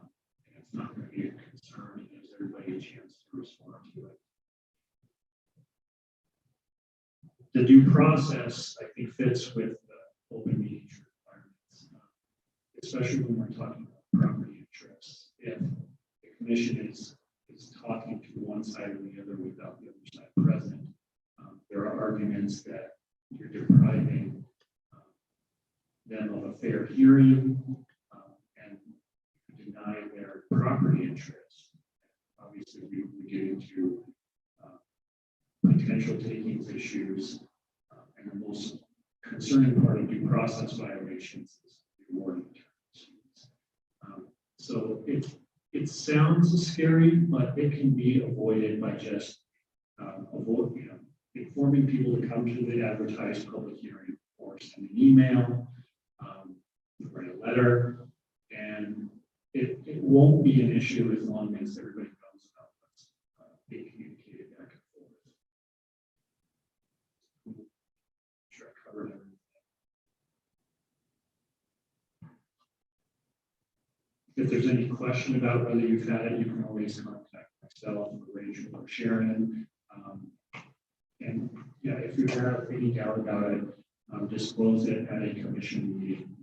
it's not going to be a concern. It gives everybody a chance to respond to it. The due process, I think, fits with the open meeting requirements, especially when we're talking about property interests. If the commission is talking to one side or the other without the other side present, there are arguments that you're depriving them of a fair hearing and deny their property interests. Obviously, we get into potential takings issues, and the most concerning part of due process violations is the awarding terms. So it sounds scary, but it can be avoided by just informing people to come to the advertised public hearing, or send an email, write a letter, and it won't be an issue as long as everybody knows about what's being communicated back and forth. Sure, I covered everything. If there's any question about whether you've had it, you can always contact myself, or Rachel, or Sharon. And yeah, if you have any doubt about it, disclose it at a commission meeting.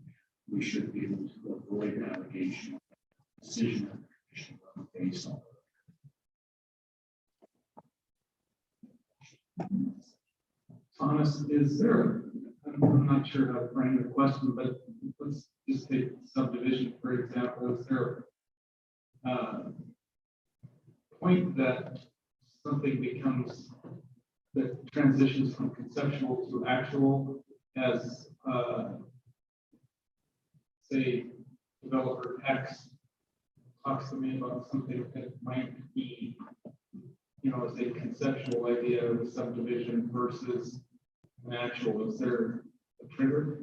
We should be able to avoid an allegation decision of the commission based on. Thomas, is there, I'm not sure how to frame the question, but let's just take subdivision, for example. Is there a point that something becomes, that transitions from conceptual to actual, as say developer X talks to me about something that might be, as a conceptual idea of a subdivision versus an actual? Is there a trigger?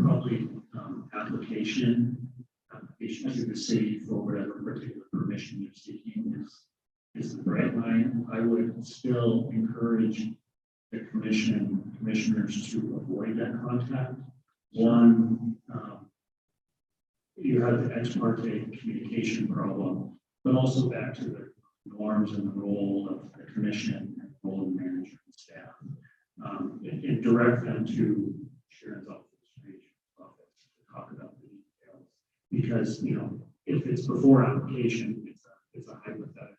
Probably application to the city for whatever particular permission you're seeking is the bright line. I would still encourage the commissioners to avoid that contact. One, you have the ex parte communication problem, but also back to the norms and the role of the commission and the role of the manager and staff. And direct them to Sharon's office, Rachel's office, to talk about the details. Because, if it's before application, it's a hypothetical.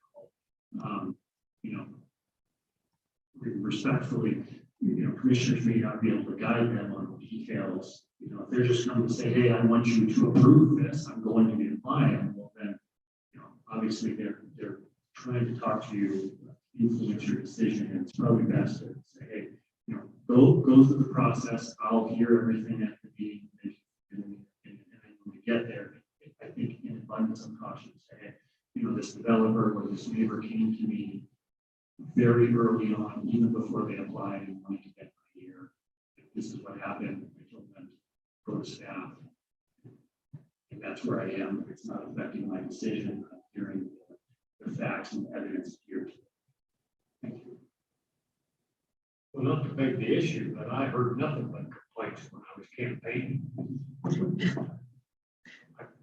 Respectfully, commissioners may not be able to guide them on the details. If they're just going to say, hey, I want you to approve this, I'm going to be applying, well then, obviously they're trying to talk to you, influence your decision, and it's probably best to say, hey, go through the process. I'll hear everything at the meeting, and then when we get there, I think in abundance of caution, say, hey, this developer or this neighbor came to me very early on, even before they applied and wanted to get my ear. This is what happened. I told them to go to staff, and that's where I am. It's not affecting my decision. I'm hearing the facts and evidence here. Thank you. Well, not to beg the issue, but I heard nothing but complaints when I was campaigning.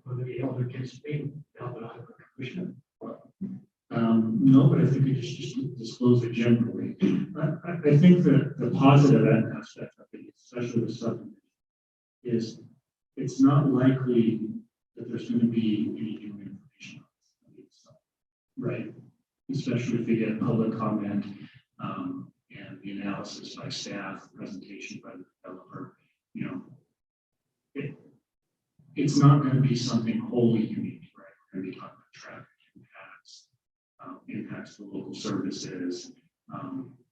Whether the elder gets me, now that I'm a commissioner. No, but I think we just disclose it generally. I think that the positive aspect of it, especially with subdivision, is it's not likely that there's going to be any new information on this, right? Especially if we get public comment and the analysis by staff, presentation by the developer. It's not going to be something wholly unique, right? We're going to impacts the local services.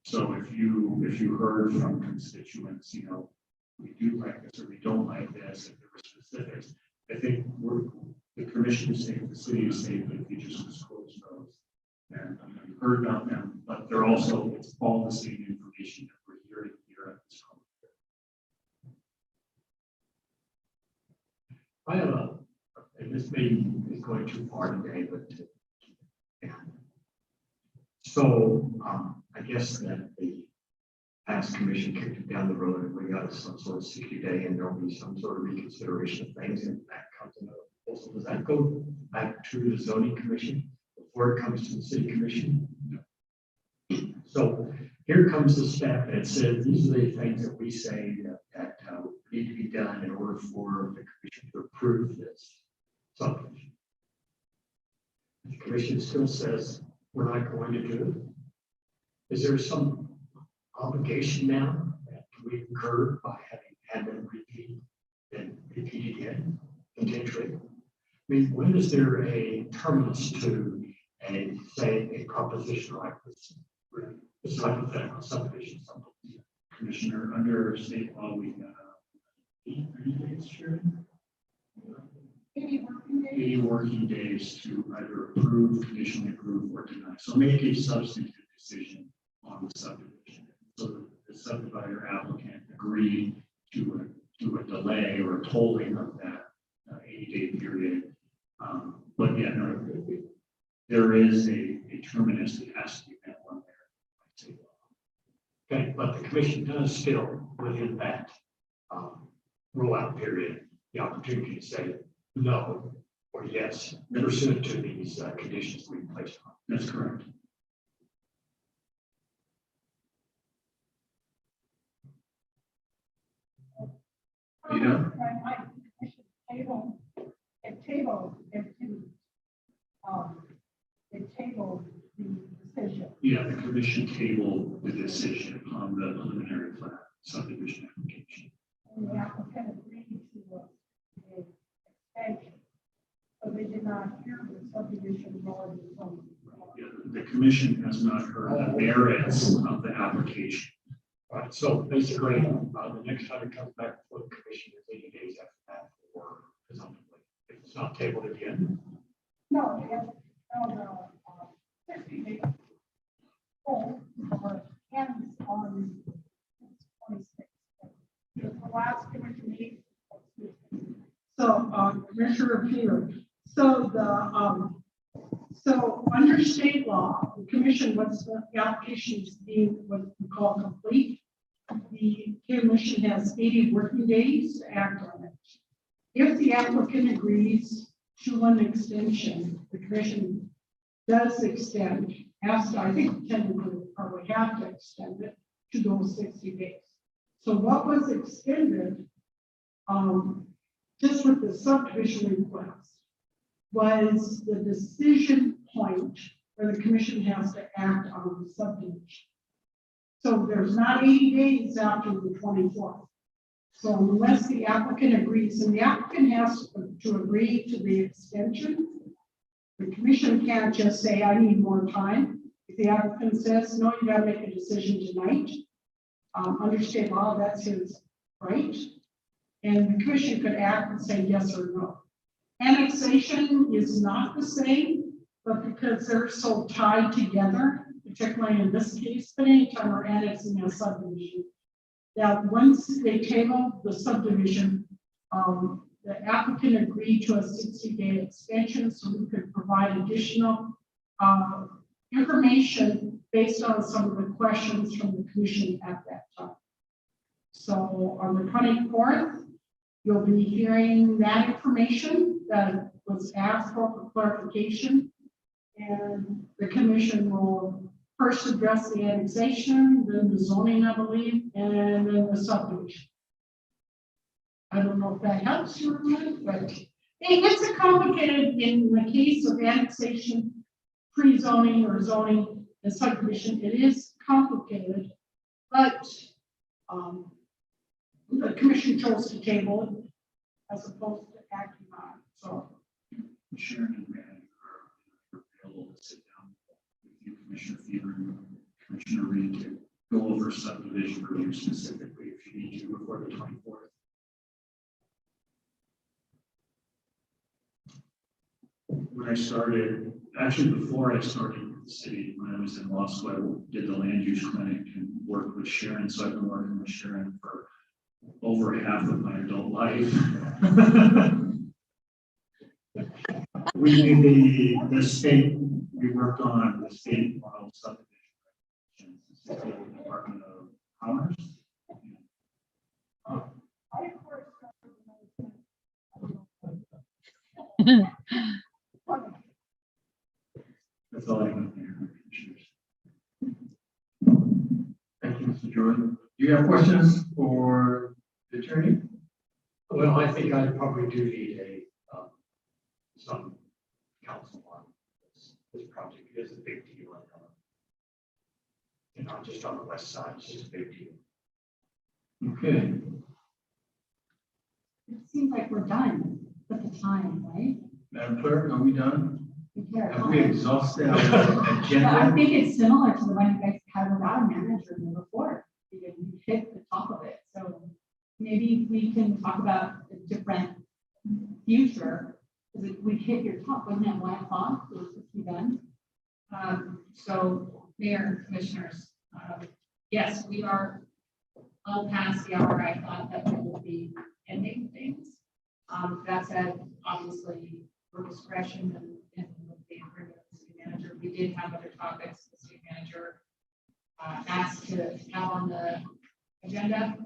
So if you heard from constituents, you know, we do like this or we don't like this, if there were specifics, I think the commission is safe, the city is safe, if you just disclose those. And you heard about them, but they're also, it's all the same information that we're hearing here at this conference. I have and this maybe is going too far today, but yeah. So I guess that the past commission kicked it down the road and we got some sort of 60-day and there'll be some sort of reconsideration of things and that comes another proposal. Does that go back to the zoning commission before it comes to the city commission? No. So here comes the step that says these are the things that we say that need to be done in order for the commission to approve this subdivision. The commission still says we're not going to do it. Is there some obligation now that we incur by having had them repeated again, potentially? I mean, when is there a terminus to a proposition like this? It's hypothetical subdivision. Commissioner, under state law, we have 80 days, Sharon? 80 working days to either approve, conditionally approve, or deny. So make a substantive decision on the subdivision. So the subdivider applicant agreed to a delay or a tolling of that 80-day period. But yeah, no, there is a terminus that has to be met on there. Okay, but the commission does still, within that rollout period, the opportunity to say no or yes, pursuant to these conditions we placed on. That's correct. Yeah. Yeah, the commission tabled the decision on the preliminary plat subdivision application. And the applicant agreed to the extension. So they did not hear the subdivision relative from. Yeah, the commission has not heard the merits of the application. Right, so basically, the next time it comes back before the commission is 80 days after that, or presumptively, if it's not tabled again. No, they have, 60 days. Or ends on 26. The last commission meeting. So, Commissioner Peter, so so under state law, the commission, once the application is being what we call complete, the commission has 80 working days to act on it. If the applicant agrees to an extension, the commission does extend, I think technically we probably have to extend it to those 60 days. So what was extended, just with the subdivision request, was the decision point where the commission has to act on the subdivision. So there's not 80 days after the 24th. So unless the applicant agrees, and the applicant has to agree to the extension, the commission can't just say, I need more time. If the applicant says, no, you gotta make a decision tonight, under state law, that's his right. And the commission could act and say yes or no. Annexation is not the same, but because they're so tied together, particularly in this case, but anytime we're annexing a subdivision, that once they table the subdivision, the applicant agreed to a 60-day extension so we could provide additional information based on some of the questions from the commission at that time. So on the 24th, you'll be hearing that information that was asked for clarification, and the commission will first address the annexation, then the zoning, I believe, and then the subdivision. I don't know if that helps you, but it's a complicated, in the case of annexation, pre-zoning or zoning and subdivision, it is complicated, but the commission chose to table it as opposed to acting on it. So Sharon and Brad are available to sit down with you Commissioner Fever and Commissioner Reed to go over subdivision review specifically if you need to before the 24th. When I started, actually before I started with the city, when I was in law school, I did the land use clinic and worked with Sharon. So I've been working with Sharon for over half of my adult life. We did the state, we worked on the state model subdivision regulations, the Department of Commerce. That's all I have there. Thank you, Mr. Jordan. Do you have questions for the attorney? Well, I think I'd probably do need some counsel on this project. It is a big deal. And not just on the west side, it's just a big deal. Okay. It seems like we're done with the time, right? Madam Clerk, are we done? Here. Have we exhausted our Yeah, I agenda? think it's similar to the one you guys had without a manager in the report. You hit the top of it. So maybe we can talk about a different future. Because we hit your top, wasn't it 1 o'clock? Was we done? So Mayor and Commissioners, yes, we are all past the hour. I thought that we would be ending things. That said, obviously, for discretion and with the agreement of the city manager, we did have other topics the city manager asked to have on the agenda.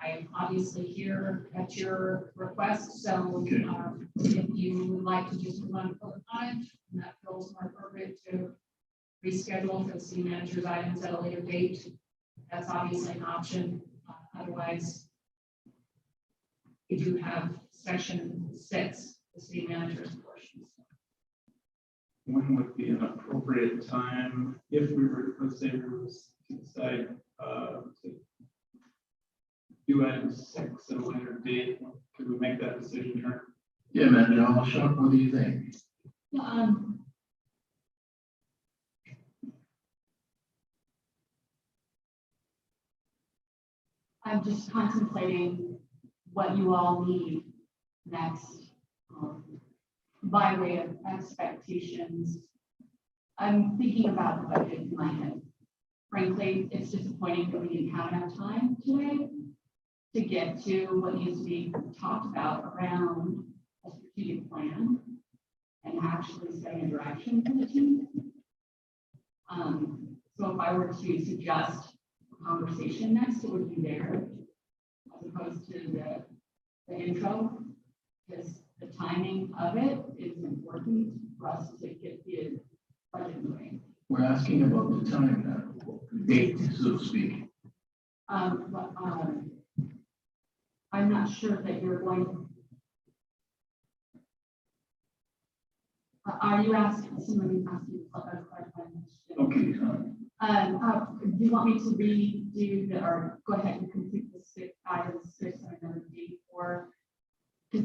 I am obviously here at your request, so if you would like to just move on for the time, and that feels more appropriate to reschedule for the city manager's items at a later date, that's obviously an option. Otherwise, we do have section 6, the city manager's portions. When would be an appropriate time if we were, let's say, we were to decide to do item 6 at a later date? Could we make that decision here? Yeah, man, John, Chuck, what do you think? I'm just contemplating what you all need next, by way of expectations. I'm thinking about the budget in my head. Frankly, it's disappointing that we didn't have enough time today to get to what needs to be talked about around a strategic plan and actually setting a direction for the team. So if I were to suggest a conversation next, it would be there as opposed to the intro, because the timing of it is important for us to get the budget moving. We're asking about the time now, the date, so to speak. I'm not sure that you're going. Are you asking somebody asking a question? Okay. Do you want me to redo the, or go ahead and complete the item 6 on another date, or I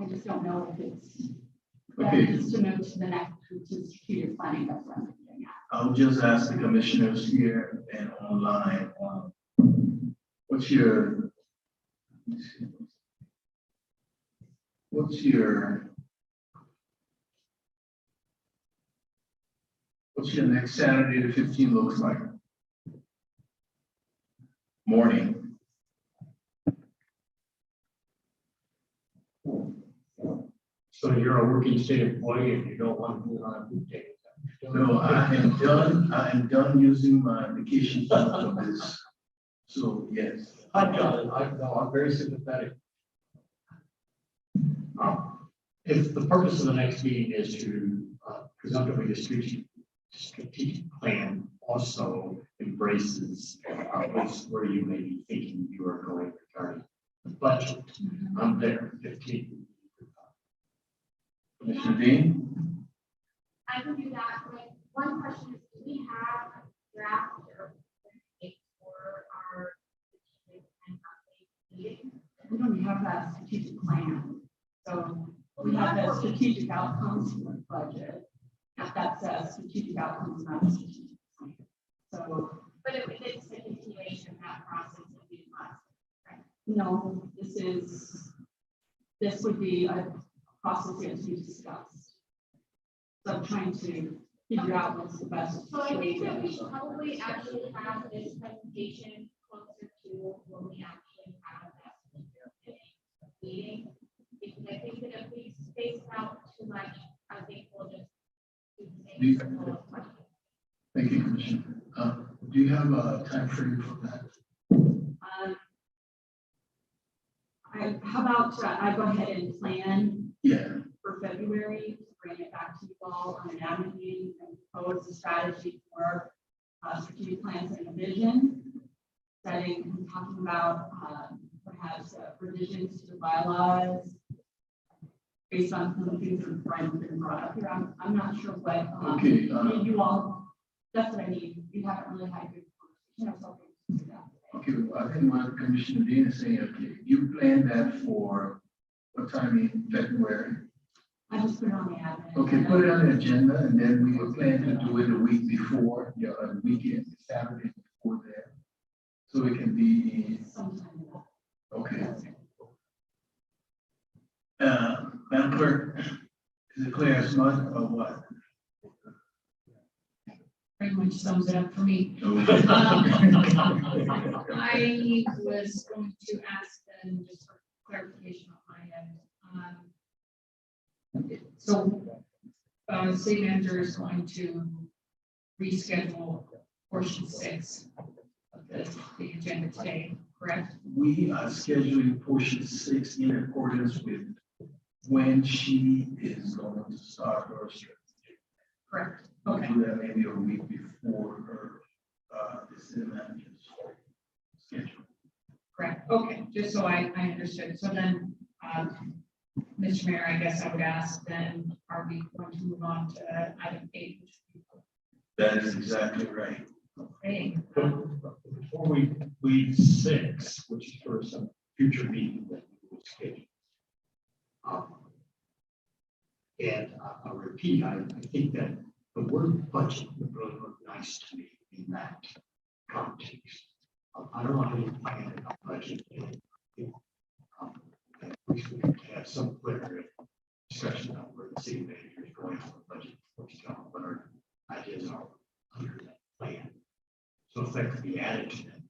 just don't know if it's Okay. just to move to the next to strategic planning. That's what I'm getting at. I'll just ask the commissioners here and online, what's your next Saturday, the 15th looks like? Morning. So you're a working state employee and you don't want to do it on a weekday. No, I am done using my vacation time for this. So, yes. I'm very sympathetic. If the purpose of the next meeting is to presumptively the strategic plan also embraces a place where you may be thinking you are going regarding the budget, I'm there, 15. Commissioner Dean? I can do that. Like, one question is, do we have a draft or for our strategic and update meeting? We don't have that strategic plan. So we have the strategic outcomes for the budget. That's a says strategic outcomes, not a strategic plan. So, But it's a continuation of that process of being last. no, this would be a process yet to be discussed. So I'm trying to figure out what's the best. So I way think that we to- should probably actually have this presentation closer to when we actually have that meeting. Because I think that if we space it out too much, I think we'll just do the same circle of questions. Thank you, Commissioner. Do you have a time frame for that? How about I go ahead and plan Yeah, for February, bring it back to you all on an admin meeting and propose a strategy for strategic plans and a vision. Setting, talking about perhaps revisions to the bylaws based on some of the things that have been brought up here. I'm not sure what, okay, you all, that's what I need. You haven't really had a good conversation. I was hoping to do that. okay, I think what Commissioner Dean is saying, okay, you plan that for what time in February? I just put it on the admin. Okay, put it on the agenda, and then we will plan to do it a week before, yeah, a weekend, Saturday before that. So it can be, Sometime. okay. Madam Clerk, is it clear as mud or what? Pretty much sums it up for me. I was going to ask them just for clarification on my end. So, city manager is going to reschedule portion 6 of the agenda today, correct? We are scheduling portion 6 in accordance with when she is going to start her strategy. Correct. We'll Okay. do that maybe a week before her, the city manager's schedule. Correct. Okay. Just so I understood. So then, Mr. Mayor, I guess I would ask then, are we going to move on to item 8? That is exactly right. Okay. Before we leave 6, which is for some future meeting that we will schedule. And I'll repeat, I think that the word budget would really look nice to me in that context. I don't know how you plan a budget. And at least we could have some clear discussion on where the city manager is going on the budget, what our ideas are under that plan. So if that could be added to that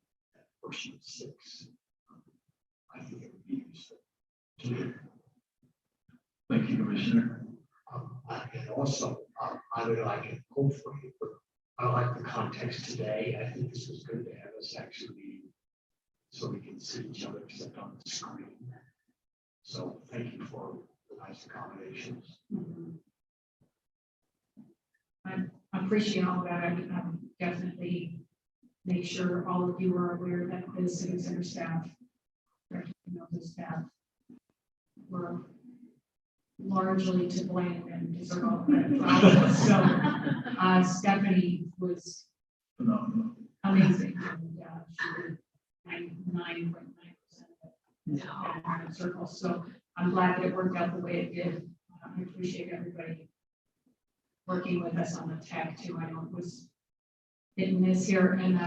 portion of 6, I think it would be useful to me. Thank you, Commissioner. And also, I would like it, hopefully, but I like the context today. I think this was good to have us actually, so we can see each other except on the screen. So thank you for the nice accommodations. I appreciate all that. I definitely make sure all of you are aware that the city center staff, the staff were largely to blame and deserve all credit for all of it. So Stephanie was Phenomenal. amazing. And, she did 99.9% of it. Circle. So I'm glad that it worked out the way it did. I appreciate everybody working with us on the tech too. I know it was hit and miss here, and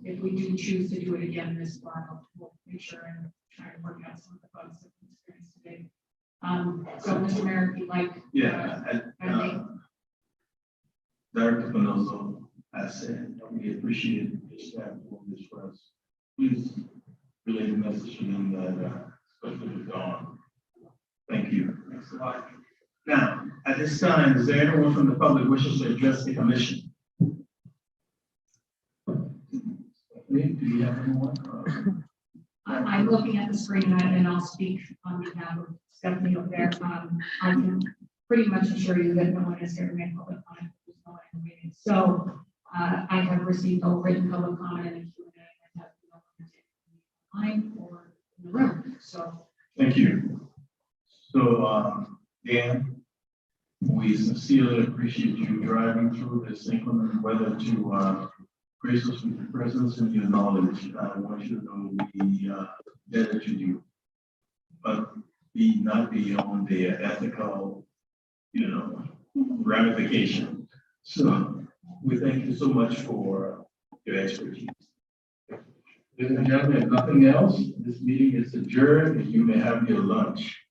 if we do choose to do it again this fall, we'll make sure and try to work out some of the bugs that we experienced today. So Mr. Mayor, if you'd like. Yeah, I think Director Penoso, I said, we appreciate the staff doing this for us. Please relay the message to them that, especially with Dawn. Thank you. Thanks a lot. Now, at this time, is there anyone from the public wishes to address the commission? Do you have anyone? I'm looking at the screen and I'll speak on behalf of Stephanie over there. I can pretty much assure you that no one is here to make public comment. There's no one in the meeting. So I have received all written public comment and a Q&A and have no one online or in the room. So Thank you. So, Dan, we sincerely appreciate you driving through this inclement weather to grace us with your presence and your knowledge. I want you to know we indebted to you, but not beyond the ethical, ramification. So we thank you so much for your expertise. Ladies and gentlemen, if nothing else, this meeting is adjourned and you may have your lunch.